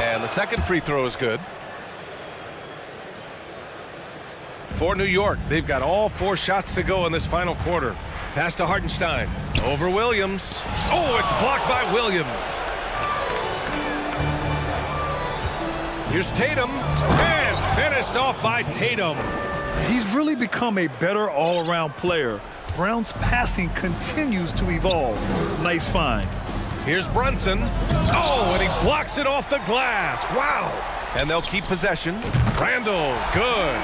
And the second free throw is good. For New York, they've got all 4 shots to go in this final quarter. Pass to Hartenstein. Over Williams. Oh, it's blocked by Williams. Here's Tatum. And finished off by Tatum. He's really become a better all-around player. Brown's passing continues to evolve. Nice find. Here's Brunson. Oh, and he blocks it off the glass. Wow. And they'll keep possession. Randall, good.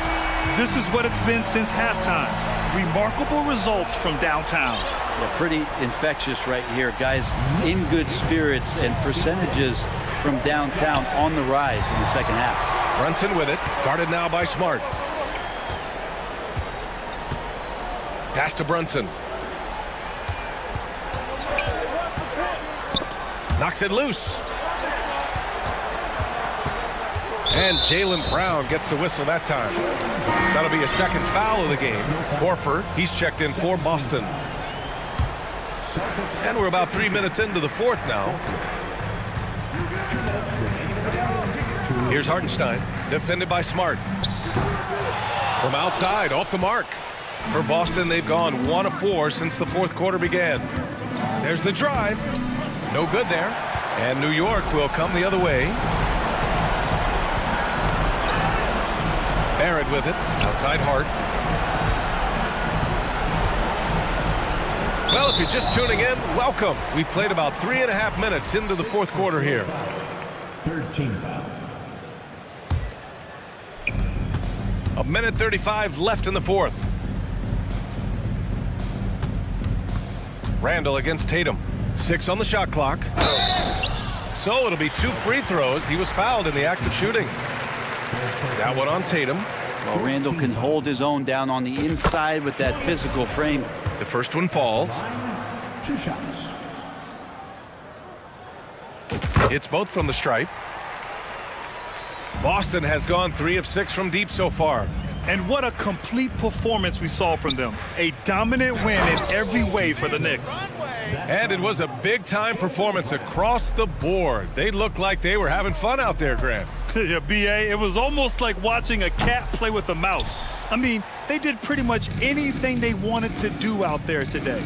This is what it's been since halftime. Remarkable results from downtown. Yeah, pretty infectious right here. Guys in good spirits and percentages from downtown on the rise in the second half. Brunson with it. Guarded now by Smart. Pass to Brunson. Knocks it loose. And Jaylen Brown gets the whistle that time. That'll be a second foul of the game. Horford, he's checked in for Boston. And we're about 3 minutes into the fourth now. Here's Hartenstein, defended by Smart. From outside, off the mark. For Boston, they've gone 1 of 4 since the fourth quarter began. There's the drive. No good there. And New York will come the other way. Barrett with it. Outside Hart. Well, if you're just tuning in, welcome. We've played about 3.5 minutes into the fourth quarter here. 13 foul. A minute 35 left in the fourth. Randall against Tatum. 6 on the shot clock. So it'll be 2 free throws. He was fouled in the act of shooting. That one on Tatum. Well, Randall can hold his own down on the inside with that physical frame. The first one falls. 2 shots. It's both from the stripe. Boston has gone 3 of 6 from deep so far. And what a complete performance we saw from them. A dominant win in every way for the Knicks. And it was a big-time performance across the board. They looked like they were having fun out there, Grant. Yeah, B.A., it was almost like watching a cat play with a mouse. I mean, they did pretty much anything they wanted to do out there today.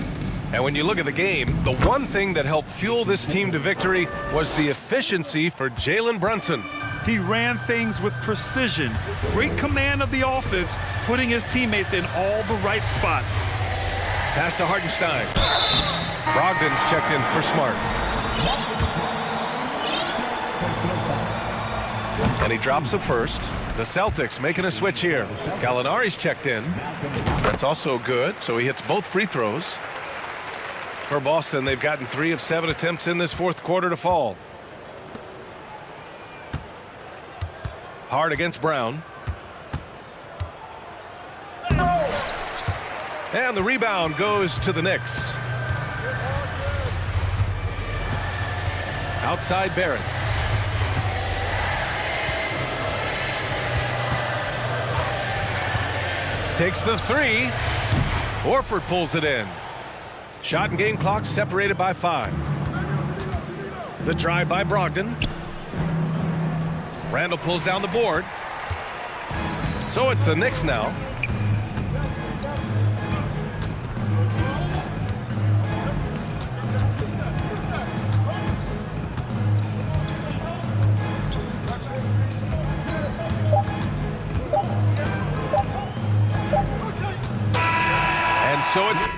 And when you look at the game, the one thing that helped fuel this team to victory was the efficiency for Jalen Brunson. He ran things with precision, great command of the offense, putting his teammates in all the right spots. Pass to Hartenstein. Brogdon's checked in for Smart. And he drops a first. The Celtics making a switch here. Gallinari's checked in. That's also good, so he hits both free throws. For Boston, they've gotten 3 of 7 attempts in this fourth quarter to fall. Hard against Brown. And the rebound goes to the Knicks. Outside Barrett. Takes the 3. Horford pulls it in. Shot and game clock separated by 5. The drive by Brogdon. Randall pulls down the board. So it's the Knicks now. And so it's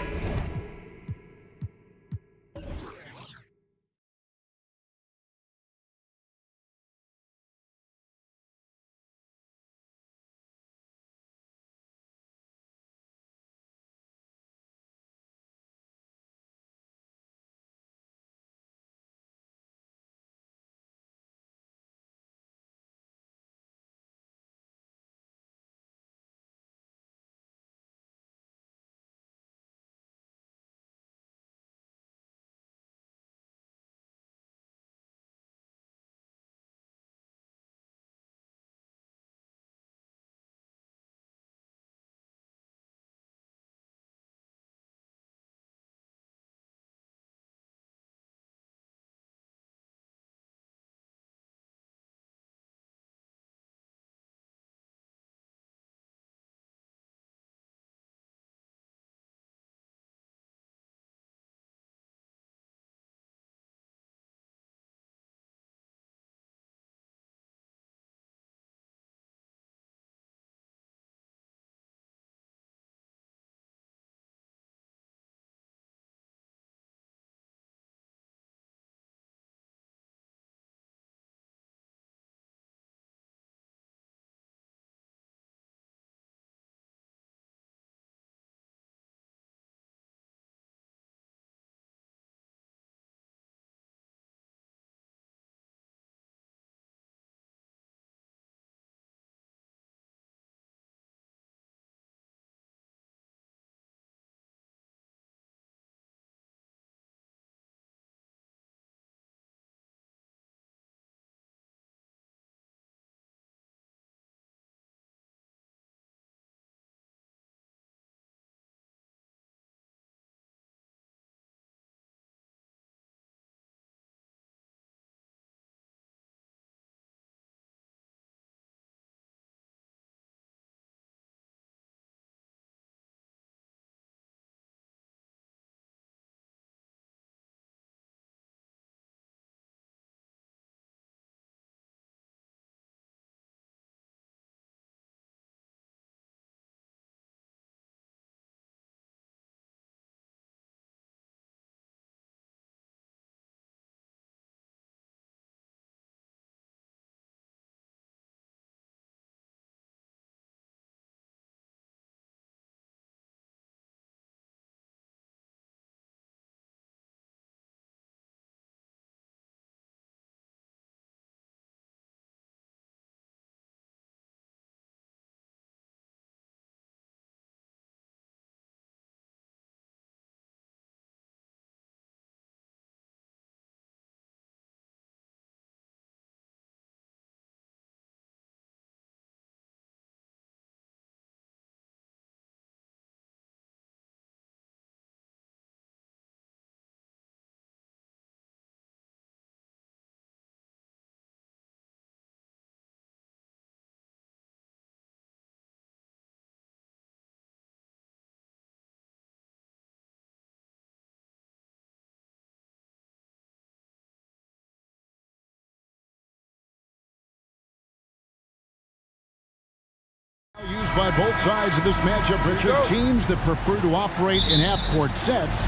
by both sides of this matchup, Richard. Teams that prefer to operate in half-court sets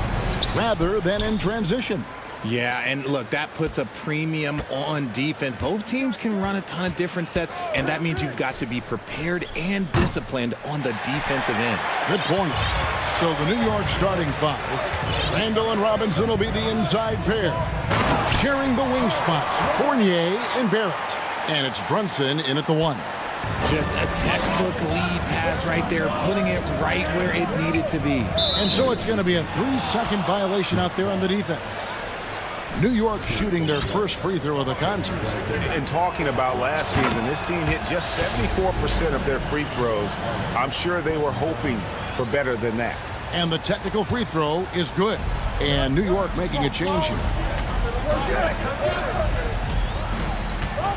rather than in transition. Yeah, and look, that puts a premium on defense. Both teams can run a ton of different sets, and that means you've got to be prepared and disciplined on the defensive end. Good point. So the New York starting five, Randall and Robinson will be the inside pair, sharing the wing spots, Fournier and Barrett. And it's Brunson in at the one. Just a textbook lead pass right there, putting it right where it needed to be. And so it's going to be a 3-second violation out there on the defense. New York shooting their first free throw of the contest. And talking about last season, this team hit just 74% of their free throws. I'm sure they were hoping for better than that. And the technical free throw is good. And New York making a change here.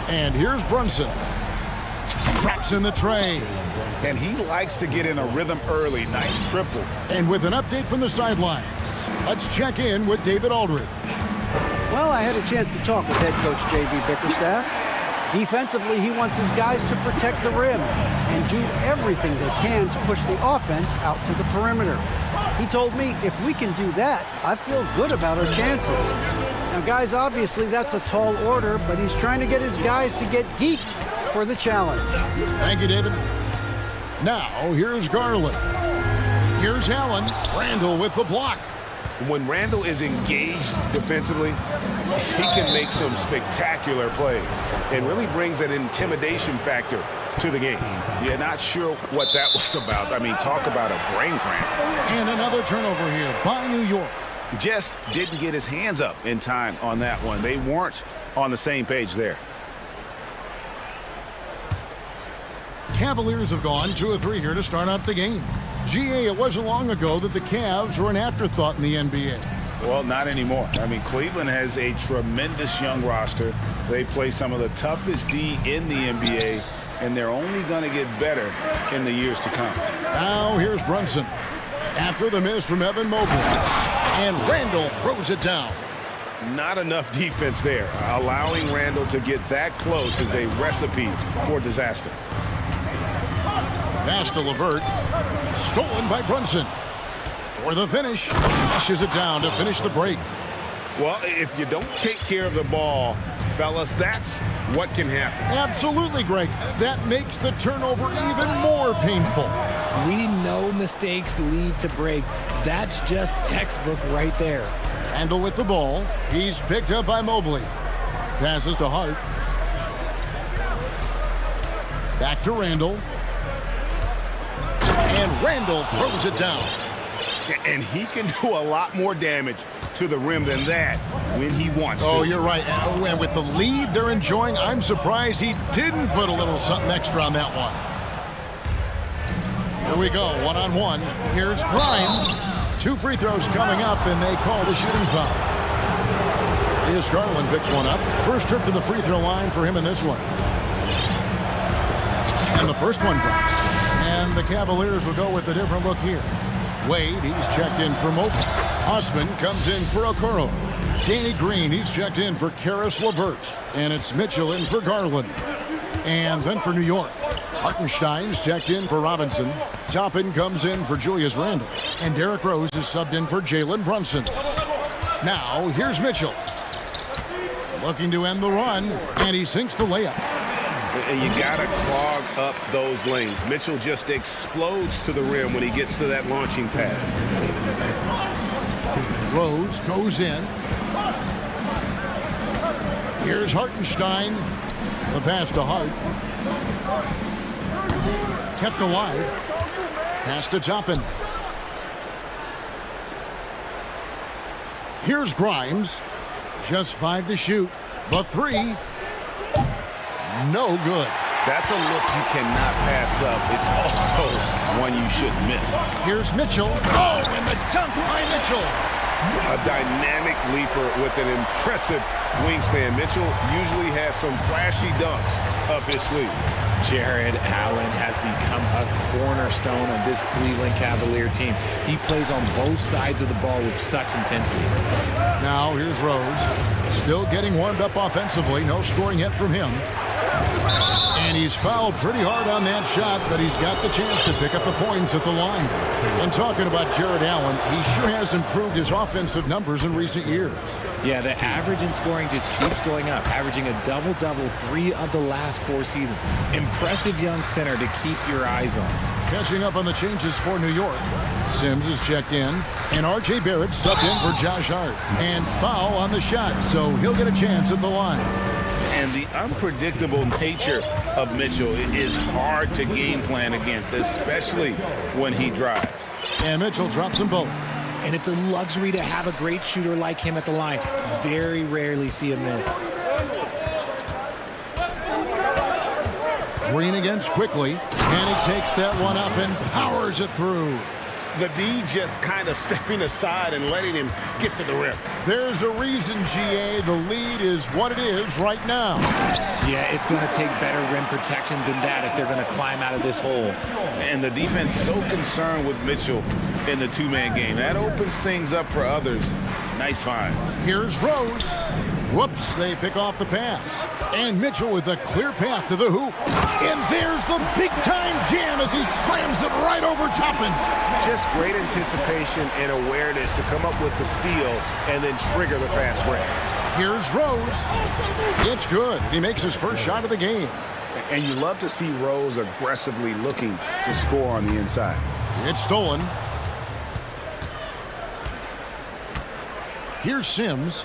And here's Brunson. Drops in the tray. And he likes to get in a rhythm early. Nice triple. And with an update from the sidelines, let's check in with David Aldridge. Well, I had a chance to talk with head coach J.B. Bickerstaff. Defensively, he wants his guys to protect the rim and do everything they can to push the offense out to the perimeter. He told me if we can do that, I feel good about our chances. Now, guys, obviously that's a tall order, but he's trying to get his guys to get geeked for the challenge. Thank you, David. Now, here's Garland. Here's Allen. Randall with the block. When Randall is engaged defensively, he can make some spectacular plays and really brings an intimidation factor to the game. You're not sure what that was about. I mean, talk about a brain cramp. And another turnover here by New York. Just didn't get his hands up in time on that one. They weren't on the same page there. Cavaliers have gone 2 of 3 here to start out the game. GA, it wasn't long ago that the Cavs were an afterthought in the NBA. Well, not anymore. I mean, Cleveland has a tremendous young roster. They play some of the toughest D in the NBA, and they're only going to get better in the years to come. Now here's Brunson. After the miss from Evan Mobley. And Randall throws it down. Not enough defense there. Allowing Randall to get that close is a recipe for disaster. Pass to LeVert. Stolen by Brunson. For the finish. Flushes it down to finish the break. Well, if you don't take care of the ball, fellas, that's what can happen. Absolutely, Greg. That makes the turnover even more painful. We know mistakes lead to breaks. That's just textbook right there. Randall with the ball. He's picked up by Mobley. Passes to Hart. Back to Randall. And Randall throws it down. And he can do a lot more damage to the rim than that when he wants to. Oh, you're right. And with the lead they're enjoying, I'm surprised he didn't put a little something extra on that one. Here we go, one-on-one. Here's Grimes. 2 free throws coming up, and they call the shooting foul. Here's Garland picks one up. First trip to the free throw line for him in this one. And the first one drops. And the Cavaliers will go with a different look here. Wade, he's checked in for Mobley. Osman comes in for Okoro. Danny Green, he's checked in for Karis LeVert. And it's Mitchell in for Garland. And then for New York, Hartenstein's checked in for Robinson. Toppin comes in for Julius Randle. And Derrick Rose is subbed in for Jalen Brunson. Now, here's Mitchell. Looking to end the run, and he sinks the layup. And you got to clog up those lanes. Mitchell just explodes to the rim when he gets to that launching pad. Rose goes in. Here's Hartenstein. The pass to Hart. Kept alive. Pass to Toppin. Here's Grimes. Just 5 to shoot. The 3. No good. That's a look you cannot pass up. It's also one you shouldn't miss. Here's Mitchell. Oh, and the dunk by Mitchell. A dynamic leaper with an impressive wingspan. Mitchell usually has some flashy dunks up his sleeve. Jared Allen has become a cornerstone of this Cleveland Cavalier team. He plays on both sides of the ball with such intensity. Now here's Rose. Still getting warmed up offensively. No scoring yet from him. And he's fouled pretty hard on that shot, but he's got the chance to pick up the points at the line. And talking about Jared Allen, he sure has improved his offensive numbers in recent years. Yeah, the average in scoring just keeps going up, averaging a double-double 3 of the last 4 seasons. Impressive young center to keep your eyes on. Catching up on the changes for New York. Sims is checked in, and R.J. Barrett subbed in for Josh Hart. And foul on the shot, so he'll get a chance at the line. And the unpredictable nature of Mitchell is hard to game plan against, especially when he drives. And Mitchell drops them both. And it's a luxury to have a great shooter like him at the line. Very rarely see him miss. Green against quickly, and he takes that one up and powers it through. The D just kind of stepping aside and letting him get to the rim. There's a reason, GA, the lead is what it is right now. Yeah, it's going to take better rim protection than that if they're going to climb out of this hole. And the defense so concerned with Mitchell in the two-man game. That opens things up for others. Nice find. Here's Rose. Whoops, they pick off the pass. And Mitchell with a clear path to the hoop. And there's the big-time jam as he slams it right over Toppin. Just great anticipation and awareness to come up with the steal and then trigger the fast break. Here's Rose. It's good. He makes his first shot of the game. And you love to see Rose aggressively looking to score on the inside. It's stolen. Here's Sims.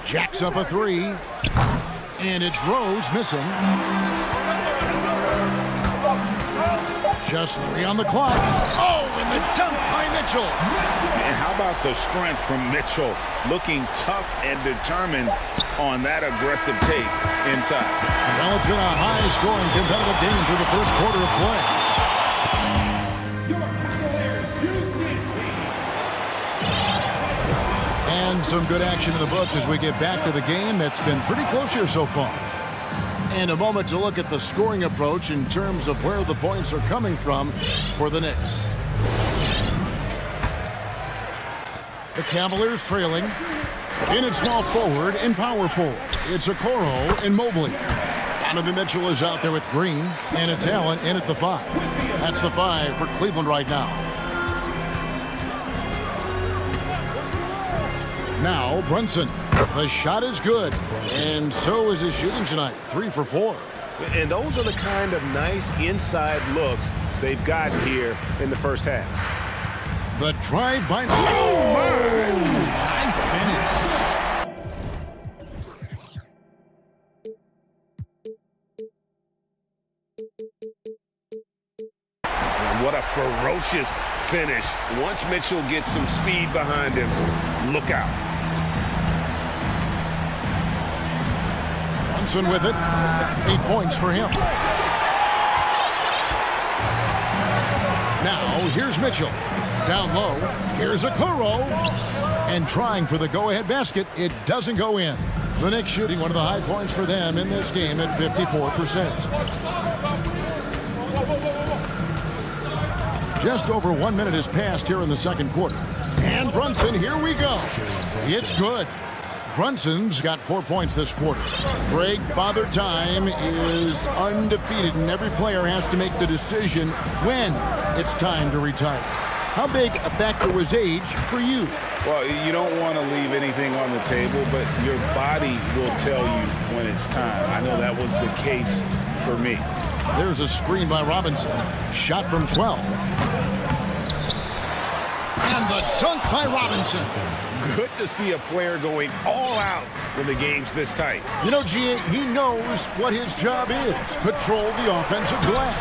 Jacks up a 3. And it's Rose missing. Just 3 on the clock. Oh, and the dunk by Mitchell. And how about the strength from Mitchell? Looking tough and determined on that aggressive take inside. Well, it's been a high-scoring competitive game through the first quarter of play. And some good action in the books as we get back to the game that's been pretty close here so far. And a moment to look at the scoring approach in terms of where the points are coming from for the Knicks. The Cavaliers trailing. In at small forward and power forward. It's Okoro and Mobley. Donovan Mitchell is out there with Green. And it's Allen in at the 5. That's the 5 for Cleveland right now. Now Brunson. The shot is good. And so is his shooting tonight. 3 for 4. And those are the kind of nice inside looks they've got here in the first half. The drive by... Oh, my! Nice finish. What a ferocious finish. Once Mitchell gets some speed behind him, look out. Brunson with it. 8 points for him. Now, here's Mitchell. Down low, here's Okoro. And trying for the go-ahead basket, it doesn't go in. The Knicks shooting one of the high points for them in this game at 54%. Just over 1 minute has passed here in the second quarter. And Brunson, here we go. It's good. Brunson's got 4 points this quarter. Greg, Father Time is undefeated, and every player has to make the decision when it's time to retire. How big a factor was age for you? Well, you don't want to leave anything on the table, but your body will tell you when it's time. I know that was the case for me. There's a screen by Robinson. Shot from 12. And the dunk by Robinson. Good to see a player going all out when the game's this tight. You know, G.A., he knows what his job is. Patrol the offensive glass.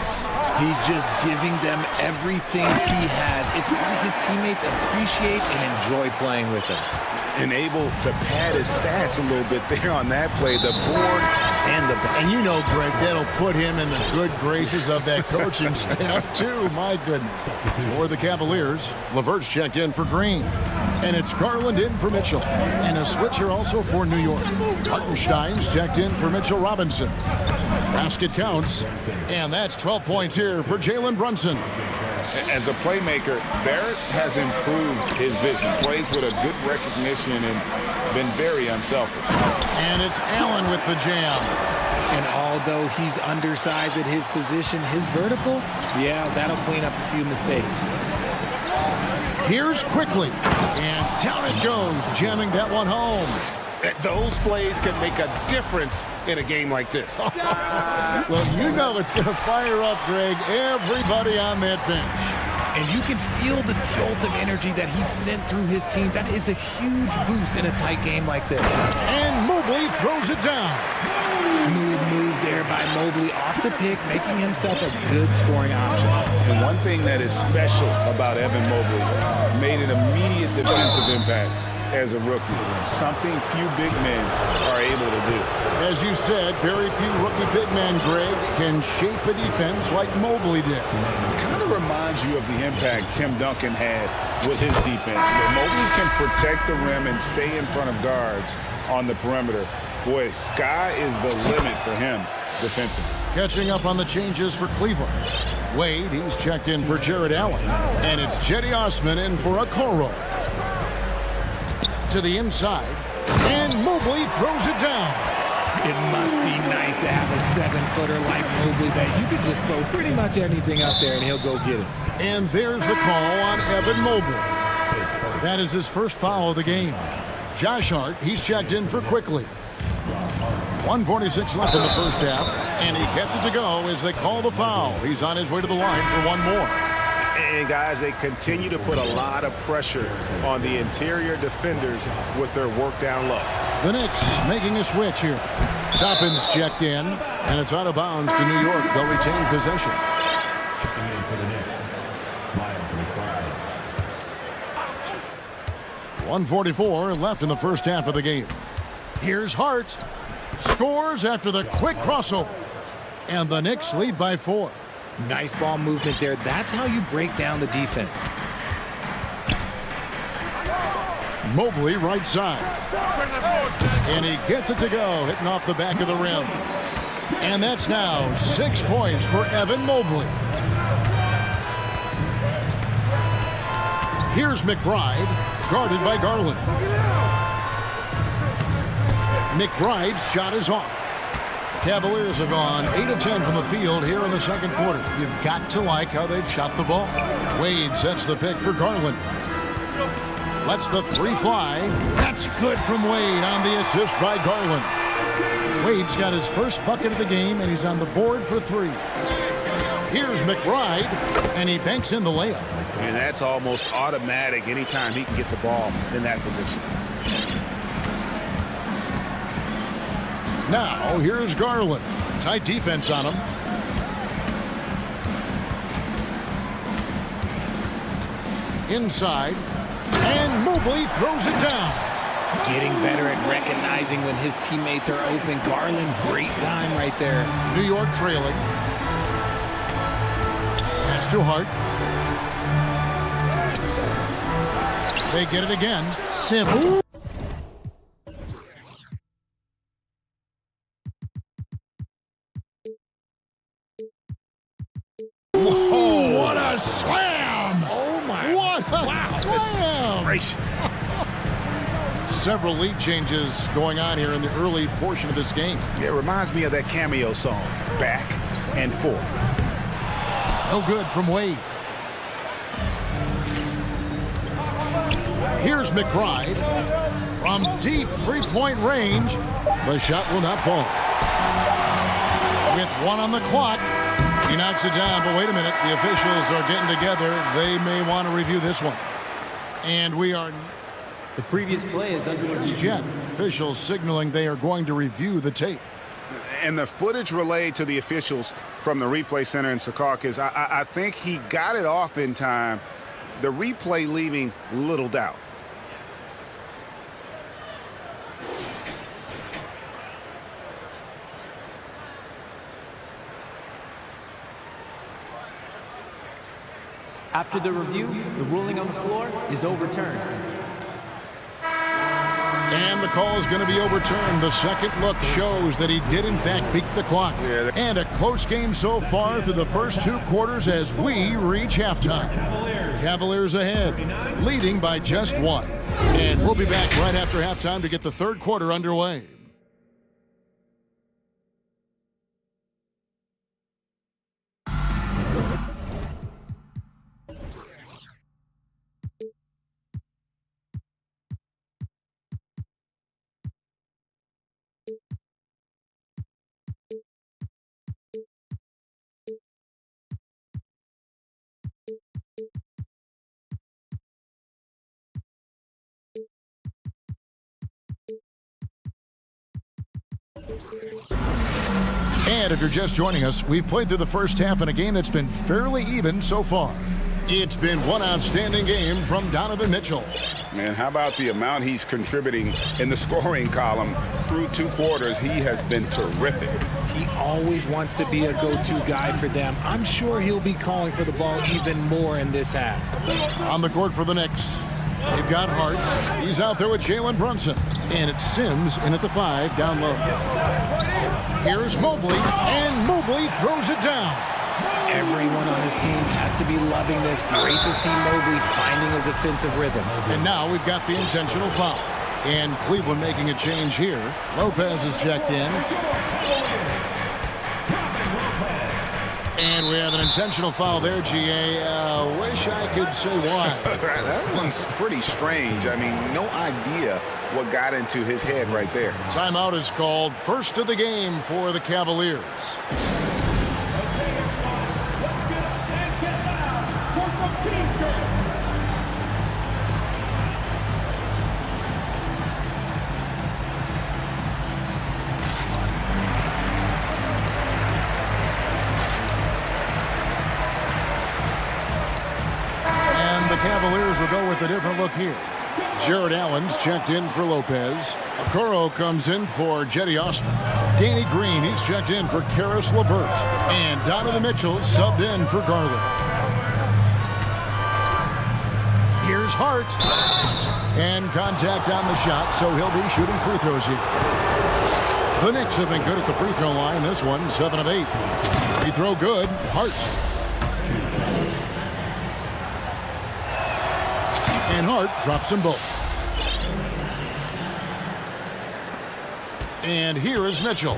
He's just giving them everything he has. It's why his teammates appreciate and enjoy playing with him. And able to pad his stats a little bit there on that play. The board and the back. And you know, Greg, that'll put him in the good graces of that coaching staff, too. My goodness. For the Cavaliers, LeVert's checked in for Green. And it's Garland in for Mitchell. And a switcher also for New York. Hartenstein's checked in for Mitchell Robinson. Basket counts. And that's 12 points here for Jalen Brunson. As a playmaker, Barrett has improved his vision. Plays with a good recognition and been very unselfish. And it's Allen with the jam. And although he's undersized at his position, his vertical, yeah, that'll clean up a few mistakes. Here's Quickly. And down it goes, jamming that one home. Those plays can make a difference in a game like this. Well, you know it's going to fire up, Greg, everybody on that bench. And you can feel the jolt of energy that he sent through his team. That is a huge boost in a tight game like this. And Mobley throws it down. Smooth move there by Mobley off the pick, making himself a good scoring option. And one thing that is special about Evan Mobley, made an immediate defensive impact as a rookie. Something few big men are able to do. As you said, very few rookie big men, Greg, can shape a defense like Mobley did. Kind of reminds you of the impact Tim Duncan had with his defense. Where Mobley can protect the rim and stay in front of guards on the perimeter. Boy, sky is the limit for him defensively. Catching up on the changes for Cleveland. Wade, he's checked in for Jared Allen. And it's Jetty Osman in for Okoro. To the inside, and Mobley throws it down. It must be nice to have a 7-footer like Mobley that you can just throw pretty much anything up there and he'll go get it. And there's the call on Evan Mobley. That is his first foul of the game. Josh Hart, he's checked in for Quickly. 1:46 left in the first half, and he gets it to go as they call the foul. He's on his way to the line for one more. And, guys, they continue to put a lot of pressure on the interior defenders with their work down low. The Knicks making a switch here. Toppin's checked in, and it's out of bounds to New York. They'll retain possession. 1:44 left in the first half of the game. Here's Hart. Scores after the quick crossover. And the Knicks lead by 4. Nice ball movement there. That's how you break down the defense. Mobley right side. And he gets it to go, hitting off the back of the rim. And that's now 6 points for Evan Mobley. Here's McBride, guarded by Garland. McBride's shot is off. Cavaliers have gone 8 of 10 from the field here in the second quarter. You've got to like how they've shot the ball. Wade sets the pick for Garland. Lets the three fly. That's good from Wade on the assist by Garland. Wade's got his first bucket of the game, and he's on the board for 3. Here's McBride, and he banks in the layup. And that's almost automatic anytime he can get the ball in that position. Now, here's Garland. Tight defense on him. Inside. And Mobley throws it down. Getting better at recognizing when his teammates are open. Garland, great dime right there. New York trailing. Pass to Hart. They get it again. Sims. Whoa, what a slam! Oh, my. What a slam! Gracious. Several lead changes going on here in the early portion of this game. It reminds me of that cameo song, Back and Forth. No good from Wade. Here's McBride. From deep three-point range, the shot will not fall. With 1 on the clock, he knocks it down, but wait a minute. The officials are getting together. They may want to review this one. And we are... The previous play is under review. Jet. Officials signaling they are going to review the tape. And the footage relayed to the officials from the replay center in Secaucus, I think he got it off in time. The replay leaving little doubt. After the review, the ruling on the floor is overturned. And the call is going to be overturned. The second look shows that he did, in fact, beat the clock. And a close game so far through the first 2 quarters as we reach halftime. Cavaliers ahead, leading by just 1. And we'll be back right after halftime to get the third quarter underway. And if you're just joining us, we've played through the first half in a game that's been fairly even so far. It's been one outstanding game from Donovan Mitchell. Man, how about the amount he's contributing in the scoring column through 2 quarters? He has been terrific. He always wants to be a go-to guy for them. I'm sure he'll be calling for the ball even more in this half. On the court for the Knicks, they've got Hart. He's out there with Jalen Brunson. And it's Sims in at the 5 down low. Here's Mobley, and Mobley throws it down. Everyone on his team has to be loving this. Great to see Mobley finding his offensive rhythm. And now we've got the intentional foul. And Cleveland making a change here. Lopez is checked in. And we have an intentional foul there, GA. Wish I could say why. That one's pretty strange. I mean, no idea what got into his head right there. Timeout is called. First of the game for the Cavaliers. Cavaliers will go with a different look here. Jared Allen's checked in for Lopez. Okoro comes in for Jetty Osman. Danny Green, he's checked in for Karis LeVert. And Donovan Mitchell subbed in for Garland. Here's Hart. And contact on the shot, so he'll be shooting free throws here. The Knicks have been good at the free throw line. This one, 7 of 8. Free throw good. Hart. And Hart drops them both. And here is Mitchell.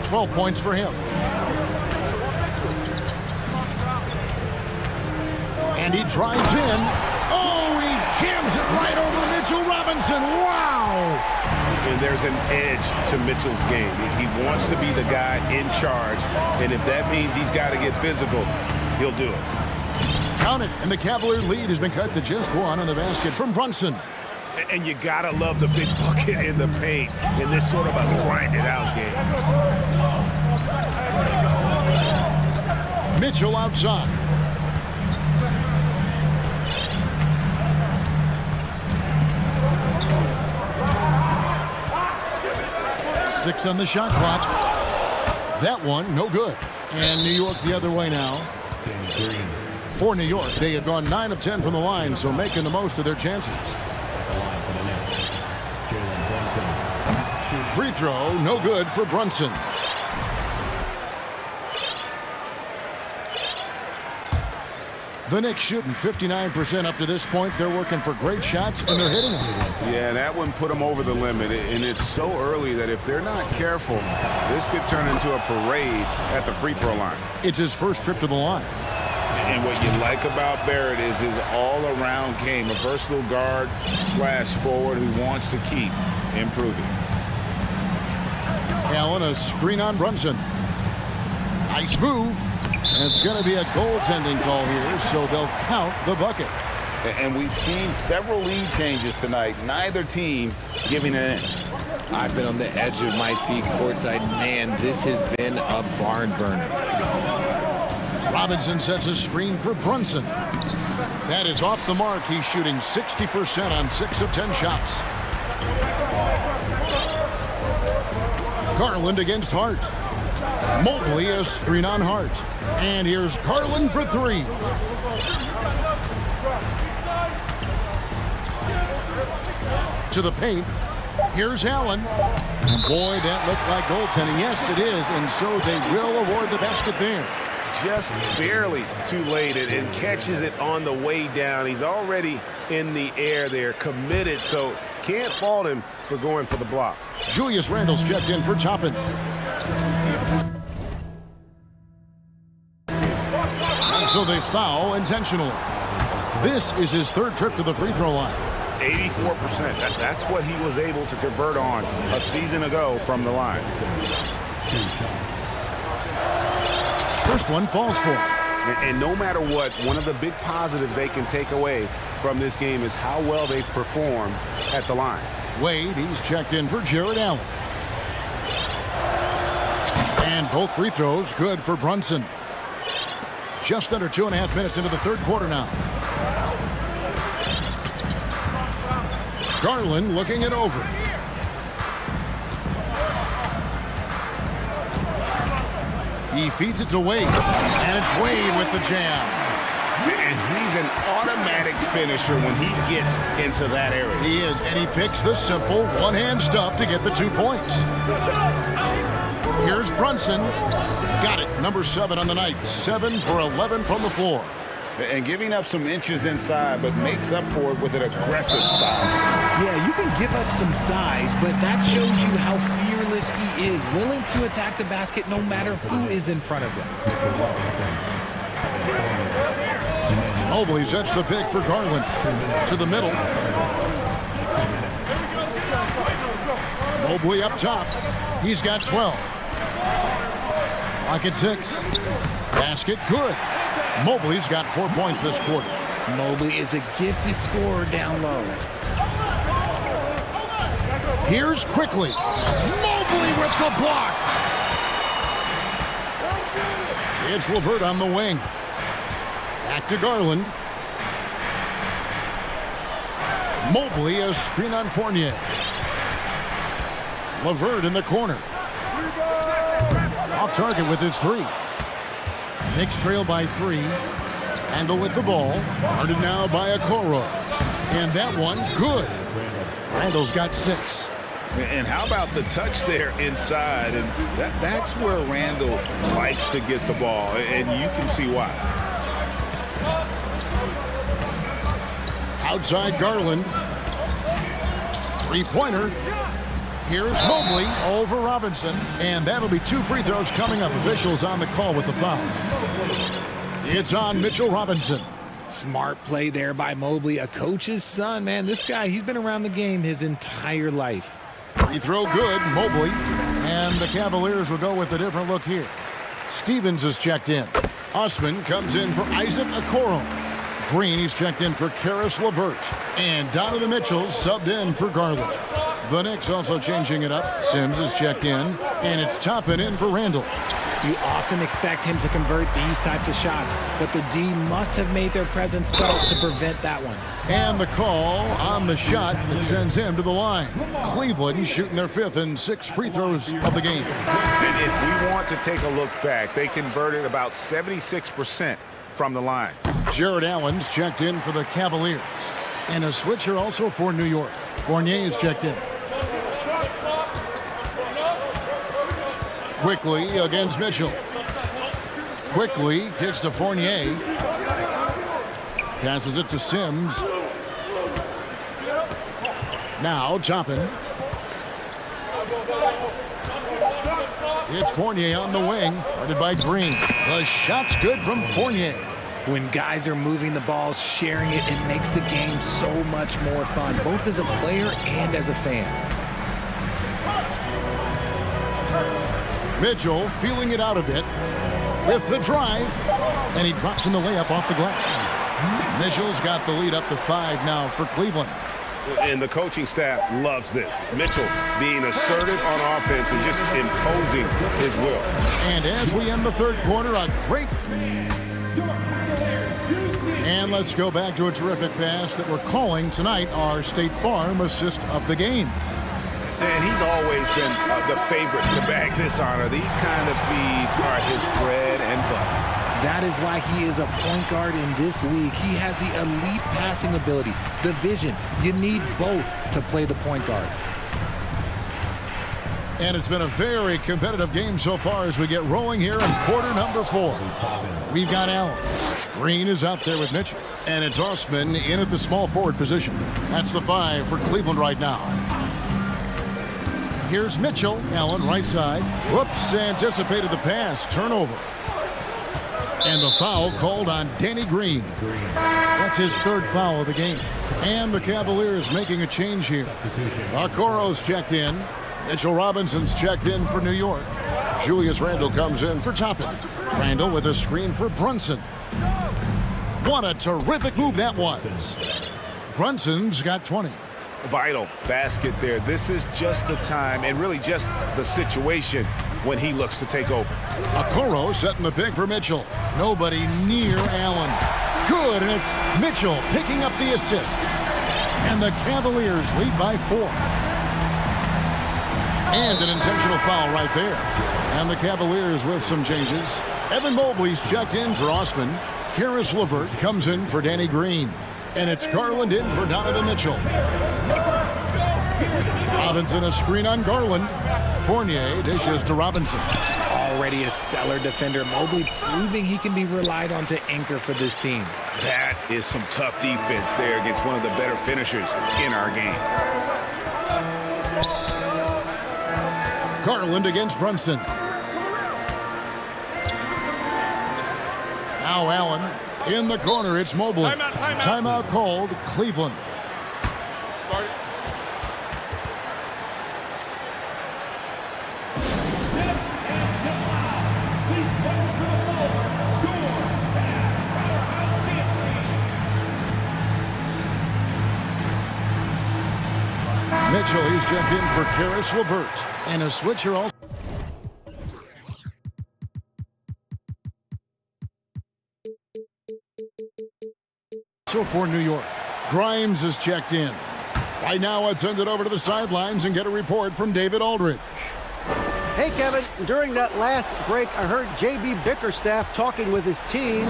12 points for him. And he drives in. Oh, he jams it right over Mitchell Robinson. Wow! And there's an edge to Mitchell's game. He wants to be the guy in charge. And if that means he's got to get physical, he'll do it. Count it, and the Cavalier lead has been cut to just 1 on the basket from Brunson. And you gotta love the big bucket in the paint in this sort of a grinded-out game. Mitchell outside. Six on the shot clock. That one, no good. And New York the other way now. For New York, they have gone 9 of 10 from the line, so making the most of their chances. Free throw, no good for Brunson. The Knicks shooting 59% up to this point. They're working for great shots, and they're hitting them. Yeah, that one put them over the limit, and it's so early that if they're not careful, this could turn into a parade at the free throw line. It's his first trip to the line. And what you like about Barrett is his all-around game, a versatile guard / forward who wants to keep improving. Allen, a screen on Brunson. Nice move. And it's going to be a goaltending call here, so they'll count the bucket. And we've seen several lead changes tonight, neither team giving an inch. I've been on the edge of my seat courtside. Man, this has been a barn burner. Robinson sets a screen for Brunson. That is off the mark. He's shooting 60% on 6 of 10 shots. Garland against Hart. Mobley a screen on Hart. And here's Garland for 3. To the paint. Here's Allen. And boy, that looked like goaltending. Yes, it is. And so they will award the basket there. Just barely too late and catches it on the way down. He's already in the air there, committed, so can't fault him for going for the block. Julius Randle's checked in for Toppin. And so they foul intentionally. This is his third trip to the free throw line. 84%. That's what he was able to convert on a season ago from the line. First one falls for him. And no matter what, one of the big positives they can take away from this game is how well they perform at the line. Wade, he's checked in for Jared Allen. And both free throws good for Brunson. Just under 2.5 minutes into the third quarter now. Garland looking it over. He feeds it to Wade. And it's Wade with the jam. And he's an automatic finisher when he gets into that area. He is, and he picks the simple one-hand stuff to get the 2 points. Here's Brunson. Got it. Number 7 on the night. 7 for 11 from the floor. And giving up some inches inside, but makes up for it with an aggressive style. Yeah, you can give up some size, but that shows you how fearless he is, willing to attack the basket no matter who is in front of him. Mobley sets the pick for Garland. To the middle. Mobley up top. He's got 12. Lock at 6. Basket good. Mobley's got 4 points this quarter. Mobley is a gifted scorer down low. Here's Quickly. Mobley with the block. It's LeVert on the wing. Back to Garland. Mobley, a screen on Fournier. LeVert in the corner. Off target with his 3. Knicks trail by 3. Handle with the ball. Guarded now by Okoro. And that one, good. Randle's got 6. And how about the touch there inside? And that's where Randle likes to get the ball. And you can see why. Outside Garland. 3-pointer. Here's Mobley over Robinson. And that'll be 2 free throws coming up. Officials on the call with the foul. It's on Mitchell Robinson. Smart play there by Mobley, a coach's son. Man, this guy, he's been around the game his entire life. Free throw good, Mobley. And the Cavaliers will go with a different look here. Stevens is checked in. Usman comes in for Isaac Okoro. Green, he's checked in for Karis LeVert. And Donovan Mitchell subbed in for Garland. The Knicks also changing it up. Sims is checked in. And it's Toppin in for Randle. You often expect him to convert these types of shots, but the D must have made their presence felt to prevent that one. And the call on the shot that sends him to the line. Cleveland shooting their 5th and 6th free throws of the game. And if we want to take a look back, they converted about 76% from the line. Jared Allen's checked in for the Cavaliers. And a switcher also for New York. Fournier is checked in. Quickly against Mitchell. Quickly kicks to Fournier. Passes it to Sims. Now Toppin. It's Fournier on the wing. Guarded by Green. The shot's good from Fournier. When guys are moving the ball, sharing it, it makes the game so much more fun, both as a player and as a fan. Mitchell feeling it out a bit with the drive, and he drops in the layup off the glass. Mitchell's got the lead up to 5 now for Cleveland. And the coaching staff loves this. Mitchell being assertive on offense and just imposing his will. And as we end the third quarter, a great... And let's go back to a terrific pass that we're calling tonight our State Farm assist of the game. And he's always been the favorite to bag this honor. These kind of feeds are his bread and butter. That is why he is a point guard in this league. He has the elite passing ability, the vision. You need both to play the point guard. And it's been a very competitive game so far as we get rolling here in quarter number 4. We've got Allen. Green is out there with Mitchell. And it's Osman in at the small forward position. That's the 5 for Cleveland right now. Here's Mitchell. Allen right side. Whoops, anticipated the pass. Turnover. And the foul called on Danny Green. That's his 3rd foul of the game. And the Cavaliers making a change here. Okoro's checked in. Mitchell Robinson's checked in for New York. Julius Randle comes in for Toppin. Randle with a screen for Brunson. What a terrific move that was. Brunson's got 20. Vital basket there. This is just the time and really just the situation when he looks to take over. Okoro setting the pick for Mitchell. Nobody near Allen. Good, and it's Mitchell picking up the assist. And the Cavaliers lead by 4. And an intentional foul right there. And the Cavaliers with some changes. Evan Mobley's checked in for Osman. Karis LeVert comes in for Danny Green. And it's Garland in for Donovan Mitchell. Robinson a screen on Garland. Fournier dishes to Robinson. Already a stellar defender. Mobley proving he can be relied on to anchor for this team. That is some tough defense there against one of the better finishers in our game. Garland against Brunson. Now Allen in the corner. It's Mobley. Timeout called. Cleveland. Mitchell, he's checked in for Karis LeVert. And a switcher also. So for New York, Grimes is checked in. Right now, I'd send it over to the sidelines and get a report from David Aldridge. Hey, Kevin, during that last break, I heard J.B. Bickerstaff talking with his team.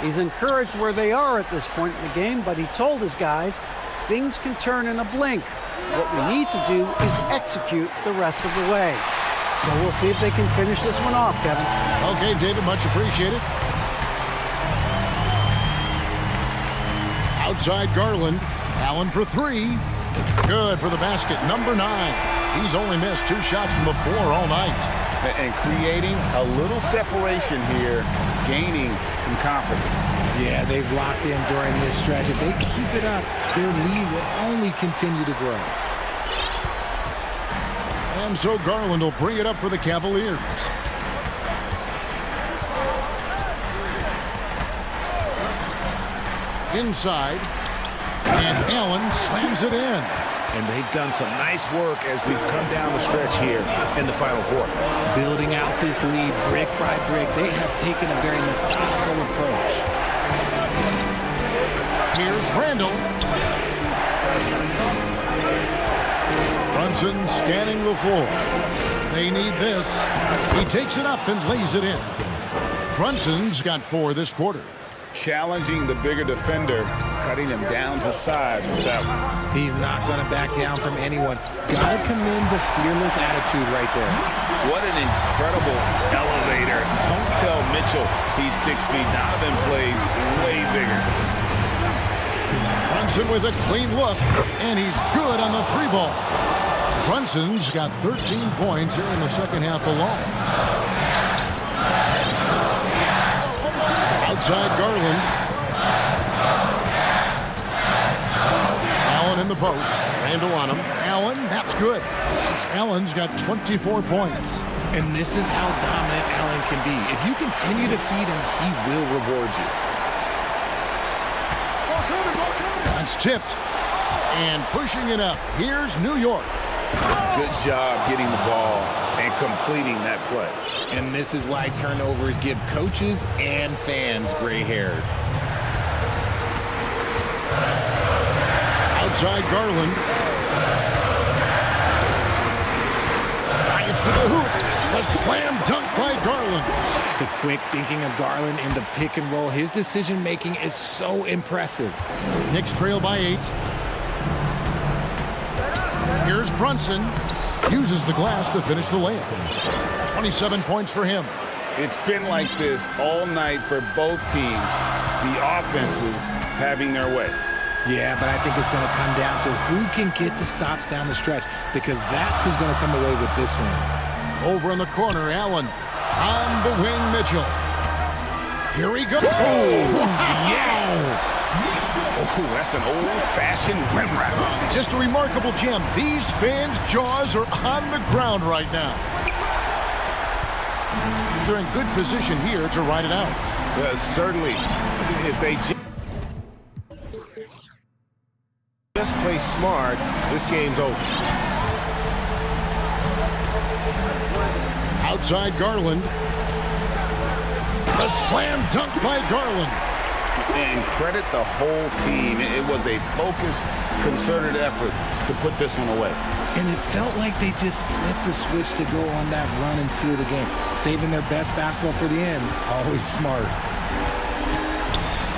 He's encouraged where they are at this point in the game, but he told his guys things can turn in a blink. What we need to do is execute the rest of the way. So we'll see if they can finish this one off, Kevin. Okay, David, much appreciated. Outside Garland. Allen for 3. Good for the basket. Number 9. He's only missed 2 shots from the floor all night. And creating a little separation here, gaining some confidence. Yeah, they've locked in during this stretch. If they keep it up, their lead will only continue to grow. And so Garland will bring it up for the Cavaliers. Inside. And Allen slams it in. And they've done some nice work as we've come down the stretch here in the final quarter. Building out this lead brick by brick, they have taken a very methodical approach. Here's Randle. Brunson scanning the floor. They need this. He takes it up and lays it in. Brunson's got 4 this quarter. Challenging the bigger defender, cutting him down to size with that one. He's not going to back down from anyone. Got to commend the fearless attitude right there. What an incredible elevator. Don't tell Mitchell he's 6 feet. Donovan plays way bigger. Brunson with a clean look, and he's good on the 3-ball. Brunson's got 13 points here in the second half alone. Outside Garland. Allen in the post. Randle on him. Allen, that's good. Allen's got 24 points. And this is how dominant Allen can be. If you continue to feed him, he will reward you. It's tipped. And pushing it up. Here's New York. Good job getting the ball and completing that play. And this is why turnovers give coaches and fans gray hairs. Outside Garland. Drives to the hoop. A slam dunk by Garland. The quick thinking of Garland in the pick and roll. His decision making is so impressive. Knicks trail by 8. Here's Brunson. Uses the glass to finish the layup. 27 points for him. It's been like this all night for both teams. The offenses having their way. Yeah, but I think it's going to come down to who can get the stops down the stretch, because that's who's going to come away with this one. Over in the corner, Allen. On the wing, Mitchell. Here he goes. Oh, yes! Oh, that's an old-fashioned rim wrap. Just a remarkable gem. These fans' jaws are on the ground right now. They're in good position here to ride it out. Certainly, if they just play smart, this game's over. Outside Garland. A slam dunk by Garland. And credit the whole team. It was a focused, concerted effort to put this one away. And it felt like they just flipped the switch to go on that run and seal the game. Saving their best basketball for the end. Always smart.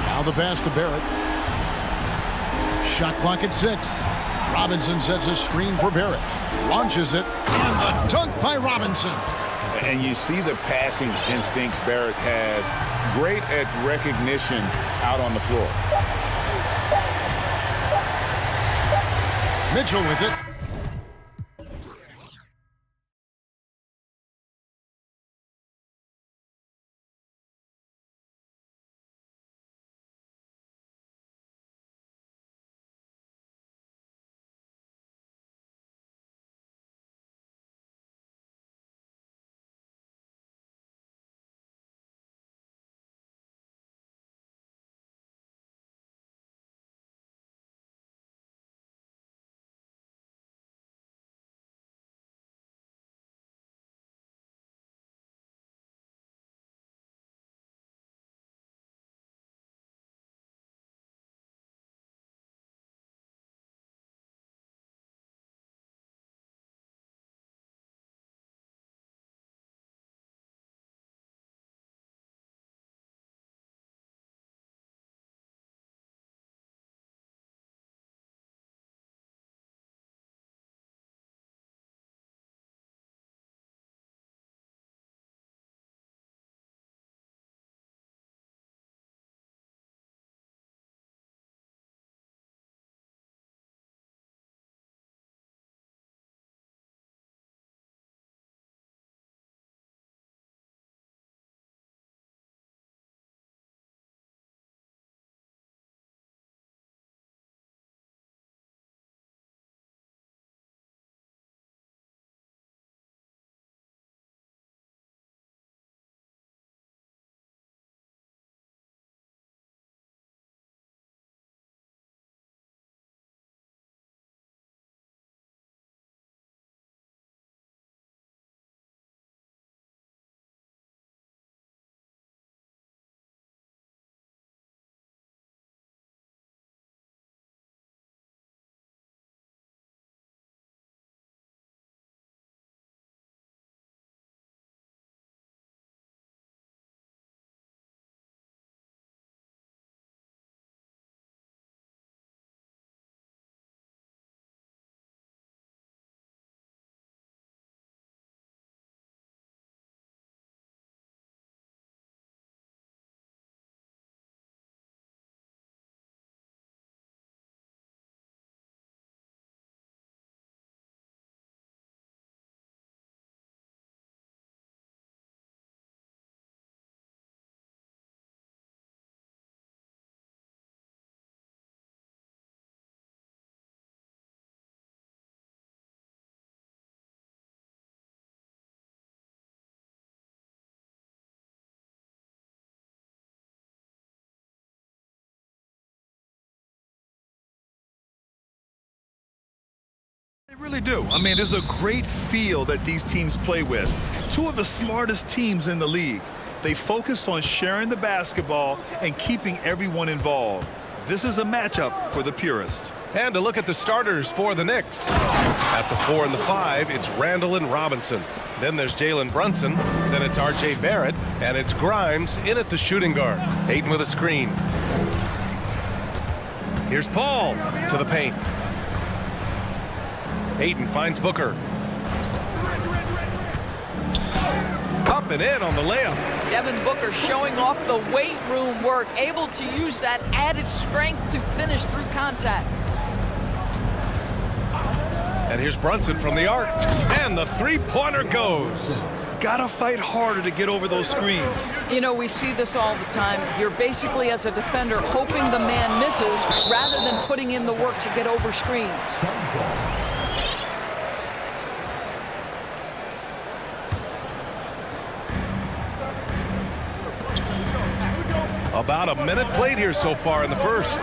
Now the pass to Barrett. Shot clock at 6. Robinson sets a screen for Barrett. Launches it. And the dunk by Robinson. And you see the passing instincts Barrett has. Great at recognition out on the floor. Mitchell with it. They really do. I mean, there's a great feel that these teams play with. Two of the smartest teams in the league. They focus on sharing the basketball and keeping everyone involved. This is a matchup for the purist. And to look at the starters for the Knicks. At the 4 and the 5, it's Randall and Robinson. Then there's Jalen Brunson. Then it's R.J. Barrett. And it's Grimes in at the shooting guard. Hayden with a screen. Here's Paul to the paint. Ayton finds Booker. Up and in on the layup. Devin Booker showing off the weight room work, able to use that added strength to finish through contact. And here's Brunson from the arc. And the three-pointer goes. Gotta fight harder to get over those screens. You know, we see this all the time. You're basically, as a defender, hoping the man misses rather than putting in the work to get over screens. About a minute played here so far in the first.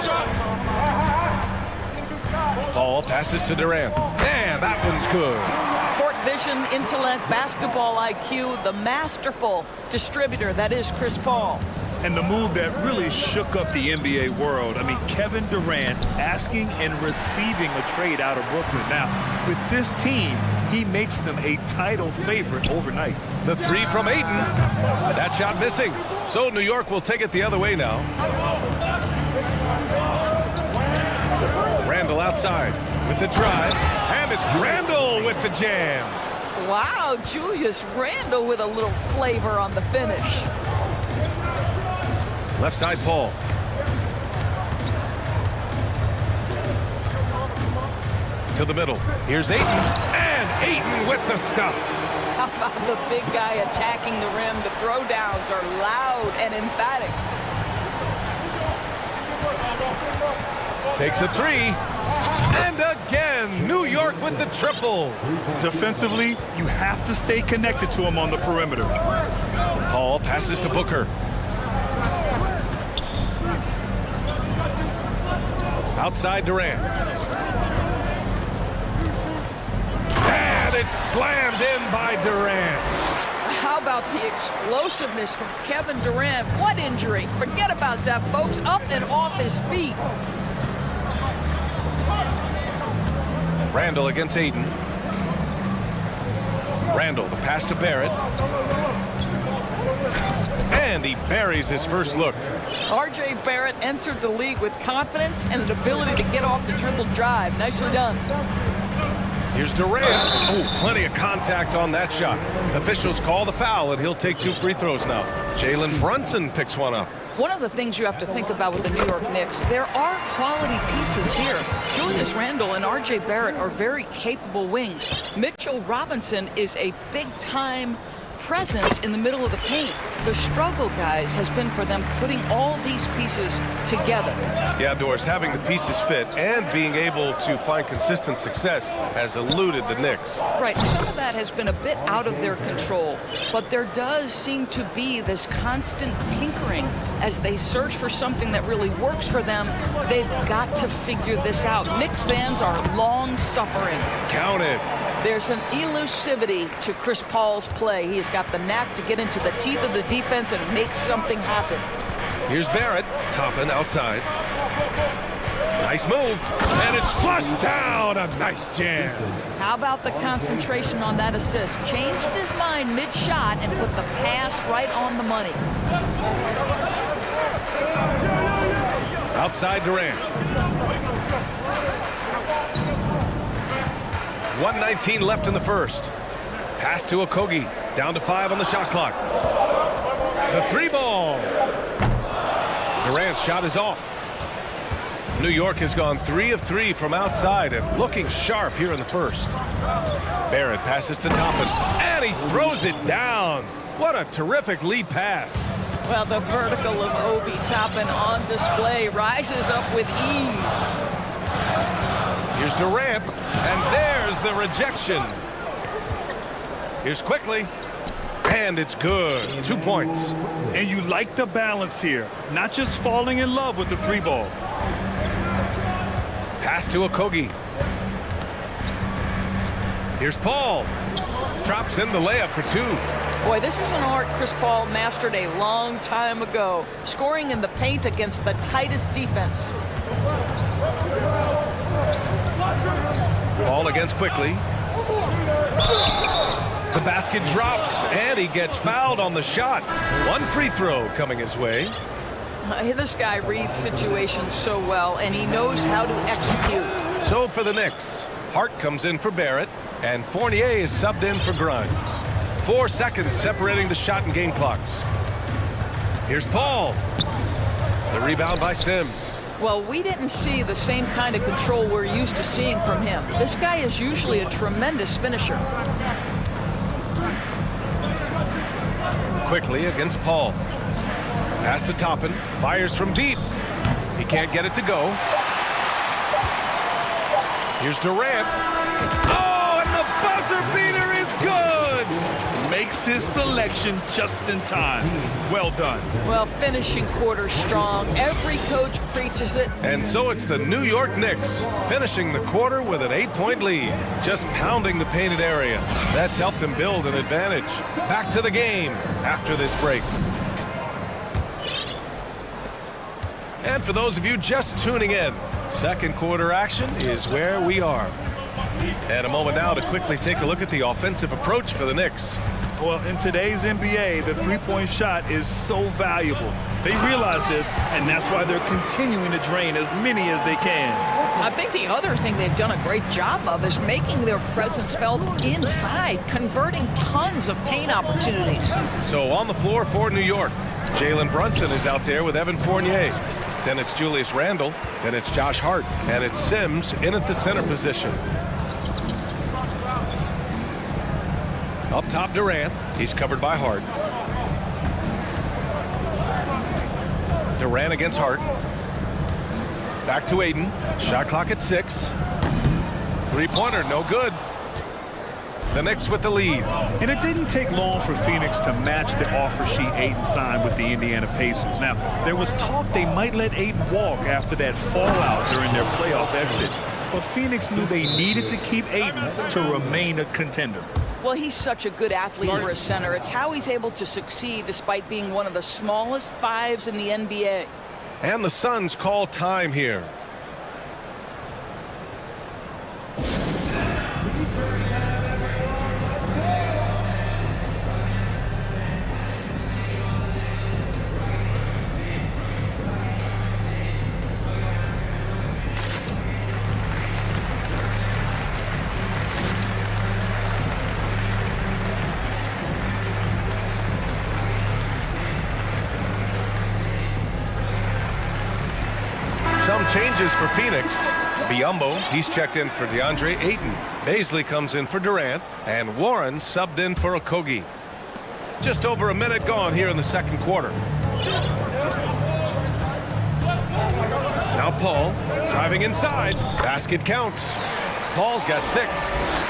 Ball passes to Durant. And that one's good. Court vision, intellect, basketball IQ, the masterful distributor that is Chris Paul. And the move that really shook up the NBA world. I mean, Kevin Durant asking and receiving a trade out of Brooklyn. Now, with this team, he makes them a title favorite overnight. The three from Ayton. That shot missing. So New York will take it the other way now. Randall outside with the drive. And it's Randall with the jam. Wow, Julius Randle with a little flavor on the finish. Left side, Paul. To the middle. Here's Ayton. And Ayton with the stuff. How about the big guy attacking the rim? The throwdowns are loud and emphatic. Takes a three. And again, New York with the triple. Defensively, you have to stay connected to him on the perimeter. Paul passes to Booker. Outside Durant. And it's slammed in by Durant. How about the explosiveness from Kevin Durant? What injury? Forget about that, folks. Up and off his feet. Randall against Ayton. Randall, the pass to Barrett. And he buries his first look. R.J. Barrett entered the league with confidence and an ability to get off the dribble drive. Nicely done. Here's Durant. Oh, plenty of contact on that shot. Officials call the foul, and he'll take 2 free throws now. Jalen Brunson picks one up. One of the things you have to think about with the New York Knicks, there are quality pieces here. Julius Randle and R.J. Barrett are very capable wings. Mitchell Robinson is a big-time presence in the middle of the paint. The struggle, guys, has been for them putting all these pieces together. Yeah, Doris, having the pieces fit and being able to find consistent success has eluded the Knicks. Right, some of that has been a bit out of their control, but there does seem to be this constant tinkering as they search for something that really works for them. They've got to figure this out. Knicks fans are long-suffering. Count it. There's an elusivity to Chris Paul's play. He has got the knack to get into the teeth of the defense and make something happen. Here's Barrett, Toppin outside. Nice move, and it's flushed down. A nice jam. How about the concentration on that assist? Changed his mind mid-shot and put the pass right on the money. Outside Durant. 1:19 left in the first. Pass to Okogie. Down to 5 on the shot clock. The 3 ball. Durant's shot is off. New York has gone 3 of 3 from outside and looking sharp here in the first. Barrett passes to Toppin, and he throws it down. What a terrific lead pass. Well, the vertical of Obi Toppin on display rises up with ease. Here's Durant, and there's the rejection. Here's Quickly, and it's good. 2 points. And you like the balance here, not just falling in love with the 3 ball. Pass to Okogie. Here's Paul. Drops in the layup for 2. Boy, this is an art Chris Paul mastered a long time ago, scoring in the paint against the tightest defense. Ball against Quickly. The basket drops, and he gets fouled on the shot. 1 free throw coming his way. This guy reads situations so well, and he knows how to execute. So for the Knicks, Hart comes in for Barrett, and Fournier is subbed in for Grimes. 4 seconds separating the shot and game clocks. Here's Paul. The rebound by Sims. Well, we didn't see the same kind of control we're used to seeing from him. This guy is usually a tremendous finisher. Quickly against Paul. Pass to Toppin. Fires from deep. He can't get it to go. Here's Durant. Oh, and the buzzer beater is good! Makes his selection just in time. Well done. Well, finishing quarter strong. Every coach preaches it. And so it's the New York Knicks finishing the quarter with an 8-point lead, just pounding the painted area. That's helped them build an advantage. Back to the game after this break. And for those of you just tuning in, second quarter action is where we are. And a moment now to quickly take a look at the offensive approach for the Knicks. Well, in today's NBA, the three-point shot is so valuable. They realize this, and that's why they're continuing to drain as many as they can. I think the other thing they've done a great job of is making their presence felt inside, converting tons of paint opportunities. So on the floor for New York, Jalen Brunson is out there with Evan Fournier. Then it's Julius Randle, then it's Josh Hart, and it's Sims in at the center position. Up top, Durant. He's covered by Hart. Durant against Hart. Back to Aiden. Shot clock at 6. Three-pointer, no good. The Knicks with the lead. And it didn't take long for Phoenix to match the offer sheet Aiden signed with the Indiana Pacers. Now, there was talk they might let Aiden walk after that fallout during their playoff exit. But Phoenix knew they needed to keep Aiden to remain a contender. Well, he's such a good athlete for a center. It's how he's able to succeed despite being one of the smallest fives in the NBA. And the Suns call time here. Some changes for Phoenix. Biyombo, he's checked in for DeAndre Ayton. Baisley comes in for Durant, and Warren subbed in for Okogie. Just over a minute gone here in the second quarter. Now Paul, driving inside. Basket counts. Paul's got 6.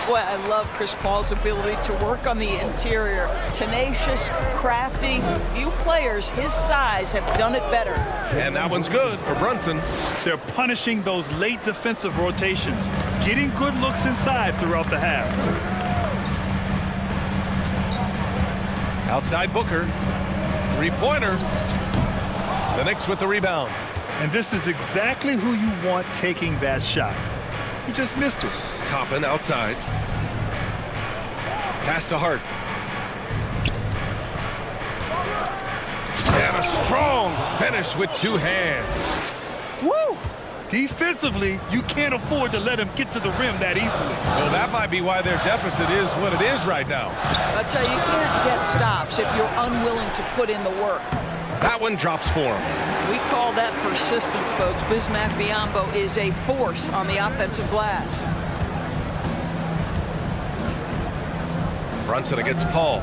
Boy, I love Chris Paul's ability to work on the interior. Tenacious, crafty. Few players his size have done it better. And that one's good for Brunson. They're punishing those late defensive rotations, getting good looks inside throughout the half. Outside Booker. Three-pointer. The Knicks with the rebound. And this is exactly who you want taking that shot. He just missed it. Toppin outside. Pass to Hart. And a strong finish with 2 hands. Woo! Defensively, you can't afford to let him get to the rim that easily. Well, that might be why their deficit is what it is right now. That's how you can't get stops if you're unwilling to put in the work. That one drops for him. We call that persistence, folks. Bismack Biyombo is a force on the offensive glass. Brunson against Paul.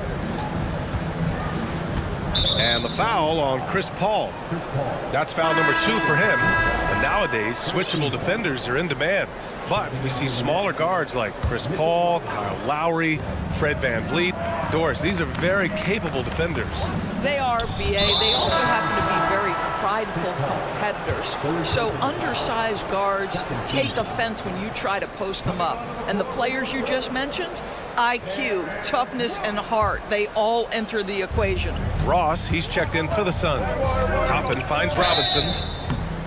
And the foul on Chris Paul. That's foul number 2 for him. And nowadays, switchable defenders are in demand. But we see smaller guards like Chris Paul, Kyle Lowry, Fred VanVleet. Doris, these are very capable defenders. They are, B.A. They also happen to be very prideful competitors. So undersized guards take offense when you try to post them up. And the players you just mentioned, IQ, toughness, and heart, they all enter the equation. Ross, he's checked in for the Suns. Toppin finds Robinson.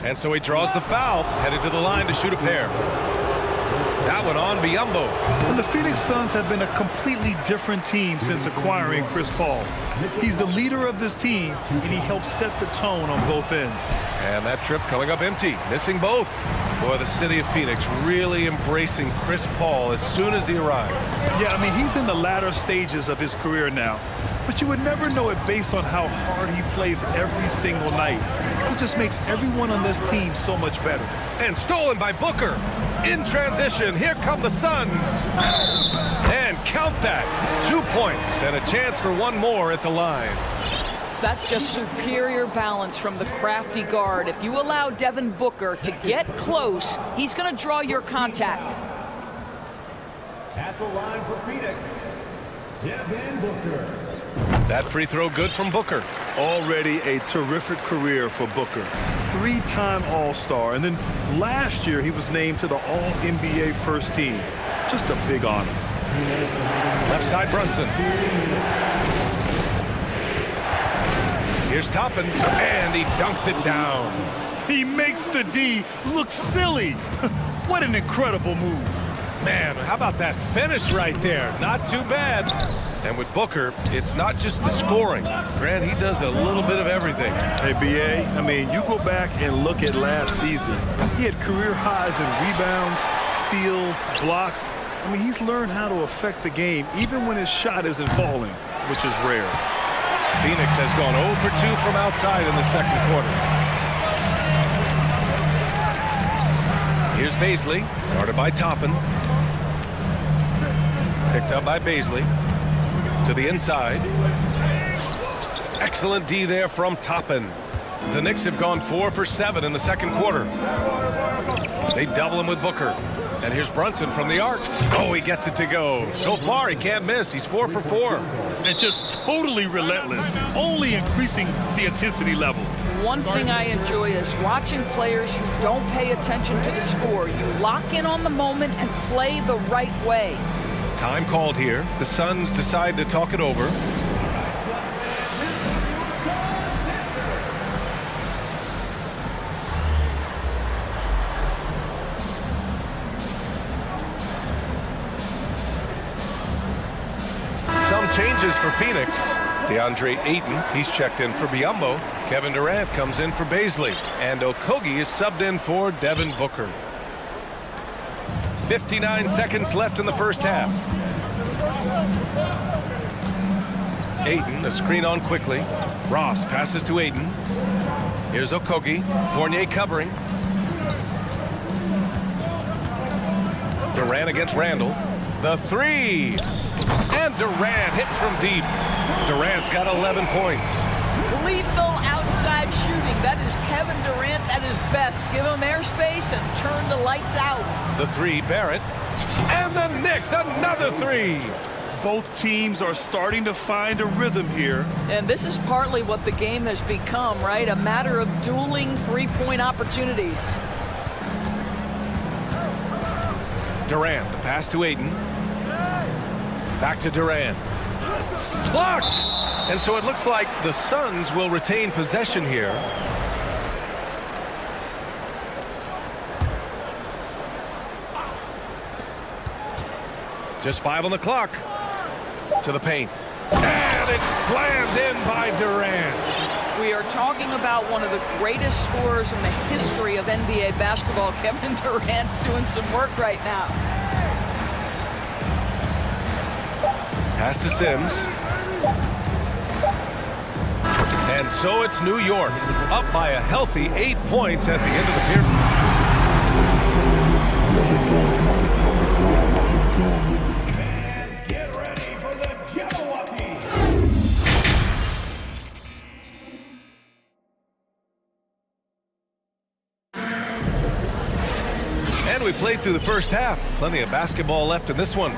And so he draws the foul, headed to the line to shoot a pair. That one on Biyombo. And the Phoenix Suns have been a completely different team since acquiring Chris Paul. He's the leader of this team, and he helps set the tone on both ends. And that trip coming up empty, missing both. Boy, the city of Phoenix really embracing Chris Paul as soon as he arrived. Yeah, I mean, he's in the latter stages of his career now. But you would never know it based on how hard he plays every single night. He just makes everyone on this team so much better. And stolen by Booker. In transition, here come the Suns. And count that. 2 points and a chance for one more at the line. That's just superior balance from the crafty guard. If you allow Devin Booker to get close, he's going to draw your contact. At the line for Phoenix, Devin Booker. That free throw good from Booker. Already a terrific career for Booker. 3-time All-Star, and then last year he was named to the All-NBA first team. Just a big honor. Left side Brunson. Here's Toppin, and he dunks it down. He makes the D look silly. What an incredible move. Man, how about that finish right there? Not too bad. And with Booker, it's not just the scoring. Grant, he does a little bit of everything. Hey, B.A., I mean, you go back and look at last season. He had career highs in rebounds, steals, blocks. I mean, he's learned how to affect the game, even when his shot isn't falling, which is rare. Phoenix has gone 0 for 2 from outside in the second quarter. Here's Baisley, guarded by Toppin. Picked up by Baisley. To the inside. Excellent D there from Toppin. The Knicks have gone 4 for 7 in the second quarter. They double him with Booker. And here's Brunson from the arc. Oh, he gets it to go. So far, he can't miss. He's 4 for 4. And just totally relentless, only increasing the intensity level. One thing I enjoy is watching players who don't pay attention to the score. You lock in on the moment and play the right way. Time called here. The Suns decide to talk it over. Some changes for Phoenix. DeAndre Ayton, he's checked in for Biyombo. Kevin Durant comes in for Baisley. And Okogie is subbed in for Devin Booker. 59 seconds left in the first half. Ayton, the screen on quickly. Ross passes to Ayton. Here's Okogie. Fournier covering. Durant against Randall. The three. And Durant hits from deep. Durant's got 11 points. Lethal outside shooting. That is Kevin Durant at his best. Give him airspace and turn the lights out. The three, Barrett. And the Knicks, another three. Both teams are starting to find a rhythm here. And this is partly what the game has become, right? A matter of dueling three-point opportunities. Durant, the pass to Ayton. Back to Durant. Blocked! And so it looks like the Suns will retain possession here. Just 5 on the clock. To the paint. And it's slammed in by Durant. We are talking about one of the greatest scorers in the history of NBA basketball. Kevin Durant's doing some work right now. Pass to Sims. And so it's New York, up by a healthy 8 points at the end of the period. Fans, get ready for the Jabberwocky. And we played through the first half. Plenty of basketball left in this one.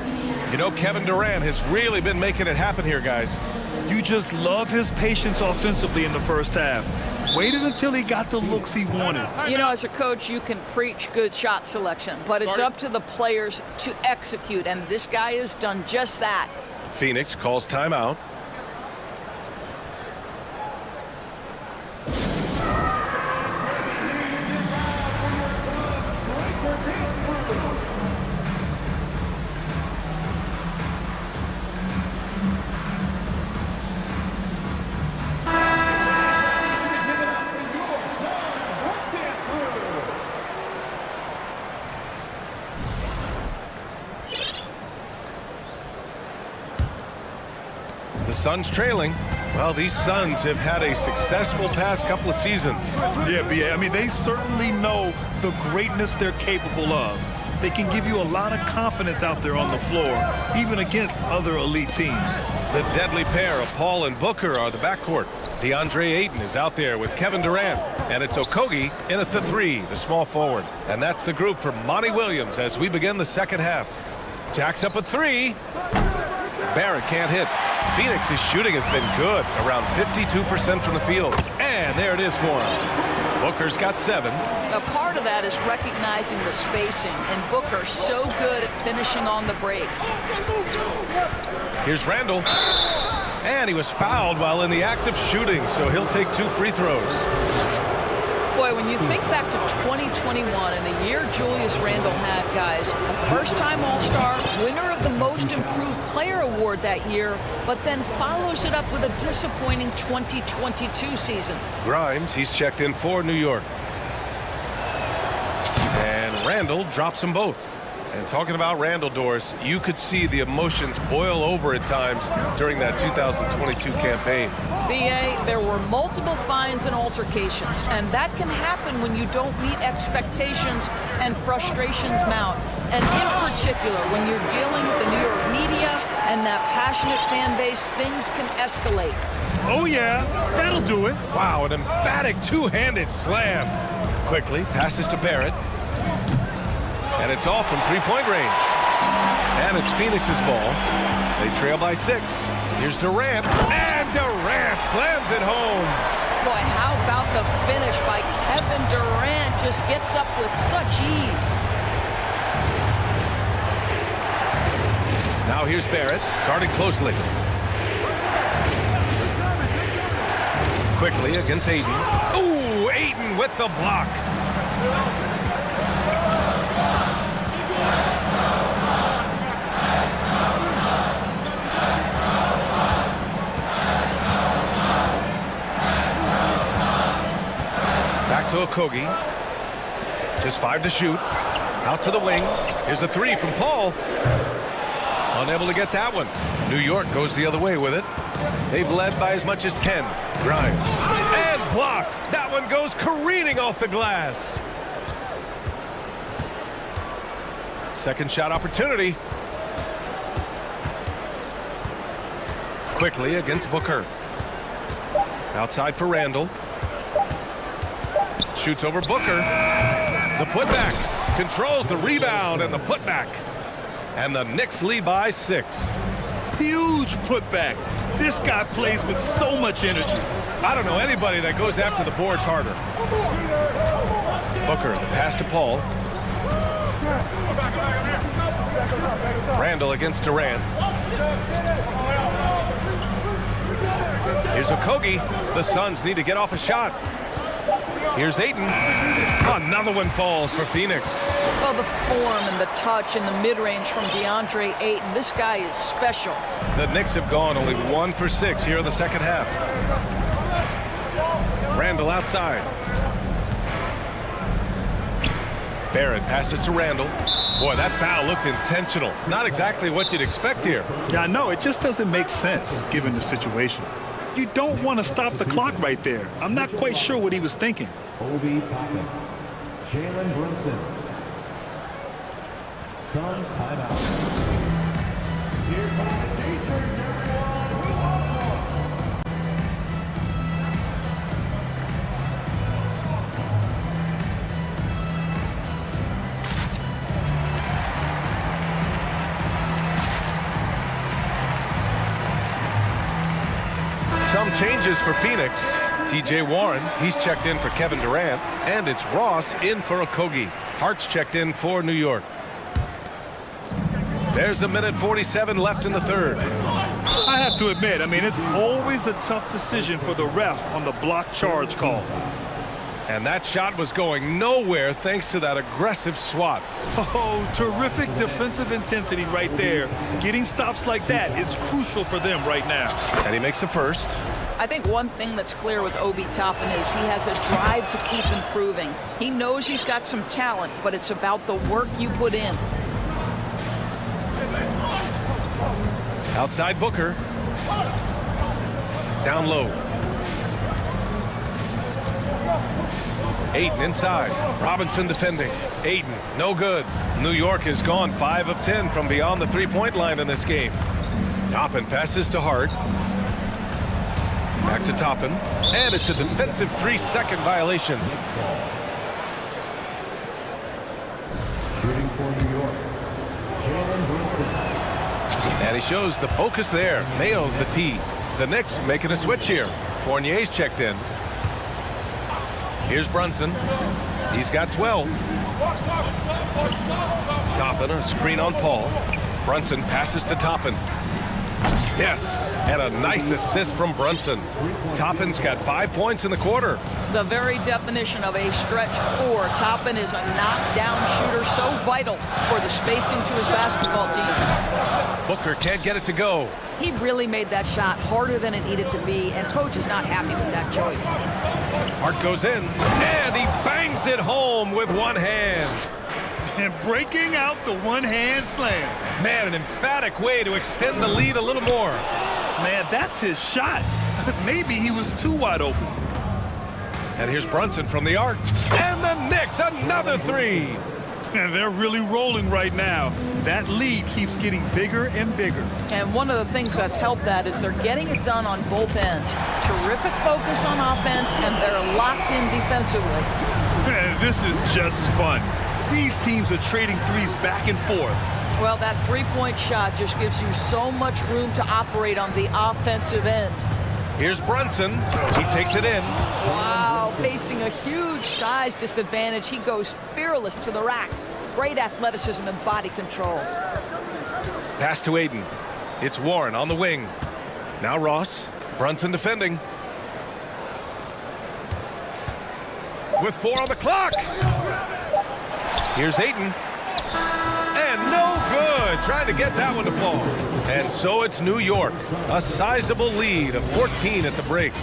You know, Kevin Durant has really been making it happen here, guys. You just love his patience offensively in the first half. Waited until he got the looks he wanted. You know, as a coach, you can preach good shot selection, but it's up to the players to execute, and this guy has done just that. Phoenix calls timeout. The Suns trailing. Well, these Suns have had a successful past couple of seasons. Yeah, I mean, they certainly know the greatness they're capable of. They can give you a lot of confidence out there on the floor, even against other elite teams. The deadly pair of Paul and Booker are the backcourt. DeAndre Ayton is out there with Kevin Durant, and it's Okogie in at the 3, the small forward. And that's the group for Monty Williams as we begin the second half. Jack's up at 3. Barrett can't hit. Phoenix's shooting has been good, around 52% from the field. And there it is for him. Booker's got 7. A part of that is recognizing the spacing, and Booker's so good at finishing on the break. Here's Randall. And he was fouled while in the act of shooting, so he'll take 2 free throws. Boy, when you think back to 2021 and the year Julius Randle had, guys, a first-time All-Star, winner of the Most Improved Player Award that year, but then follows it up with a disappointing 2022 season. Grimes, he's checked in for New York. And Randall drops them both. And talking about Randall, Doris, you could see the emotions boil over at times during that 2022 campaign. B.A., there were multiple fines and altercations, and that can happen when you don't meet expectations and frustrations mount. And in particular, when you're dealing with the New York media and that passionate fan base, things can escalate. Oh, yeah, that'll do it. Wow, an emphatic two-handed slam. Quickly, passes to Barrett. And it's all from three-point range. And it's Phoenix's ball. They trail by 6. Here's Durant. And Durant slams it home. Boy, how about the finish by Kevin Durant? Just gets up with such ease. Now here's Barrett, guarded closely. Quickly against Ayton. Ooh, Ayton with the block. Back to Okogie. Just 5 to shoot. Out to the wing. Here's a 3 from Paul. Unable to get that one. New York goes the other way with it. They've led by as much as 10. Grimes. And blocked. That one goes careening off the glass. Second shot opportunity. Quickly against Booker. Outside for Randall. Shoots over Booker. The putback. Controls the rebound and the putback. And the Knicks lead by 6. Huge putback. This guy plays with so much energy. I don't know anybody that goes after the boards harder. Booker, pass to Paul. Randall against Durant. Here's Okogie. The Suns need to get off a shot. Here's Ayton. Another one falls for Phoenix. Well, the form and the touch and the mid-range from DeAndre Ayton. This guy is special. The Knicks have gone only 1 for 6 here in the second half. Randall outside. Barrett passes to Randall. Boy, that foul looked intentional. Not exactly what you'd expect here. Yeah, I know. It just doesn't make sense given the situation. You don't want to stop the clock right there. I'm not quite sure what he was thinking. Obi Toppin, Jalen Brunson. Suns timeout. Here come the teachers, Some changes for Phoenix. T.J. Warren, he's checked in for Kevin Durant. And it's Ross in for Okogie. Hart's checked in for New York. There's a minute 47 left in the third. I have to admit, I mean, it's always a tough decision for the ref on the block charge call. And that shot was going nowhere thanks to that aggressive swat. Oh, terrific defensive intensity right there. Getting stops like that is crucial for them right now. And he makes a first. I think one thing that's clear with Obi Toppin is he has a drive to keep improving. He knows he's got some talent, but it's about the work you put in. Outside Booker. Down low. Ayton inside. Robinson defending. Ayton, no good. New York has gone 5 of 10 from beyond the three-point line in this game. Toppin passes to Hart. Back to Toppin. And it's a defensive 3-second violation. Shooting for New York, Jalen Brunson. And he shows the focus there. Nails the tee. The Knicks making a switch here. Fournier's checked in. Here's Brunson. He's got 12. Toppin, a screen on Paul. Brunson passes to Toppin. Yes, and a nice assist from Brunson. Toppin's got 5 points in the quarter. The very definition of a stretch four. Toppin is a knockdown shooter, so vital for the spacing to his basketball team. Booker can't get it to go. He really made that shot harder than it needed to be, and coach is not happy with that choice. Hart goes in, and he bangs it home with one hand. And breaking out the one-hand slam. Man, an emphatic way to extend the lead a little more. Man, that's his shot. Maybe he was too wide open. And here's Brunson from the arc. And the Knicks, another three. And they're really rolling right now. That lead keeps getting bigger and bigger. And one of the things that's helped that is they're getting it done on both ends. Terrific focus on offense, and they're locked in defensively. And this is just fun. These teams are trading threes back and forth. Well, that three-point shot just gives you so much room to operate on the offensive end. Here's Brunson. He takes it in. Wow, facing a huge size disadvantage. He goes fearless to the rack. Great athleticism and body control. Pass to Ayton. It's Warren on the wing. Now Ross. Brunson defending. With 4 on the clock. Here's Ayton. And no good. Trying to get that one to fall. And so it's New York. A sizable lead of 14 at the break.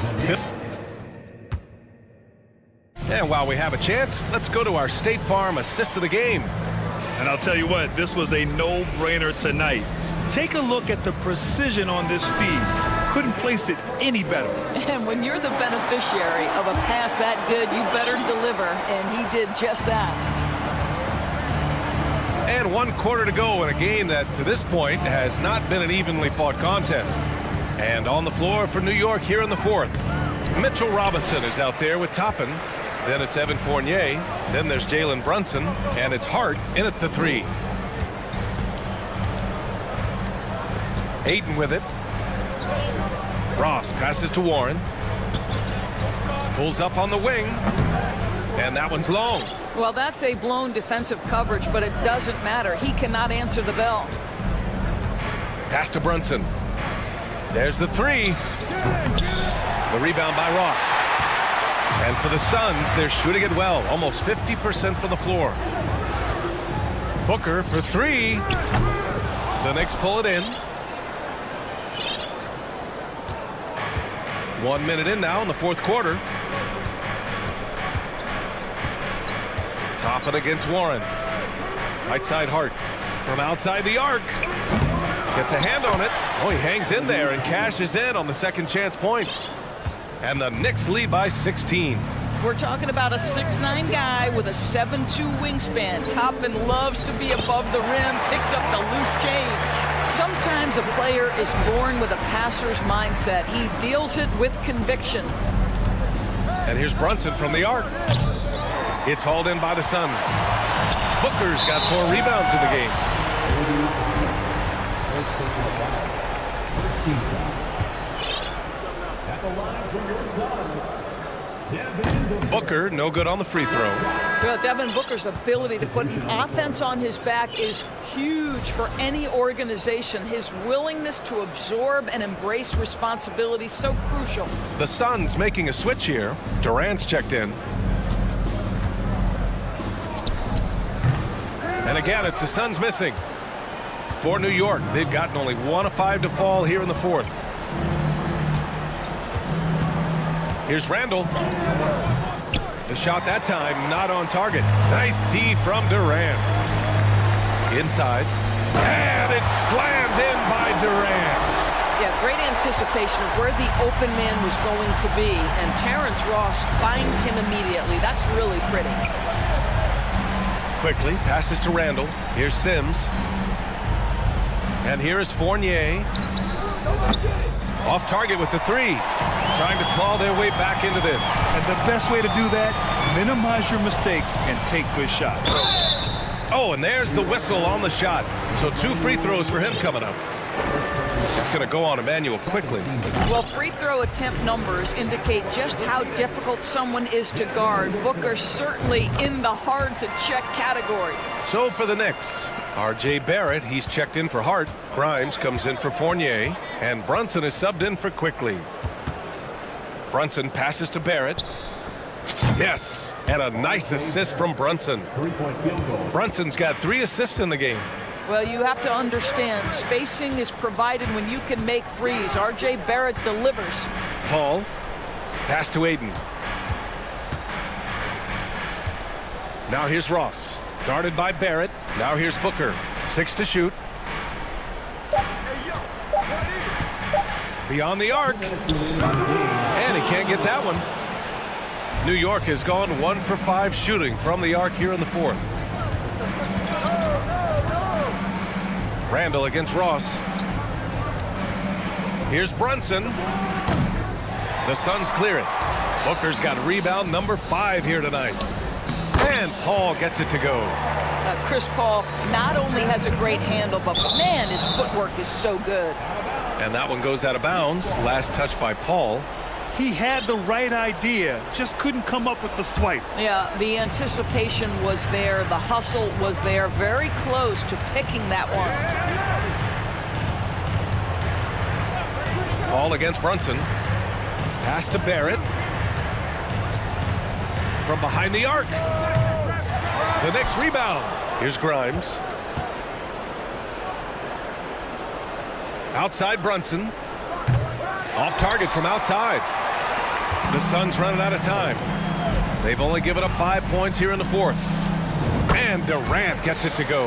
And while we have a chance, let's go to our State Farm assist of the game. And I'll tell you what, this was a no-brainer tonight. Take a look at the precision on this feed. Couldn't place it any better. And when you're the beneficiary of a pass that good, you better deliver. And he did just that. And 1 quarter to go in a game that, to this point, has not been an evenly fought contest. And on the floor for New York here in the fourth, Mitchell Robinson is out there with Toppin. Then it's Evan Fournier. Then there's Jalen Brunson. And it's Hart in at the 3. Ayton with it. Ross passes to Warren. Pulls up on the wing. And that one's long. Well, that's a blown defensive coverage, but it doesn't matter. He cannot answer the bell. Pass to Brunson. There's the 3. The rebound by Ross. And for the Suns, they're shooting it well. Almost 50% from the floor. Booker for 3. The Knicks pull it in. 1 minute in now in the fourth quarter. Toppin against Warren. Right side Hart. From outside the arc. Gets a hand on it. Oh, he hangs in there and cashes in on the second chance points. And the Knicks lead by 16. We're talking about a 6'9" guy with a 7'2" wingspan. Toppin loves to be above the rim, picks up the loose change. Sometimes a player is born with a passer's mindset. He deals it with conviction. And here's Brunson from the arc. It's hauled in by the Suns. Booker's got 4 rebounds in the game. Booker, no good on the free throw. Well, Devin Booker's ability to put offense on his back is huge for any organization. His willingness to absorb and embrace responsibility so crucial. The Suns making a switch here. Durant's checked in. And again, it's the Suns missing. For New York, they've gotten only 1 of 5 to fall here in the fourth. Here's Randall. The shot that time not on target. Nice D from Durant. Inside. And it's slammed in by Durant. Yeah, great anticipation of where the open man was going to be, and Terrence Ross finds him immediately. That's really pretty. Quickly passes to Randall. Here's Sims. And here is Fournier. Off target with the three. Trying to claw their way back into this. And the best way to do that, minimize your mistakes and take good shots. Oh, and there's the whistle on the shot. So 2 free throws for him coming up. It's going to go on Emmanuel quickly. Well, free throw attempt numbers indicate just how difficult someone is to guard. Booker's certainly in the hard-to-check category. So for the Knicks, R.J. Barrett, he's checked in for Hart. Grimes comes in for Fournier. And Brunson is subbed in for Quickly. Brunson passes to Barrett. Yes, and a nice assist from Brunson. Brunson's got 3 assists in the game. Well, you have to understand, spacing is provided when you can make threes. R.J. Barrett delivers. Paul, pass to Aiden. Now here's Ross, guarded by Barrett. Now here's Booker, 6 to shoot. Beyond the arc. And he can't get that one. New York has gone 1 for 5 shooting from the arc here in the 4th. Randall against Ross. Here's Brunson. The Suns clear it. Booker's got rebound number 5 here tonight. And Paul gets it to go. Chris Paul not only has a great handle, but man, his footwork is so good. And that one goes out of bounds. Last touch by Paul. He had the right idea, just couldn't come up with the swipe. Yeah, the anticipation was there. The hustle was there. Very close to picking that one. Paul against Brunson. Pass to Barrett. From behind the arc. The next rebound. Here's Grimes. Outside Brunson. Off target from outside. The Suns running out of time. They've only given up 5 points here in the 4th. And Durant gets it to go.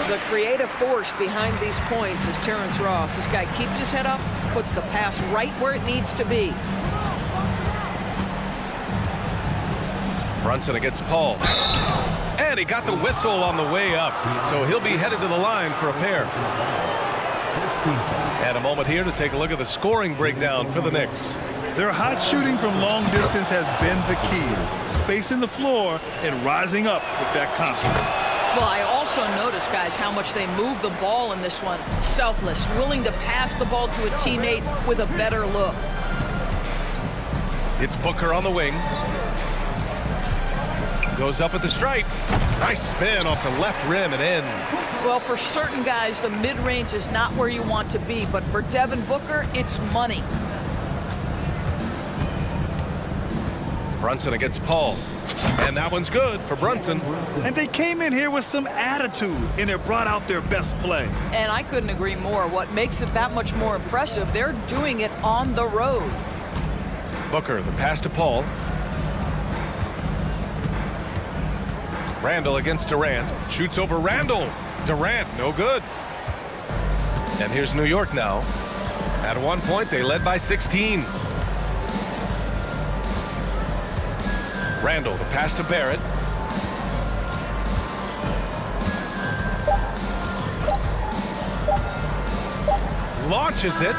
The creative force behind these points is Terrence Ross. This guy keeps his head up, puts the pass right where it needs to be. Brunson against Paul. And he got the whistle on the way up. So he'll be headed to the line for a pair. And a moment here to take a look at the scoring breakdown for the Knicks. Their hot shooting from long distance has been the key. Spacing the floor and rising up with that confidence. Well, I also noticed, guys, how much they move the ball in this one. Selfless, willing to pass the ball to a teammate with a better look. It's Booker on the wing. Goes up at the stripe. Nice spin off the left rim and in. Well, for certain guys, the mid-range is not where you want to be, but for Devin Booker, it's money. Brunson against Paul. And that one's good for Brunson. And they came in here with some attitude, and it brought out their best play. And I couldn't agree more. What makes it that much more impressive, they're doing it on the road. Booker, the pass to Paul. Randall against Durant. Shoots over Randall. Durant, no good. And here's New York now. At one point, they led by 16. Randall, the pass to Barrett. Launches it.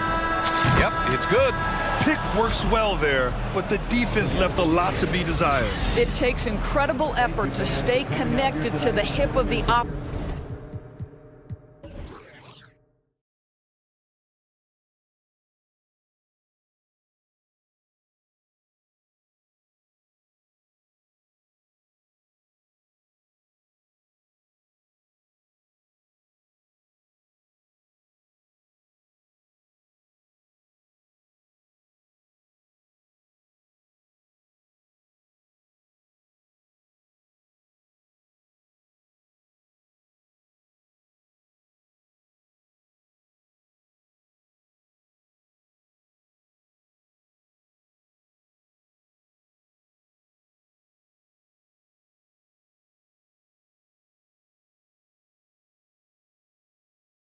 Yep, it's good. Pick works well there, but the defense left a lot to be desired. It takes incredible effort to stay connected to the hip of the